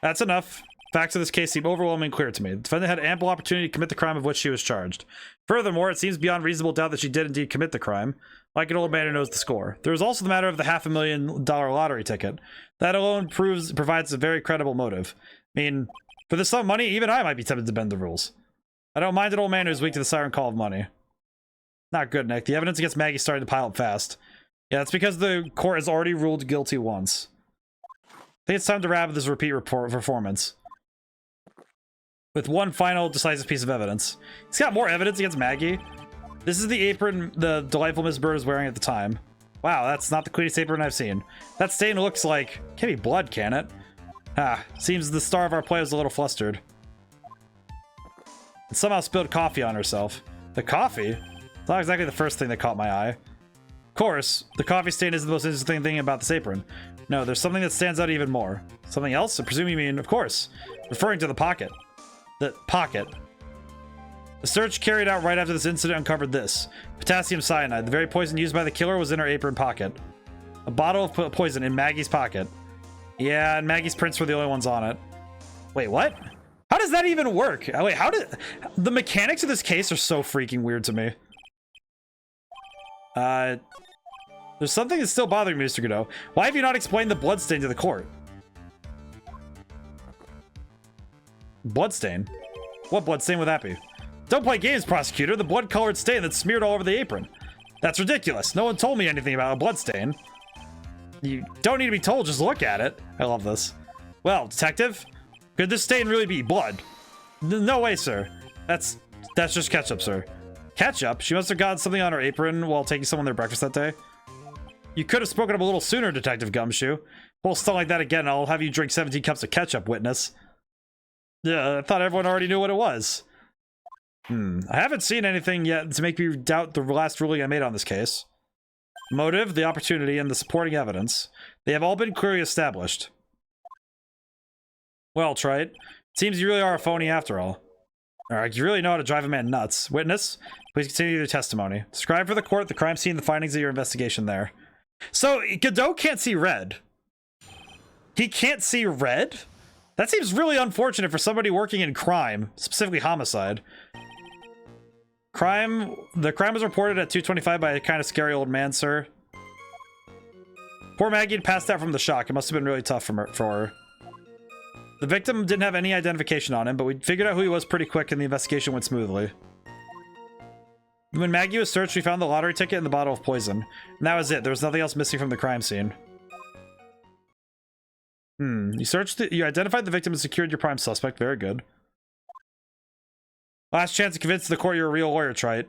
That's enough. Facts of this case seem overwhelmingly clear to me. The defendant had ample opportunity to commit the crime of which she was charged. Furthermore, it seems beyond reasonable doubt that she did indeed commit the crime. Like an old man who knows the score. There is also the matter of the $500,000 lottery ticket. That alone provides a very credible motive. I mean, for this sum of money, even I might be tempted to bend the rules. I don't mind an old man who's weak to the siren call of money. Not good, Nick. The evidence against Maggie started to pile up fast. Yeah, that's because the court has already ruled guilty once. I think it's time to wrap up this repeat performance. With one final decisive piece of evidence. He's got more evidence against Maggie. This is the apron the delightful Miss Bird is wearing at the time. Wow, that's not the cleanest apron I've seen. That stain looks like... Can't be blood, can it? Ah, seems the star of our play was a little flustered. And somehow spilled coffee on herself. The coffee? It's not exactly the first thing that caught my eye. Of course, the coffee stain isn't the most interesting thing about this apron. No, there's something that stands out even more. Something else? I presume you mean, of course. Referring to the pocket. The pocket. The search carried out right after this incident uncovered this. Potassium cyanide. The very poison used by the killer was in her apron pocket. A bottle of poison in Maggie's pocket. Yeah, and Maggie's prints were the only ones on it. Wait, what? How does that even work? Wait, how did... The mechanics of this case are so freaking weird to me. There's something that's still bothering me, Mr. Godot. Why have you not explained the bloodstain to the court? Bloodstain? What bloodstain would that be? Don't play games, prosecutor. The blood-colored stain that's smeared all over the apron. That's ridiculous. No one told me anything about a bloodstain. You don't need to be told, just look at it. I love this. Well, detective, could this stain really be blood? No way, sir. That's just ketchup, sir. Ketchup? She must have gotten something on her apron while taking someone their breakfast that day. You could have spoken up a little sooner, Detective Gumshoe. Pull stuff like that again, and I'll have you drink 17 cups of ketchup, witness. Yeah, I thought everyone already knew what it was. I haven't seen anything yet to make me doubt the last ruling I made on this case. Motive, the opportunity, and the supporting evidence. They have all been clearly established. Well, Trite, it seems you really are a phony after all. Alright, you really know how to drive a man nuts. Witness, please continue your testimony. Describe for the court the crime scene and the findings of your investigation there. So, Godot can't see red. He can't see red? That seems really unfortunate for somebody working in crime, specifically homicide. The crime was reported at 2:25 by a kind of scary old man, sir. Poor Maggie had passed out from the shock. It must have been really tough for her. The victim didn't have any identification on him, but we figured out who he was pretty quick and the investigation went smoothly. When Maggie was searched, we found the lottery ticket and the bottle of poison. And that was it. There was nothing else missing from the crime scene. You identified the victim and secured your prime suspect. Very good. Last chance to convince the court you're a real lawyer, Trite.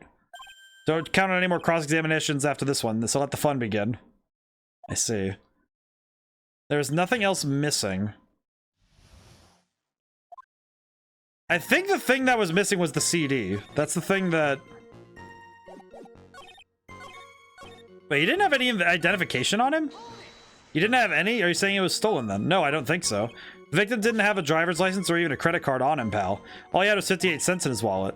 Don't count on any more cross-examinations after this one, so let the fun begin. I see. There's nothing else missing. I think the thing that was missing was the CD. That's the thing that... Wait, you didn't have any identification on him? You didn't have any? Are you saying it was stolen then? No, I don't think so. The victim didn't have a driver's license or even a credit card on him, pal. All he had was 58 cents in his wallet.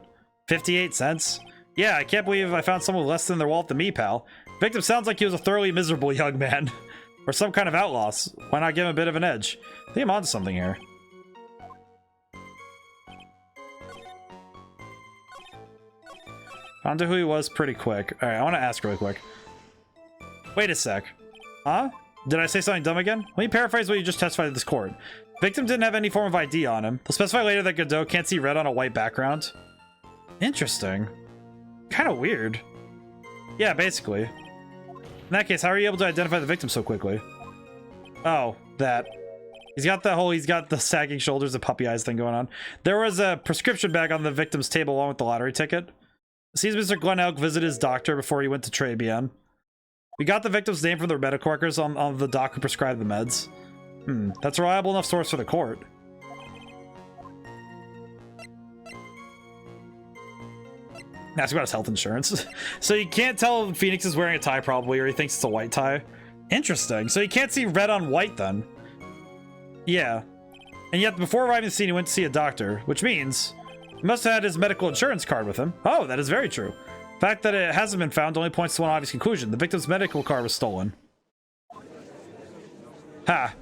58 cents? Yeah, I can't believe I found someone with less than their wallet than me, pal. Victim sounds like he was a thoroughly miserable young man. Or some kind of outlaw. Why not give him a bit of an edge? I think I'm onto something here. Found out who he was pretty quick. Alright, I want to ask really quick. Wait a sec. Huh? Did I say something dumb again? Let me paraphrase what you just testified to this court. Victim didn't have any form of ID on him. They'll specify later that Godot can't see red on a white background. Interesting. Kind of weird. Yeah, basically. In that case, how are you able to identify the victim so quickly? Oh, that. He's got the sagging shoulders, the puppy eyes thing going on. There was a prescription bag on the victim's table along with the lottery ticket. It seems Mr. Glenn Elk visited his doctor before he went to Tribulations. We got the victim's name from their medical records on the doc who prescribed the meds. That's a reliable enough source for the court. Ask about his health insurance. So you can't tell Phoenix is wearing a tie probably, or he thinks it's a white tie. Interesting. So you can't see red on white then. Yeah. And yet before arriving at the scene, he went to see a doctor, which means he must have had his medical insurance card with him. Oh, that is very true. The fact that it hasn't been found only points to one obvious conclusion. The victim's medical card was stolen. Ha.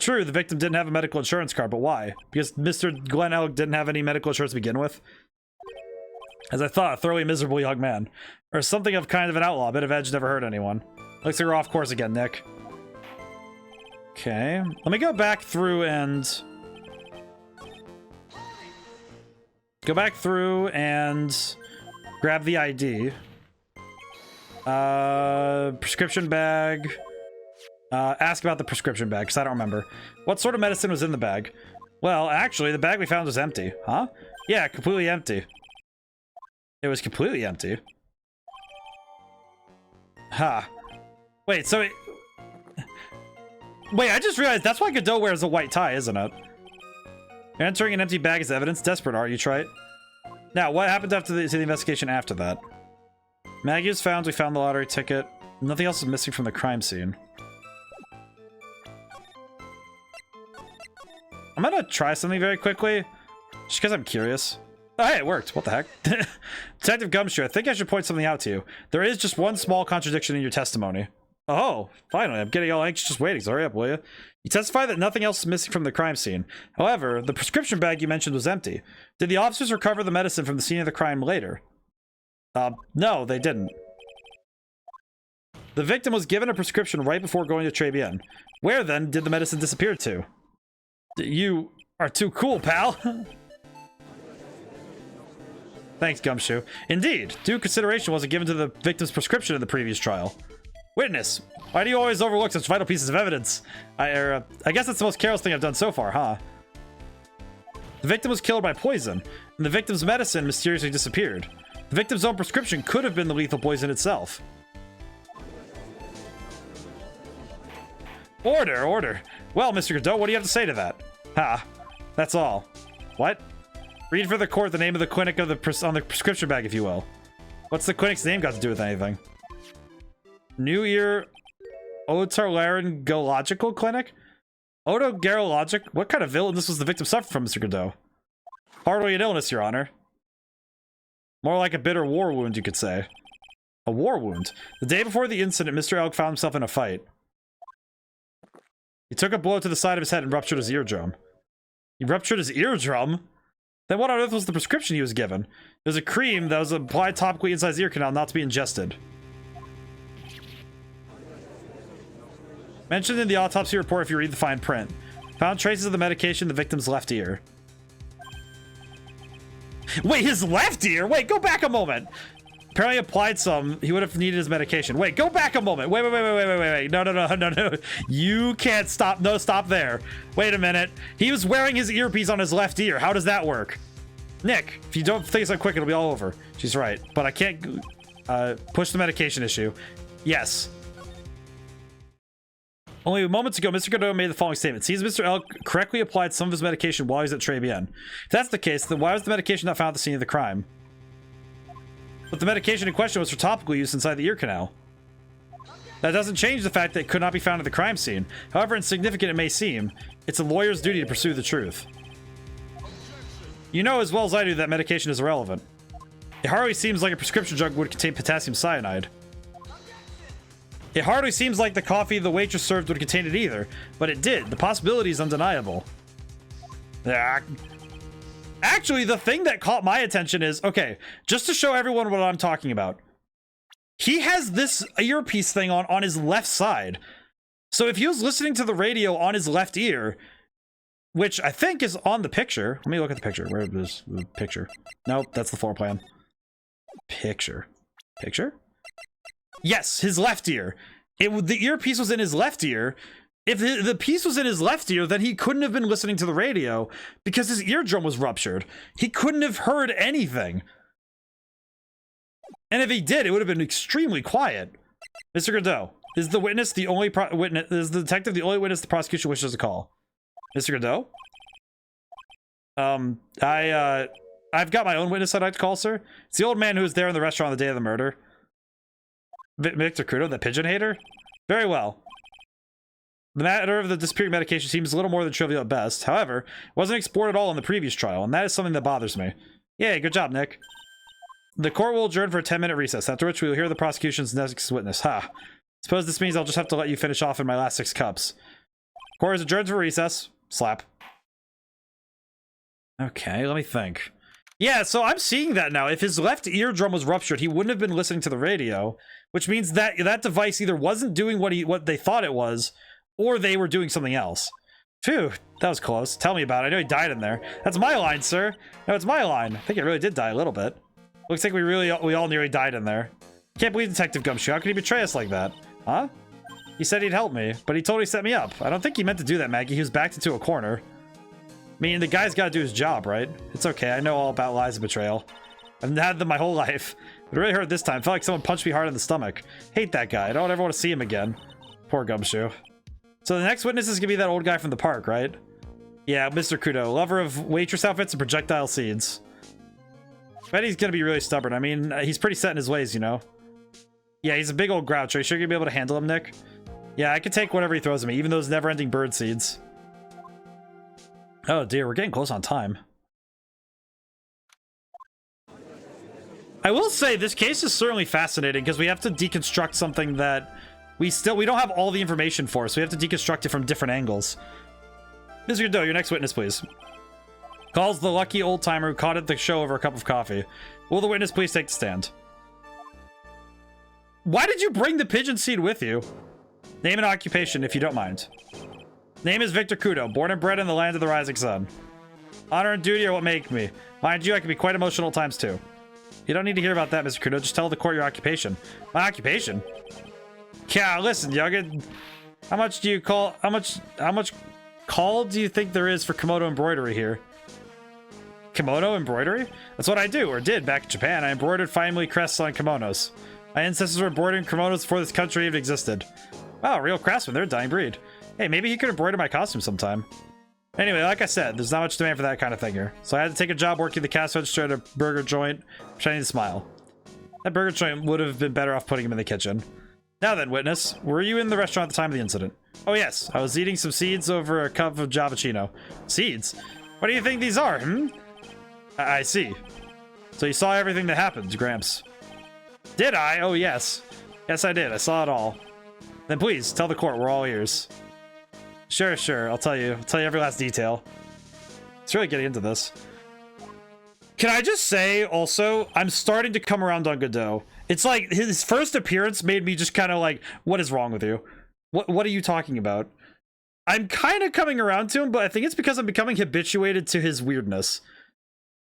True, the victim didn't have a medical insurance card, but why? Because Mr. Glenn Elk didn't have any medical insurance to begin with? As I thought, a thoroughly miserable young man. Or something of kind of an outlaw. A bit of edge never hurt anyone. Looks like we're off course again, Nick. Okay. Let me go back through and... grab the ID. Prescription bag. Ask about the prescription bag, because I don't remember. What sort of medicine was in the bag? Well, actually, the bag we found was empty. Huh? Yeah, completely empty. It was completely empty. Ha. Wait, so... Wait, I just realized that's why Godot wears a white tie, isn't it? You're entering an empty bag as evidence. Desperate, are you, Trite? Now, what happened after to the investigation after that? Maggie was found. We found the lottery ticket. Nothing else is missing from the crime scene. I'm gonna try something very quickly, just because I'm curious. Oh, hey, it worked. What the heck? Detective Gumshoe, I think I should point something out to you. There is just one small contradiction in your testimony. Oh, finally. I'm getting all anxious just waiting, so hurry up, will you? You testify that nothing else is missing from the crime scene. However, the prescription bag you mentioned was empty. Did the officers recover the medicine from the scene of the crime later? No, they didn't. The victim was given a prescription right before going to Tribulations. Where, then, did the medicine disappear to? You are too cool, pal. Thanks, Gumshoe. Indeed, due consideration wasn't given to the victim's prescription in the previous trial. Witness, why do you always overlook such vital pieces of evidence? I guess that's the most careless thing I've done so far, huh? The victim was killed by poison, and the victim's medicine mysteriously disappeared. The victim's own prescription could have been the lethal poison itself. Order. Well, Mr. Godot, what do you have to say to that? Ha, that's all. What? Read for the court the name of the clinic of on the prescription bag, if you will. What's the clinic's name got to do with anything? New Year Otolaryngological Clinic? Otogarologic? What kind of illness was the victim suffering from, Mr. Godot? Hardly an illness, Your Honor. More like a bitter war wound, you could say. A war wound? The day before the incident, Mr. Elk found himself in a fight. He took a blow to the side of his head and ruptured his eardrum. He ruptured his eardrum? Then what on earth was the prescription he was given? It was a cream that was applied topically inside his ear canal, not to be ingested. Mentioned in the autopsy report if you read the fine print. Found traces of the medication in the victim's left ear. Wait, his left ear? Wait, go back a moment. Apparently applied some. He would have needed his medication. Wait, go back a moment. Wait. No. You can't stop. No, stop there. Wait a minute. He was wearing his earpiece on his left ear. How does that work? Nick, if you don't think so quick, it'll be all over. She's right. But I can't push the medication issue. Yes. Only moments ago, Mr. Godot made the following statement. Seems Mr. Elk correctly applied some of his medication while he was at Tribulations. If that's the case, then why was the medication not found at the scene of the crime? But the medication in question was for topical use inside the ear canal. That doesn't change the fact that it could not be found at the crime scene. However insignificant it may seem, it's a lawyer's duty to pursue the truth. You know as well as I do that medication is irrelevant. It hardly seems like a prescription drug would contain potassium cyanide. It hardly seems like the coffee the waitress served would contain it either, but it did. The possibility is undeniable. Actually, the thing that caught my attention is, okay, just to show everyone what I'm talking about. He has this earpiece thing on his left side. So if he was listening to the radio on his left ear, which I think is on the picture. Let me look at the picture. Where is the picture? Nope, that's the floor plan. Picture? Yes, his left ear. The earpiece was in his left ear. If the piece was in his left ear, then he couldn't have been listening to the radio because his eardrum was ruptured. He couldn't have heard anything. And if he did, it would have been extremely quiet. Mr. Godot, is the witness the only witness? Is the detective the only witness the prosecution wishes to call? Mr. Godot? I've got my own witness I'd like to call, sir. It's the old man who was there in the restaurant on the day of the murder. Victor Crudo, the pigeon hater? Very well. The matter of the disappearing medication seems a little more than trivial at best. However, it wasn't explored at all in the previous trial, and that is something that bothers me. Yay, good job, Nick. The court will adjourn for a 10-minute recess, after which we will hear the prosecution's next witness. Ha. Suppose this means I'll just have to let you finish off in my last 6 cups. Court is adjourned for recess. Slap. Okay, let me think. Yeah, so I'm seeing that now. If his left eardrum was ruptured, he wouldn't have been listening to the radio, which means that that device either wasn't doing what they thought it was, or they were doing something else. Phew, that was close. Tell me about it. I know he died in there. That's my line, sir. No, it's my line. I think it really did die a little bit. Looks like we all nearly died in there. Can't believe Detective Gumshoe. How could he betray us like that? Huh? He said he'd help me, but he totally set me up. I don't think he meant to do that, Maggie. He was backed into a corner. I mean, the guy's got to do his job, right? It's okay. I know all about lies and betrayal. I've had them my whole life. It really hurt this time. Felt like someone punched me hard in the stomach. Hate that guy. I don't ever want to see him again. Poor Gumshoe. So the next witness is gonna be that old guy from the park, right? Yeah, Mr. Kudo, lover of waitress outfits and projectile seeds. I bet he's gonna be really stubborn. I mean, he's pretty set in his ways, you know? Yeah, he's a big old grouch. Are you sure you're gonna be able to handle him, Nick? Yeah, I can take whatever he throws at me, even those never-ending bird seeds. Oh dear, we're getting close on time. I will say this case is certainly fascinating because we have to deconstruct something that we don't have all the information for, so we have to deconstruct it from different angles. Mr. Doe, your next witness, please. Calls the lucky old-timer who caught at the show over a cup of coffee. Will the witness please take the stand? Why did you bring the pigeon seed with you? Name and occupation, if you don't mind. Name is Victor Kudo, born and bred in the land of the rising sun. Honor and duty are what make me. Mind you, I can be quite emotional at times too. You don't need to hear about that, Mr. Kudo. Just tell the court your occupation. My occupation? Yeah, listen, youngin. How much call do you think there is for kimono embroidery here? Kimono embroidery? That's what I do, or did, back in Japan. I embroidered family crests on kimonos. My ancestors were embroidering kimonos before this country even existed. Wow, real craftsman. They're a dying breed. Hey, maybe he could embroider my costume sometime. Anyway, like I said, there's not much demand for that kind of thing here. So I had to take a job working the cash register at a burger joint, pretending to smile. That burger joint would have been better off putting him in the kitchen. Now then, witness, were you in the restaurant at the time of the incident? Oh yes, I was eating some seeds over a cup of Javachino. Seeds? What do you think these are, I see. So you saw everything that happened, Gramps. Did I? Oh yes. Yes, I did. I saw it all. Then please, tell the court we're all ears. Sure. I'll tell you every last detail. It's really getting into this. Can I just say, also, I'm starting to come around on Godot. It's like, his first appearance made me just kind of like, what is wrong with you? What are you talking about? I'm kind of coming around to him, but I think it's because I'm becoming habituated to his weirdness.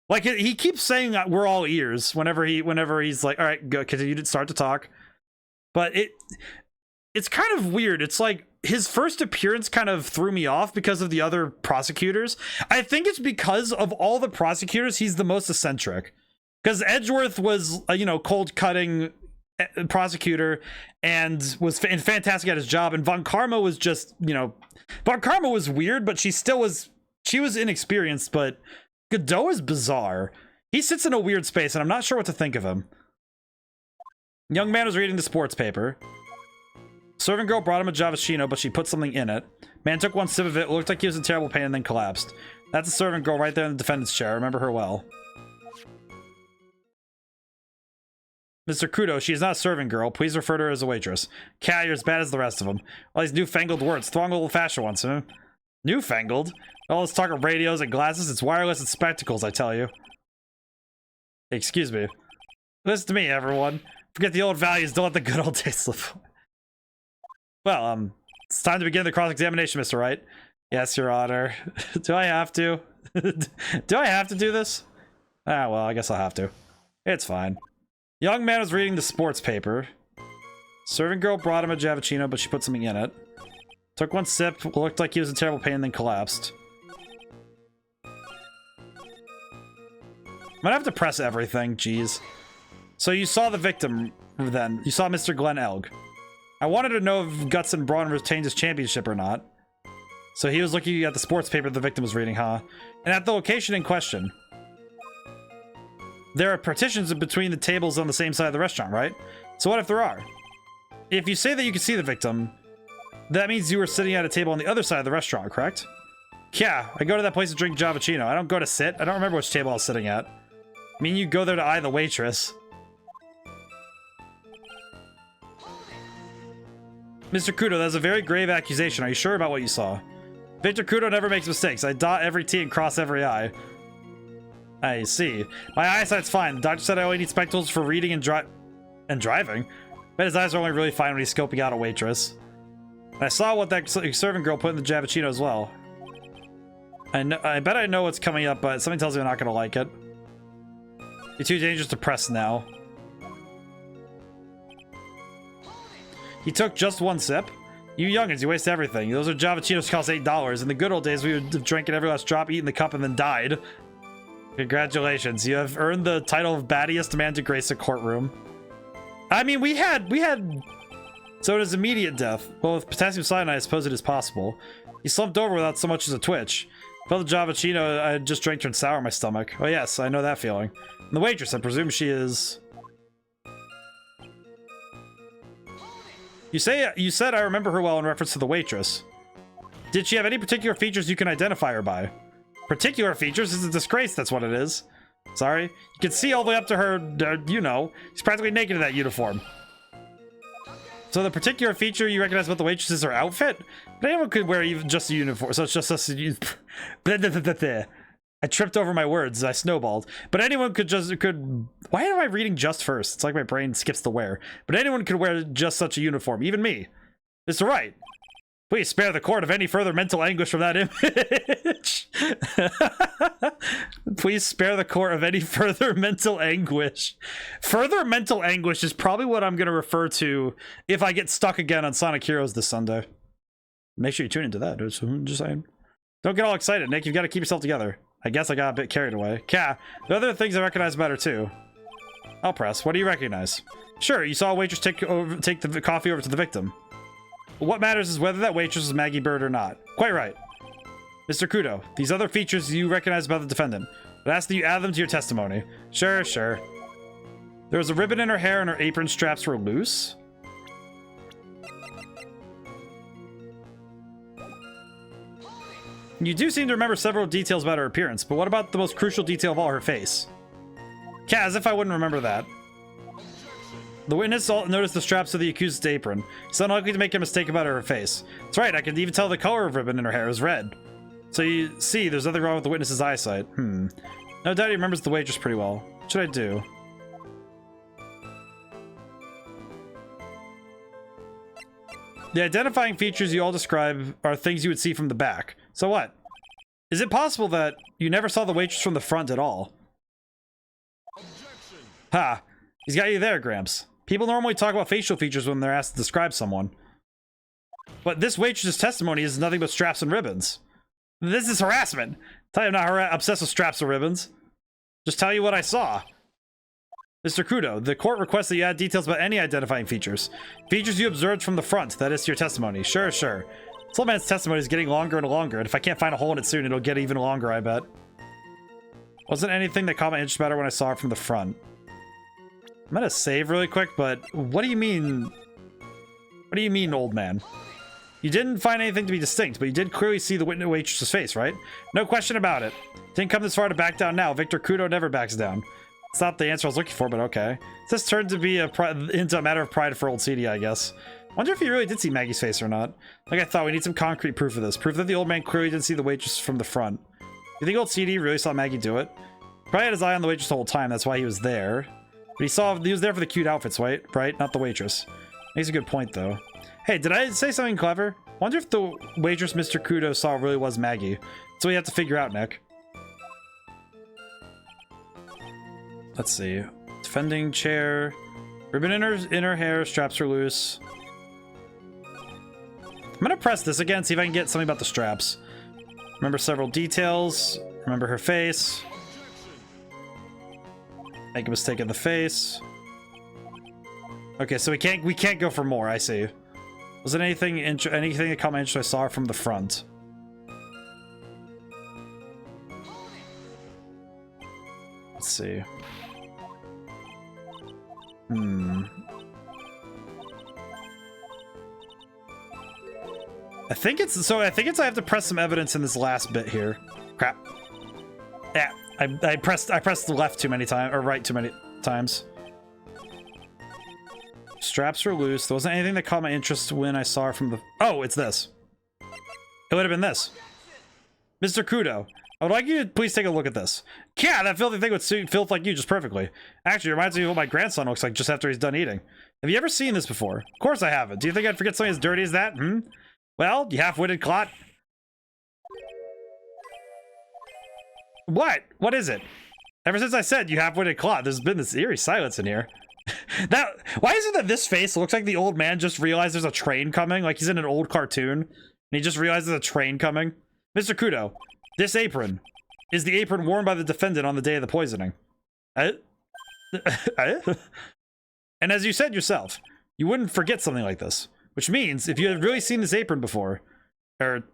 Like, he keeps saying that we're all ears whenever he's like, all right, go, continue to start to talk. But it's kind of weird. It's like, his first appearance kind of threw me off because of the other prosecutors. I think it's because of all the prosecutors, he's the most eccentric. Because Edgeworth was a, cold-cutting prosecutor and was fantastic at his job. And Von Karma was just, Von Karma was weird, but she was inexperienced. But Godot is bizarre. He sits in a weird space, and I'm not sure what to think of him. Young man was reading the sports paper. Servant girl brought him a Javachino, but she put something in it. Man took one sip of it, looked like he was in terrible pain, and then collapsed. That's the servant girl right there in the defendant's chair. I remember her well. Mr. Kudo, she is not a servant girl. Please refer to her as a waitress. Cat, you're as bad as the rest of them. All these newfangled words. Throng old-fashioned ones, huh? Newfangled? All this talk of radios and glasses, it's wireless and spectacles, I tell you. Excuse me. Listen to me, everyone. Forget the old values, don't let the good old days slip. Well, it's time to begin the cross-examination, Mr. Wright. Yes, Your Honor. Do I have to? Do I have to do this? Ah, well, I guess I'll have to. It's fine. Young man was reading the sports paper. Serving girl brought him a Javachino, but she put something in it. Took one sip, looked like he was in terrible pain, then collapsed. I'm gonna have to press everything, jeez. So you saw the victim, then. You saw Mr. Glenn Elg. I wanted to know if Guts and Braun retained his championship or not. So he was looking at the sports paper the victim was reading, huh? And at the location in question. There are partitions in between the tables on the same side of the restaurant, right? So what if there are? If you say that you can see the victim, that means you were sitting at a table on the other side of the restaurant, correct? Yeah, I go to that place to drink Javachino. I don't go to sit. I don't remember which table I was sitting at. I mean, you go there to eye the waitress. Mr. Kudo, that's a very grave accusation. Are you sure about what you saw? Victor Kudo never makes mistakes. I dot every T and cross every I. I see. My eyesight's fine. The doctor said I only need spectacles for reading and driving. Bet his eyes are only really fine when he's scoping out a waitress. I saw what that servant girl put in the Javachino as well. I bet I know what's coming up, but something tells me I'm not going to like it. You're too dangerous to press now. He took just one sip? You youngins, you waste everything. Those are Javachinos cost $8. In the good old days, we would have drank it every last drop, eaten the cup, and then died. Congratulations, you have earned the title of battiest man to grace a courtroom. I mean, we had. So it is immediate death. Well, with potassium cyanide, I suppose it is possible. He slumped over without so much as a twitch. Felt the Javachino I had just drank turned sour in my stomach. Oh yes, I know that feeling. And the waitress, I presume she is... You said I remember her well in reference to the waitress. Did she have any particular features you can identify her by? Particular features is a disgrace, that's what it is. Sorry. You can see all the way up to her, you know. She's practically naked in that uniform. So the particular feature you recognize about the waitress is her outfit? But anyone could wear even just a uniform, so it's just us. I tripped over my words, I snowballed. But anyone could why am I reading just first? It's like my brain skips the where. But anyone could wear just such a uniform, even me. Mr. Wright, please spare the court of any further mental anguish from that image. Please spare the court of any further mental anguish. Further mental anguish is probably what I'm going to refer to if I get stuck again on Sonic Heroes this Sunday. Make sure you tune into that. Just saying. Don't get all excited, Nick. You've got to keep yourself together. I guess I got a bit carried away. There are other things I recognize about her too. I'll press. What do you recognize? Sure, you saw a waitress take the coffee over to the victim. What matters is whether that waitress is Maggie Bird or not. Quite right. Mr. Kudo, these other features you recognize about the defendant, but ask that you add them to your testimony. Sure. There was a ribbon in her hair and her apron straps were loose. You do seem to remember several details about her appearance, but what about the most crucial detail of all, her face? As if I wouldn't remember that. The witness noticed the straps of the accused's apron. It's unlikely to make a mistake about her face. That's right, I could even tell the color of ribbon in her hair is red. So you see, there's nothing wrong with the witness's eyesight. No doubt he remembers the waitress pretty well. What should I do? The identifying features you all describe are things you would see from the back. So what? Is it possible that you never saw the waitress from the front at all? Objection. Ha! He's got you there, Gramps. People normally talk about facial features when they're asked to describe someone. But this waitress's testimony is nothing but straps and ribbons. This is harassment. Tell you I'm not obsessed with straps or ribbons. Just tell you what I saw. Mr. Kudo, the court requests that you add details about any identifying features. Features you observed from the front, that is to your testimony. Sure. This old man's testimony is getting longer and longer, and if I can't find a hole in it soon, it'll get even longer, I bet. Wasn't anything that caught my interest about her when I saw her from the front. I'm gonna save really quick, but what do you mean? What do you mean, old man? You didn't find anything to be distinct, but you did clearly see the waitress's face, right? No question about it. Didn't come this far to back down now. Victor Kudo never backs down. It's not the answer I was looking for, but okay. This turned to be into a matter of pride for old CD, I guess. Wonder if he really did see Maggie's face or not. Like I thought, we need some concrete proof of this. Proof that the old man clearly didn't see the waitress from the front. You think old CD really saw Maggie do it? Probably had his eye on the waitress the whole time, that's why he was there. But he was there for the cute outfits, right? Not the waitress. Makes a good point, though. Hey, did I say something clever? Wonder if the waitress Mr. Kudo saw really was Maggie. That's what we have to figure out, Nick. Let's see. Defending chair. Ribbon in her hair, straps are loose. I'm gonna press this again, see if I can get something about the straps. Remember several details. Remember her face. Make a mistake in the face. Okay, so we can't go for more, I see. Was it anything that caught my interest I saw from the front? Let's see. I think it's I have to press some evidence in this last bit here. Crap. Yeah, I pressed the left too many times, or right too many times. Straps were loose. There wasn't anything that caught my interest when I saw her from the... Oh, it's this. It would have been this. Mr. Kudo, I would like you to please take a look at this. Yeah, that filthy thing would suit filth like you just perfectly. Actually, it reminds me of what my grandson looks like just after he's done eating. Have you ever seen this before? Of course I haven't. Do you think I'd forget something as dirty as that? Well, you half-witted clot. What? What is it? Ever since I said you half-witted clot, there's been this eerie silence in here. Why is it that this face looks like the old man just realized there's a train coming? Like he's in an old cartoon, and he just realized there's a train coming? Mr. Kudo, this apron. is the apron worn by the defendant on the day of the poisoning? And as you said yourself, you wouldn't forget something like this. Which means, if you had really seen this apron before, or...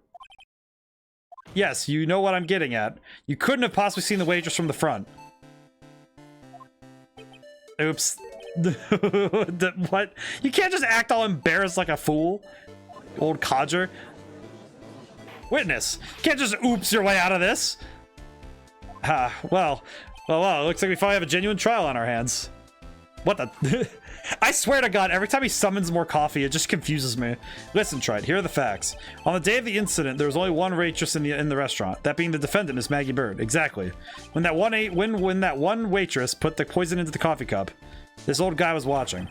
Yes, you know what I'm getting at. You couldn't have possibly seen the waitress from the front. Oops. What? You can't just act all embarrassed like a fool. Old codger. Witness. You can't just oops your way out of this. Well, it looks like we finally have a genuine trial on our hands. What the? I swear to God, every time he summons more coffee, it just confuses me. Listen, Wright, here are the facts. On the day of the incident, there was only one waitress in the restaurant. That being the defendant, Miss Maggie Bird. Exactly. When that one waitress put the poison into the coffee cup, this old guy was watching.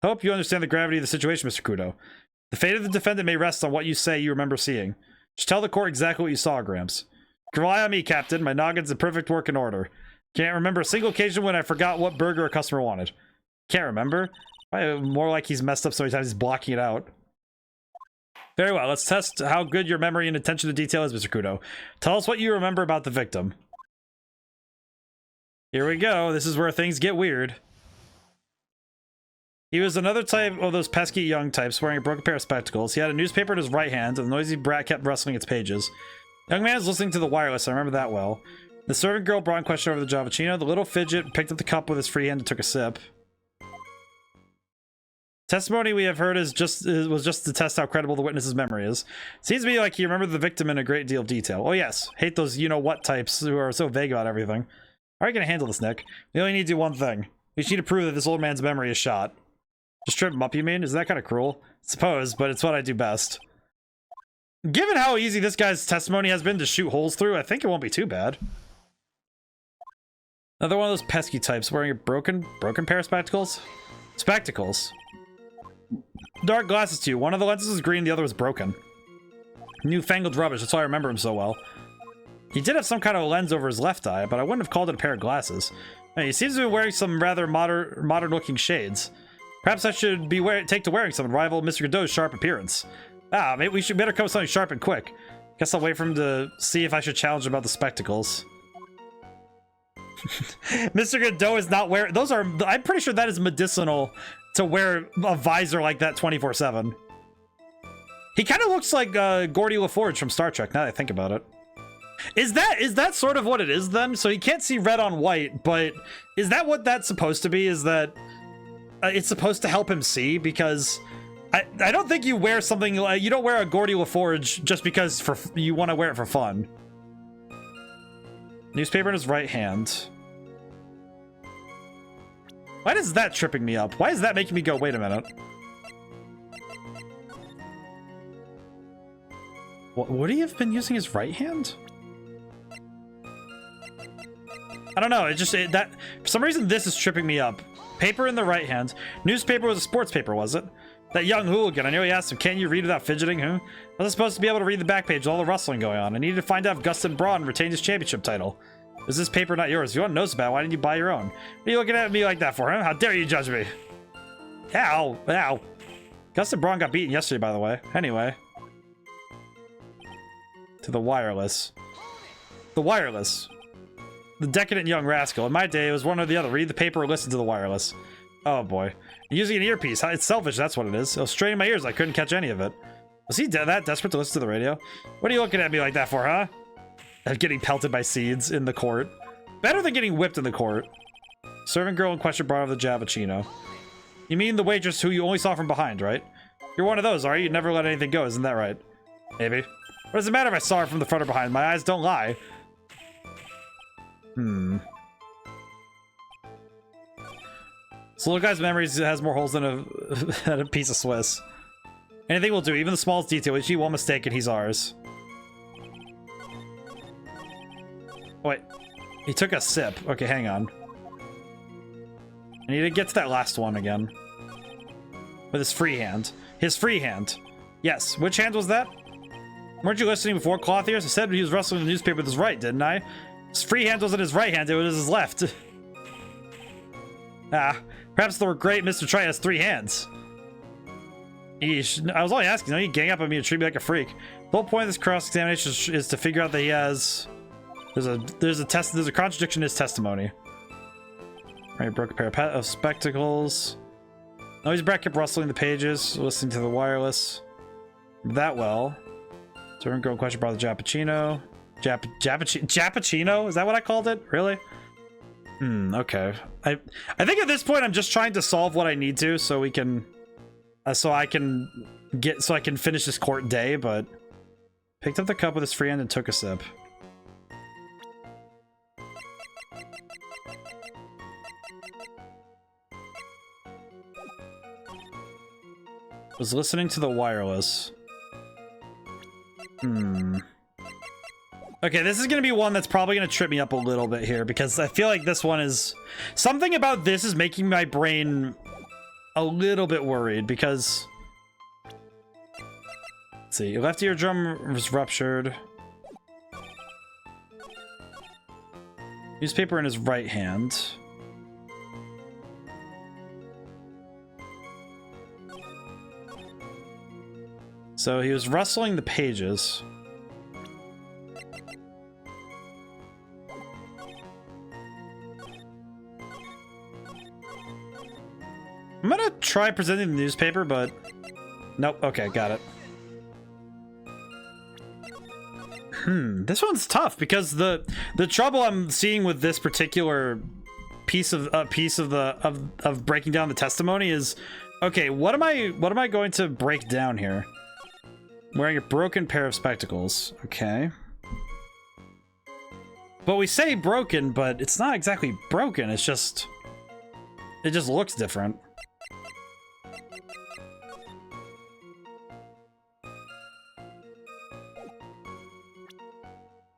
Hope you understand the gravity of the situation, Mr. Kudo. The fate of the defendant may rest on what you say you remember seeing. Just tell the court exactly what you saw, Gramps. You can rely on me, Captain. My noggin's in perfect working order. Can't remember a single occasion when I forgot what burger a customer wanted. Can't remember? More like he's messed up so many times he's blocking it out. Very well, let's test how good your memory and attention to detail is, Mr. Kudo. Tell us what you remember about the victim. Here we go. This is where things get weird. He was another type of those pesky young types wearing a broken pair of spectacles. He had a newspaper in his right hand, and the noisy brat kept rustling its pages. The young man was listening to the wireless. I remember that well. The servant girl brought in question over the Javachino. The little fidget picked up the cup with his free hand and took a sip. Testimony we have heard was just to test how credible the witness's memory is. Seems to me like he remembered the victim in a great deal of detail. Oh yes, hate those you-know-what types who are so vague about everything. How are you going to handle this, Nick? We only need to do one thing. We just need to prove that this old man's memory is shot. Just trip him up, you mean? Isn't that kind of cruel? I suppose, but it's what I do best. Given how easy this guy's testimony has been to shoot holes through, I think it won't be too bad. Another one of those pesky types wearing a broken pair of spectacles? Spectacles. Dark glasses too. One of the lenses was green, the other was broken. Newfangled rubbish, that's why I remember him so well. He did have some kind of lens over his left eye, but I wouldn't have called it a pair of glasses. He seems to be wearing some rather modern-looking shades. Perhaps I should take to wearing some and rival Mr. Godot's sharp appearance. Maybe we should better come with something sharp and quick. Guess I'll wait for him to see if I should challenge him about the spectacles. Mr. Godot is not wearing... Those are... I'm pretty sure that is medicinal to wear a visor like that 24/7. He kind of looks like Geordi LaForge from Star Trek, now that I think about it. Is that sort of what it is then? So he can't see red on white, but is that what that's supposed to be? Is that it's supposed to help him see? Because I don't think you wear something like... You don't wear a Geordi LaForge just because you want to wear it for fun. Newspaper in his right hand. Why is that tripping me up? Why is that making me go, wait a minute? Would he have been using his right hand? I don't know, that for some reason this is tripping me up. Paper in the right hand. Newspaper was a sports paper, was it? That young hooligan, I nearly asked him, can you read without fidgeting, huh? I was supposed to be able to read the back page with all the rustling going on. I needed to find out if Gustin Braun retained his championship title. Is this paper not yours? If you want to know about it, why didn't you buy your own? What are you looking at me like that for, huh? How dare you judge me? Ow, ow. Gustin Braun got beaten yesterday, by the way. Anyway. To the wireless. The wireless. The decadent young rascal. In my day, it was one or the other. Read the paper or listen to the wireless. Oh boy. I'm using an earpiece. It's selfish, that's what it is. It was straining my ears. I couldn't catch any of it. Was he that desperate to listen to the radio? What are you looking at me like that for, huh? Getting pelted by seeds in the court. Better than getting whipped in the court. Servant girl in question brought over the Javachino. You mean the waitress who you only saw from behind, right? You're one of those, are you? You never let anything go, isn't that right? Maybe. What does it matter if I saw her from the front or behind? My eyes don't lie. This little guy's memories has more holes than a piece of Swiss. Anything will do, even the smallest detail. If she won't mistake it, he's ours. Wait, he took a sip. Okay, hang on. I need to get to that last one again. With his free hand. His free hand. Yes, which hand was that? Weren't you listening before, cloth ears? I said he was rustling the newspaper with his right, didn't I? His free hand wasn't his right hand, it was his left. Perhaps the great Mr. Wright has three hands. Eesh, I was only asking, don't you gang up on me and treat me like a freak. The whole point of this cross-examination is to figure out that he has... There's a contradiction in his testimony. Right, broke a pair of spectacles. Noisy brat kept rustling the pages, listening to the wireless. That well. Servant girl question brought the Jappuccino. Jappuccino? Is that what I called it? Really? Okay. I think at this point I'm just trying to solve what I need to so we can so I can finish this court day, but picked up the cup with his free hand and took a sip. Was listening to the wireless. Okay, this is gonna be one that's probably gonna trip me up a little bit here because I feel like this one is... Something about this is making my brain a little bit worried because... Let's see, left eardrum was ruptured. Newspaper in his right hand. So he was rustling the pages. I'm gonna try presenting the newspaper, but nope. Okay, got it. This one's tough because the trouble I'm seeing with this particular piece of breaking down the testimony is, okay, what am I going to break down here? Wearing a broken pair of spectacles. Okay. But we say broken, but it's not exactly broken. It just looks different.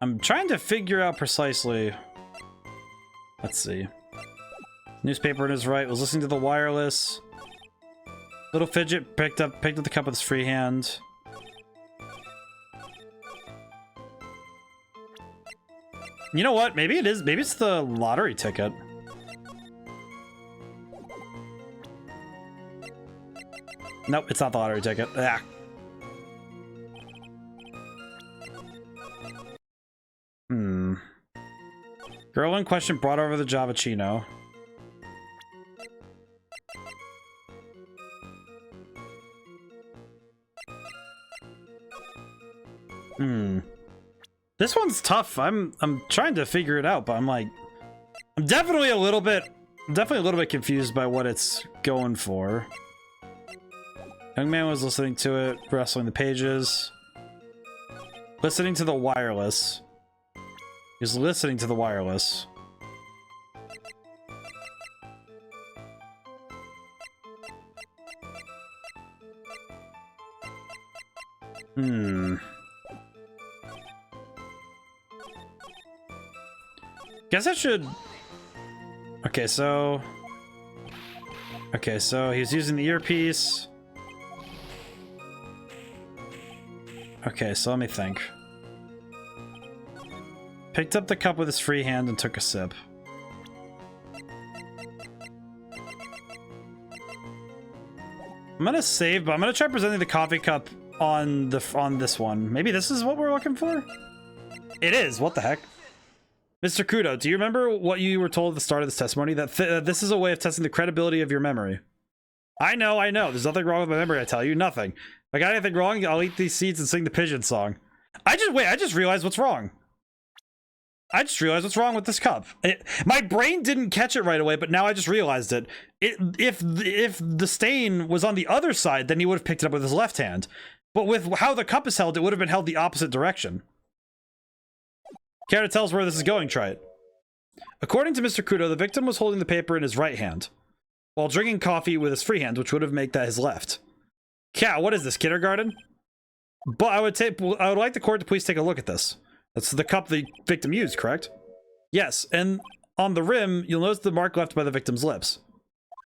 I'm trying to figure out precisely. Let's see. Newspaper in his right, was listening to the wireless. Little fidget picked up the cup with his free hand. You know what? Maybe it is. Maybe it's the lottery ticket. Nope, it's not the lottery ticket. Ah. Girl in question brought over the Javachino. This one's tough. I'm trying to figure it out, but I'm definitely a little bit confused by what it's going for. Young man was listening to it, rustling the pages. Listening to the wireless. He's listening to the wireless. Guess I should... Okay, so he's using the earpiece. Okay, so let me think. Picked up the cup with his free hand and took a sip. I'm gonna save, but I'm gonna try presenting the coffee cup on this one. Maybe this is what we're looking for? It is. What the heck? Mr. Kudo, do you remember what you were told at the start of this testimony? That this is a way of testing the credibility of your memory. I know. There's nothing wrong with my memory, I tell you. Nothing. If I got anything wrong, I'll eat these seeds and sing the pigeon song. I just realized what's wrong. I just realized what's wrong with this cup. My brain didn't catch it right away, but now I just realized it. If the stain was on the other side, then he would have picked it up with his left hand. But with how the cup is held, it would have been held the opposite direction. Care to tell us where this is going? Try it. According to Mr. Kudo, the victim was holding the paper in his right hand, while drinking coffee with his free hand, which would have made that his left. Cow, what is this, kindergarten? But I would like the court to please take a look at this. That's the cup the victim used, correct? Yes, and on the rim, you'll notice the mark left by the victim's lips.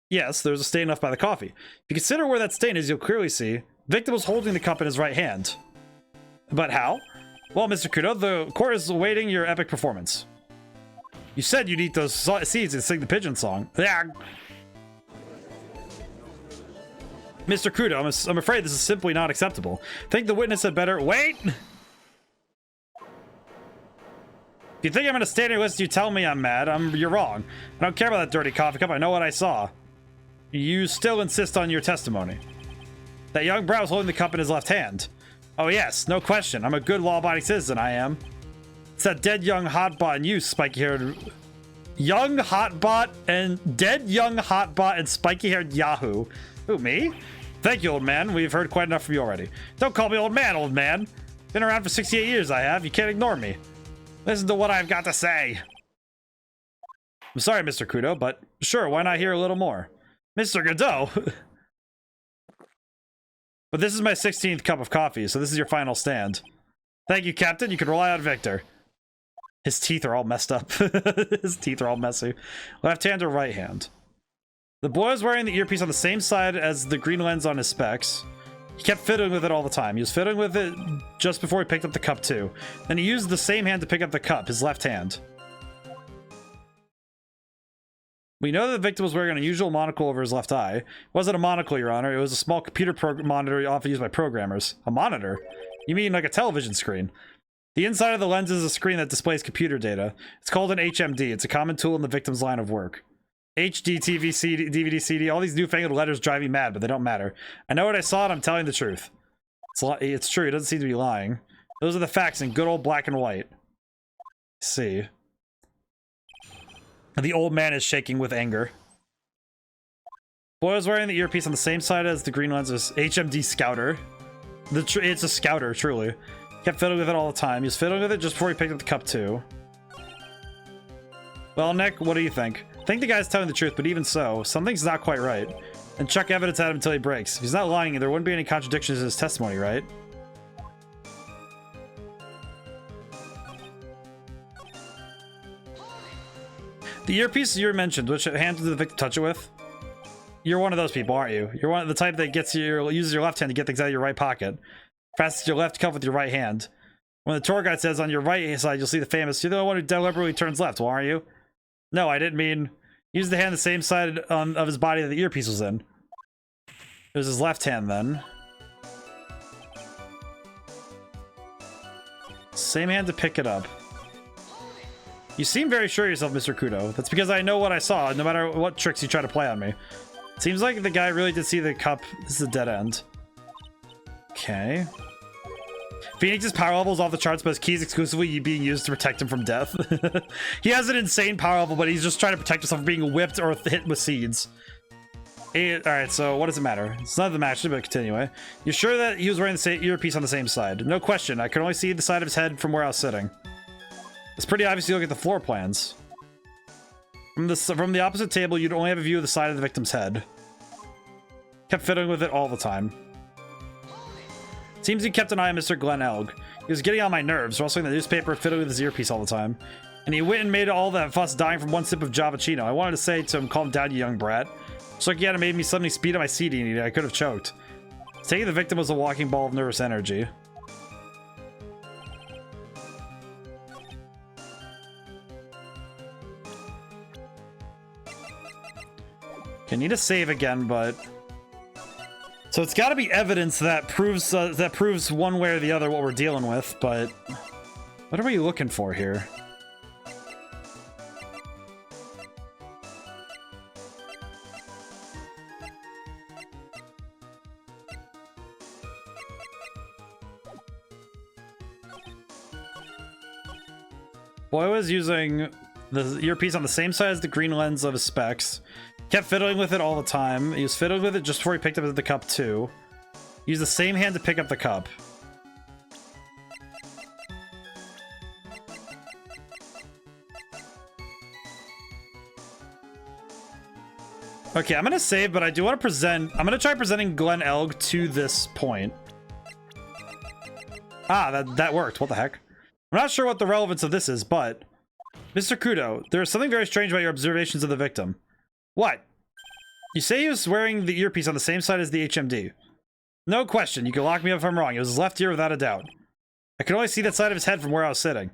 Yes, there's a stain left by the coffee. If you consider where that stain is, you'll clearly see the victim was holding the cup in his right hand. But how? Well, Mr. Kudo, the court is awaiting your epic performance. You said you'd eat those seeds and sing the pigeon song. Mr. Kudo, I'm afraid this is simply not acceptable. Think the witness had better... Wait! If you think I'm gonna stand here and listen to you tell me I'm mad, you're wrong. I don't care about that dirty coffee cup. I know what I saw. You still insist on your testimony. That young brat was holding the cup in his left hand. Oh yes, no question. I'm a good law-abiding citizen, I am. It's that dead young hotbot and you, spiky-haired... Young hotbot and... Dead young hotbot and spiky-haired Yahoo. Who, me? Thank you, old man. We've heard quite enough from you already. Don't call me old man, old man. Been around for 68 years, I have. You can't ignore me. Listen to what I've got to say. I'm sorry, Mr. Kudo, but sure, why not hear a little more? Mr. Godot! But this is my 16th cup of coffee, so this is your final stand. Thank you, Captain. You can rely on Victor. His teeth are all messed up. His teeth are all messy. Left hand or right hand? The boy was wearing the earpiece on the same side as the green lens on his specs. He kept fiddling with it all the time. He was fiddling with it just before he picked up the cup too. Then he used the same hand to pick up the cup, his left hand. We know that the victim was wearing an unusual monocle over his left eye. It wasn't a monocle, Your Honor. It was a small computer monitor often used by programmers. A monitor? You mean like a television screen? The inside of the lens is a screen that displays computer data. It's called an HMD. It's a common tool in the victim's line of work. HD, TV, CD, DVD, CD, all these newfangled letters drive me mad, but they don't matter. I know what I saw and I'm telling the truth. It's true, it doesn't seem to be lying. Those are the facts in good old black and white. Let's see. The old man is shaking with anger. Boy was wearing the earpiece on the same side as the green lenses. HMD Scouter. It's a Scouter, truly. Kept fiddling with it all the time. He was fiddling with it just before he picked up the cup too. Well, Nick, what do you think? I think the guy's telling the truth, but even so, something's not quite right. And chuck evidence at him until he breaks. If he's not lying, there wouldn't be any contradictions in his testimony, right? The earpiece you mentioned, which hand did the victim touch it with? You're one of those people, aren't you? You're one of the type that uses your left hand to get things out of your right pocket. Passes your left cuff with your right hand. When the tour guide says on your right side, you'll see the famous, you're the one who deliberately turns left, well, aren't you? No, I didn't mean use the hand the same side of his body that the earpiece was in. It was his left hand then. Same hand to pick it up. You seem very sure of yourself, Mr. Kudo. That's because I know what I saw, no matter what tricks you try to play on me. Seems like the guy really did see the cup. This is a dead end. Okay. Phoenix's power level is off the charts, but his key is exclusively being used to protect him from death. He has an insane power level, but he's just trying to protect himself from being whipped or hit with seeds. Alright, so what does it matter? It's not the match, but continue. You're sure that he was wearing the same earpiece on the same side? No question. I could only see the side of his head from where I was sitting. It's pretty obvious you look at the floor plans. From the opposite table, you'd only have a view of the side of the victim's head. Kept fiddling with it all the time. Seems he kept an eye on Mr. Glenn Elg. He was getting on my nerves, rustling the newspaper, fiddling with his earpiece all the time. And he went and made all that fuss dying from one sip of Javachino. I wanted to say to him, calm down, you young brat. Just like he had made me suddenly speed up my CD and I could have choked. Taking the victim was a walking ball of nervous energy. Okay, need to save again, but... So it's got to be evidence that proves one way or the other what we're dealing with, but... What are we looking for here? Boy was using the earpiece on the same side as the green lens of his specs. Kept fiddling with it all the time. He was fiddling with it just before he picked up the cup too. Used the same hand to pick up the cup. Okay, I'm gonna save, but I do want to present... I'm gonna try presenting Glenn Elg to this point. Ah, that worked. What the heck? I'm not sure what the relevance of this is, but... Mr. Kudo, there is something very strange about your observations of the victim. What? You say he was wearing the earpiece on the same side as the HMD. No question, you can lock me up if I'm wrong. It was his left ear without a doubt. I could only see that side of his head from where I was sitting.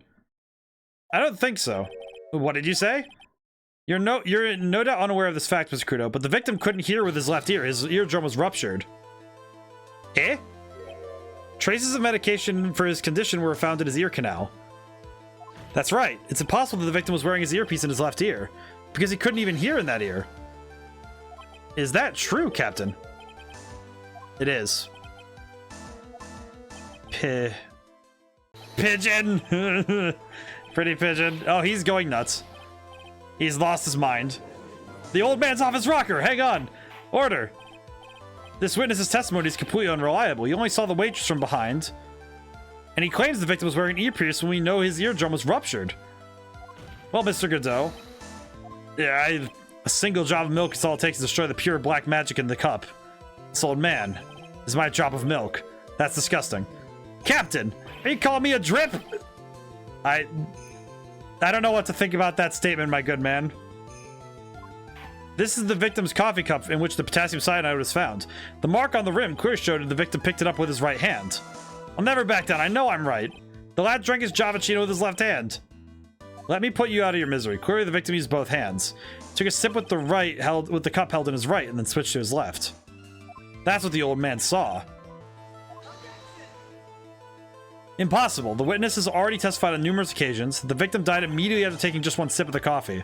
I don't think so. What did you say? You're no doubt unaware of this fact, Mr. Kudo, but the victim couldn't hear with his left ear. His eardrum was ruptured. Eh? Traces of medication for his condition were found in his ear canal. That's right. It's impossible that the victim was wearing his earpiece in his left ear, because he couldn't even hear in that ear. Is that true, Captain? It is. Pigeon! Pretty pigeon. Oh, he's going nuts. He's lost his mind. The old man's off his rocker! Hang on! Order! This witness's testimony is completely unreliable. He only saw the waitress from behind. And he claims the victim was wearing an earpiece when we know his eardrum was ruptured. Well, Mr. Godot. Yeah, a single drop of milk is all it takes to destroy the pure black magic in the cup. This old man is my drop of milk. That's disgusting. Captain, are you calling me a drip? I don't know what to think about that statement, my good man. This is the victim's coffee cup in which the potassium cyanide was found. The mark on the rim clearly showed that the victim picked it up with his right hand. I'll never back down. I know I'm right. The lad drank his Javachino with his left hand. Let me put you out of your misery. Clearly, the victim used both hands. Took a sip with the cup held in his right, and then switched to his left. That's what the old man saw. Impossible. The witness has already testified on numerous occasions. The victim died immediately after taking just one sip of the coffee.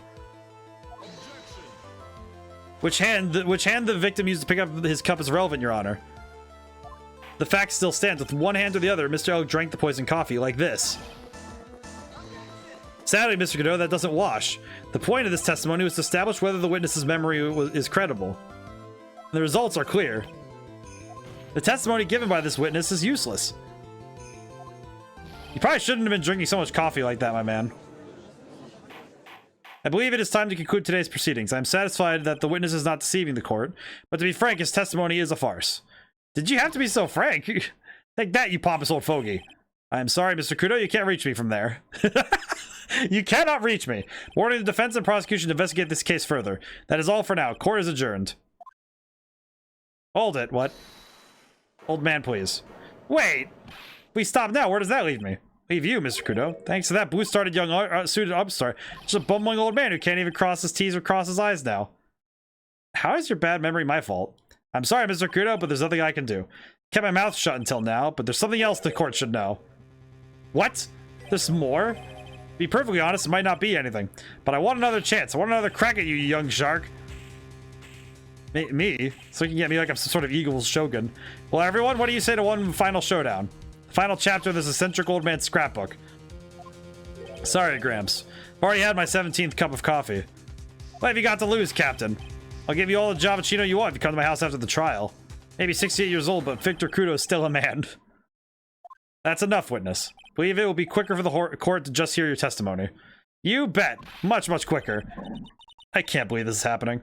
Which hand the victim used to pick up his cup is relevant, Your Honor. The fact still stands. With one hand or the other, Mr. Elk drank the poisoned coffee like this. Sadly, Mr. Godot, that doesn't wash. The point of this testimony was to establish whether the witness's memory is credible. The results are clear. The testimony given by this witness is useless. You probably shouldn't have been drinking so much coffee like that, my man. I believe it is time to conclude today's proceedings. I am satisfied that the witness is not deceiving the court, but to be frank, his testimony is a farce. Did you have to be so frank? Take that, you pompous old fogey. I am sorry, Mr. Kudo, you can't reach me from there. You cannot reach me. Ordering the defense and prosecution to investigate this case further. That is all for now. Court is adjourned. Hold it. What? Old man, please. Wait. If we stop now, where does that leave me? Leave you, Mr. Kudo. Thanks to that blue-started young suited upstart. Just a bumbling old man who can't even cross his T's or cross his I's now. How is your bad memory my fault? I'm sorry, Mr. Kudo, but there's nothing I can do. Kept my mouth shut until now, but there's something else the court should know. What? There's more? To be perfectly honest, it might not be anything. But I want another chance. I want another crack at you, you young shark. Me? So you can get me like I'm some sort of eagle's shogun. Well, everyone, what do you say to one final showdown? Final chapter of this eccentric old man's scrapbook. Sorry, Gramps. I've already had my 17th cup of coffee. What have you got to lose, Captain? I'll give you all the Javachino you want if you come to my house after the trial. Maybe 68 years old, but Victor Kudo is still a man. That's enough, witness. Believe it will be quicker for the court to just hear your testimony. You bet. Much, much quicker. I can't believe this is happening.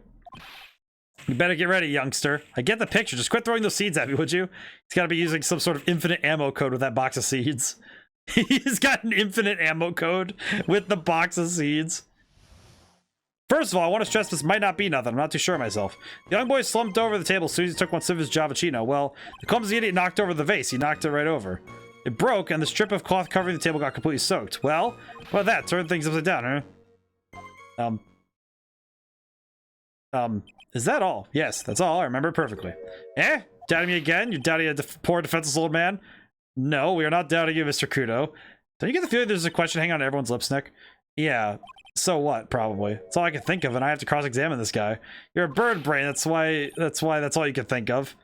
You better get ready, youngster. I get the picture. Just quit throwing those seeds at me, would you? He's got to be using some sort of infinite ammo code with that box of seeds. He's got an infinite ammo code with the box of seeds. First of all, I want to stress this might not be nothing. I'm not too sure myself. The young boy slumped over the table as soon as he took one sip of his Javachino. Well, the clumsy idiot knocked over the vase. He knocked it right over. It broke, and the strip of cloth covering the table got completely soaked. Well, what about that? Turn things upside down, huh? Is that all? Yes, that's all. I remember it perfectly. Eh? Doubting me again? You're doubting a poor defenseless old man? No, we are not doubting you, Mr. Kudo. Don't you get the feeling there's a question hanging on everyone's lips, Nick? Yeah. So what? Probably. That's all I can think of, and I have to cross-examine this guy. You're a bird brain. That's why that's all you can think of.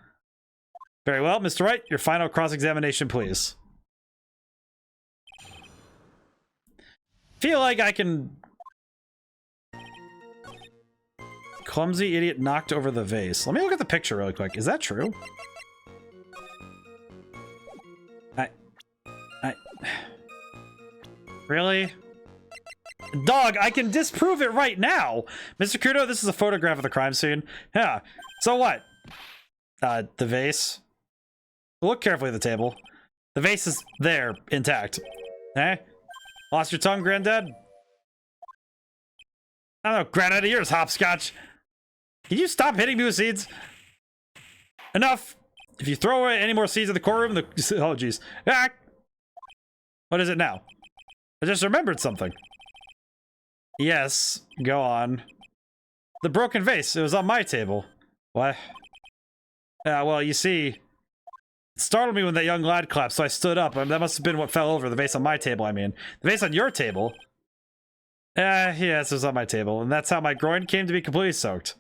Very well, Mr. Wright. Your final cross-examination, please. Feel like I can... Clumsy idiot knocked over the vase. Let me look at the picture really quick. Is that true? Really? Dog, I can disprove it right now! Mr. Kudo, this is a photograph of the crime scene. Yeah. So what? The vase. Look carefully at the table. The vase is there, intact. Eh? Lost your tongue, Granddad? I don't know, Granddad, yours, hopscotch. Can you stop hitting me with seeds? Enough! If you throw away any more seeds in the courtroom, oh jeez. Ah! What is it now? I just remembered something. Yes, go on. The broken vase, it was on my table. What? Well, you see, it startled me when that young lad clapped, so I stood up. That must have been what fell over, the vase on my table, I mean. The vase on your table? Yes, it was on my table, and that's how my groin came to be completely soaked.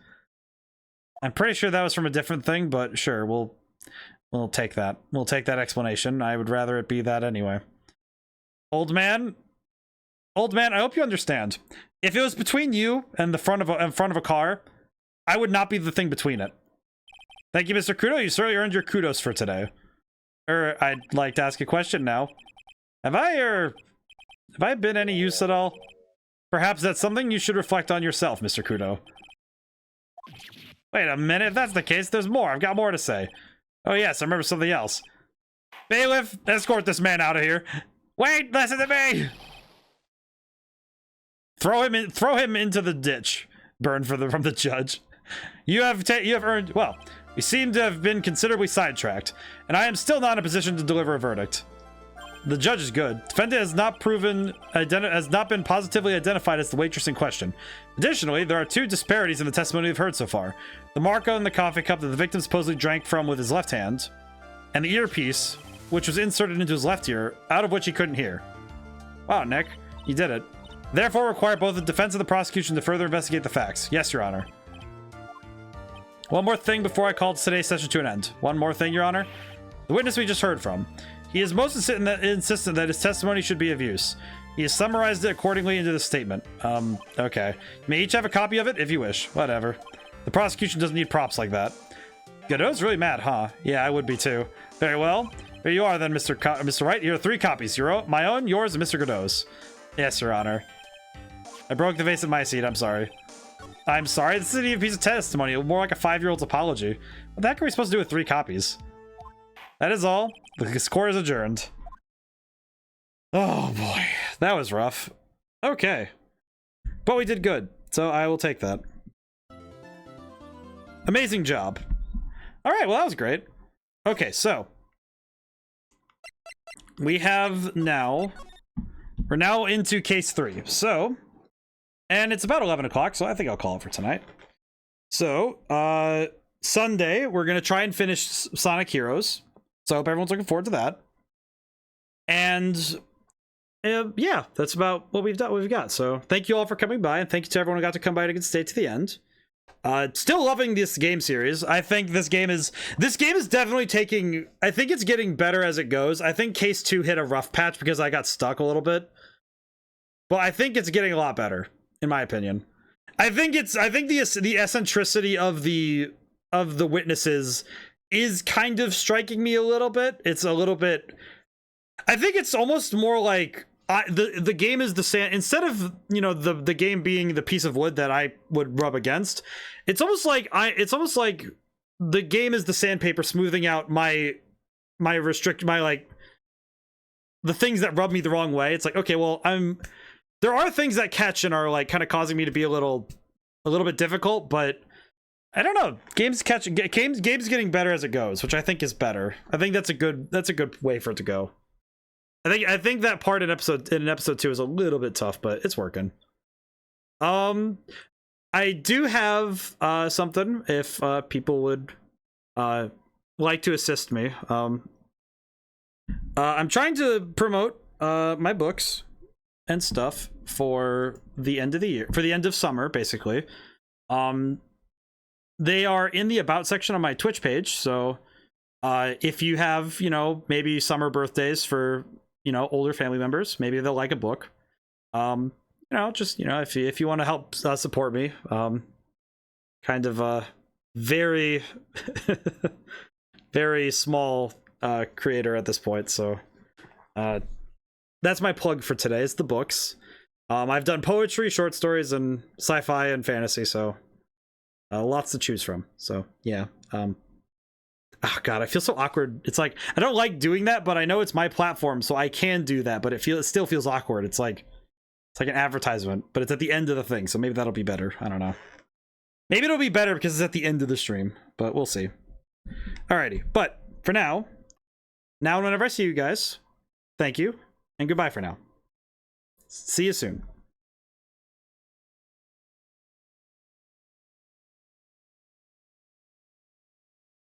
I'm pretty sure that was from a different thing, but sure, we'll take that. We'll take that explanation. I would rather it be that anyway. Old man, I hope you understand. If it was between you and the front of a car, I would not be the thing between it. Thank you, Mr. Kudo. You certainly earned your kudos for today. I'd like to ask a question now. Have I been any use at all? Perhaps that's something you should reflect on yourself, Mr. Kudo. Wait a minute, if that's the case, there's more. I've got more to say. Oh yes, I remember something else. Bailiff, escort this man out of here. Wait, listen to me! Throw him into the ditch. Burn from the judge. You have earned, well, we seem to have been considerably sidetracked, and I am still not in a position to deliver a verdict. The judge is good. Defendant has not been positively identified as the waitress in question. Additionally, there are two disparities in the testimony we've heard so far. The mark on the coffee cup that the victim supposedly drank from with his left hand, and the earpiece, which was inserted into his left ear, out of which he couldn't hear. Wow, Nick, you did it. Therefore, require both the defense and the prosecution to further investigate the facts. Yes, Your Honor. One more thing before I call today's session to an end. One more thing, Your Honor. The witness we just heard from. He is most insistent that his testimony should be of use. He has summarized it accordingly into the statement. Okay. You may each have a copy of it if you wish. Whatever. The prosecution doesn't need props like that. Godot's really mad, huh? Yeah, I would be too. Very well. Here you are then, Mr. Wright. Here are 3 copies. My own, yours, and Mr. Godot's. Yes, Your Honor. I broke the vase in my seat. I'm sorry. I'm sorry. This isn't even a piece of testimony. More like a 5-year-old's apology. What the heck are we supposed to do with 3 copies? That is all. The court is adjourned. Oh boy, that was rough. Okay. But we did good, so I will take that. Amazing job. Alright, well that was great. Okay, so. We're now into case 3. So, and it's about 11 o'clock, so I think I'll call it for tonight. So, Sunday, we're going to try and finish Sonic Heroes. So I hope everyone's looking forward to that. And yeah, that's about what we've got. So thank you all for coming by, and thank you to everyone who got to come by to stay to the end. Still loving this game series. I think this game is definitely taking, I think it's getting better as it goes. I think case 2 hit a rough patch because I got stuck a little bit. But I think it's getting a lot better, in my opinion. I think the eccentricity of the witnesses is kind of striking me a little bit. It's a little bit, I think it's almost more like the game is the sand, instead of, you know, the game being the piece of wood that I would rub against. It's almost like the game is the sandpaper smoothing out my like the things that rub me the wrong way. It's like, okay, well, there are things that catch and are like kind of causing me to be a little bit difficult, but I don't know. Games getting better as it goes, which I think is better. I think that's a good way for it to go. I think that part in episode 2 is a little bit tough, but it's working. I do have something if people would like to assist me. I'm trying to promote my books and stuff for the end of the year, for the end of summer, basically. They are in the About section on my Twitch page, so if you have, you know, maybe summer birthdays for, you know, older family members, maybe they'll like a book. You know, just, you know, if you want to help support me, kind of very, very small creator at this point, so that's my plug for today, is the books. I've done poetry, short stories, and sci-fi and fantasy, so lots to choose from. So yeah. Oh god, I feel so awkward. It's like I don't like doing that, but I know it's my platform, so I can do that. But it still feels awkward. It's like an advertisement, but it's at the end of the thing, so maybe that'll be better. I don't know. Maybe it'll be better because it's at the end of the stream, but we'll see. Alrighty, but for now and whenever I see you guys, thank you and goodbye for now. See you soon.